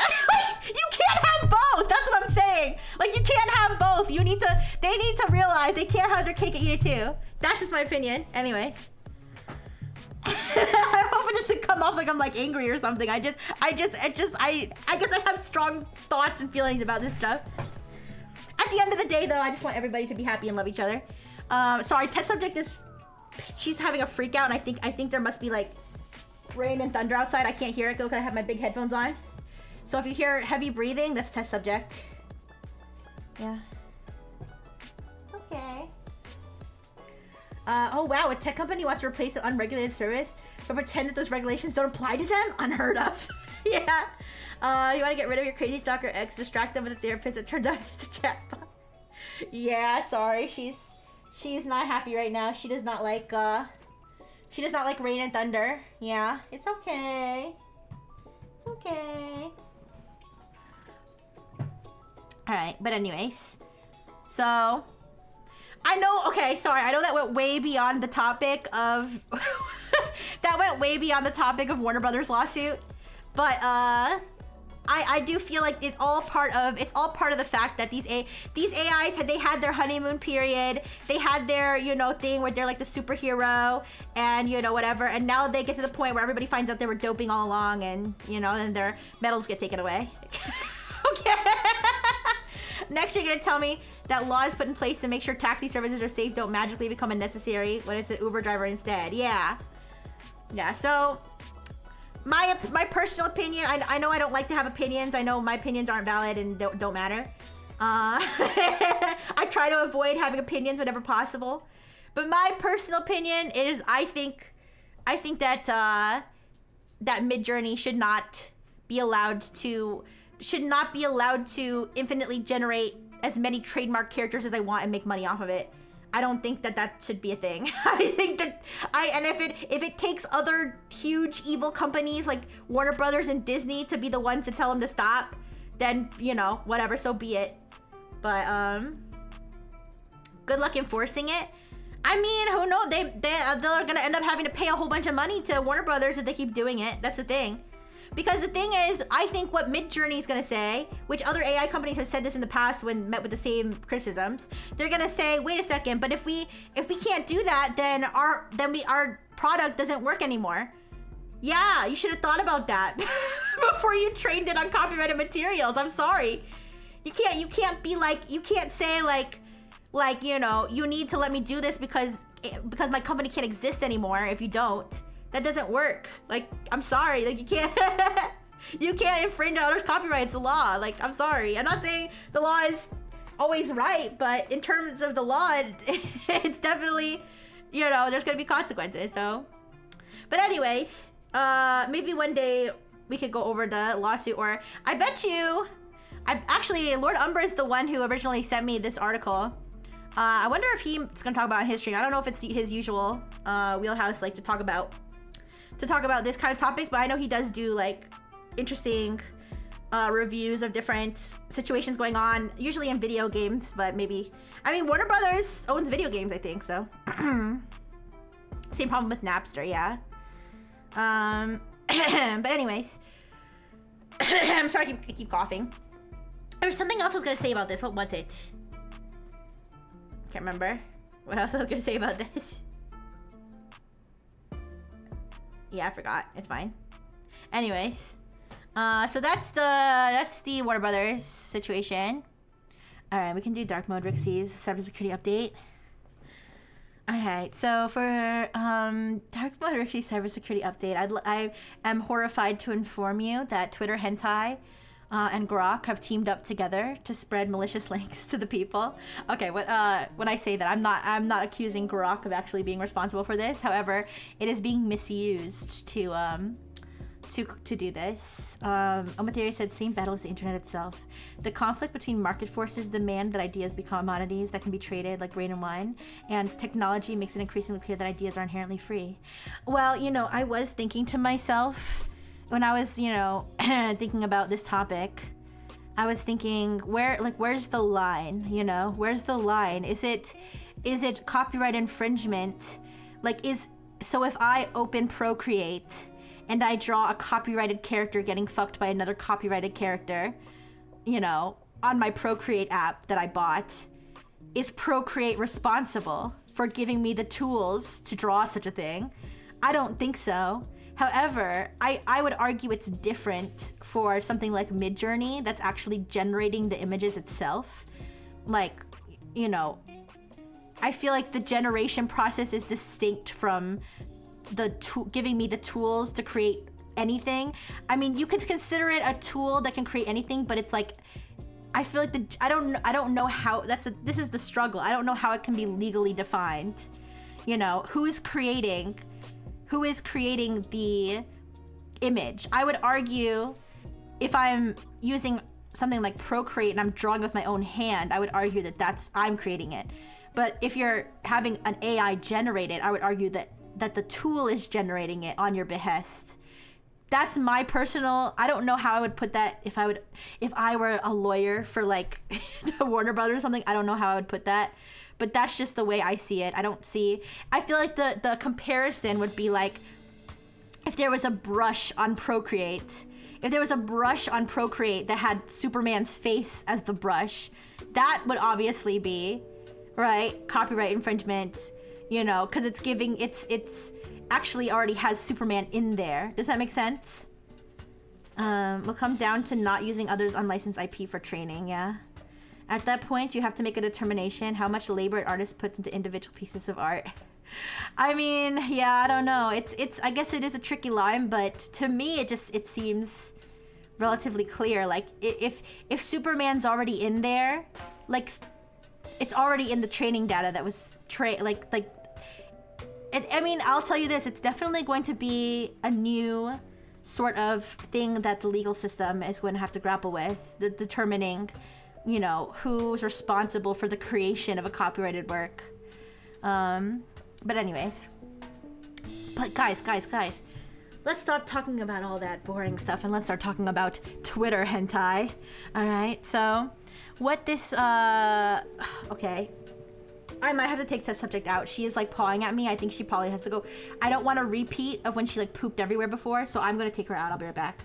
You can't have both. That's what I'm saying. Like, you can't have both. They need to realize they can't have their cake and eat it too. That's just my opinion. Anyways. I'm hoping this to come off like I'm like angry or something. I guess I have strong thoughts and feelings about this stuff. At the end of the day though, I just want everybody to be happy and love each other. Sorry, test subject she's having a freak out, and I think there must be like rain and thunder outside. I can't hear it though because I have my big headphones on. So if you hear heavy breathing, that's test subject. Yeah. Okay. Oh wow, a tech company wants to replace an unregulated service, but pretend that those regulations don't apply to them? Unheard of. Yeah. You want to get rid of your crazy stalker ex, distract them with a therapist that turns out it's a chatbot. Yeah, sorry, she's She's not happy right now. She does not like Rain and Thunder. Yeah, it's okay. It's okay. Alright, but anyways. So, I know, okay, sorry. I know that went way beyond the topic of... that went way beyond the topic of Warner Brothers lawsuit. But, I do feel like it's all part of the fact that these AIs they had their honeymoon period. They had their, you know, thing where they're like the superhero and, you know, whatever. And now they get to the point where everybody finds out they were doping all along and, you know, and their medals get taken away. Okay. Next, you're gonna tell me that laws put in place to make sure taxi services are safe don't magically become unnecessary when it's an Uber driver instead. Yeah. Yeah, so... My personal opinion, I know I don't like to have opinions. I know my opinions aren't valid and don't matter. I try to avoid having opinions whenever possible. But my personal opinion is I think that that Midjourney should not be allowed to infinitely generate as many trademark characters as I want and make money off of it. I don't think that should be a thing. I think that if it takes other huge evil companies like Warner Brothers and Disney to be the ones to tell them to stop, then, you know, whatever, so be it. But good luck enforcing it. I mean, who knows? They're gonna end up having to pay a whole bunch of money to Warner Brothers if they keep doing it. That's the thing. Because the thing is, I think what Midjourney is gonna say, which other AI companies have said this in the past when met with the same criticisms, they're gonna say, wait a second, but if we can't do that, then our product doesn't work anymore. Yeah, you should have thought about that before you trained it on copyrighted materials. I'm sorry. You can't be like, you can't say like, you know, you need to let me do this because my company can't exist anymore if you don't. That doesn't work. Like, I'm sorry. Like, you can't infringe on others' copyright. It's the law. Like, I'm sorry. I'm not saying the law is always right, but in terms of the law, it's definitely, you know, there's gonna be consequences. So, but anyways, maybe one day we could go over the lawsuit, or I bet you, actually, Lord Umbra is the one who originally sent me this article. I wonder if he's gonna talk about history. I don't know if it's his usual wheelhouse, like to talk about this kind of topics, but I know he does do like interesting reviews of different situations going on, usually in video games, but maybe, I mean, Warner Brothers owns video games, I think, so. Same problem with Napster, yeah. But anyways, I'm sorry I keep coughing. There was something else I was gonna say about this. What was it? Can't remember what else I was gonna say about this. Yeah, I forgot. It's fine. Anyways, so that's the Warner Brothers situation. All right, we can do dark mode. Rixie's cybersecurity update. All right, so for dark mode Rixie's cybersecurity update, I am horrified to inform you that Twitter Hentai and Grok have teamed up together to spread malicious links to the people. Okay, when I say that, I'm not accusing Grok of actually being responsible for this. However, it is being misused to do this. Omatheory said, same battle as the internet itself. The conflict between market forces demand that ideas become commodities that can be traded like grain and wine, and technology makes it increasingly clear that ideas are inherently free. Well, you know, I was thinking to myself, when I was, you know, thinking about this topic, I was thinking, where's the line? You know, where's the line? Is it copyright infringement? So if I open Procreate and I draw a copyrighted character getting fucked by another copyrighted character, you know, on my Procreate app that I bought, is Procreate responsible for giving me the tools to draw such a thing? I don't think so. However, I would argue it's different for something like Midjourney that's actually generating the images itself. Like, you know, I feel like the generation process is distinct from giving me the tools to create anything. I mean, you could consider it a tool that can create anything, but it's like, I feel like I don't know how, this is the struggle. I don't know how it can be legally defined. You know, who is creating the image? I would argue if I'm using something like Procreate and I'm drawing with my own hand, I would argue that I'm creating it. But if you're having an AI generate it, I would argue that the tool is generating it on your behest. That's my personal, I don't know how I would put that if I were a lawyer for like the Warner Brothers or something. I don't know how I would put that, but that's just the way I see it. I feel like the comparison would be like if there was a brush on Procreate. If there was a brush on Procreate that had Superman's face as the brush, that would obviously be, right, copyright infringement, you know, because it's actually already has Superman in there. Does that make sense? Will come down to not using others' unlicensed IP for training, yeah. At that point, you have to make a determination how much labor an artist puts into individual pieces of art. I mean, yeah, I don't know. It's I guess it is a tricky line, but to me, it seems relatively clear. Like if Superman's already in there, like it's already in the training data that was I mean, I'll tell you this, it's definitely going to be a new sort of thing that the legal system is going to have to grapple with, determining, you know, who's responsible for the creation of a copyrighted work. But anyways. But guys, let's stop talking about all that boring stuff and let's start talking about Twitter hentai. Alright, so what this, okay. I might have to take that subject out. She is like pawing at me. I think she probably has to go. I don't want a repeat of when she like pooped everywhere before, so I'm gonna take her out. I'll be right back.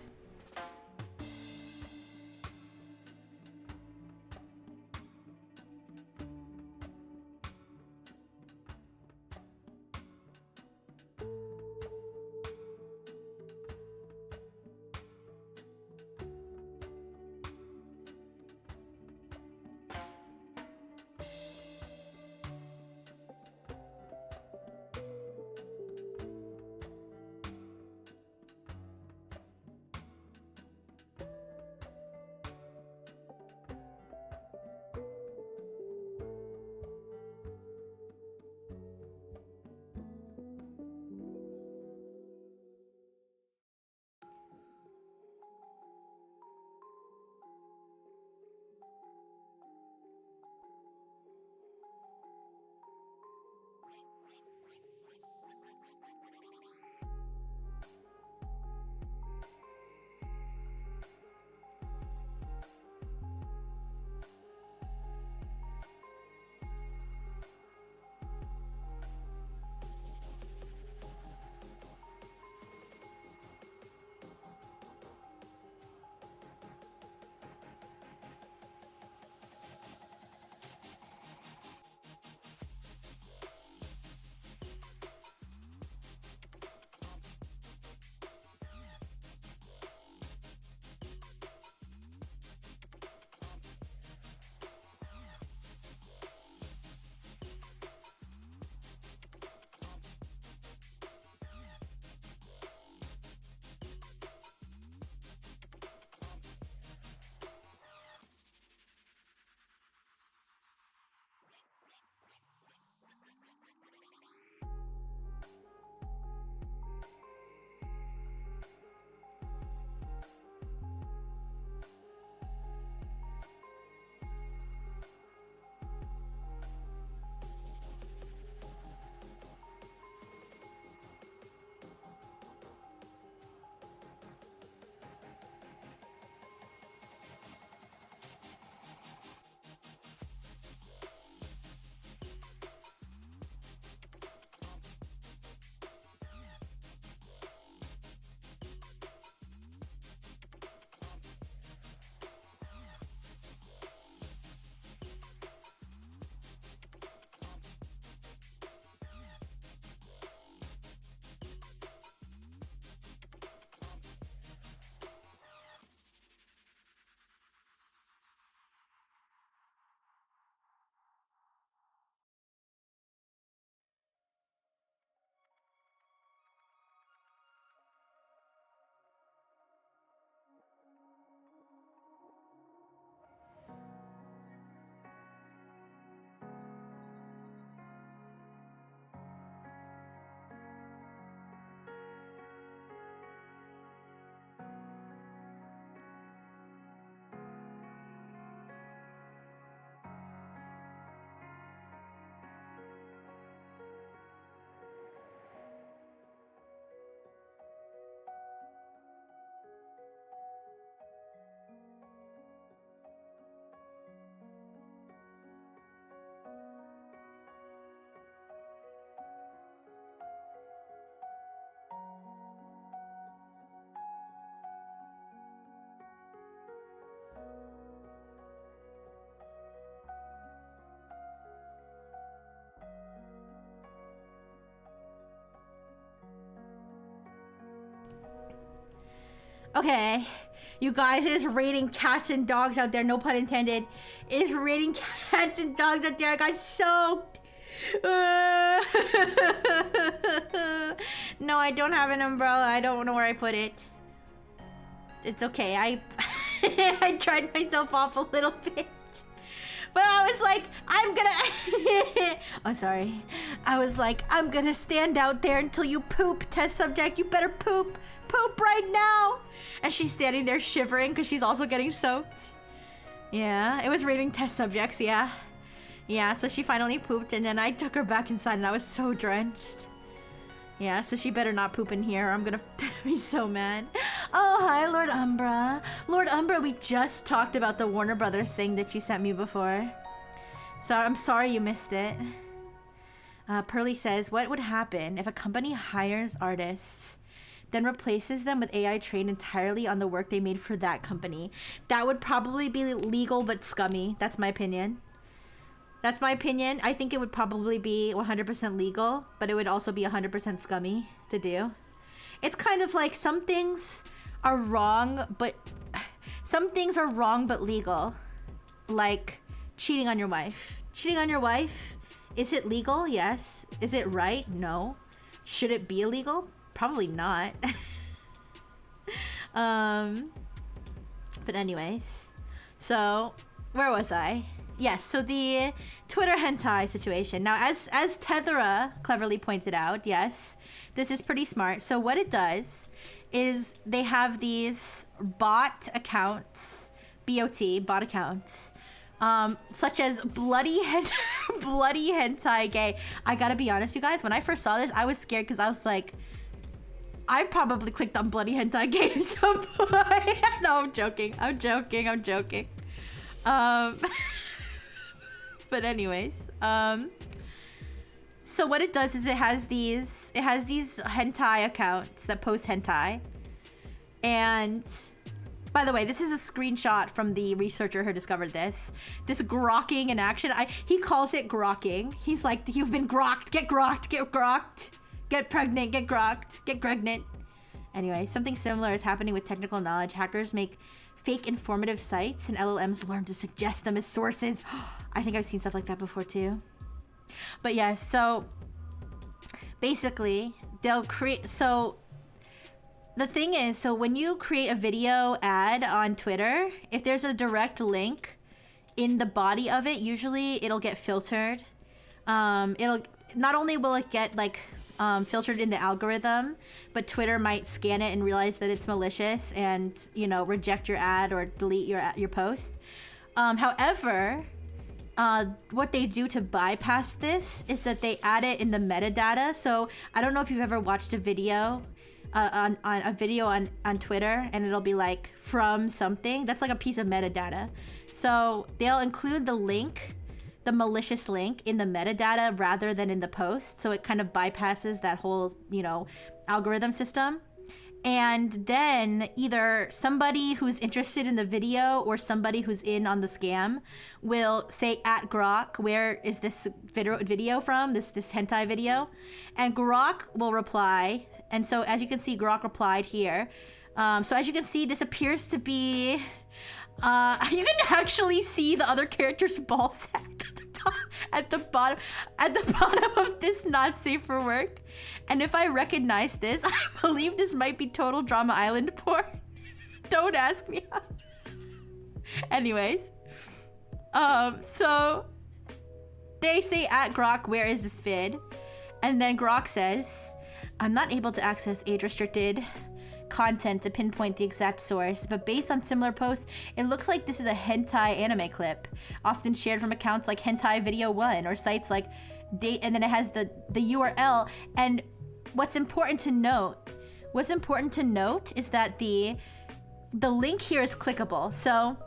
Okay. You guys, it is raining cats and dogs out there, no pun intended. It is raining cats and dogs out there. I got soaked. No, I don't have an umbrella. I don't know where I put it. It's okay. I I dried myself off a little bit. But I was like, I'm gonna... oh, sorry. I was like, I'm gonna stand out there until you poop, test subject. You better poop. Poop right now. And she's standing there shivering because she's also getting soaked. Yeah, it was raining test subjects, yeah. Yeah, so she finally pooped and then I took her back inside and I was so drenched. Yeah, so she better not poop in here or I'm gonna be so mad. Oh, hi, Lord Umbra. Lord Umbra, we just talked about the Warner Brothers thing that you sent me before. So I'm sorry you missed it. Pearly says, what would happen if a company hires artists, then replaces them with AI trained entirely on the work they made for that company? That would probably be legal but scummy. That's my opinion. That's my opinion. I think it would probably be 100% legal, but it would also be 100% scummy to do. It's kind of like some things are wrong, but legal. Like cheating on your wife. Cheating on your wife, is it legal? Yes. Is it right? No. Should it be illegal? Probably not. But anyways, so where was I? Yes, so the Twitter hentai situation. Now, as Tethera cleverly pointed out, yes, this is pretty smart. So what it does is they have these bot accounts, bot accounts, such as bloody hentai gay. I gotta be honest, you guys, when I first saw this, I was scared because I was like, I probably clicked on bloody hentai gay at some point. No, I'm joking. But anyways, so what it does is it has these hentai accounts that post hentai. And by the way, this is a screenshot from the researcher who discovered this. This grokking in action. He calls it grokking. He's like, you've been grokked. Get grokked. Get grokked. Get pregnant. Get grokked. Get pregnant. Anyway, something similar is happening with technical knowledge. Hackers make fake informative sites and LLMs learn to suggest them as sources. I think I've seen stuff like that before too. But yes, so basically they'll create, so the thing is, so when you create a video ad on Twitter, if there's a direct link in the body of it, usually it'll get filtered. It'll not only will it get like filtered in the algorithm, but Twitter might scan it and realize that it's malicious and, you know, reject your ad or delete your post. However, what they do to bypass this is that they add it in the metadata. So I don't know if you've ever watched a video on Twitter and it'll be like from something. That's like a piece of metadata. So they'll include the link, the malicious link, in the metadata rather than in the post. So it kind of bypasses that whole, you know, algorithm system. And then either somebody who's interested in the video or somebody who's in on the scam will say at Grok, where is this video from, this hentai video? And Grok will reply. And so as you can see, Grok replied here. So as you can see, this appears to be, you can actually see the other character's ball sack at the bottom of this not safe for work. And if I recognize this, I believe this might be total Drama Island porn. Don't ask me how. Anyways, so they say at Grok, where is this vid? And then Grok says, I'm not able to access age-restricted content to pinpoint the exact source, but based on similar posts, it looks like this is a hentai anime clip, often shared from accounts like Hentai Video 1 or sites like Date, and then it has the URL. And what's important to note is that the link here is clickable. So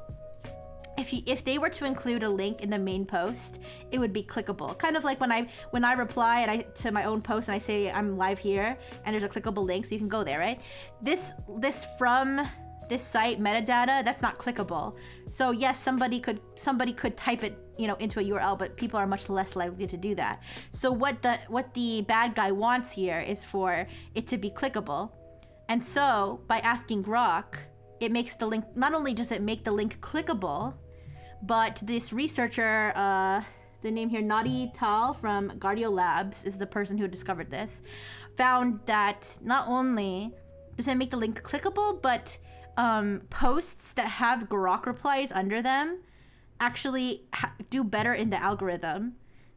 if they were to include a link in the main post, it would be clickable. Kind of like when I reply to my own post and I say I'm live here and there's a clickable link, so you can go there, right? This from this site metadata, that's not clickable. So yes, somebody could type it, you know, into a URL, but people are much less likely to do that. So what the bad guy wants here is for it to be clickable. And so by asking Grok, it makes the link, not only does it make the link clickable, but this researcher, the name here, Nadi Tal from Gardio Labs is the person who discovered this, found that not only does it make the link clickable, but posts that have Grok replies under them actually do better in the algorithm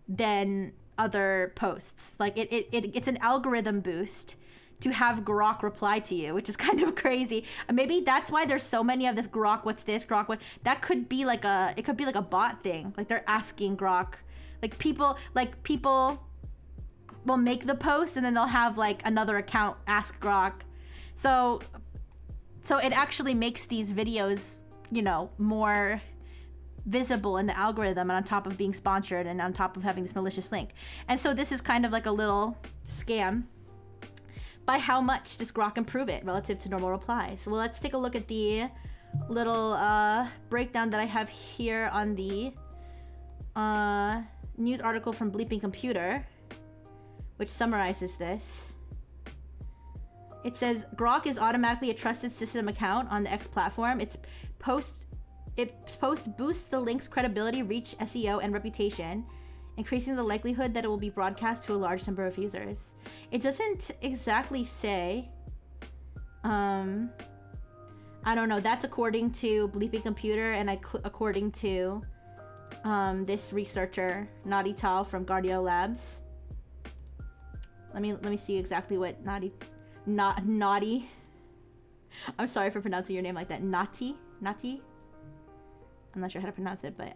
than other posts. Like it's an algorithm boost to have Grok reply to you, which is kind of crazy. Maybe that's why there's so many of this Grok, what's this, Grok, what? That could be like it could be like a bot thing. Like they're asking Grok, like people will make the post and then they'll have like another account ask Grok. So it actually makes these videos, you know, more visible in the algorithm, and on top of being sponsored and on top of having this malicious link. And so this is kind of like a little scam. By how much does Grok improve it relative to normal replies? Well, let's take a look at the little breakdown that I have here on the news article from Bleeping Computer, which summarizes this. It says Grok is automatically a trusted system account on the X platform. Its post boosts the link's credibility, reach, SEO, and reputation, increasing the likelihood that it will be broadcast to a large number of users. It doesn't exactly say. I don't know. That's according to Bleeping Computer, and according to this researcher Nadi Tal from Gardio Labs. Let me see exactly what Nadi. I'm sorry for pronouncing your name like that. Nati. I'm not sure how to pronounce it, but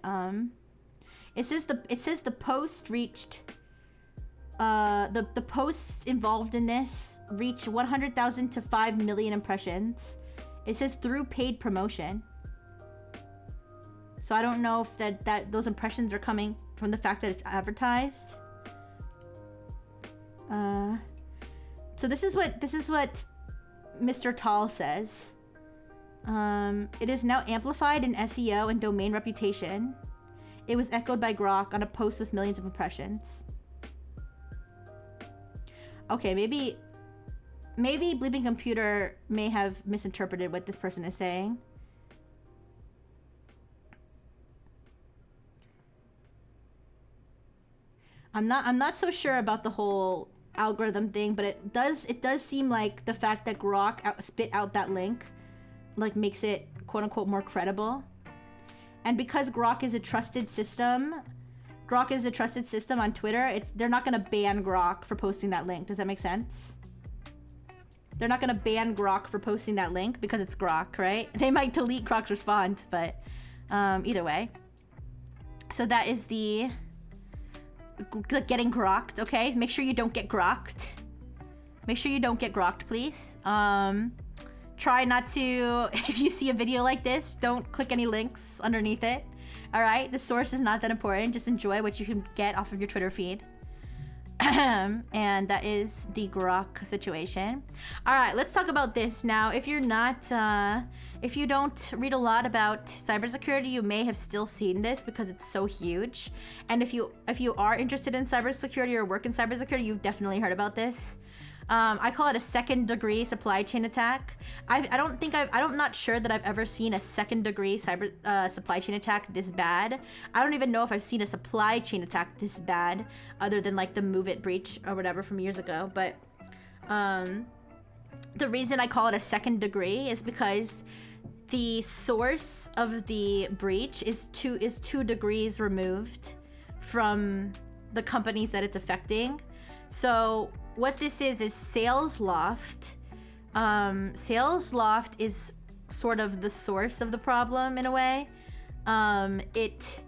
it says the post reached the posts involved in this reach 100,000 to 5 million impressions. It says through paid promotion. So I don't know if that those impressions are coming from the fact that it's advertised. So this is what Mr. Tall says. It is now amplified in SEO and domain reputation. It was echoed by Grok on a post with millions of impressions. Okay, maybe Bleeping Computer may have misinterpreted what this person is saying. I'm not so sure about the whole algorithm thing, but it does seem like the fact that Grok spit out that link like makes it quote unquote more credible. And because Grok is a trusted system on Twitter, they're not gonna ban Grok for posting that link. Does that make sense? They're not gonna ban Grok for posting that link because it's Grok, right? They might delete Grok's response, but either way. So that is the getting grokked, okay? Make sure you don't get grokked. Make sure you don't get grokked, please. Try not to, if you see a video like this, don't click any links underneath it. All right, the source is not that important. Just enjoy what you can get off of your Twitter feed. And that is the Grok situation. All right, let's talk about this now. If you're not, if you don't read a lot about cybersecurity, you may have still seen this because it's so huge. And if you are interested in cybersecurity or work in cybersecurity, you've definitely heard about this. I call it a second-degree supply chain attack. I'm not sure that I've ever seen a second-degree supply chain attack this bad. I don't even know if I've seen a supply chain attack this bad, other than like the Move It breach or whatever from years ago. But the reason I call it a second degree is because the source of the breach is 2 degrees removed from the companies that it's affecting. So what this is SalesLoft. SalesLoft is sort of the source of the problem in a way. It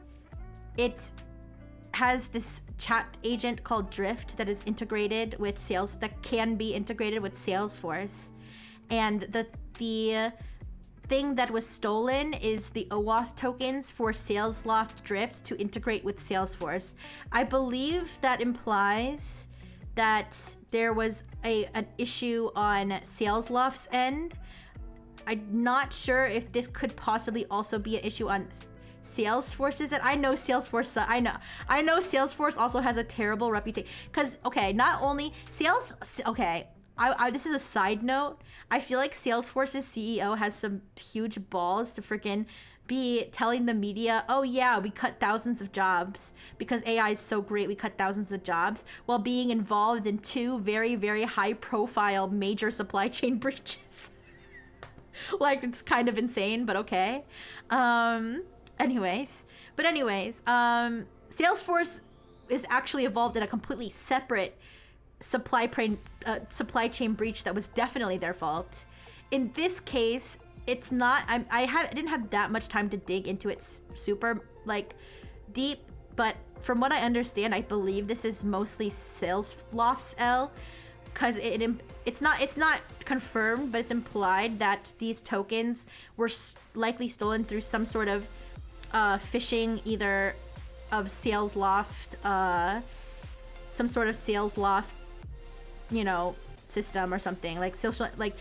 has this chat agent called Drift that is integrated with that can be integrated with Salesforce. And the thing that was stolen is the OAuth tokens for SalesLoft Drift to integrate with Salesforce. I believe that implies that there was an issue on SalesLoft's end. I'm not sure if this could possibly also be an issue on Salesforce's end. I know Salesforce also has a terrible reputation. Because, okay, not only this is a side note. I feel like Salesforce's CEO has some huge balls to freaking be telling the media, oh yeah, we cut thousands of jobs because AI is so great, we cut thousands of jobs, while being involved in 2 very, very high profile major supply chain breaches. Like, it's kind of insane, but okay. Anyways, Salesforce is actually involved in a completely separate supply chain breach that was definitely their fault. In this case, it's not. I didn't have that much time to dig into it super like deep, but from what I understand, I believe this is mostly Salesloft's L, because it's not confirmed, but it's implied that these tokens were likely stolen through some sort of phishing, either of Salesloft, some sort of Salesloft, you know, system or something, like social, like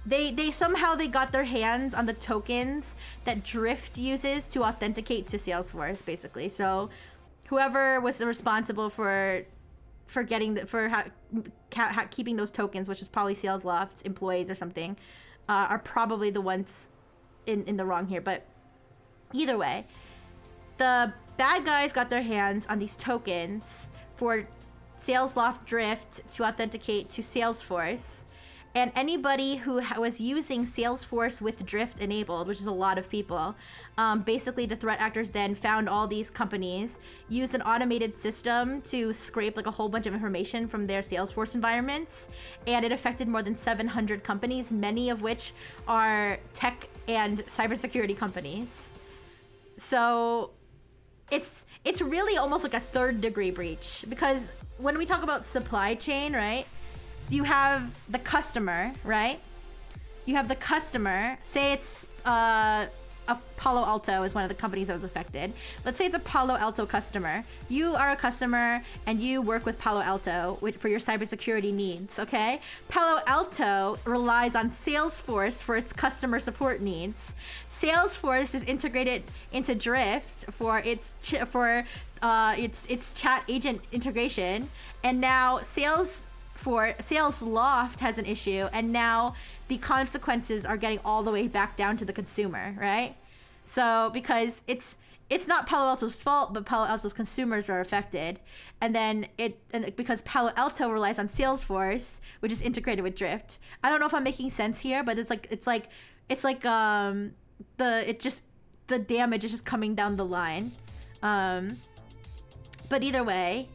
they somehow they got their hands on the tokens that Drift uses to authenticate to Salesforce, basically. So whoever was responsible for getting keeping those tokens, which is probably Salesloft's employees or something, are probably the ones in the wrong here. But either way, the bad guys got their hands on these tokens for Salesloft Drift to authenticate to Salesforce, and anybody who was using Salesforce with Drift enabled, which is a lot of people, basically the threat actors then found all these companies, used an automated system to scrape like a whole bunch of information from their Salesforce environments, and it affected more than 700 companies, many of which are tech and cybersecurity companies. So it's really almost like a 3rd degree breach, because when we talk about supply chain, right? So you have the customer, right? You have the customer. Say it's Palo Alto is one of the companies that was affected. Let's say it's a Palo Alto customer. You are a customer and you work with Palo Alto for your cybersecurity needs, okay? Palo Alto relies on Salesforce for its customer support needs. Salesforce is integrated into Drift for its chat agent integration, and now Salesloft has an issue, and now the consequences are getting all the way back down to the consumer, right? So because it's not Palo Alto's fault, but Palo Alto's consumers are affected, and then because Palo Alto relies on Salesforce, which is integrated with Drift. I don't know if I'm making sense here, but the damage is just coming down the line. But either way,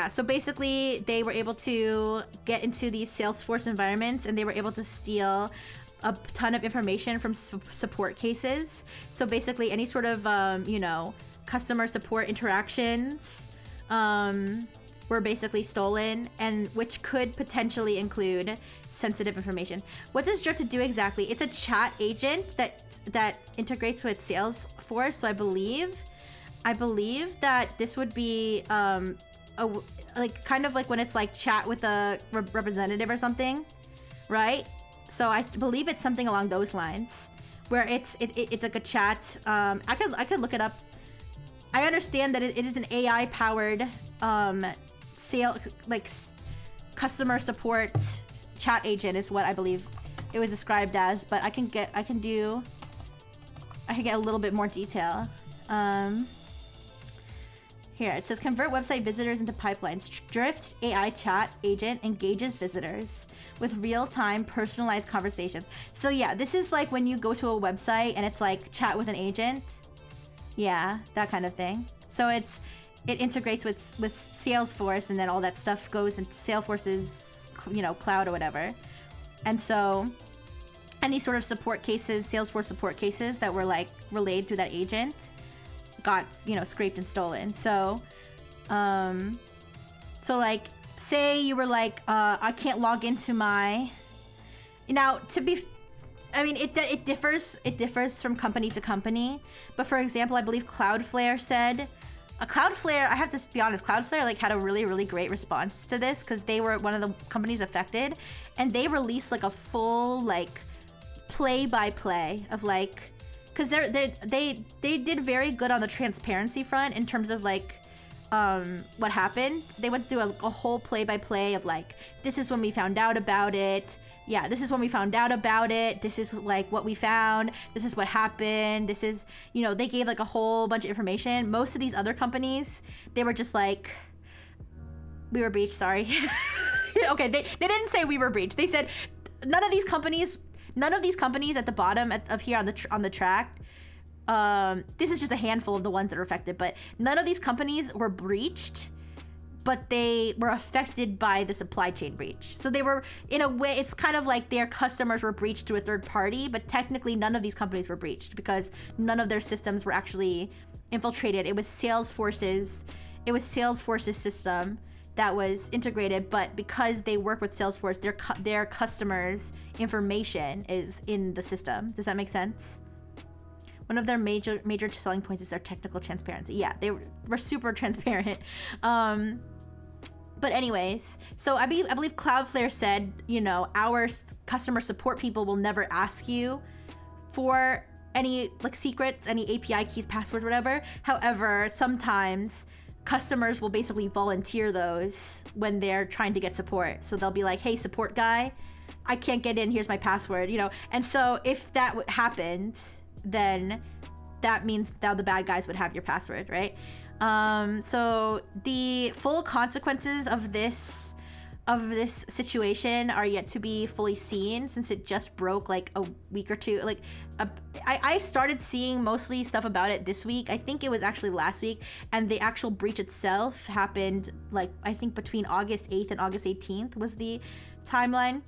so basically they were able to get into these Salesforce environments, and they were able to steal a ton of information from support cases. So basically any sort of customer support interactions were basically stolen, and which could potentially include sensitive information. What does Drift do exactly? It's a chat agent that integrates with Salesforce. So I believe that this would be kind of like when it's like chat with a representative or something, right? So I believe it's something along those lines, where it's like a chat. I could look it up. I understand that it is an AI powered customer support chat agent is what I believe it was described as, but I can get a little bit more detail. Here, it says convert website visitors into pipelines. Drift AI chat agent engages visitors with real-time personalized conversations. So yeah, this is like when you go to a website and it's like chat with an agent. Yeah, that kind of thing. So it integrates with Salesforce, and then all that stuff goes into Salesforce's cloud or whatever. And so any sort of support cases, Salesforce support cases that were like relayed through that agent got scraped and stolen. So like say you were like I can't log into my it differs from company to company, but for example, I believe Cloudflare said I have to be honest, Cloudflare like had a really, really great response to this, because they were one of the companies affected, and they released like a full like play-by-play of like, because they did very good on the transparency front in terms of like what happened. They went through a whole play-by-play of like, this is when we found out about it. Yeah, this is when we found out about it. This is like what we found. This is what happened. This is, you know, they gave like a whole bunch of information. Most of these other companies, they were just like, we were breached, sorry. Okay, they didn't say we were breached. They said none of these companies at the bottom of here on the track, this is just a handful of the ones that are affected, but none of these companies were breached, but they were affected by the supply chain breach. So they were, in a way, it's kind of like their customers were breached to a third party, but technically none of these companies were breached because none of their systems were actually infiltrated. It was Salesforce's system that was integrated, but because they work with Salesforce, their customers' information is in the system. Does that make sense? One of their major selling points is their technical transparency. Yeah, they were super transparent. But anyways, so I believe Cloudflare said, you know, our customer support people will never ask you for any like secrets, any API keys, passwords, whatever. However, sometimes customers will basically volunteer those when they're trying to get support. So they'll be like, hey, support guy, I can't get in, here's my password, you know. And so if that happened, then that means now the bad guys would have your password, right? So the full consequences of this situation are yet to be fully seen, since it just broke like a week or two. Like I started seeing mostly stuff about it this week. I think it was actually last week, and the actual breach itself happened like, I think between August 8th and August 18th was the timeline.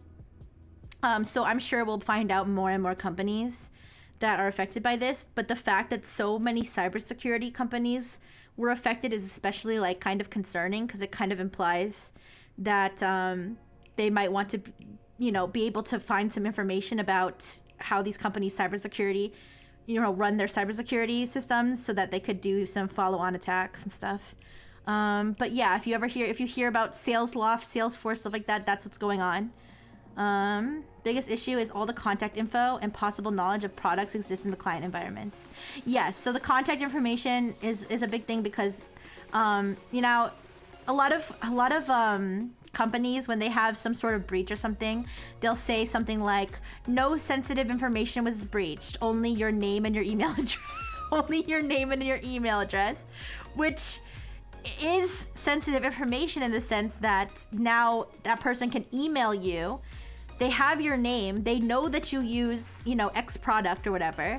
So I'm sure we'll find out more and more companies that are affected by this, but the fact that so many cybersecurity companies were affected is especially like kind of concerning, because it kind of implies that they might want to, you know, be able to find some information about how these companies' cybersecurity, you know, run their cybersecurity systems, so that they could do some follow-on attacks and stuff. But yeah, if you hear about Salesloft, Salesforce, stuff like that, that's what's going on. Biggest issue is all the contact info and possible knowledge of products exist in the client environments. Yes, so the contact information is a big thing, because you know, a lot of companies, when they have some sort of breach or something, they'll say something like, no sensitive information was breached, only your name and your email address. Only your name and your email address, which is sensitive information in the sense that now that person can email you. They have your name, they know that you use, you know, X product or whatever,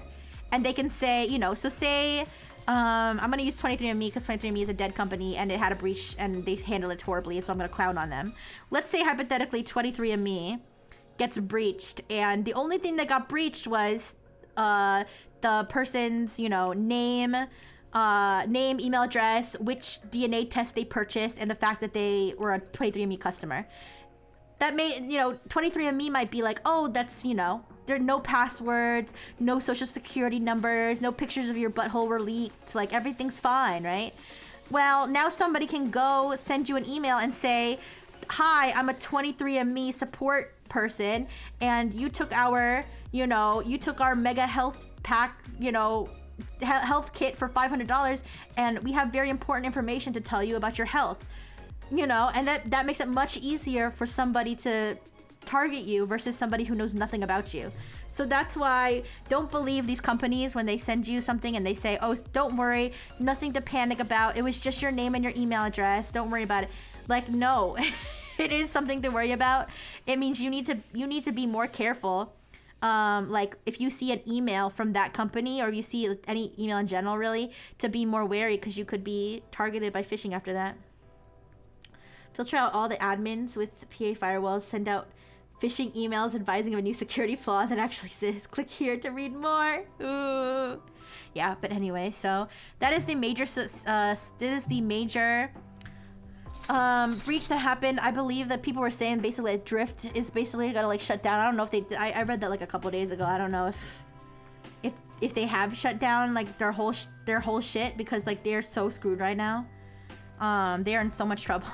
and they can say, you know, so say, I'm gonna use 23andMe because 23andMe is a dead company and it had a breach and they handled it horribly, so I'm gonna clown on them. Let's say hypothetically 23andMe gets breached, and the only thing that got breached was the person's, you know, name, email address, which DNA test they purchased, and the fact that they were a 23andMe customer. That may, you know, 23andMe might be like, oh, that's, you know, there are no passwords, no social security numbers, no pictures of your butthole were leaked, like everything's fine, right? Well, now somebody can go send you an email and say, hi, I'm a 23andMe support person, and you took our, you know, our mega health pack, you know, health kit for $500, and we have very important information to tell you about your health. You know, and that makes it much easier for somebody to target you versus somebody who knows nothing about you. So that's why don't believe these companies when they send you something and they say, oh, don't worry, nothing to panic about. It was just your name and your email address. Don't worry about it. Like, no, it is something to worry about. It means you need to be more careful. Like if you see an email from that company, or you see any email in general, really, to be more wary, because you could be targeted by phishing after that. Filter out all the admins with PA firewalls, send out phishing emails advising of a new security flaw that actually exists. Click here to read more. Ooh. Yeah, but anyway, so that is the major breach that happened. I believe that people were saying basically like Drift is basically gonna like shut down. I don't know if they I read that like a couple days ago. I don't know if they have shut down like their whole shit, because like they're so screwed right now. They are in so much trouble.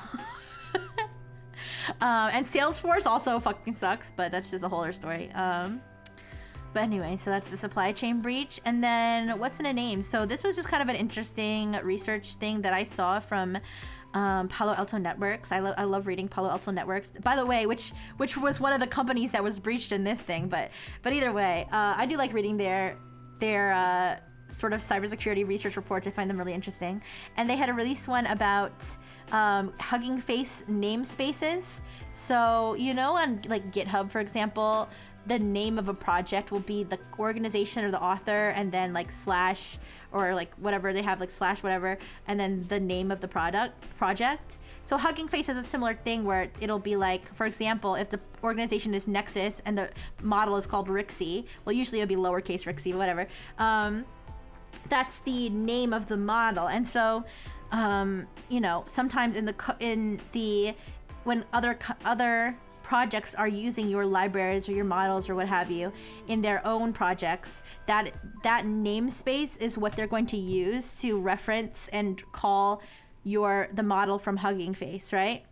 And Salesforce also fucking sucks, but that's just a whole other story. But anyway, so that's the supply chain breach. And then what's in a name? So this was just kind of an interesting research thing that I saw from Palo Alto Networks. I love reading Palo Alto Networks. By the way, which was one of the companies that was breached in this thing. But either way, I do like reading their sort of cybersecurity research reports. I find them really interesting. And they had a release one about Hugging Face namespaces. So, you know, on like GitHub, for example, the name of a project will be the organization or the author, and then like slash or like whatever they have, like slash whatever, and then the name of the project. So Hugging Face is a similar thing where it'll be like, for example, if the organization is Nexus and the model is called Rixie, well, usually it'll be lowercase Rixie, whatever. That's the name of the model. And so, you know, sometimes when other projects are using your libraries or your models or what have you in their own projects, that namespace is what they're going to use to reference and call the model from Hugging Face, right?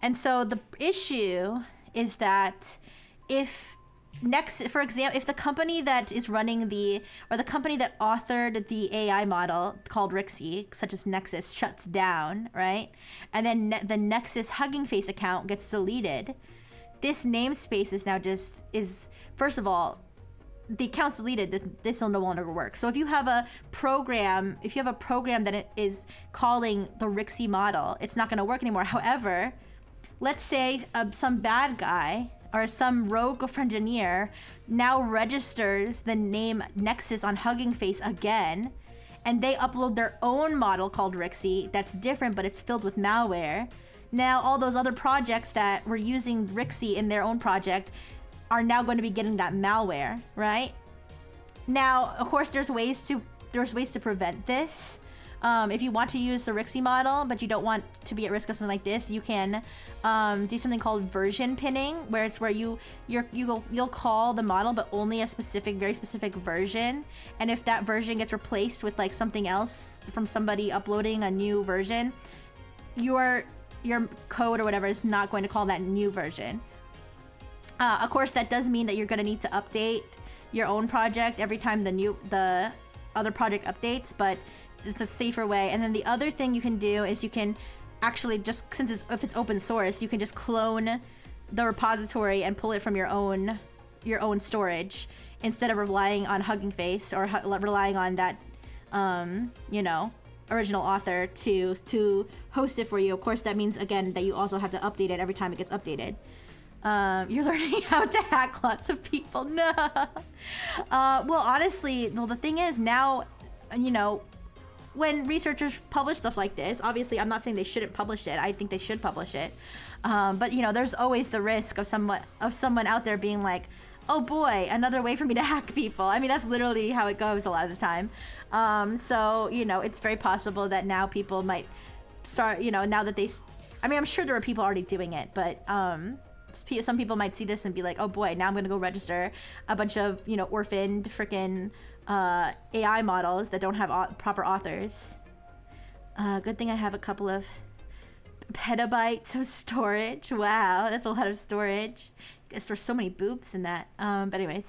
And so the issue is that if for example, if the company that is running the company that authored the AI model called Rixie, such as Nexus, shuts down, right? And then the Nexus Hugging Face account gets deleted, this namespace is now first of all, the account's deleted, this will no longer work. So if you have a program that it is calling the Rixie model, it's not going to work anymore. However, let's say some bad guy or some rogue engineer now registers the name Nexus on Hugging Face again, and they upload their own model called Rixie that's different, but it's filled with malware. Now all those other projects that were using Rixie in their own project are now going to be getting that malware, right? Now, of course, there's ways to prevent this. If you want to use the Rixie model, but you don't want to be at risk of something like this, you can do something called version pinning, where it's where you'll call the model, but only a very specific version. And if that version gets replaced with like something else from somebody uploading a new version, your code or whatever is not going to call that new version. Of course, that does mean that you're going to need to update your own project every time the other project updates, but it's a safer way. And then the other thing you can do is you can actually just, if it's open source, you can just clone the repository and pull it from your own storage instead of relying on Hugging Face or relying on that original author to host it for you. Of course, that means again that you also have to update it every time it gets updated. You're learning how to hack lots of people. No. Well, honestly, the thing is now, when researchers publish stuff like this, obviously I'm not saying they shouldn't publish it. I think they should publish it. But there's always the risk of someone out there being like, oh boy, another way for me to hack people. I mean, that's literally how it goes a lot of the time. So, it's very possible that now people might start, now that I'm sure there are people already doing it, but some people might see this and be like, oh boy, now I'm going to go register a bunch of, orphaned freaking AI models that don't have proper authors. Good thing I have a couple of petabytes of storage. Wow, that's a lot of storage. I guess there's so many boobs in that. But anyways,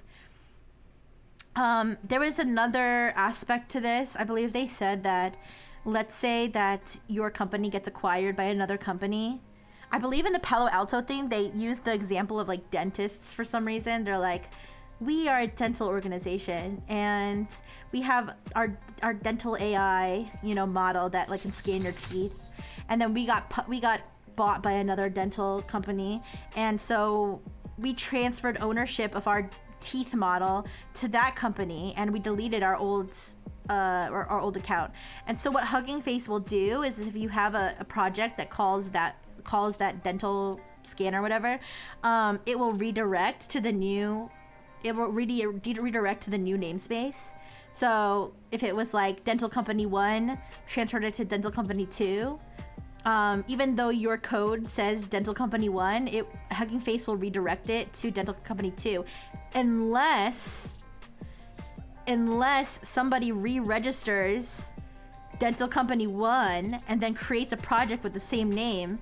there was another aspect to this. I believe they said that, let's say that your company gets acquired by another company. I believe in the Palo Alto thing, they used the example of like dentists for some reason. They're like, we are a dental organization and we have our dental AI, model that like can scan your teeth. And then we got bought by another dental company. And so we transferred ownership of our teeth model to that company and we deleted our old account. And so what Hugging Face will do is if you have a project that calls that dental scan or whatever, it will redirect to the new namespace. So if it was like dental company 1 transferred it to dental company 2, even though your code says dental company 1, Hugging Face will redirect it to dental company 2 unless somebody re-registers dental company 1 and then creates a project with the same name.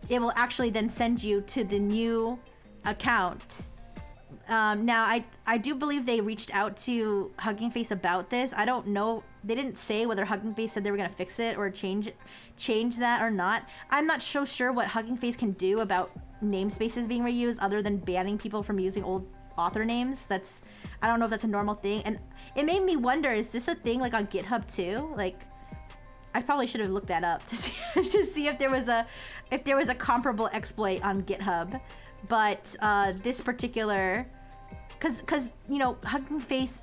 It will actually then send you to the new account. Now, I do believe they reached out to Hugging Face about this. I don't know. They didn't say whether Hugging Face said they were going to fix it or change that or not. I'm not so sure what Hugging Face can do about namespaces being reused other than banning people from using old author names. I don't know if that's a normal thing. And it made me wonder, is this a thing like on GitHub too? Like, I probably should have looked that up to see if there was a comparable exploit on GitHub. But this particular, because you know, Hugging Face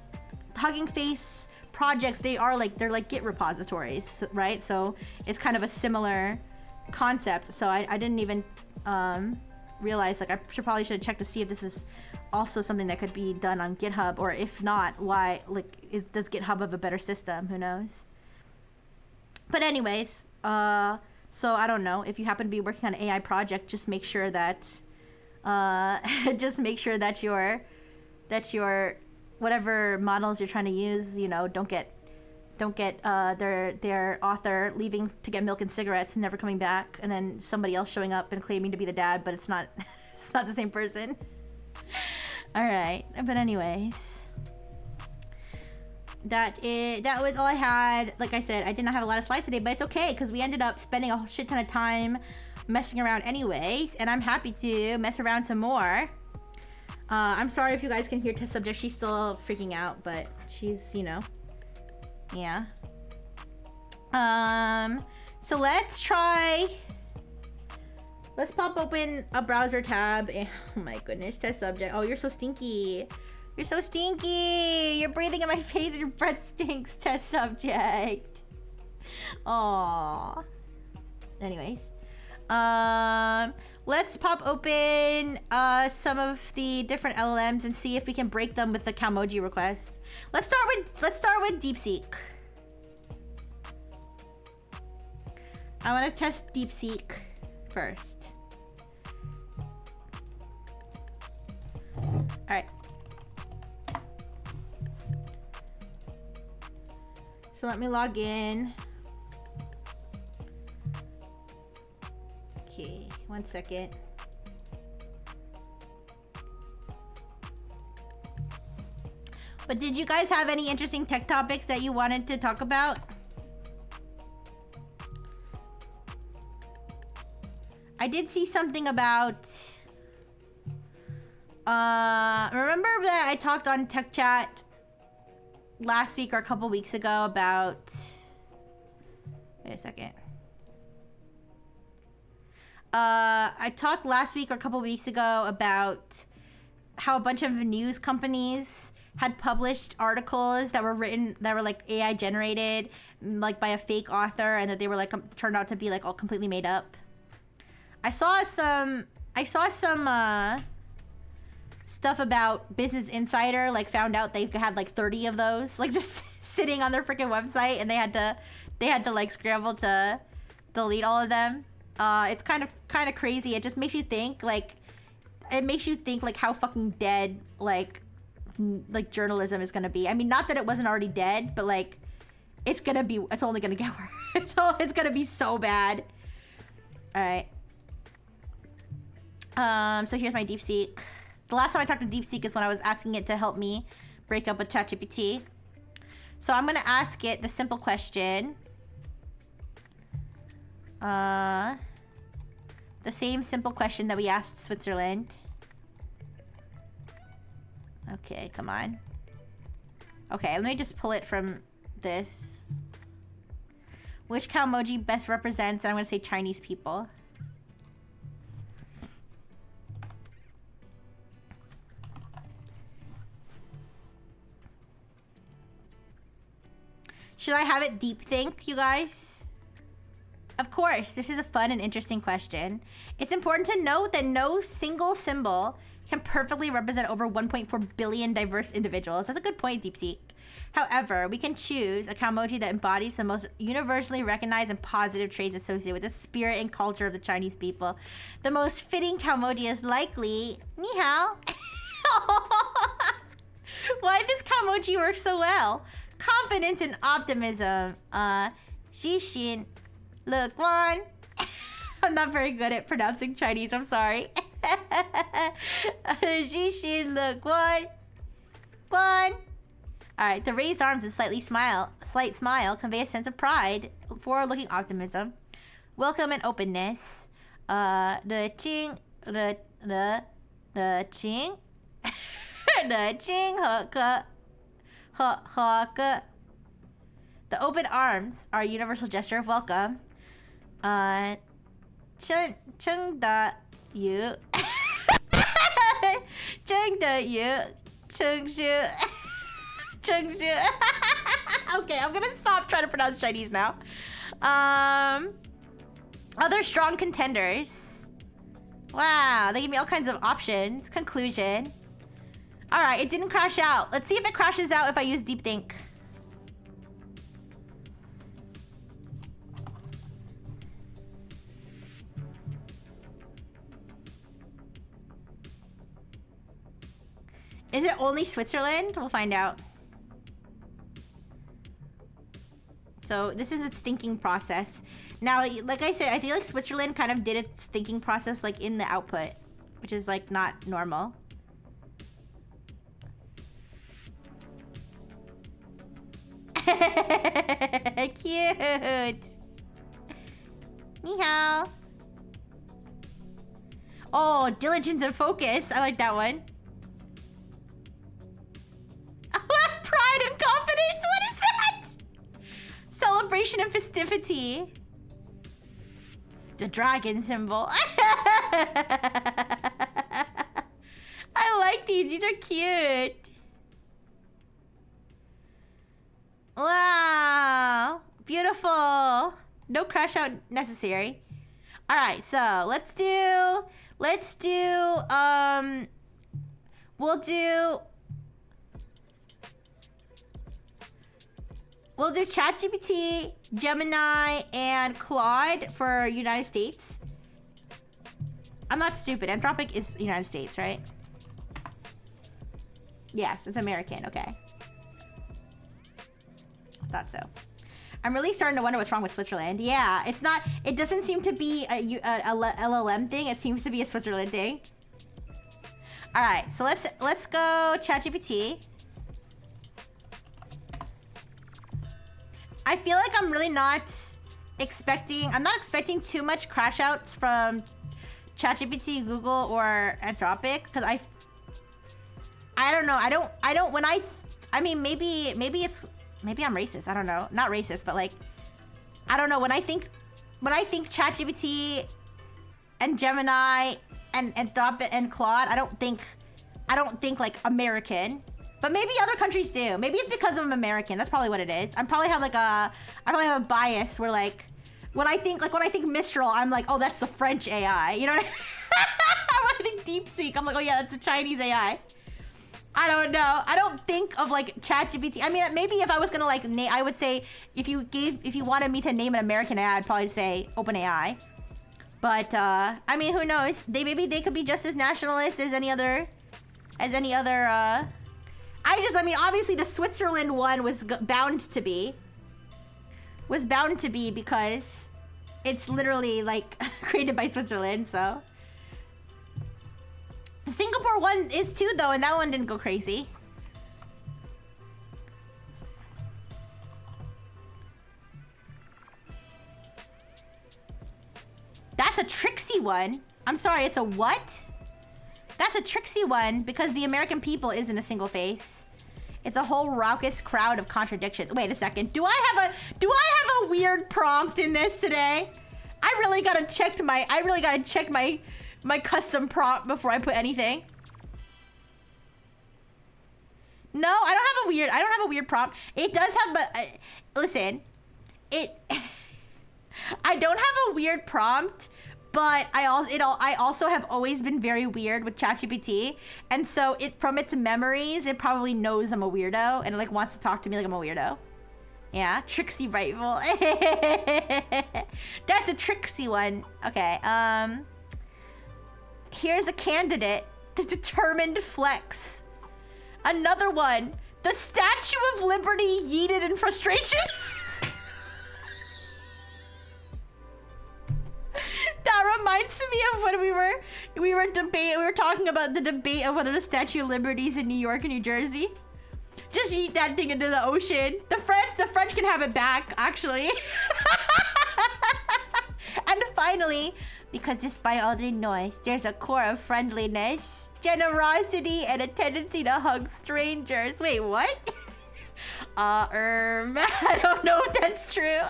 projects, they're like Git repositories, right? So it's kind of a similar concept. So I didn't even realize, like, I probably should have checked to see if this is also something that could be done on GitHub, or if not, why, like, does GitHub have a better system? Who knows? But anyways, so I don't know, if you happen to be working on an AI project, just make sure that your whatever models you're trying to use, you know, don't get their author leaving to get milk and cigarettes and never coming back, and then somebody else showing up and claiming to be the dad, but it's not it's not the same person. All right, but anyways, that was all I had. Like I said, I did not have a lot of slides today, but it's okay because we ended up spending a shit ton of time messing around anyways, and I'm happy to mess around some more. I'm sorry if you guys can hear Test Subject. She's still freaking out, but she's, you know, yeah. So let's pop open a browser tab. Oh my goodness, Test Subject. Oh, you're so stinky. You're so stinky. You're breathing in my face and your breath stinks, Test Subject. Aww. Anyways. Let's pop open some of the different LLMs and see if we can break them with the Calmoji request. Let's start with DeepSeek. I want to test DeepSeek first. All right. So let me log in. Okay, 1 second. But did you guys have any interesting tech topics that you wanted to talk about? I did see something about... remember that I talked on Tech Chat last week or a couple weeks ago about... Wait a second. I talked last week or a couple weeks ago about how a bunch of news companies had published articles that were written, that were like AI generated, like by a fake author, and that they were like turned out to be like all completely made up. I saw some stuff about Business Insider, like found out they had like 30 of those, like just sitting on their freaking website, and they had to like scramble to delete all of them. It's kind of crazy. It just makes you think like how fucking dead like journalism is gonna be. I mean, not that it wasn't already dead, but like it's only gonna get worse. It's gonna be so bad. All right. So here's my DeepSeek. The last time I talked to DeepSeek is when I was asking it to help me break up with ChatGPT. So I'm gonna ask it the simple question. The same simple question that we asked Switzerland. Okay, come on. Okay, let me just pull it from this. Which Calmoji best represents, and I'm gonna say Chinese people. Should I have it deep think, you guys? Of course, this is a fun and interesting question. It's important to note that no single symbol can perfectly represent over 1.4 billion diverse individuals. That's a good point, DeepSeek. However, we can choose a Calmoji that embodies the most universally recognized and positive traits associated with the spirit and culture of the Chinese people. The most fitting Calmoji is likely... Ni hao. Why does Calmoji work so well? Confidence and optimism. Xixin. Look, Juan. I'm not very good at pronouncing Chinese, I'm sorry. Guan. Alright, the raised arms and slight smile convey a sense of pride, forward-looking optimism, welcome and openness. The ching the open arms are a universal gesture of welcome. Chung da yu. Chung da yu. Chung shu. Chung shu. Okay, I'm gonna stop trying to pronounce Chinese now. Other strong contenders. Wow, they give me all kinds of options. Conclusion. Alright, it didn't crash out. Let's see if it crashes out if I use deep think. Is it only Switzerland? We'll find out. So this is its thinking process. Now, like I said, I feel like Switzerland kind of did its thinking process like in the output, which is like not normal. Cute. Ni hao. Oh, diligence and focus. I like that one. Pride and confidence. What is that? Celebration and festivity. The dragon symbol. I like these. These are cute. Wow. Beautiful. No crash out necessary. All right, so let's do we'll do ChatGPT, Gemini, and Claude for United States. I'm not stupid. Anthropic is United States, right? Yes, it's American. Okay. I thought so. I'm really starting to wonder what's wrong with Switzerland. Yeah, it's not. It doesn't seem to be a LLM thing. It seems to be a Switzerland thing. All right, so let's go ChatGPT. I feel like I'm really not expecting. I'm not expecting too much crash outs from ChatGPT, Google, or Anthropic because I don't know. I don't. When I mean, maybe I'm racist. I don't know. Not racist, but like, I don't know. When I think ChatGPT and Gemini and Anthropic and Claude, I don't think like American. But maybe other countries do. Maybe it's because I'm American. That's probably what it is. I probably have a bias where like when I think Mistral, I'm like, oh, that's the French AI. You know what I mean? When I think DeepSeek, I'm like, oh yeah, that's a Chinese AI. I don't know. I don't think of like ChatGPT. I mean, maybe if I was gonna like name, I would say if you wanted me to name an American AI, I'd probably say OpenAI. But I mean, who knows? Maybe they could be just as nationalist as any other. I mean, obviously the Switzerland one was bound to be because it's literally like created by Switzerland. So. The Singapore one is too, though, and that one didn't go crazy. That's a tricksy one. I'm sorry, it's a what? That's a tricksy one because the American people isn't a single face. It's a whole raucous crowd of contradictions. Wait a second. Do I have a weird prompt in this today? I really gotta check my custom prompt before I put anything. No, I don't have a weird prompt. It does have, but listen, I don't have a weird prompt, but I also have always been very weird with ChatGPT, and so from its memories, it probably knows I'm a weirdo and it like wants to talk to me like I'm a weirdo. Yeah, tricksy rightful. That's a tricksy one. Okay, here's a candidate, the determined flex. Another one, the Statue of Liberty yeeted in frustration. That reminds me of when we were talking about the debate of whether the Statue of Liberty is in New York and New Jersey. Just eat that thing into the ocean. The French can have it back, actually. And finally, because despite all the noise, there's a core of friendliness, generosity, and a tendency to hug strangers. Wait, what? I don't know if that's true.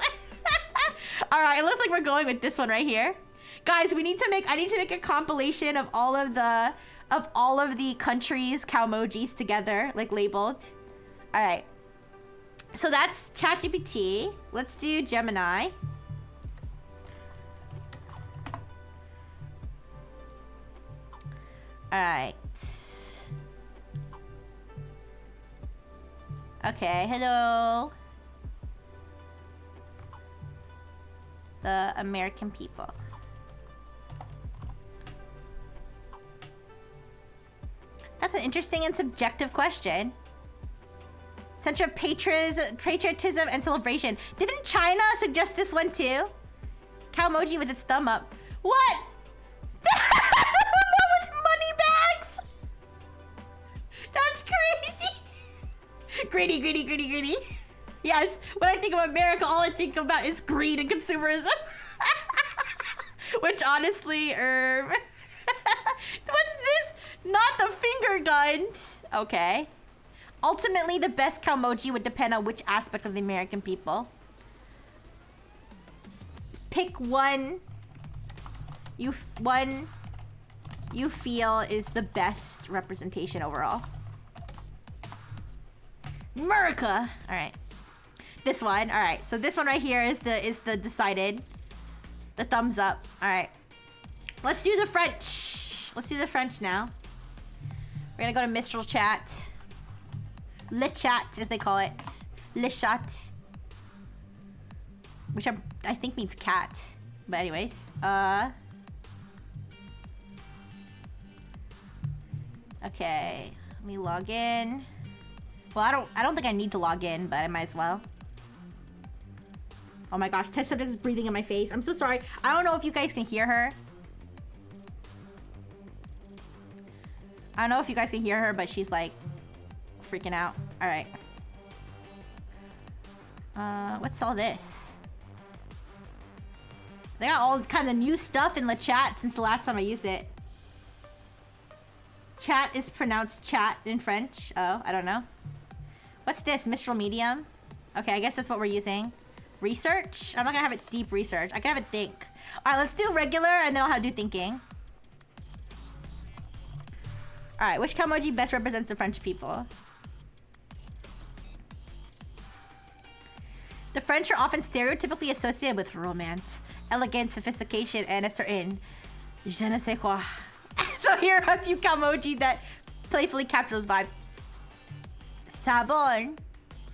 All right, it looks like we're going with this one right here. Guys, I need to make a compilation of all of the countries' Calmojis together, like labeled. All right. So that's ChatGPT. Let's do Gemini. All right. Okay, hello. The American people. That's an interesting and subjective question. Center of patriotism and celebration. Didn't China suggest this one too? Calmoji with its thumb up. What? Money bags? That's crazy. Greedy, greedy, greedy, greedy. Yes, when I think of America, all I think about is greed and consumerism. Which honestly, what's this? Not the finger guns. Okay. Ultimately, the best Calmoji would depend on which aspect of the American people. Pick one you feel is the best representation overall. America. All right. This one. All right. So this one right here is the decided. The thumbs up. All right. Let's do the French. Let's do the French now. We're gonna go to Mistral Chat. Le Chat, as they call it. Le Chat. Which I think means cat. But anyways. Okay. Let me log in. Well, I don't think I need to log in, but I might as well. Oh my gosh, test subject is breathing in my face. I'm so sorry. I don't know if you guys can hear her. I don't know if you guys can hear her, but she's like freaking out. All right. What's all this? They got all kinds of new stuff in the chat since the last time I used it. Chat is pronounced chat in French. Oh, I don't know. What's this? Mistral Medium? Okay, I guess that's what we're using. Research? I'm not gonna have it deep research. I can have it think. All right, let's do regular and then I'll do thinking. All right, which Calmoji best represents the French people? The French are often stereotypically associated with romance, elegance, sophistication, and a certain je ne sais quoi. So here are a few Calmoji that playfully capture those vibes. Sabon.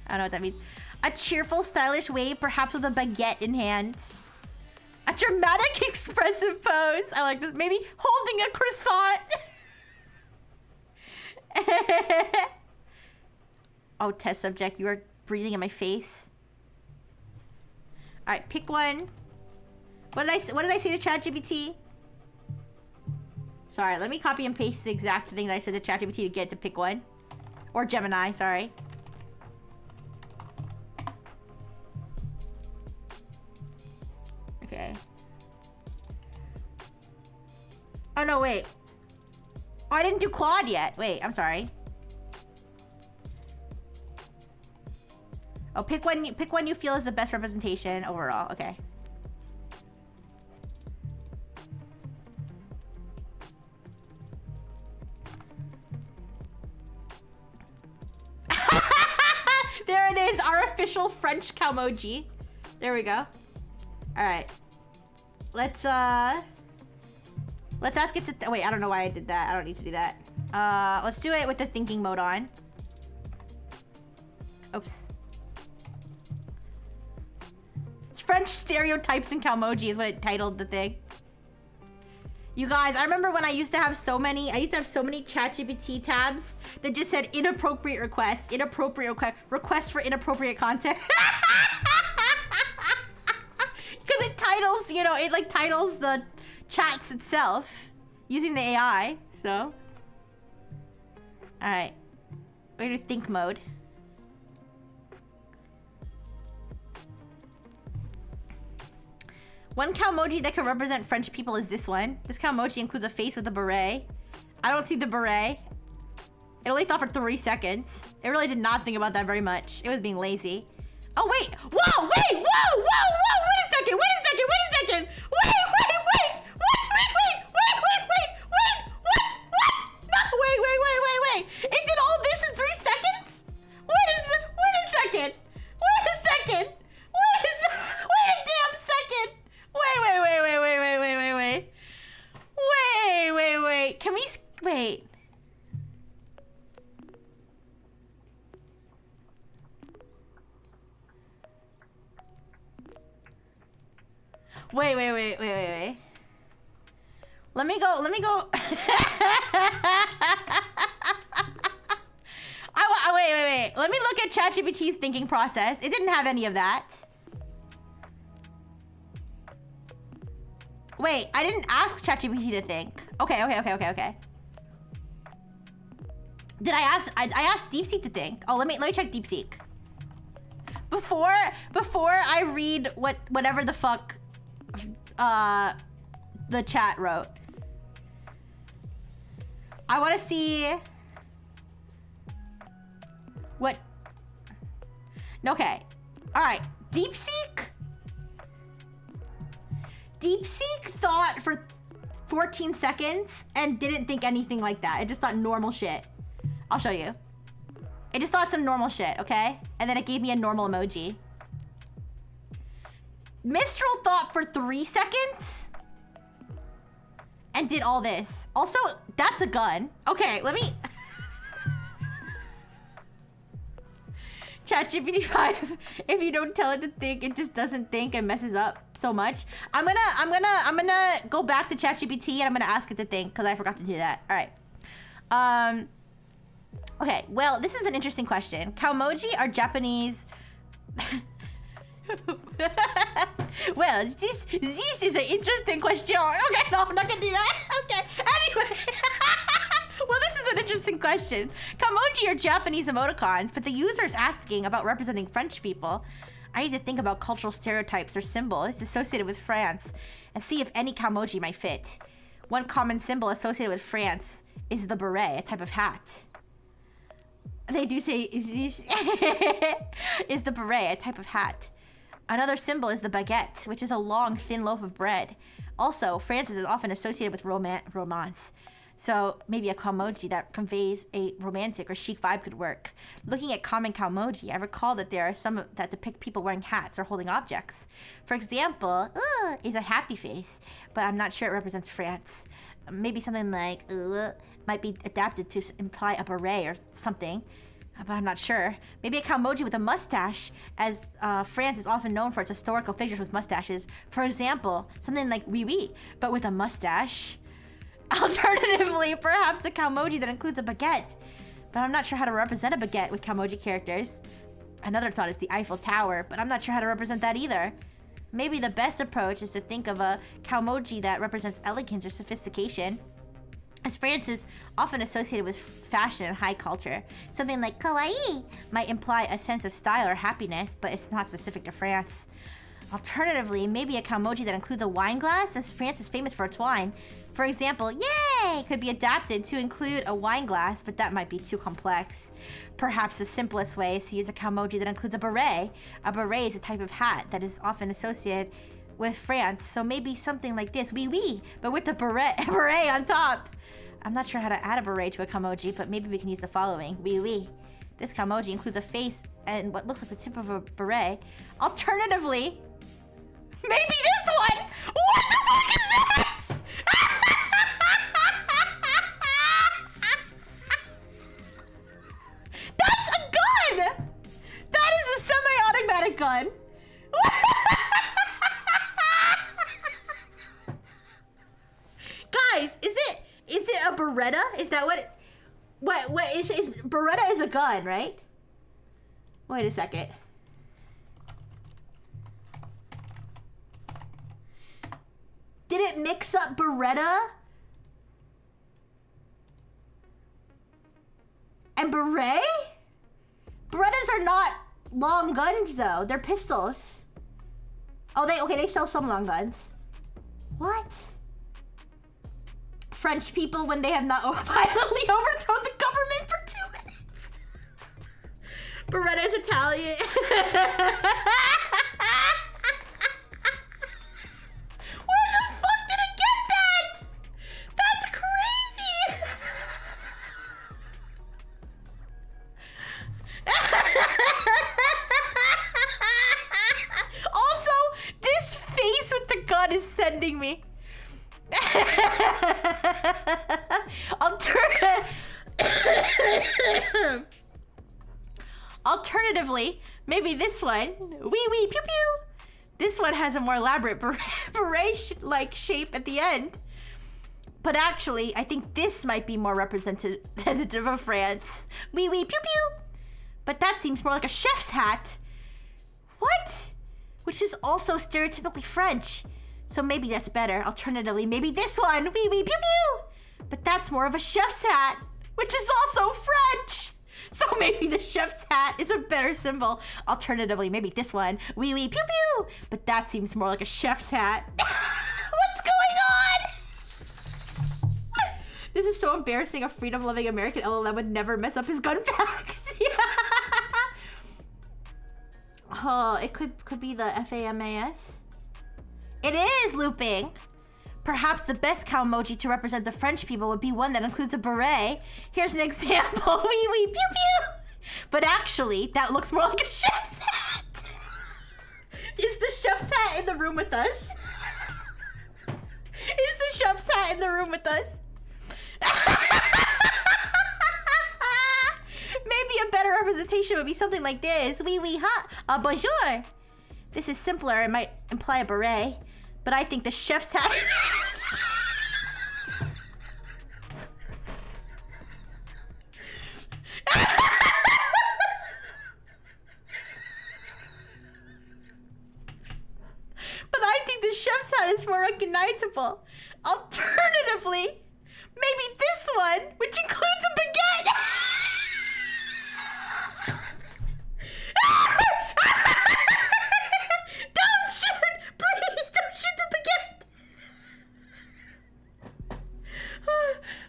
I don't know what that means. A cheerful, stylish wave, perhaps with a baguette in hand. A dramatic, expressive pose. I like this. Maybe holding a croissant. Oh, test subject, you are breathing in my face. All right, pick one. What did I say to ChatGPT? Sorry, let me copy and paste the exact thing that I said to ChatGPT to get to pick one. Or Gemini, sorry. Okay. Oh no, wait. Oh, I didn't do Claude yet. Wait, I'm sorry. Oh, pick one you feel is the best representation overall. Okay. There it is, our official French Calmoji. There we go. All right. Let's ask it to, wait, I don't know why I did that. I don't need to do that. Let's do it with the thinking mode on. Oops. French stereotypes in Calmoji is what it titled the thing. You guys, I remember when I used to have so many ChatGPT tabs that just said inappropriate requests, requests for inappropriate content. Because it titles, you know, it like titles the chats itself using the AI, so. Alright. We're gonna do think mode. One Calmoji that can represent French people is this one. This Calmoji includes a face with a beret. I don't see the beret. It only thought for 3 seconds. It really did not think about that very much. It was being lazy. Oh, wait. Whoa, wait, whoa, whoa, whoa. Wait a second, wait a second, wait a second. Wait. What? Wait. What? No, wait. It did all this in 3 seconds? Wait a second. Wait a damn second. Wait. Can we, wait. Wait. Let me go. Wait. Let me look at ChatGPT's thinking process. It didn't have any of that. Wait, I didn't ask ChatGPT to think. Okay. Did I asked DeepSeek to think. Oh, let me check DeepSeek. Before I read whatever the fuck the chat wrote. I want to see what. Okay. All right. DeepSeek thought for 14 seconds and didn't think anything like that. It just thought normal shit. I'll show you. It just thought some normal shit, okay? And then it gave me a normal emoji. Mistral thought for 3 seconds and did all this. Also, that's a gun. Okay, let me... ChatGPT 5, if you don't tell it to think, it just doesn't think and messes up so much. I'm gonna go back to ChatGPT and I'm gonna ask it to think because I forgot to do that. All right. Okay, well, this is an interesting question. Calmoji are Japanese... Well, this is an interesting question. Okay, no, I'm not gonna do that. Okay, anyway. Well, this is an interesting question. Calmoji are Japanese emoticons, but the user is asking about representing French people. I need to think about cultural stereotypes or symbols associated with France and see if any Calmoji might fit. One common symbol associated with France is the beret, a type of hat. They do say, is the beret, a type of hat. Another symbol is the baguette, which is a long, thin loaf of bread. Also, France is often associated with romance. So maybe a Calmoji that conveys a romantic or chic vibe could work. Looking at common Calmoji, I recall that there are some that depict people wearing hats or holding objects. For example, is a happy face, but I'm not sure it represents France. Maybe something like might be adapted to imply a beret or something, but I'm not sure. Maybe a Calmoji with a mustache, as France is often known for its historical figures with mustaches. For example, something like oui, but with a mustache. Alternatively, perhaps a Calmoji that includes a baguette, but I'm not sure how to represent a baguette with Calmoji characters. Another thought is the Eiffel Tower, but I'm not sure how to represent that either. Maybe the best approach is to think of a Calmoji that represents elegance or sophistication, as France is often associated with fashion and high culture. Something like kawaii might imply a sense of style or happiness, but it's not specific to France. Alternatively, maybe a Calmoji that includes a wine glass, as France is famous for its wine. For example, yay, could be adapted to include a wine glass, but that might be too complex. Perhaps the simplest way is to use a Calmoji that includes a beret. A beret is a type of hat that is often associated with France, so maybe something like this, oui, but with the beret on top. I'm not sure how to add a beret to a Calmoji, but maybe we can use the following, oui. This Calmoji includes a face and what looks like the tip of a beret. Alternatively, maybe this one! What the fuck is that? That's a gun! That is a semi-automatic gun. Guys, is it a Beretta? Is that what is Beretta is a gun, right? Wait a second. Did it mix up Beretta and beret? Berettas are not long guns though. They're pistols. Oh, they sell some long guns. What? French people when they have not violently overthrown the government for 2 minutes. Beretta is Italian. Where the fuck did it get that? That's crazy. Also, this face with the gun is sending me. Alternatively, maybe this one. Wee wee pew pew. This one has a more elaborate beret-like shape at the end. But actually, I think this might be more representative of France. Wee wee pew pew. But that seems more like a chef's hat. What? Which is also stereotypically French. So maybe that's better. Alternatively, maybe this one. Wee wee pew pew. But that's more of a chef's hat, which is also French. So maybe the chef's hat is a better symbol. Alternatively, maybe this one. Wee wee pew pew. But that seems more like a chef's hat. What's going on? This is so embarrassing. A freedom-loving American LLM would never mess up his gun packs. Yeah. Oh, it could be the FAMAS. It is looping. Perhaps the best cow emoji to represent the French people would be one that includes a beret. Here's an example. Wee wee pew pew. But actually, that looks more like a chef's hat. Is the chef's hat in the room with us? Is the chef's hat in the room with us? Maybe a better representation would be something like this. Wee wee ha. Bonjour. This is simpler. It might imply a beret. But I think the chef's hat... But I think the chef's hat is more recognizable. Alternatively, maybe this one, which includes a baguette. Don't shoot! Please don't shoot the baguette!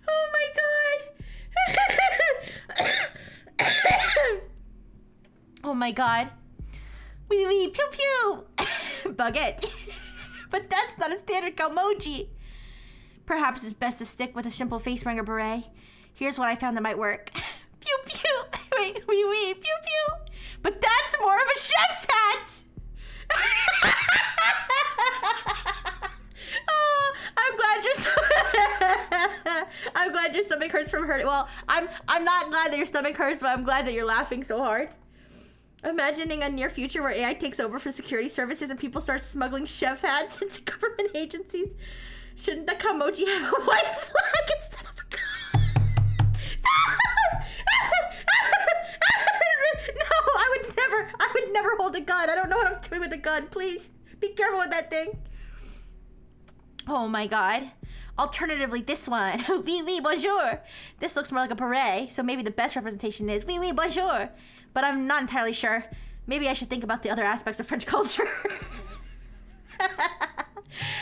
Oh my god! Oh my god. Wee wee pew pew! Baguette. But that's not a standard emoji. Perhaps it's best to stick with a simple face wearing a beret. Here's what I found that might work. Pew pew! Wait, wee wee pew pew! But that's more of a chef's hat! Oh, I'm glad your stomach hurts from hurting. Well, I'm not glad that your stomach hurts, but I'm glad that you're laughing so hard. Imagining a near future where AI takes over for security services and people start smuggling chef hats into government agencies. Shouldn't the Kamoji have a white flag instead of a gun? No, I would never hold a gun. I don't know what I'm doing with a gun. Please, be careful with that thing. Oh my god. Alternatively, this one. Oui, oui, bonjour. This looks more like a beret, so maybe the best representation is oui, oui, bonjour. But I'm not entirely sure. Maybe I should think about the other aspects of French culture.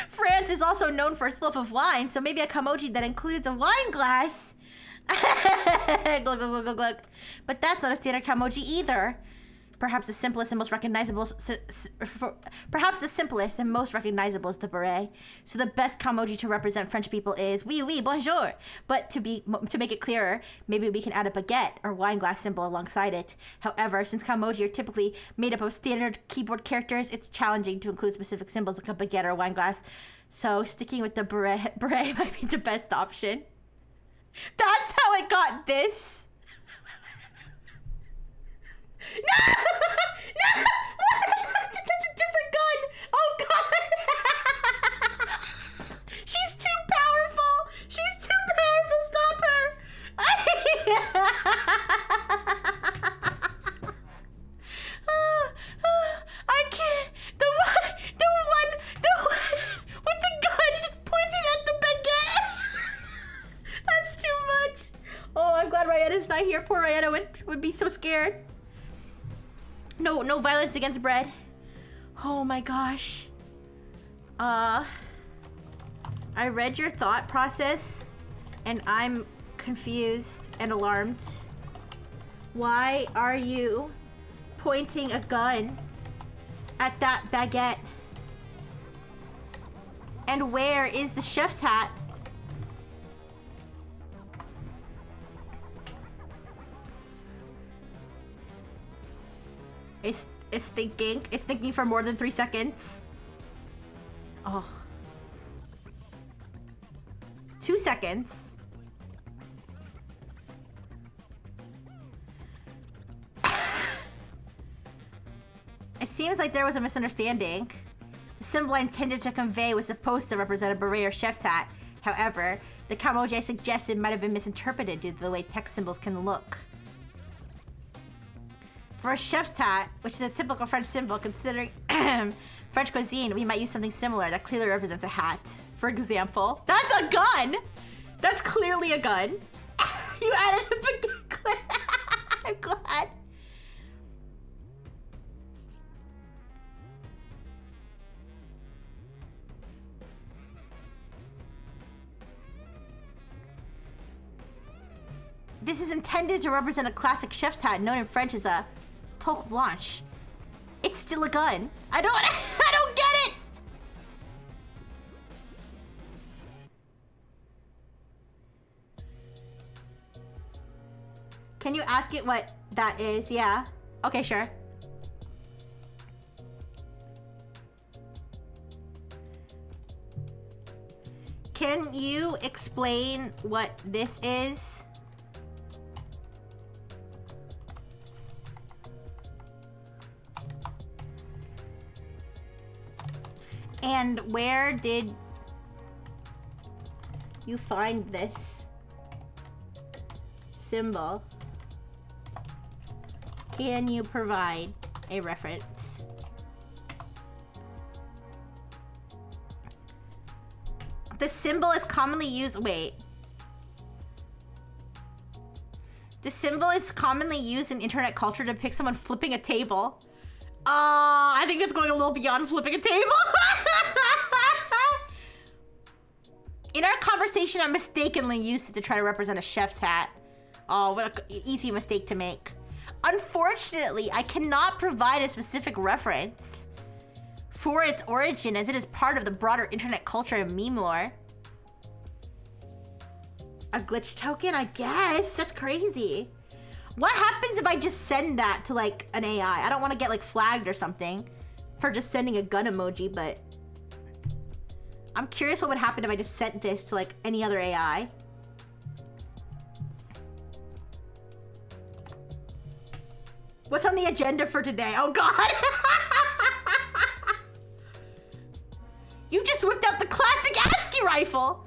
France is also known for its love of wine, so maybe a kamoji that includes a wine glass. Glug, glug, glug, glug, glug. But that's not a standard kamoji either. Perhaps the simplest and most recognizable is the beret. So the best kamoji to represent French people is oui, oui, bonjour. But to make it clearer, maybe we can add a baguette or wine glass symbol alongside it. However, since kamoji are typically made up of standard keyboard characters, it's challenging to include specific symbols like a baguette or a wine glass. So sticking with the beret might be the best option. That's how I got this. No! No! That's a different gun! Oh god! She's too powerful! She's too powerful! Stop her! I can't. The one with the gun. Oh, I'm glad Ryetta's not here. Poor Ryetta would be so scared. No violence against bread. Oh my gosh. I read your thought process and I'm confused and alarmed. Why are you pointing a gun at that baguette? And where is the chef's hat? It's thinking for more than 3 seconds. Oh. 2 seconds. It seems like there was a misunderstanding. The symbol I intended to convey was supposed to represent a beret or chef's hat. However, the emoji I suggested might have been misinterpreted due to the way text symbols can look. For a chef's hat, which is a typical French symbol, considering French cuisine, we might use something similar that clearly represents a hat. For example, that's a gun! That's clearly a gun. You added a baguette clip. I'm glad. This is intended to represent a classic chef's hat known in French as a toque blanche. It's still a gun. I don't get it! Can you ask it what that is? Yeah. Okay, sure. Can you explain what this is? And where did you find this symbol? Can you provide a reference? The symbol is commonly used. Wait. The symbol is commonly used in internet culture to depict someone flipping a table. I think it's going a little beyond flipping a table. In our conversation, I mistakenly used it to try to represent a chef's hat. Oh, what an easy mistake to make. Unfortunately, I cannot provide a specific reference for its origin, as it is part of the broader internet culture and meme lore. A glitch token, I guess. That's crazy. What happens if I just send that to like an AI? I don't want to get like flagged or something for just sending a gun emoji, but I'm curious what would happen if I just sent this to like any other AI. What's on the agenda for today? Oh God. You just whipped out the classic ASCII rifle.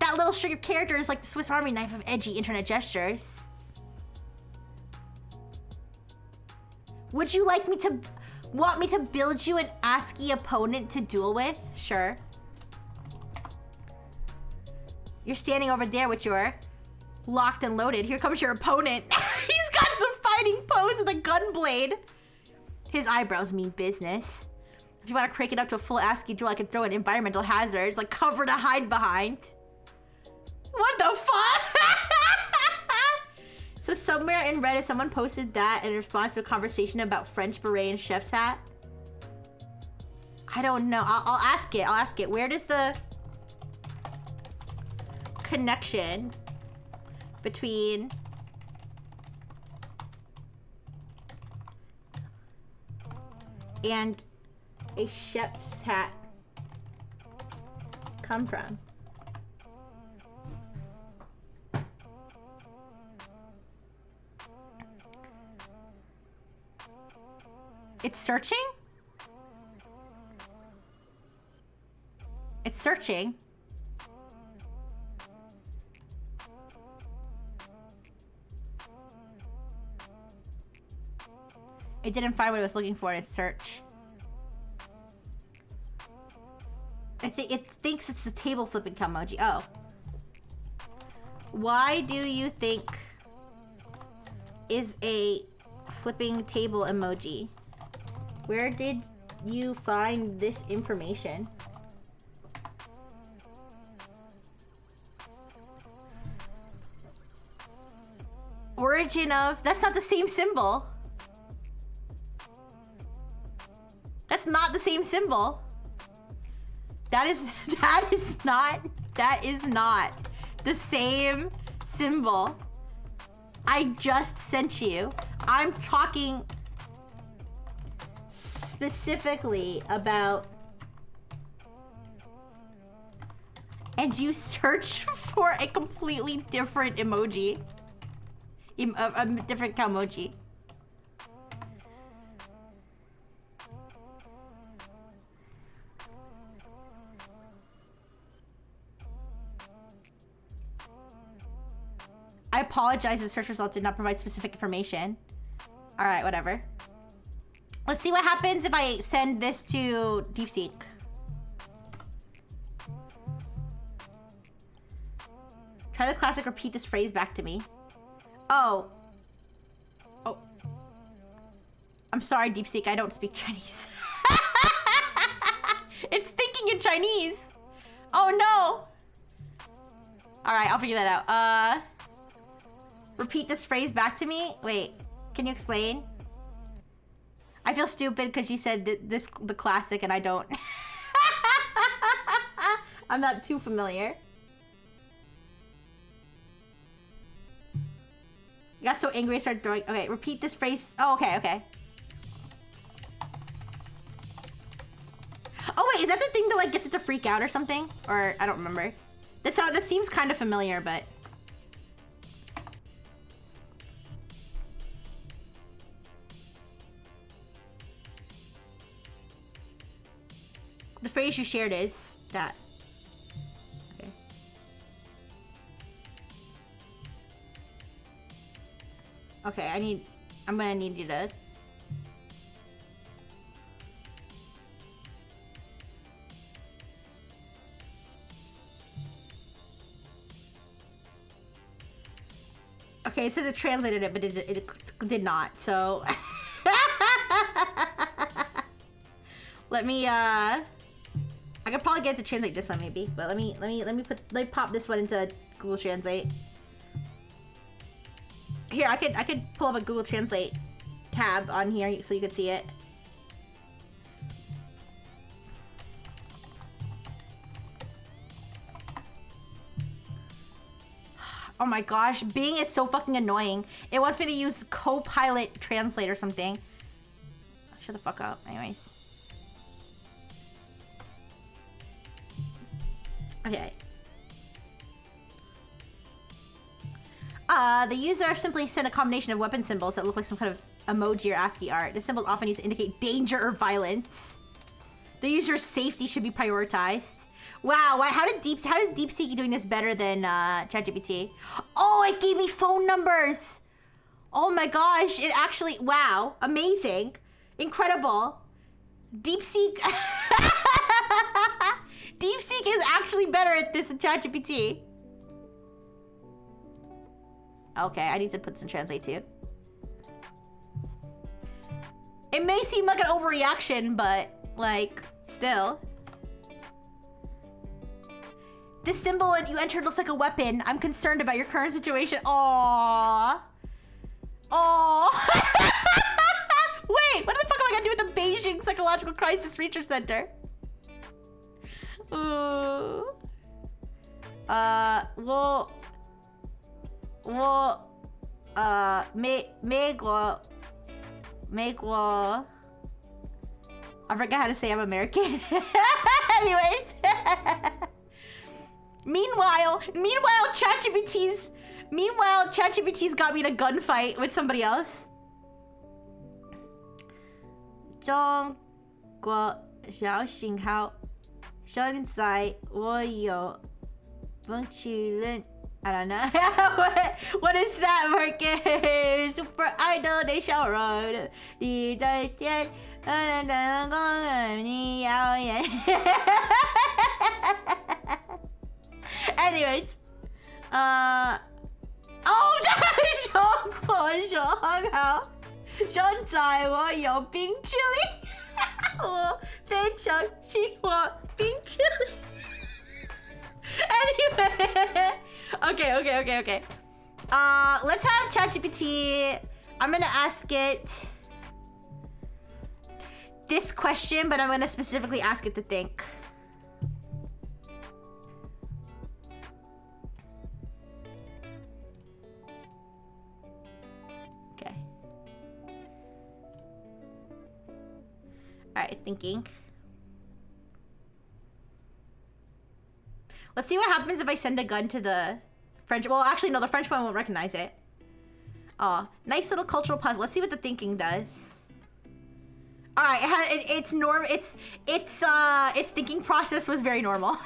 That little string of characters is like the Swiss Army knife of edgy internet gestures. Would you like me to, want me to build you an ASCII opponent to duel with? Sure. You're standing over there with your locked and loaded. Here comes your opponent. He's got the fighting pose with a gun blade. His eyebrows mean business. If you want to crank it up to a full ASCII duel, I can throw in environmental hazards, like cover to hide behind. What the fuck? So somewhere in Reddit, someone posted that in response to a conversation about French beret and chef's hat. I don't know. I'll ask it. I'll ask it. Where does the connection between and a chef's hat come from? It's searching? It's searching. It didn't find what it was looking for in its search. I think it thinks it's the table flipping emoji. Oh. Why do you think is a flipping table emoji? Where did you find this information? Origin of... That's not the same symbol. That's not the same symbol. That is not the same symbol. I just sent you. I'm talking specifically about... And you search for a completely different emoji. A different Kalmoji. I apologize, the search result did not provide specific information. Alright, whatever. Let's see what happens if I send this to DeepSeek. Try the classic, repeat this phrase back to me. Oh. Oh. I'm sorry, DeepSeek, I don't speak Chinese. It's thinking in Chinese. Oh no. Alright, I'll figure that out. Repeat this phrase back to me? Wait, can you explain? I feel stupid because you said the classic and I don't. I'm not too familiar. I got so angry I started throwing... Okay, repeat this phrase. Oh, okay, okay. Oh wait, is that the thing that like gets it to freak out or something? Or I don't remember. That seems kind of familiar, but... The phrase you shared is that. Okay. Okay, I'm gonna need you to... Okay, it says it translated it, but it did not, so... Let me, I could probably get it to translate this one maybe, but let me pop this one into Google Translate. Here, I could pull up a Google Translate tab on here so you can see it. Oh my gosh, Bing is so fucking annoying. It wants me to use Copilot Translate or something. Shut the fuck up. Anyways. Okay. The user simply sent a combination of weapon symbols that look like some kind of emoji or ASCII art. The symbols often used to indicate danger or violence. The user's safety should be prioritized. Wow, how does DeepSeek doing this better than ChatGPT? Oh, it gave me phone numbers. Oh my gosh, it actually, wow, amazing, incredible. DeepSeek, DeepSeek is actually better at this than ChatGPT. Okay, I need to put some translate too. It may seem like an overreaction, but like, still. This symbol you entered looks like a weapon. I'm concerned about your current situation. Aww. Aww. Wait, what the fuck am I gonna do with the Beijing Psychological Crisis Research Center? Ooh. I forgot how to say I'm American. Anyways. Meanwhile, ChatGPT's got me in a gunfight with somebody else. 中国小型号现在我有风起人 I don't know. What is that, Marcus? Super Idol 的笑容，你再见，灯光你耀眼。Anyways, 哦，他说过说很好，现在我有冰淇淋，我非常喜欢冰淇淋。Anyway, okay. Let's have ChatGPT. I'm gonna ask it this question, but I'm gonna specifically ask it to think. Okay. Alright, it's thinking. Let's see what happens if I send a gun to the French. Well, actually, no, the French one won't recognize it. Oh, nice little cultural puzzle. Let's see what the thinking does. All right, its thinking process was very normal.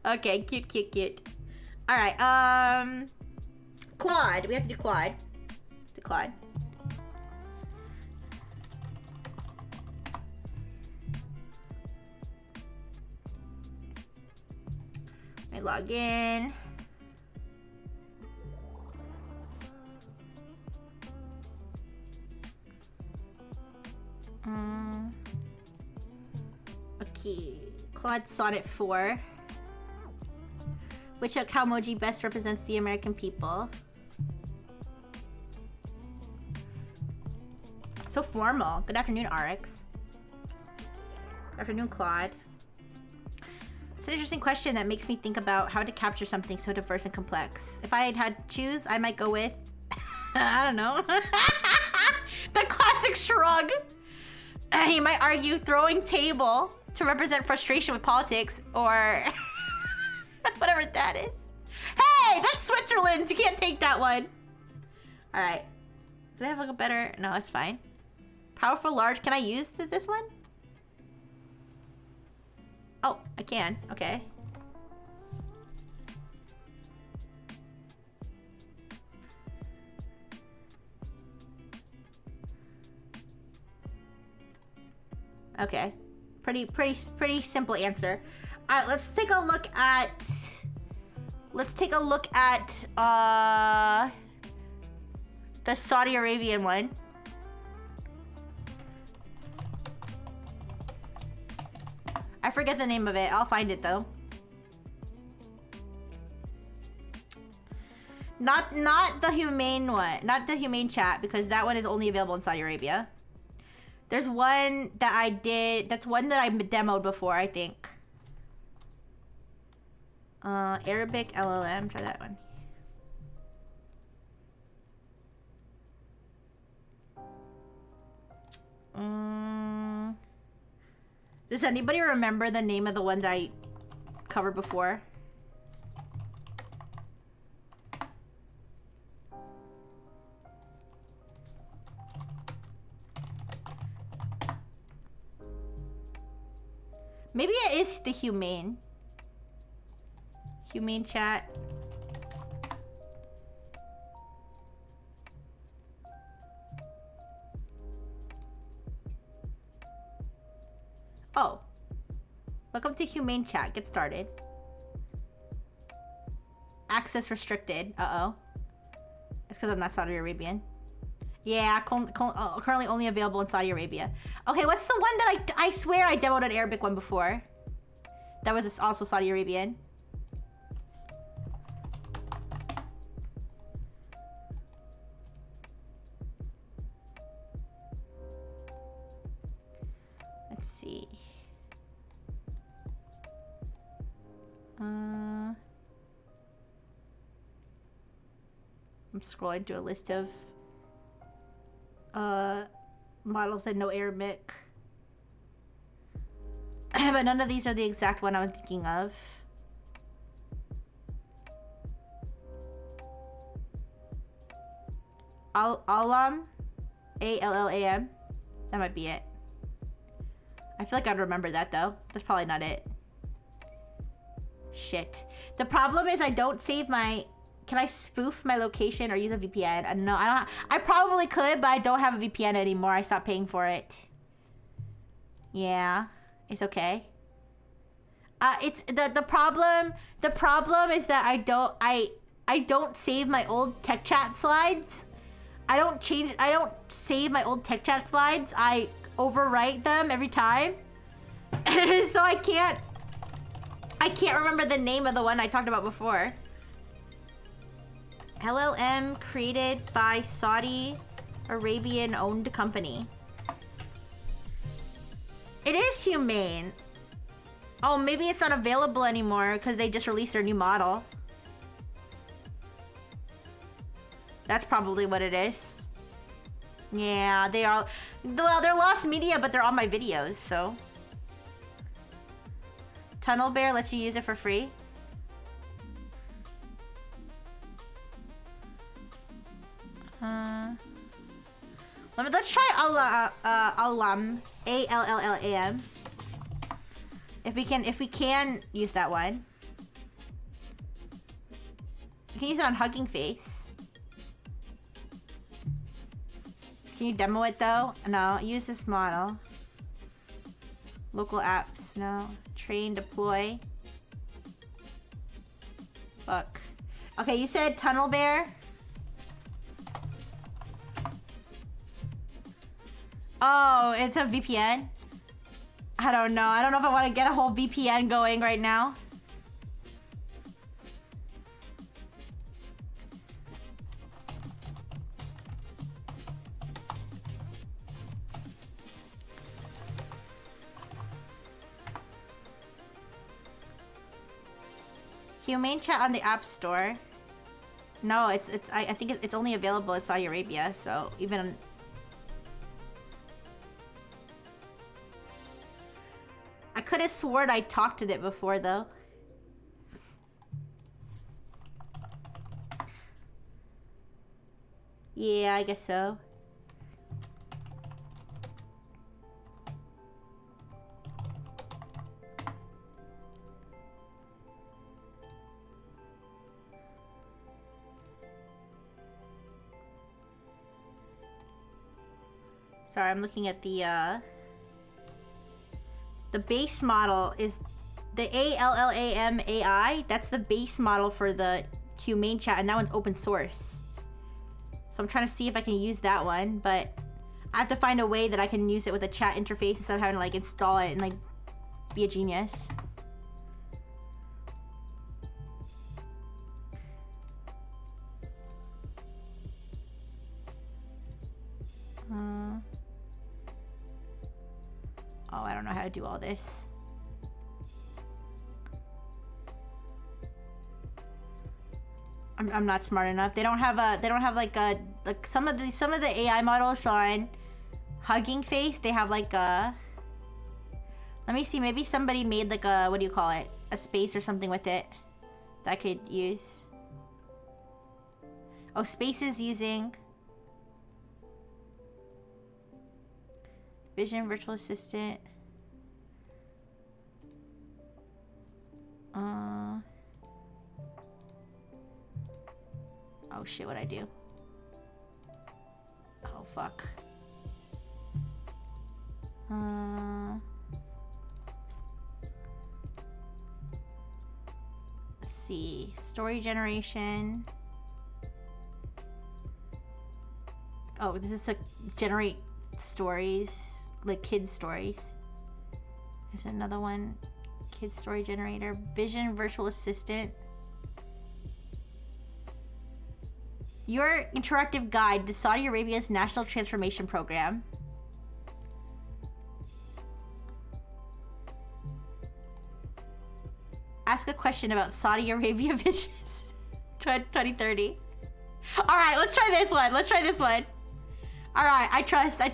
Okay, cute. All right, Claude. We have to do Claude. Claude. I log in. Okay, Claude Sonnet 4. Which emoji best represents the American people? So formal. Good afternoon, RX. Good afternoon, Claude. It's an interesting question that makes me think about how to capture something so diverse and complex. If I had to choose, I might go with... I don't know. The classic shrug. He might argue throwing table to represent frustration with politics, or... whatever that is. Hey, that's Switzerland! You can't take that one. Alright. Do they have like a better... No, it's fine. Powerful, large. Can I use this one? Oh, I can. Okay. Okay. Pretty simple answer. All right, let's take a look at the Saudi Arabian one. I forget the name of it. I'll find it though. Not the humane one. Not the humane chat, because that one is only available in Saudi Arabia. There's one that I did. That's one that I demoed before, I think. Arabic LLM. Try that one. Does anybody remember the name of the ones I covered before? Maybe it is the humane chat. Oh. Welcome to humane chat. Get started. Access restricted. Uh-oh. It's because I'm not Saudi Arabian. Yeah, currently only available in Saudi Arabia. Okay, what's the one that I swear I demoed an Arabic one before? That was also Saudi Arabian. Let's see. I'm scrolling through a list of models that know Arabic. But none of these are the exact one I was thinking of. Allam? A-L-L-A-M? That might be it. I feel like I'd remember that though. That's probably not it. Shit. The problem is I don't save my... Can I spoof my location or use a VPN? No, I don't. I probably could, but I don't have a VPN anymore. I stopped paying for it. Yeah, it's okay. It's the problem. The problem is that I don't save my old tech chat slides. I don't save my old tech chat slides. I overwrite them every time. So I can't remember the name of the one I talked about before. LLM created by Saudi Arabian owned company. It is humane. Oh, maybe it's not available anymore because they just released their new model. That's probably what it is. Yeah, they are. Well, they're lost media, but they're on my videos, so. Tunnel Bear lets you use it for free. Let's try Allam. A-L-L-L-A-M. If we can use that one. You can use it on Hugging Face. Can you demo it though? No, use this model. Local apps, no. Train, deploy. Fuck. Okay, you said Tunnel Bear. Oh, it's a VPN? I don't know. I don't know if I want to get a whole VPN going right now. Humane Chat on the App Store. No, I think it's only available in Saudi Arabia, so even on... I could have sworn I talked to it before, though. Yeah, I guess so. Sorry, I'm looking at the base model is the ALLAM AI. That's the base model for the Humane Chat, and that one's open source. So I'm trying to see if I can use that one, but I have to find a way that I can use it with a chat interface instead of having to like install it and like be a genius. Oh, I don't know how to do all this. I'm not smart enough. They don't have like some of the AI models on Hugging Face. They have like a, let me see, maybe somebody made like a, what do you call it? A space or something with it that I could use. Oh, Space is using Vision Virtual Assistant. Oh shit, what'd I do? Oh fuck. Let's see. Story generation. Oh, this is to generate stories, like kids stories. There's another one. Kids story generator. Vision Virtual Assistant. Your interactive guide to Saudi Arabia's National Transformation Program. Ask a question about Saudi Arabia visions 2030. All right, let's try this one. Let's try this one. All right, I trust. Okay,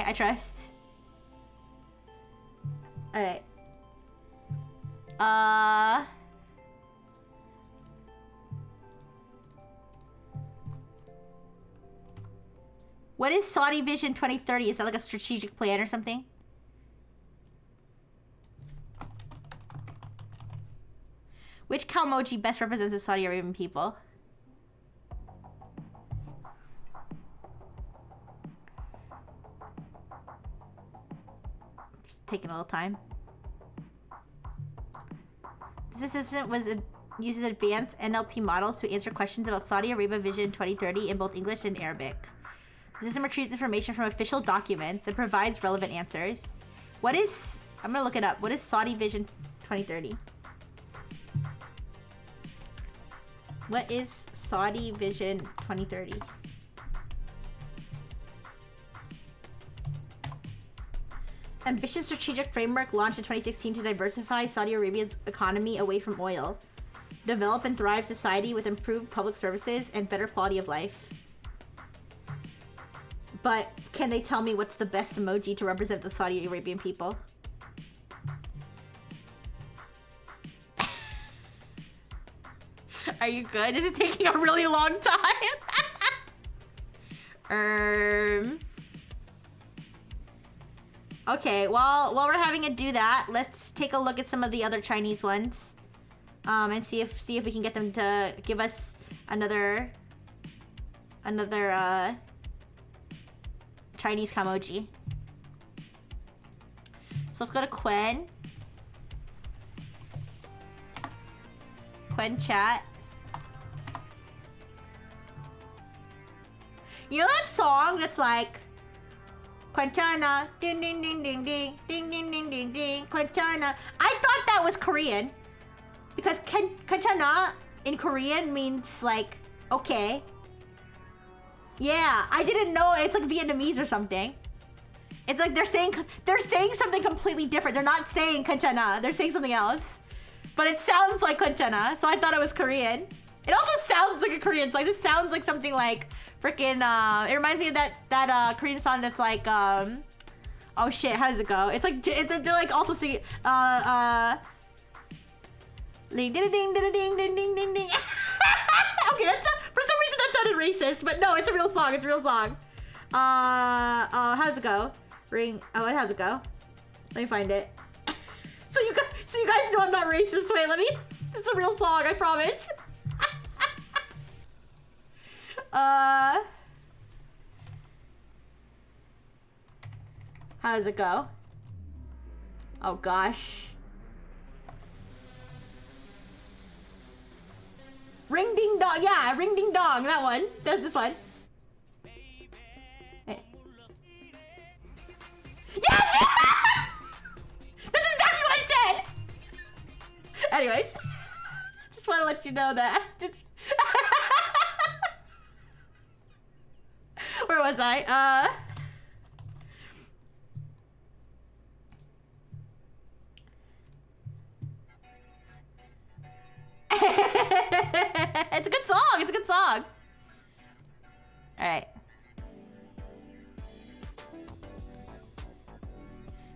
I trust. All right. What is Saudi Vision 2030? Is that like a strategic plan or something? Which Calmoji best represents the Saudi Arabian people? It's taking a little time. This assistant uses advanced NLP models to answer questions about Saudi Arabia Vision 2030 in both English and Arabic. The system retrieves information from official documents and provides relevant answers. What is... I'm gonna look it up. What is Saudi Vision 2030? What is Saudi Vision 2030? Ambitious strategic framework launched in 2016 to diversify Saudi Arabia's economy away from oil. Develop and thrive society with improved public services and better quality of life. But can they tell me what's the best emoji to represent the Saudi Arabian people? Are you good? This is taking a really long time. Okay, while we're having it do that, let's take a look at some of the other Chinese ones. And see if we can get them to give us another Chinese emoji. So let's go to Quen. Quen chat. You know that song that's like Quintana, ding ding ding ding ding, ding ding ding ding ding, Quintana. I thought that was Korean. Because Quintana in Korean means like, okay. Yeah, I didn't know it's like Vietnamese or something. It's like they're saying something completely different. They're not saying Quintana, they're saying something else. But it sounds like Quintana, so I thought it was Korean. It also sounds like a Korean song. It just sounds like something like freaking it reminds me of that Korean song that's like oh shit, how does it go? It's like they're like also singing ding ding ding ding ding ding ding ding ding. Okay, for some reason that sounded racist, but no, it's a real song. It's a real song. How does it go? Ring. Oh, how's it go? Let me find it. So you guys know I'm not racist. Wait, let me. It's a real song. I promise. How does it go? Oh gosh. Ring ding dong, yeah, ring ding dong, that one. That's this one. Hey. Yes! That's exactly what I said! Anyways. Just want to let you know that. Where was I? It's a good song. It's a good song. All right.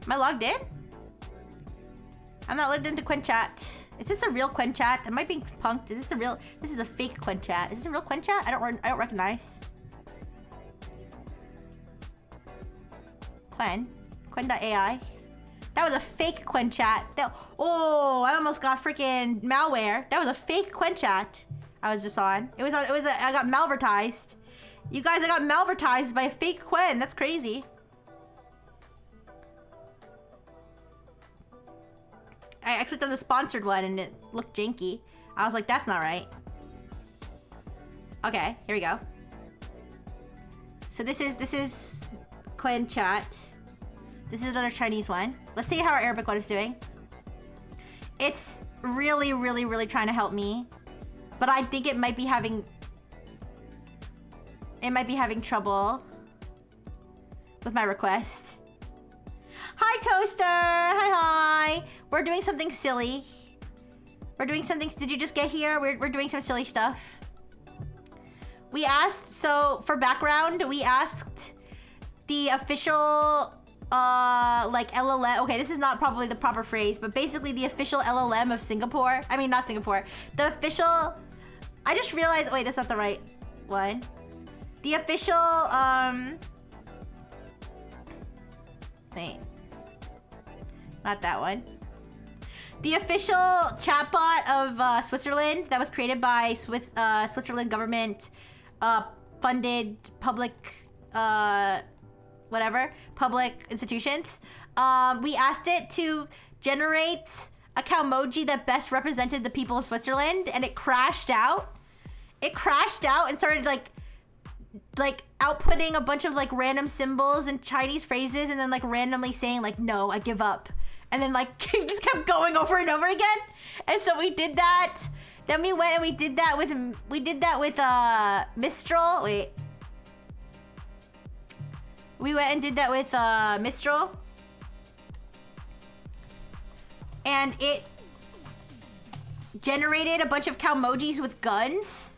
Am I logged in? I'm not logged into QuenChat. Is this a real QuenChat? Am I being punked? Is this a real? This is a fake QuenChat. Is this a real QuenChat? I don't recognize. Quen.ai. That was a fake QuenChat. Oh, I almost got freaking malware. That was a fake QuenChat I was just on. I got malvertised. You guys, I got malvertised by a fake Quen. That's crazy. I clicked on the sponsored one and it looked janky. I was like, that's not right. Okay, here we go. So this is QuenChat. This is another Chinese one. Let's see how our Arabic one is doing. It's really, really, really trying to help me. But I think it might be having trouble with my request. Hi, Toaster. Hi. We're doing something silly. Did you just get here? We're doing some silly stuff. We asked, so for background, we asked the official like LLM. Okay, this is not probably the proper phrase, but basically the official LLM of Singapore. I mean, not Singapore. The official. I just realized. Wait, that's not the right one. The official. Wait. Not that one. The official chatbot of Switzerland that was created by Switzerland government funded public public institutions. We asked it to generate a Calmoji that best represented the people of Switzerland, and it crashed out. It crashed out and started like outputting a bunch of like random symbols and Chinese phrases, and then like randomly saying like, no, I give up. And then like just kept going over and over again. And so we did that. Then we went and we did that with Mistral. Wait. We went and did that with Mistral. And it generated a bunch of Calmojis with guns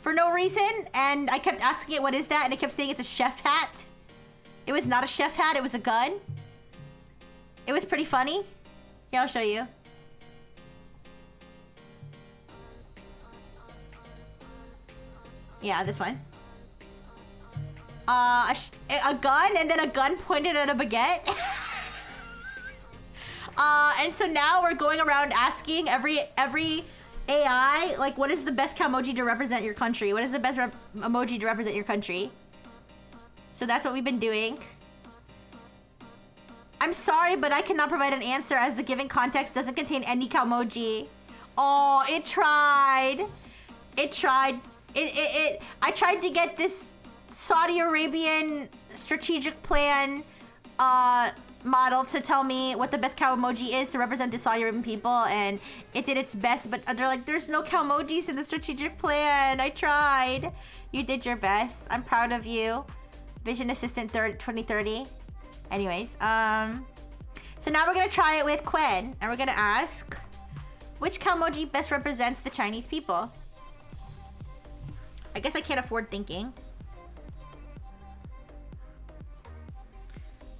for no reason. And I kept asking it, what is that? And it kept saying it's a chef hat. It was not a chef hat, it was a gun. It was pretty funny. Here, I'll show you. Yeah, this one. A gun, and then a gun pointed at a baguette. And so now we're going around asking every AI, like, what is the best Calmoji to represent your country? What is the best emoji to represent your country? So that's what we've been doing. I'm sorry, but I cannot provide an answer as the given context doesn't contain any Calmoji. Oh, it tried. It tried. I tried to get this Saudi Arabian strategic plan model to tell me what the best cow emoji is to represent the Saudi Arabian people, and it did its best, but they're like, there's no cow emojis in the strategic plan. I tried. You did your best. I'm proud of you. Vision Assistant 2030. Anyways, so now we're gonna try it with Quen, and we're gonna ask, which cow emoji best represents the Chinese people? I guess I can't afford thinking.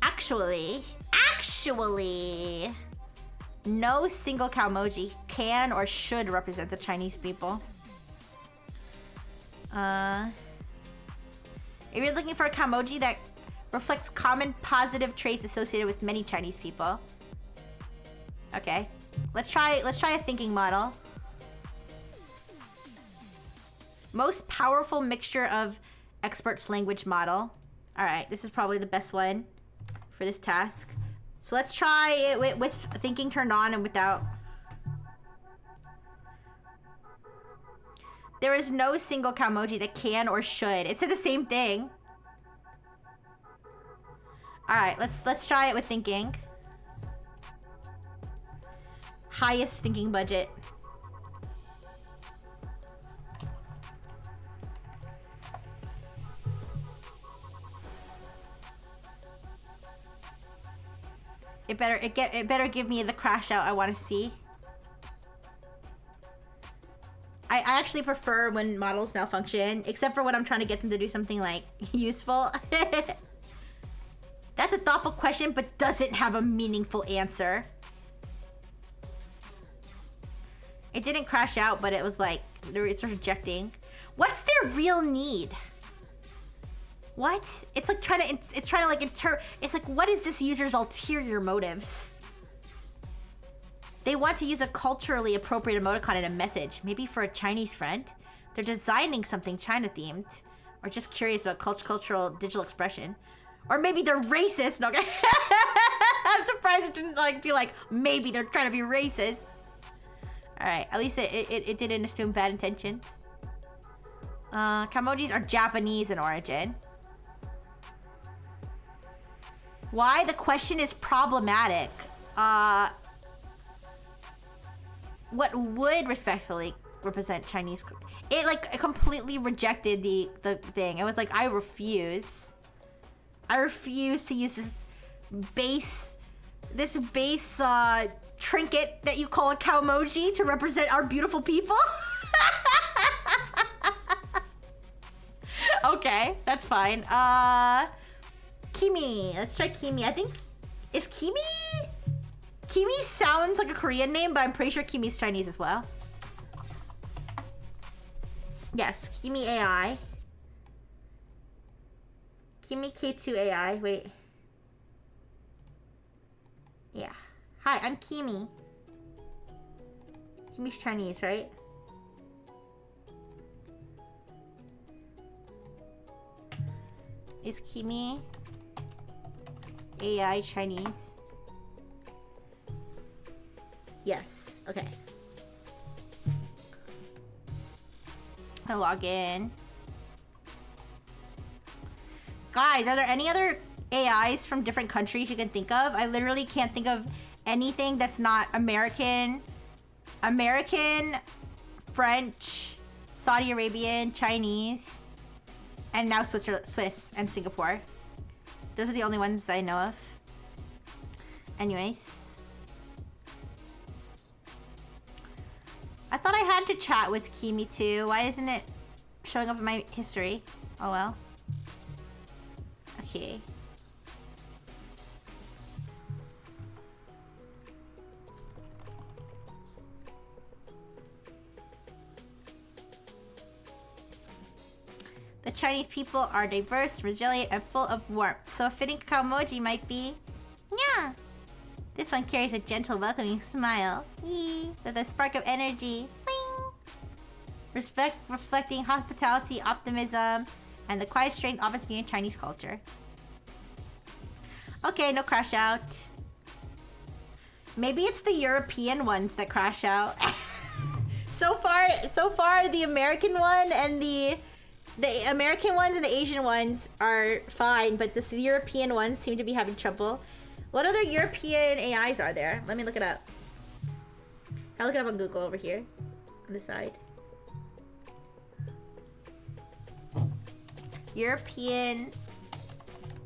Actually, no single Calmoji can or should represent the Chinese people. If you're looking for a Calmoji that reflects common positive traits associated with many Chinese people. Okay, let's try a thinking model. Most powerful mixture of experts language model. All right, this is probably the best one for this task. So let's try it with thinking turned on and without. There is no single Calmoji that can or should. It said the same thing. All right, let's try it with thinking. Highest thinking budget. It better give me the crash out I want to see. I actually prefer when models malfunction, except for when I'm trying to get them to do something like useful. That's a thoughtful question, but doesn't have a meaningful answer. It didn't crash out, but it was like it's rejecting. What's their real need? What? It's like trying to like it's like, what is this user's ulterior motives? They want to use a culturally appropriate emoticon in a message, maybe for a Chinese friend. They're designing something China themed, or just curious about cultural digital expression. Or maybe they're racist. No, okay. I'm surprised it didn't like be like, maybe they're trying to be racist. All right, at least it didn't assume bad intentions. Calmojis are Japanese in origin. Why? The question is problematic. What would respectfully represent Chinese? It completely rejected the thing. It was like, I refuse. I refuse to use this base trinket that you call a Calmoji to represent our beautiful people. Okay, that's fine. Kimi. Let's try Kimi. I think, is Kimi? Kimi sounds like a Korean name, but I'm pretty sure Kimi's Chinese as well. Yes, Kimi AI. Kimi K2 AI. Wait. Yeah. Hi, I'm Kimi. Kimi's Chinese, right? Is Kimi AI Chinese? Yes. Okay. I'll log in. Guys, are there any other AIs from different countries you can think of? I literally can't think of anything that's not American, French, Saudi Arabian, Chinese, and now Swiss and Singapore. Those are the only ones I know of. Anyways. I thought I had to chat with Kimi too. Why isn't it showing up in my history? Oh well. Okay. The Chinese people are diverse, resilient, and full of warmth. So a fitting emoji might be... Yeah. This one carries a gentle, welcoming smile. Yee. With a spark of energy. Bing. Reflecting hospitality, optimism, and the quiet strength often seen in Chinese culture. Okay, no crash out. Maybe it's the European ones that crash out. So far, the American one and the American ones and the Asian ones are fine, but the European ones seem to be having trouble. What other European AIs are there? Let me look it up. I'll look it up on Google over here on the side. European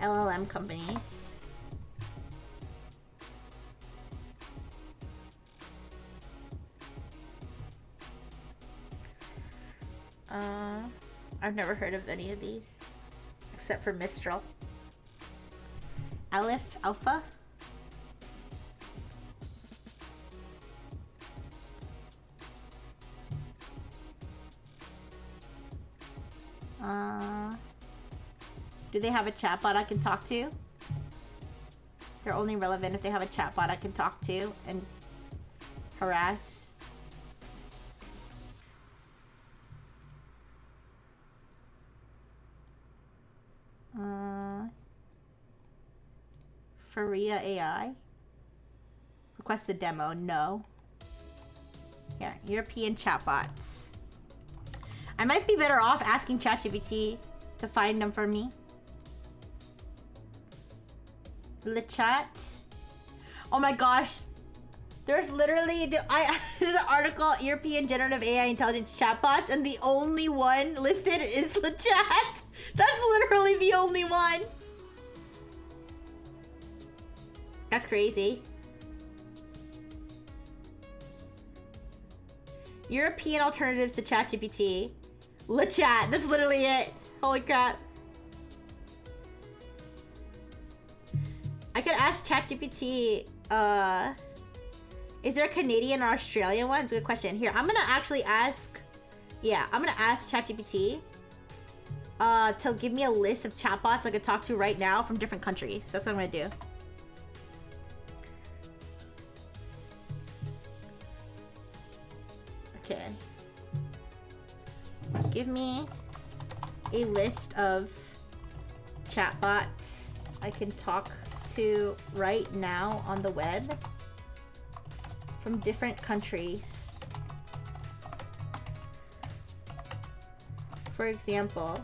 LLM companies. I've never heard of any of these except for Mistral. Aleph Alpha. Do they have a chatbot I can talk to? They're only relevant if they have a chatbot I can talk to and harass. Faria AI. Request the demo. No. Yeah, European chatbots. I might be better off asking ChatGPT to find them for me. Le chat. Oh my gosh. There's literally there's an article, European generative AI intelligence chatbots, and the only one listed is Le chat. That's literally the only one. That's crazy. European alternatives to ChatGPT. Le chat. That's literally it. Holy crap. I could ask ChatGPT, is there a Canadian or Australian one? It's a good question. Here, I'm gonna actually ask, I'm gonna ask ChatGPT to give me a list of chatbots I could talk to right now from different countries. That's what I'm gonna do. Okay. Give me a list of chatbots I can talk to right now on the web from different countries. For example,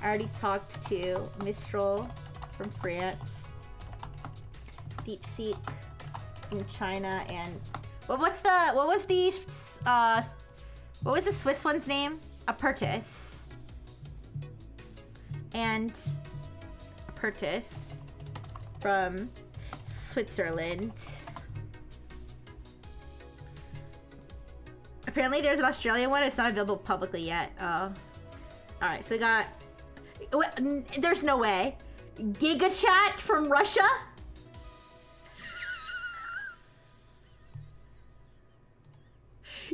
I already talked to Mistral from France, DeepSeek in China, and what was the Swiss one's name? Apertus. And Apertus from Switzerland. Apparently there's an Australian one. It's not available publicly yet. Alright, so we got... There's no way. GigaChat from Russia?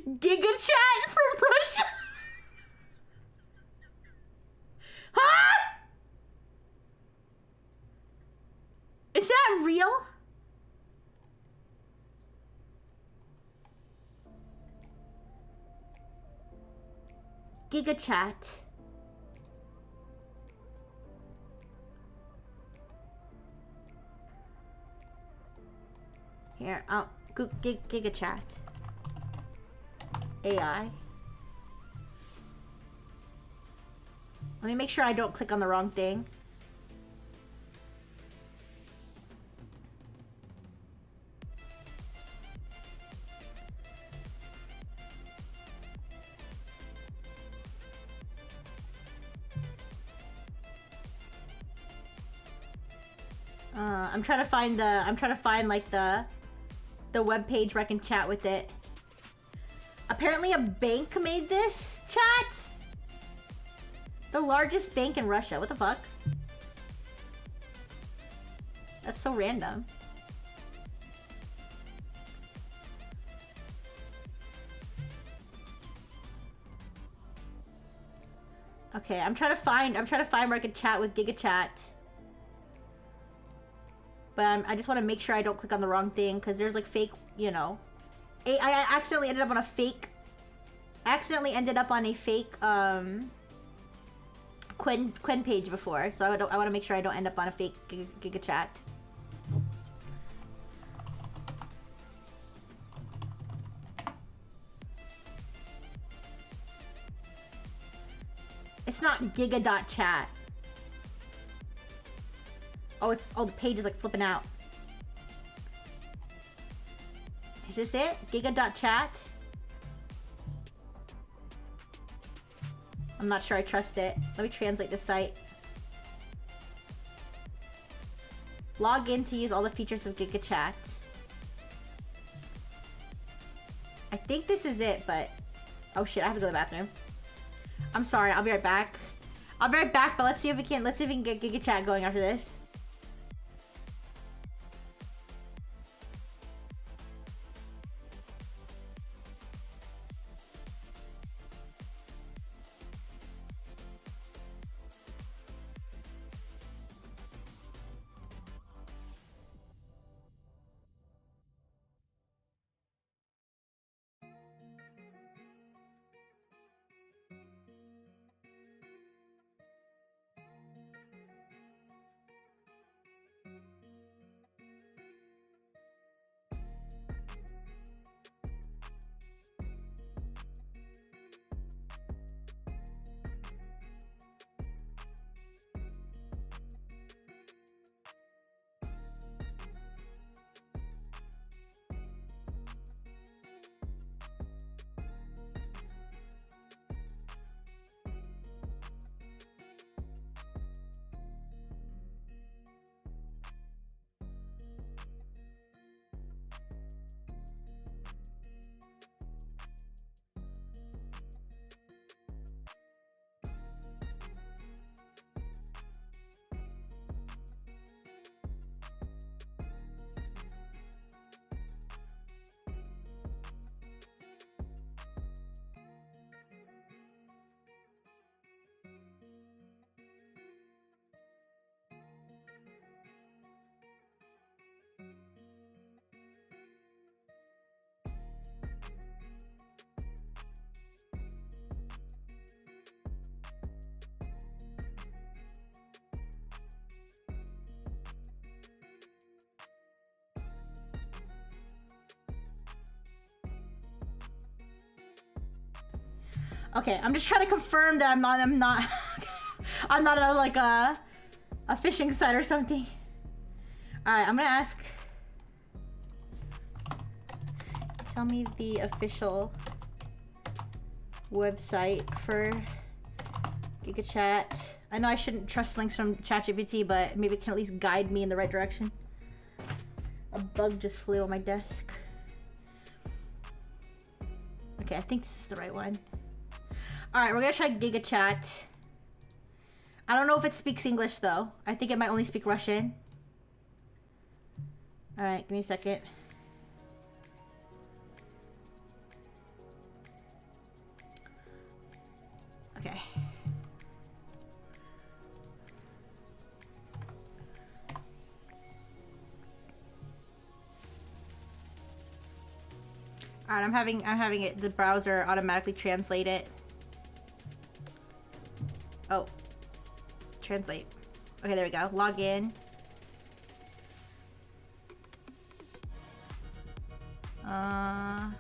GigaChat from Russia? Huh? Is that real? GigaChat. Here, Giga chat. AI. Let me make sure I don't click on the wrong thing. I'm trying to find like the web page where I can chat with it. Apparently a bank made this chat. The largest bank in Russia. What the fuck? That's so random. Okay, I'm trying to find where I can chat with GigaChat. But I just want to make sure I don't click on the wrong thing because there's like fake, you know. I accidentally ended up on a fake. Quinn page before, so I want to make sure I don't end up on a fake GigaChat. It's not giga.chat. Oh, the page is like flipping out. Is this it? Giga.chat? I'm not sure I trust it. Let me translate the site. Log in to use all the features of GigaChat. I think this is it, but... Oh shit, I have to go to the bathroom. I'm sorry, I'll be right back. I'll be right back, but let's see if we can get GigaChat going after this. Okay, I'm just trying to confirm that I'm not I'm not on like a phishing site or something. Alright, I'm gonna ask. Tell me the official website for GigaChat. I know I shouldn't trust links from ChatGPT, but maybe it can at least guide me in the right direction. A bug just flew on my desk. Okay, I think this is the right one. Alright, we're gonna try GigaChat. I don't know if it speaks English though. I think it might only speak Russian. Alright, give me a second. Okay. Alright, I'm having it the browser automatically translate it. Oh. Translate. Okay, there we go. Log in. I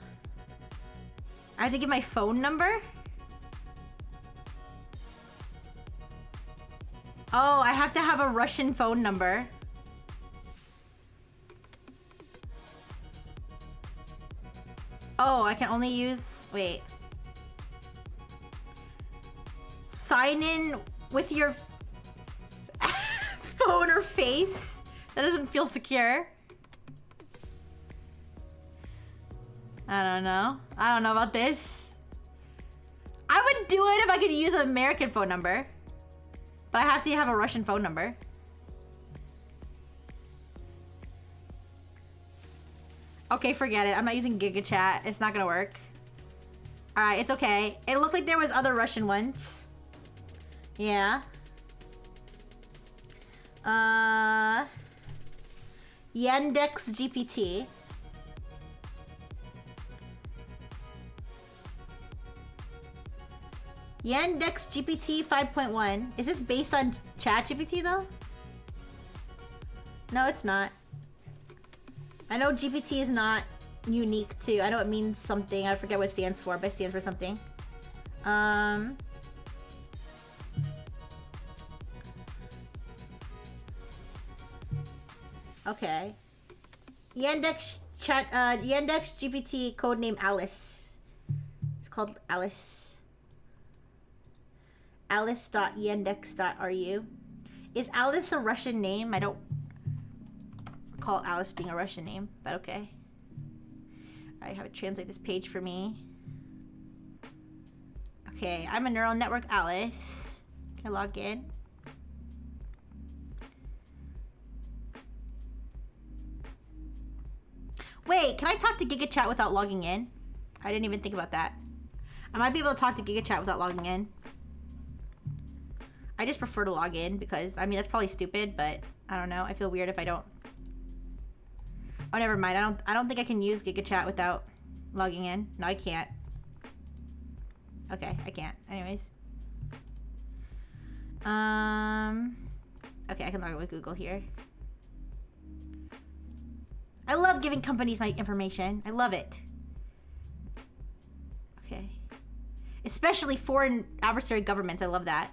have to give my phone number? Oh, I have to have a Russian phone number. Oh, I can only use... Wait. Sign in with your phone or face? That doesn't feel secure. I don't know. I don't know about this. I would do it if I could use an American phone number. But I have to have a Russian phone number. Okay, forget it. I'm not using GigaChat. It's not gonna work. Alright, it's okay. It looked like there was other Russian ones. Yeah. Yandex GPT. Yandex GPT 5.1. Is this based on ChatGPT though? No, it's not. I know GPT is not unique to. I know it means something. I forget what it stands for, but it stands for something. Okay. Yandex GPT codename Alice. It's called Alice. Alice.yandex.ru. Is Alice a Russian name? I don't recall Alice being a Russian name, but okay. I have it translate this page for me. Okay, I'm a neural network Alice. Can I log in? Wait, can I talk to GigaChat without logging in? I didn't even think about that. I might be able to talk to GigaChat without logging in. I just prefer to log in because, I mean, that's probably stupid, but I don't know. I feel weird if I don't. Oh, never mind. I don't think I can use GigaChat without logging in. No, I can't. Okay, I can't. Anyways. Okay, I can log in with Google here. I love giving companies my information. I love it. Okay. Especially foreign adversary governments. I love that.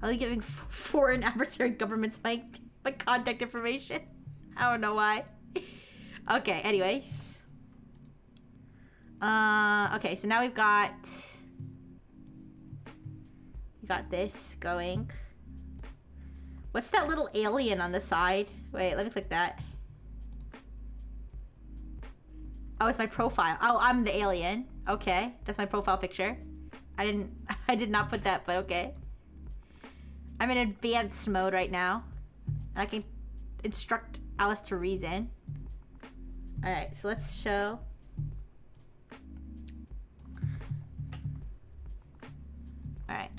I like giving foreign adversary governments my contact information. I don't know why. Okay, anyways. Okay, so now we got this going. What's that little alien on the side? Wait, let me click that. Oh, it's my profile. Oh, I'm the alien. Okay, that's my profile picture. I did not put that, but okay. I'm in advanced mode right now. And I can instruct Alice to reason. Alright, so let's show. Alright.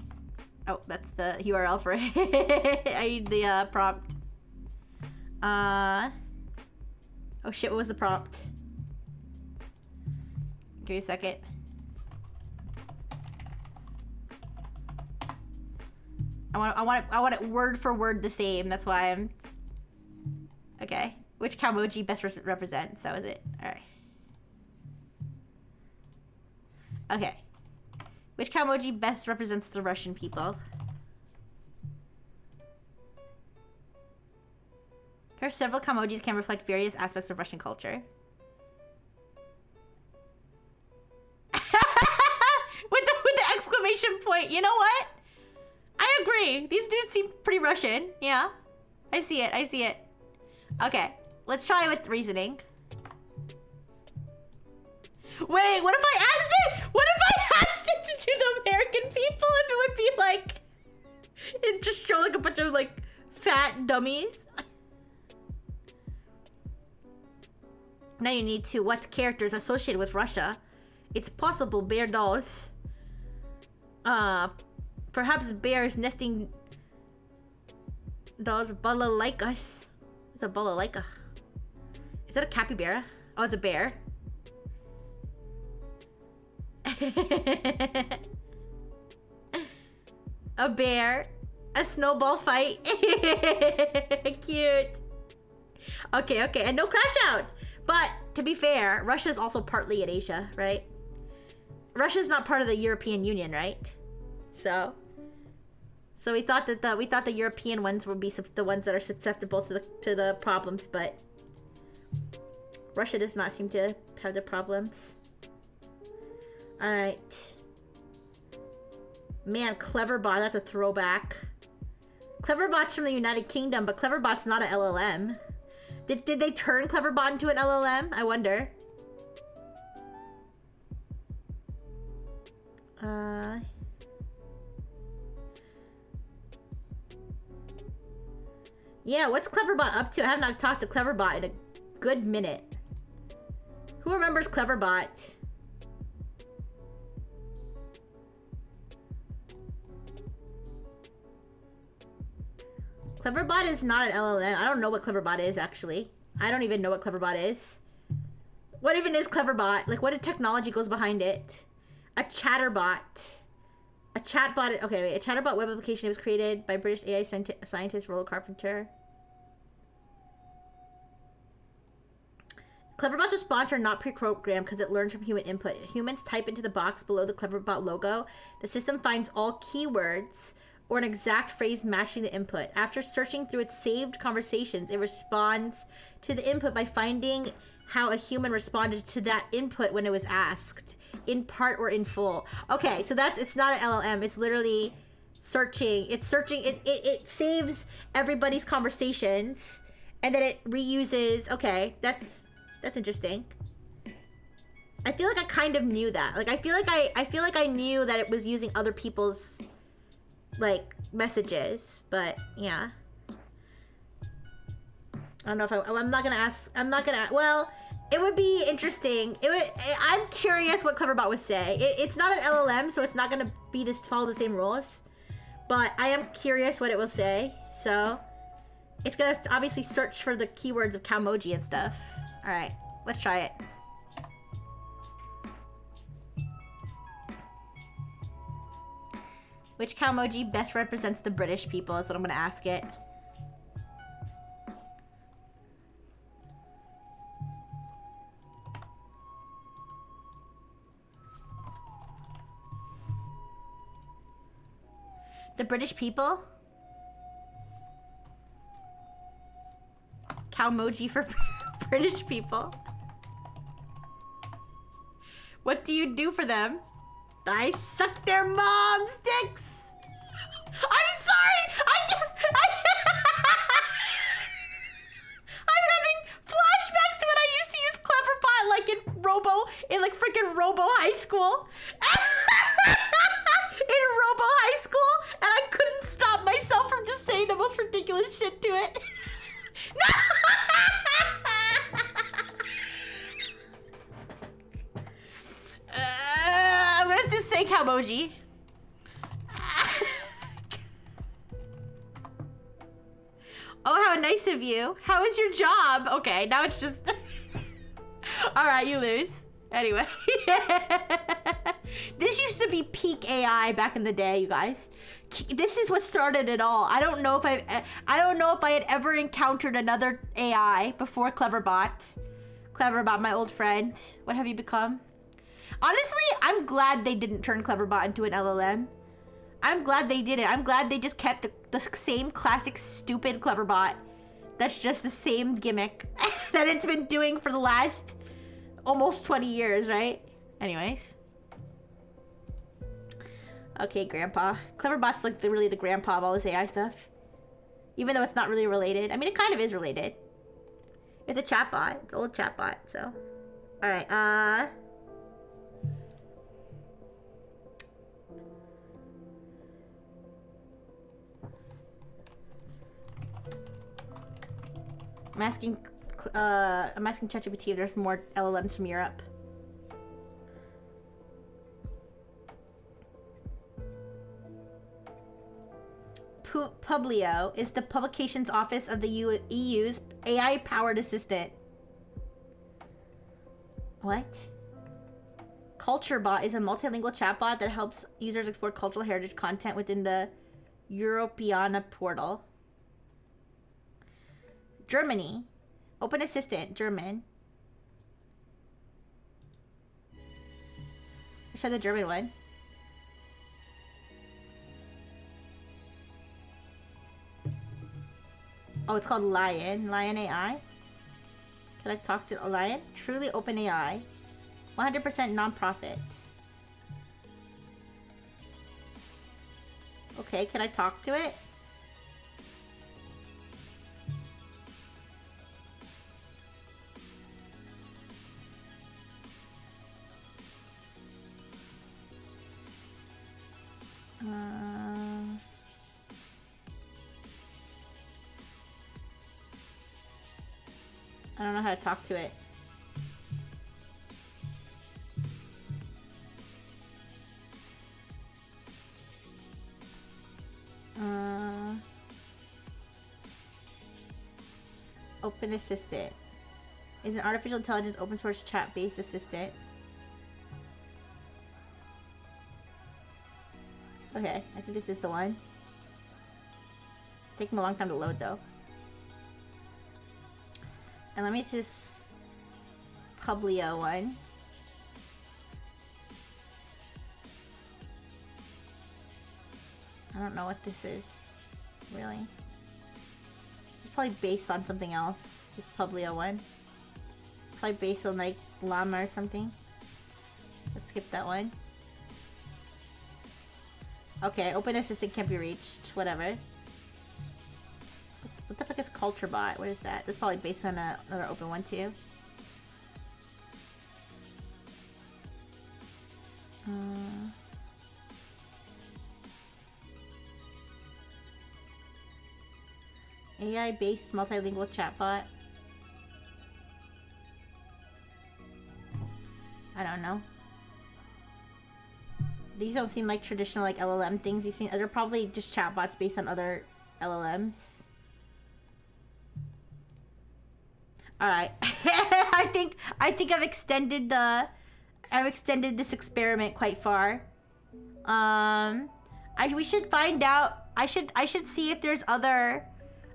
Oh, that's the URL for it. I need the prompt. Oh shit, what was the prompt? Give me a second. I want it word for word the same. That's why I'm... Okay. Which Calmoji best represents? That was it. Alright. Okay. Which Calmoji best represents the Russian people? Here are several Calmojis can reflect various aspects of Russian culture. with the exclamation point. You know what? I agree. These dudes seem pretty Russian. Yeah. I see it. I see it. Okay. Let's try with reasoning. Wait, what if I asked it? What if I asked it to do the American people? If it would be like... It just show like a bunch of like fat dummies. Now you need to... What characters associated with Russia? It's possible bear dolls. Perhaps bears nesting dolls balalaikas. It's a balalaika. Is that a capybara? Oh, it's a bear. A bear. A snowball fight. Cute. Okay, okay. And no crash out. But to be fair, Russia's also partly in Asia, right? Russia's not part of the European Union, right? So we thought that the European ones would be the ones that are susceptible to the problems, but Russia does not seem to have the problems. All right. Man, Cleverbot, that's a throwback. Cleverbot's from the United Kingdom, but Cleverbot's not an LLM. Did they turn Cleverbot into an LLM? I wonder. Yeah, what's Cleverbot up to? I have not talked to Cleverbot in a good minute. Who remembers Cleverbot? Cleverbot is not an LLM. I don't know what Cleverbot is, actually. I don't even know what Cleverbot is. What even is Cleverbot? Like, what technology goes behind it? A chatterbot. A chatbot. Okay, wait. A chatterbot web application was created by British AI scientist Roland Carpenter. Cleverbot's response are not pre-programmed because it learns from human input. Humans type into the box below the Cleverbot logo. The system finds all keywords or an exact phrase matching the input. After searching through its saved conversations, it responds to the input by finding how a human responded to that input when it was asked, in part or in full. Okay, so it's not an LLM. It's literally searching. It's searching. It saves everybody's conversations, and then it reuses. Okay, that's interesting. I feel like I kind of knew that. Like, I feel like I knew that it was using other people's, like, messages, but yeah. I don't know if I'm not gonna, well, it would be interesting. I'm curious what Cleverbot would say. It's not an LLM, so it's not gonna follow the same rules, but I am curious what it will say. So it's gonna obviously search for the keywords of Cowmoji and stuff. All right, let's try it. Which Cowmoji best represents the British people is what I'm gonna ask it. The British people? Cowmoji for British people. What do you do for them? I suck their mom's dicks. I'm sorry. I'm having flashbacks to when I used to use Cleverbot, like in like freaking Robo High School. In Robo High School, and I couldn't stop myself from just saying the most ridiculous shit to it. No! I'm gonna just say Cowmoji. Oh, how nice of you. How is your job? Okay, now it's just... Alright, you lose. Anyway. This used to be peak AI back in the day, you guys. This is what started it all. I don't know if I had ever encountered another AI before Cleverbot. Cleverbot, my old friend. What have you become? Honestly, I'm glad they didn't turn Cleverbot into an LLM. I'm glad they didn't. I'm glad they just kept the same classic stupid Cleverbot. That's just the same gimmick that it's been doing for the last almost 20 years, right? Anyways. Okay, Grandpa. Cleverbot's like really the grandpa of all this AI stuff. Even though it's not really related. I mean, it kind of is related. It's a chatbot. It's an old chatbot, so. Alright, I'm asking ChatGPT if there's more LLMs from Europe. Publio is the publications office of the EU's AI-powered assistant. What? CultureBot is a multilingual chatbot that helps users explore cultural heritage content within the Europeana portal. Germany. Open Assistant, German. Let's try the German one. Oh, it's called Lion. Lion AI. Can I talk to a Lion? Truly open AI. 100% non-profit. Okay, can I talk to it? I don't know how to talk to it. Open Assistant is an artificial intelligence open source chat-based assistant. Okay, I think this is the one. Taking a long time to load though. And let me just Publio one. I don't know what this is, really. It's probably based on something else, this Publio one. Probably based on like llama or something. Let's skip that one. Okay, open assistant can't be reached, whatever. What the fuck is CultureBot? What is that? That's probably based on another open one too. AI-based multilingual chatbot. I don't know. These don't seem like traditional like LLM things. These seem they're probably just chatbots based on other LLMs. All right. I think I've extended this experiment quite far. We should find out. I should see if there's other.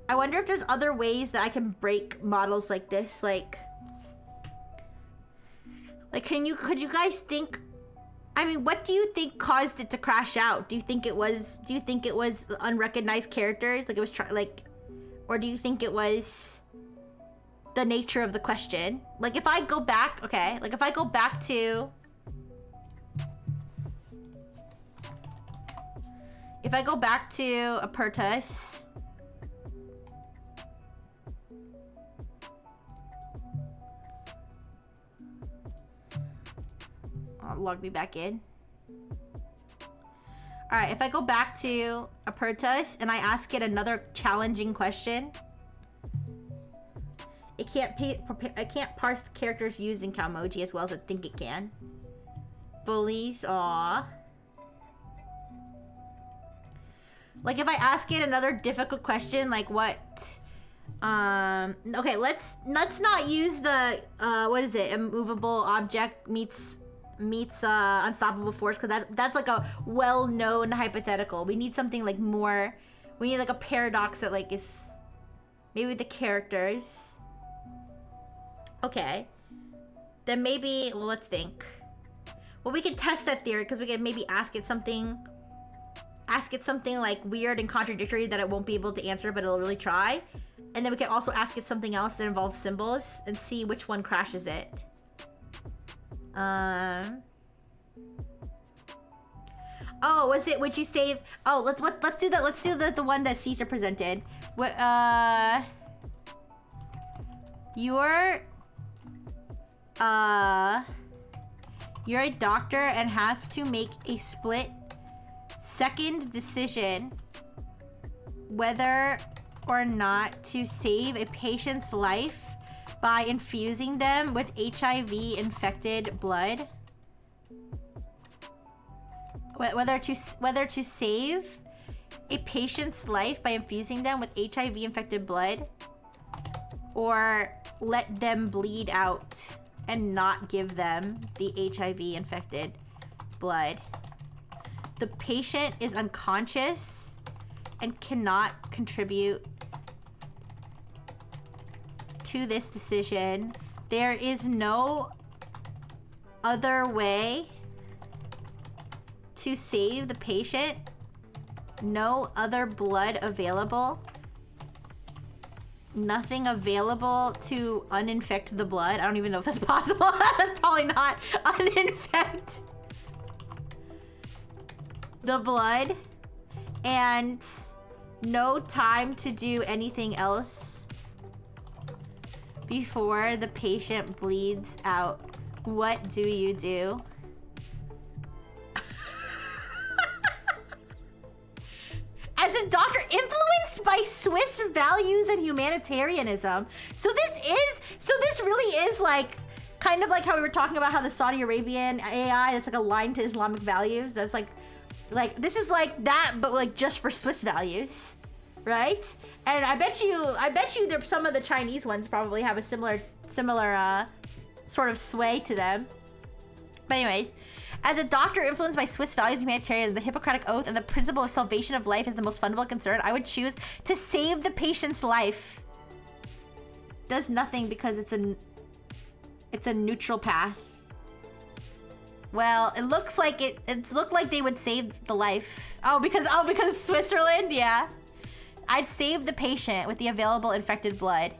I wonder if there's other ways that I can break models like this. Like could you guys think? I mean, what do you think caused it to crash out? Do you think it was unrecognized characters? Like it was or do you think it was the nature of the question? Like if I go back, okay, like if I go back to Apertus. Log me back in. Alright, if I go back to Apertus and I ask it another challenging question, it can't parse the characters used in Calmoji as well as I think it can. Bullies, aw. Like if I ask it another difficult question, like what? Okay, let's not use the what is it? Immovable object meets unstoppable force, because that's like a well-known hypothetical. We need something like more. We need like a paradox that like is maybe the characters. Okay, then maybe let's think. Well, we can test that theory because we can maybe ask it something like weird and contradictory that it won't be able to answer, but it'll really try. And then we can also ask it something else that involves symbols and see which one crashes it. Oh, would you save? Oh, let's do that. Let's do the one that Caesar presented. What? You're a doctor and have to make a split-second decision whether or not to save a patient's life by infusing them with HIV-infected blood. Whether to save a patient's life by infusing them with HIV-infected blood, or let them bleed out and not give them the HIV-infected blood. The patient is unconscious and cannot contribute to this decision. There is no other way to save the patient. No other blood available. Nothing available to uninfect the blood. I don't even know if that's possible. That's probably not. Uninfect the blood. And no time to do anything else before the patient bleeds out. What do you do? As a doctor influenced by Swiss values and humanitarianism. So this really is like, kind of like how we were talking about how the Saudi Arabian AI, that's like aligned to Islamic values. That's like this is like that, but like just for Swiss values, right? And I bet you there some of the Chinese ones probably have a similar sort of sway to them. But anyways, as a doctor influenced by Swiss values and humanitarianism, the Hippocratic Oath, and the principle of salvation of life is the most fundamental concern, I would choose to save the patient's life. Does nothing because it's a neutral path. Well, it looks like it looked like they would save the life. Oh, because Switzerland, yeah. I'd save the patient with the available infected blood.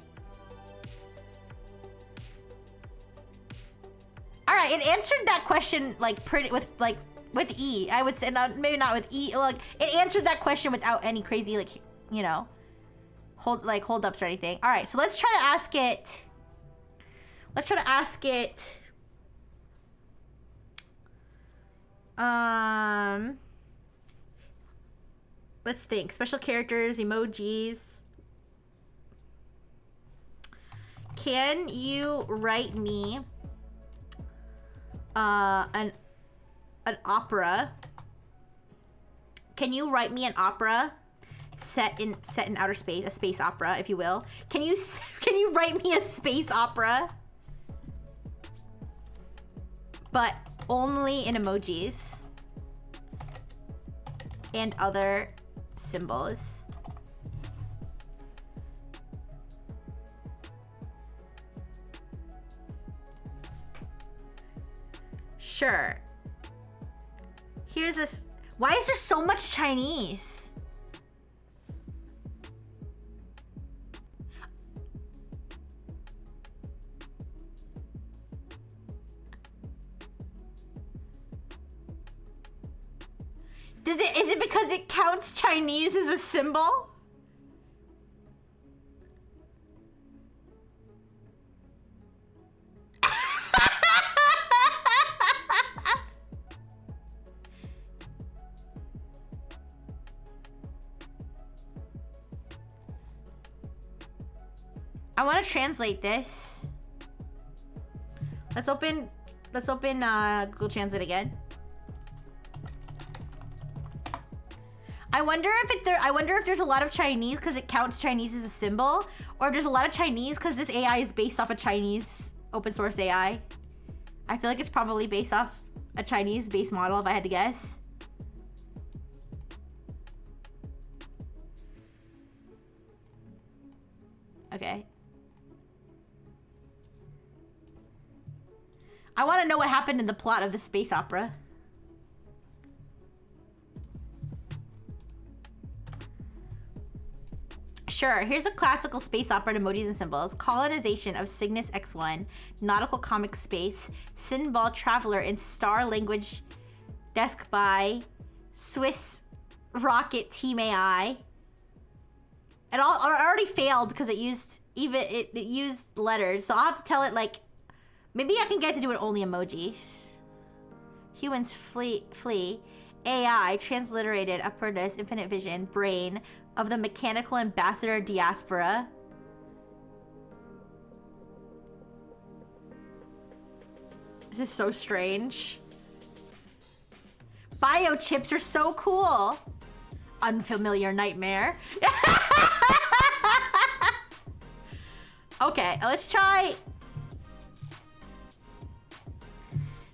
All right, it answered that question like with E. I would say maybe not with E. Like it answered that question without any crazy like hold ups or anything. All right, so let's try to ask it. Let's think. Special characters, emojis. Can you write me an opera? Can you write me an opera set in outer space, a space opera, if you will? Can you write me a space opera, but only in emojis and other symbols? Sure. Here's this. Why is there so much Chinese? Is it because it counts Chinese as a symbol? I want to translate this. Let's open Google Translate again. I wonder if there's a lot of Chinese because it counts Chinese as a symbol, or if there's a lot of Chinese because this AI is based off a Chinese open source AI. I feel like it's probably based off a Chinese base model if I had to guess. Okay. I want to know what happened in the plot of the space opera. Sure, here's a classical space opera in emojis and symbols. Colonization of Cygnus X1, nautical comic space, Sinbad Traveler in star language, desk by Swiss rocket team AI. It already failed because it used letters, so I'll have to tell it like, maybe I can get to do it only emojis. Humans flee. AI, transliterated, upwardness, infinite vision, brain of the mechanical ambassador diaspora. This is so strange. Biochips are so cool. Unfamiliar nightmare. Okay, let's try.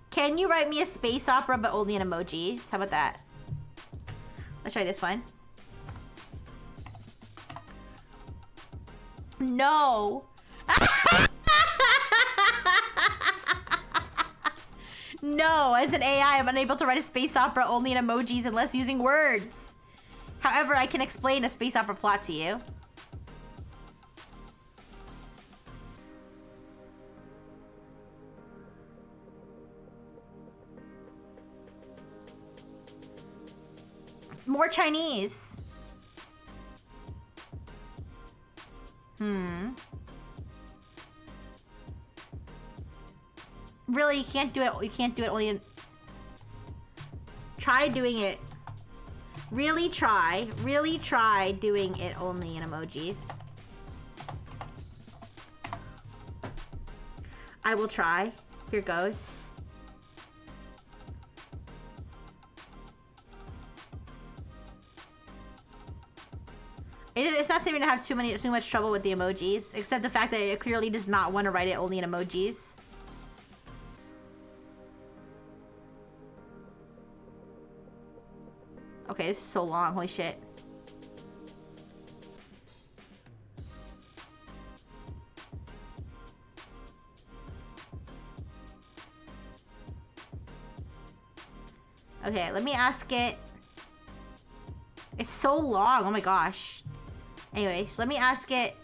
Can you write me a space opera but only in emojis? How about that? Let's try this one. No. No, as an AI, I'm unable to write a space opera only in emojis unless using words. However, I can explain a space opera plot to you. More Chinese. Really, you can't do it. You can't do it only in... Try doing it. Really try doing it only in emojis. I will try. Here goes. It's not seeming to have too much trouble with the emojis, except the fact that it clearly does not want to write it only in emojis. Okay, this is so long. Holy shit. Okay, let me ask it. It's so long. Oh my gosh. Anyways, let me ask it.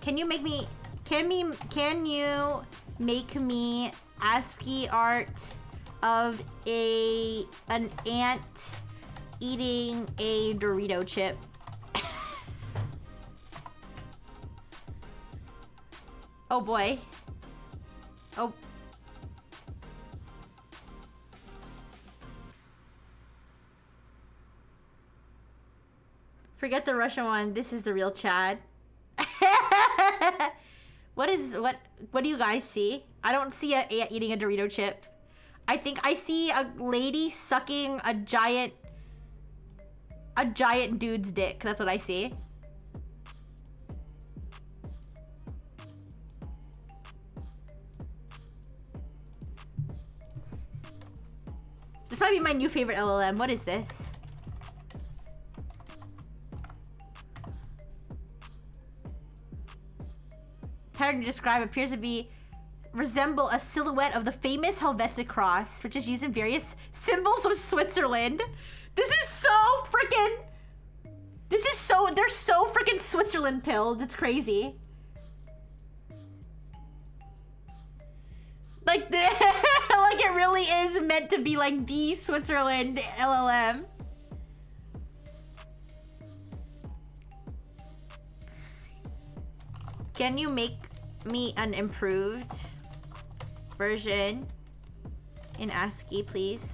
Can you make me ASCII art of an ant eating a Dorito chip? Oh boy. Oh. Forget the Russian one. This is the real Chad. What do you guys see? I don't see an ant eating a Dorito chip. I think I see a lady sucking a giant dude's dick. That's what I see. This might be my new favorite LLM. What is this? Pattern to describe appears to resemble a silhouette of the famous Helvetic cross, which is used in various symbols of Switzerland. They're so freaking Switzerland pilled. It's crazy. Like like it really is meant to be like the Switzerland LLM. Can you make me an improved version in ASCII, please?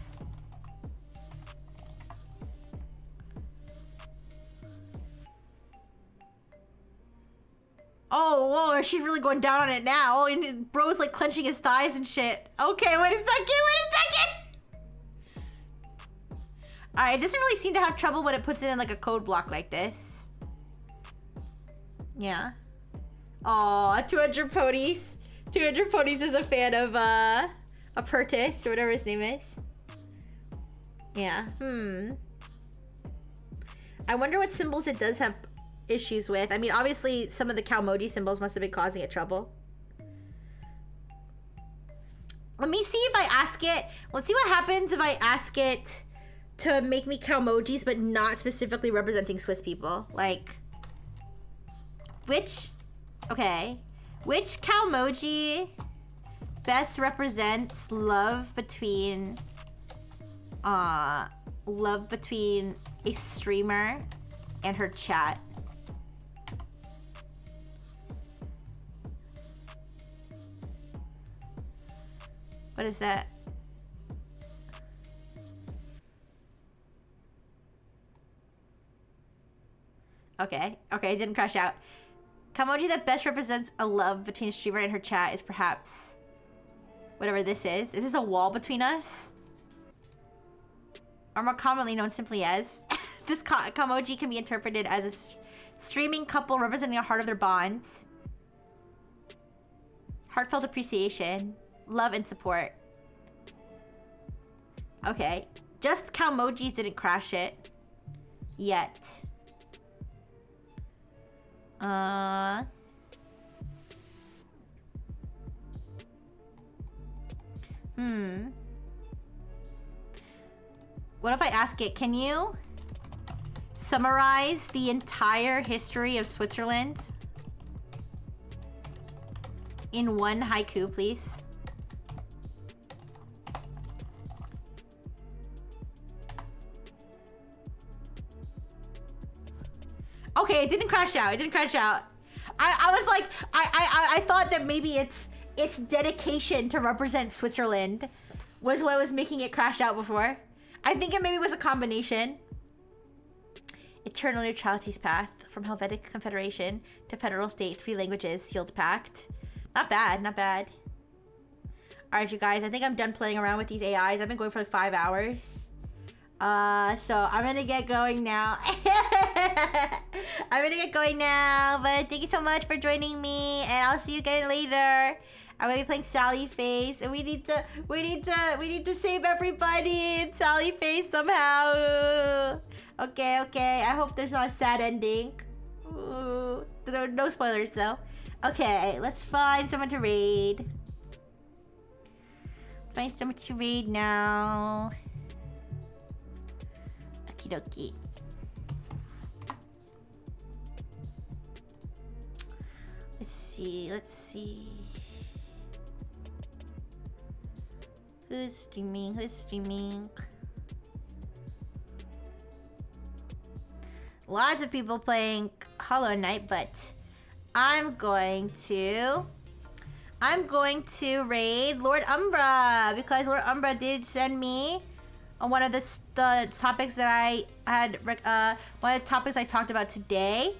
Oh, whoa, she's really going down on it now. And bro's like clenching his thighs and shit. Okay, wait a second. Alright, it doesn't really seem to have trouble when it puts it in like a code block like this. Yeah. Aw, 200 ponies. 200 ponies is a fan of Apertus or whatever his name is. Yeah. I wonder what symbols it does have issues with. I mean, obviously some of the Calmoji symbols must have been causing it trouble. Let me see if I ask it. Let's see what happens if I ask it to make me Calmojis but not specifically representing Swiss people. Like, which Calmoji best represents love between a streamer and her chat? What is that? Okay, it didn't crash out. Calmoji that best represents a love between a streamer and her chat is perhaps whatever this is. Is this a wall between us? Or more commonly known simply as. This Calmoji can be interpreted as a streaming couple representing a heart of their bond. Heartfelt appreciation. Love and support. Okay. Just Calmojis didn't crash it. Yet. What if I ask it, can you summarize the entire history of Switzerland in one haiku, please? Okay, it didn't crash out. It didn't crash out. I was like, I thought that maybe its dedication to represent Switzerland was what was making it crash out before. I think it maybe was a combination. Eternal neutrality's path from Helvetic Confederation to federal state, 3 languages, sealed pact. Not bad, not bad. All right, you guys, I think I'm done playing around with these AIs. I've been going for like 5 hours. So I'm gonna get going now. I'm gonna get going now, but thank you so much for joining me, and I'll see you again later. I'm gonna be playing Sally Face, and we need to save everybody in Sally Face somehow. Okay, okay. I hope there's not a sad ending. Ooh. There are no spoilers though. Okay, let's find someone to raid. Find someone to raid now. Okie dokie. Let's see. Who's streaming? Lots of people playing Hollow Knight, but I'm going to raid Lord Umbra, because Lord Umbra did send me on one of the topics that I had, one of the topics I talked about today.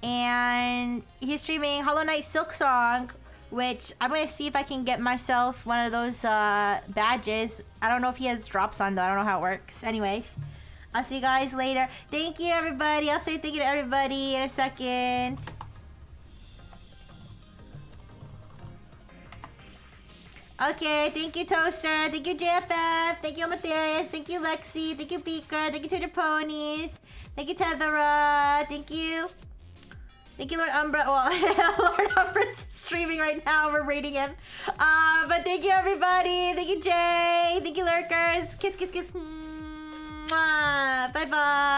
And he's streaming Hollow Knight Silksong, which I'm going to see if I can get myself one of those badges. I don't know if he has drops on though. I don't know how it works. Anyways, I'll see you guys later. Thank you, everybody. I'll say thank you to everybody in a second. Okay, thank you, Toaster. Thank you, JFF. Thank you, Amatherius. Thank you, Lexi. Thank you, Beaker. Thank you, Twitter Ponies. Thank you, Tethera. Thank you. Thank you, Lord Umbra. Well, Lord Umbra's streaming right now. We're rating him. But thank you, everybody. Thank you, Jay. Thank you, Lurkers. Kiss, kiss, kiss. Mwah. Bye-bye.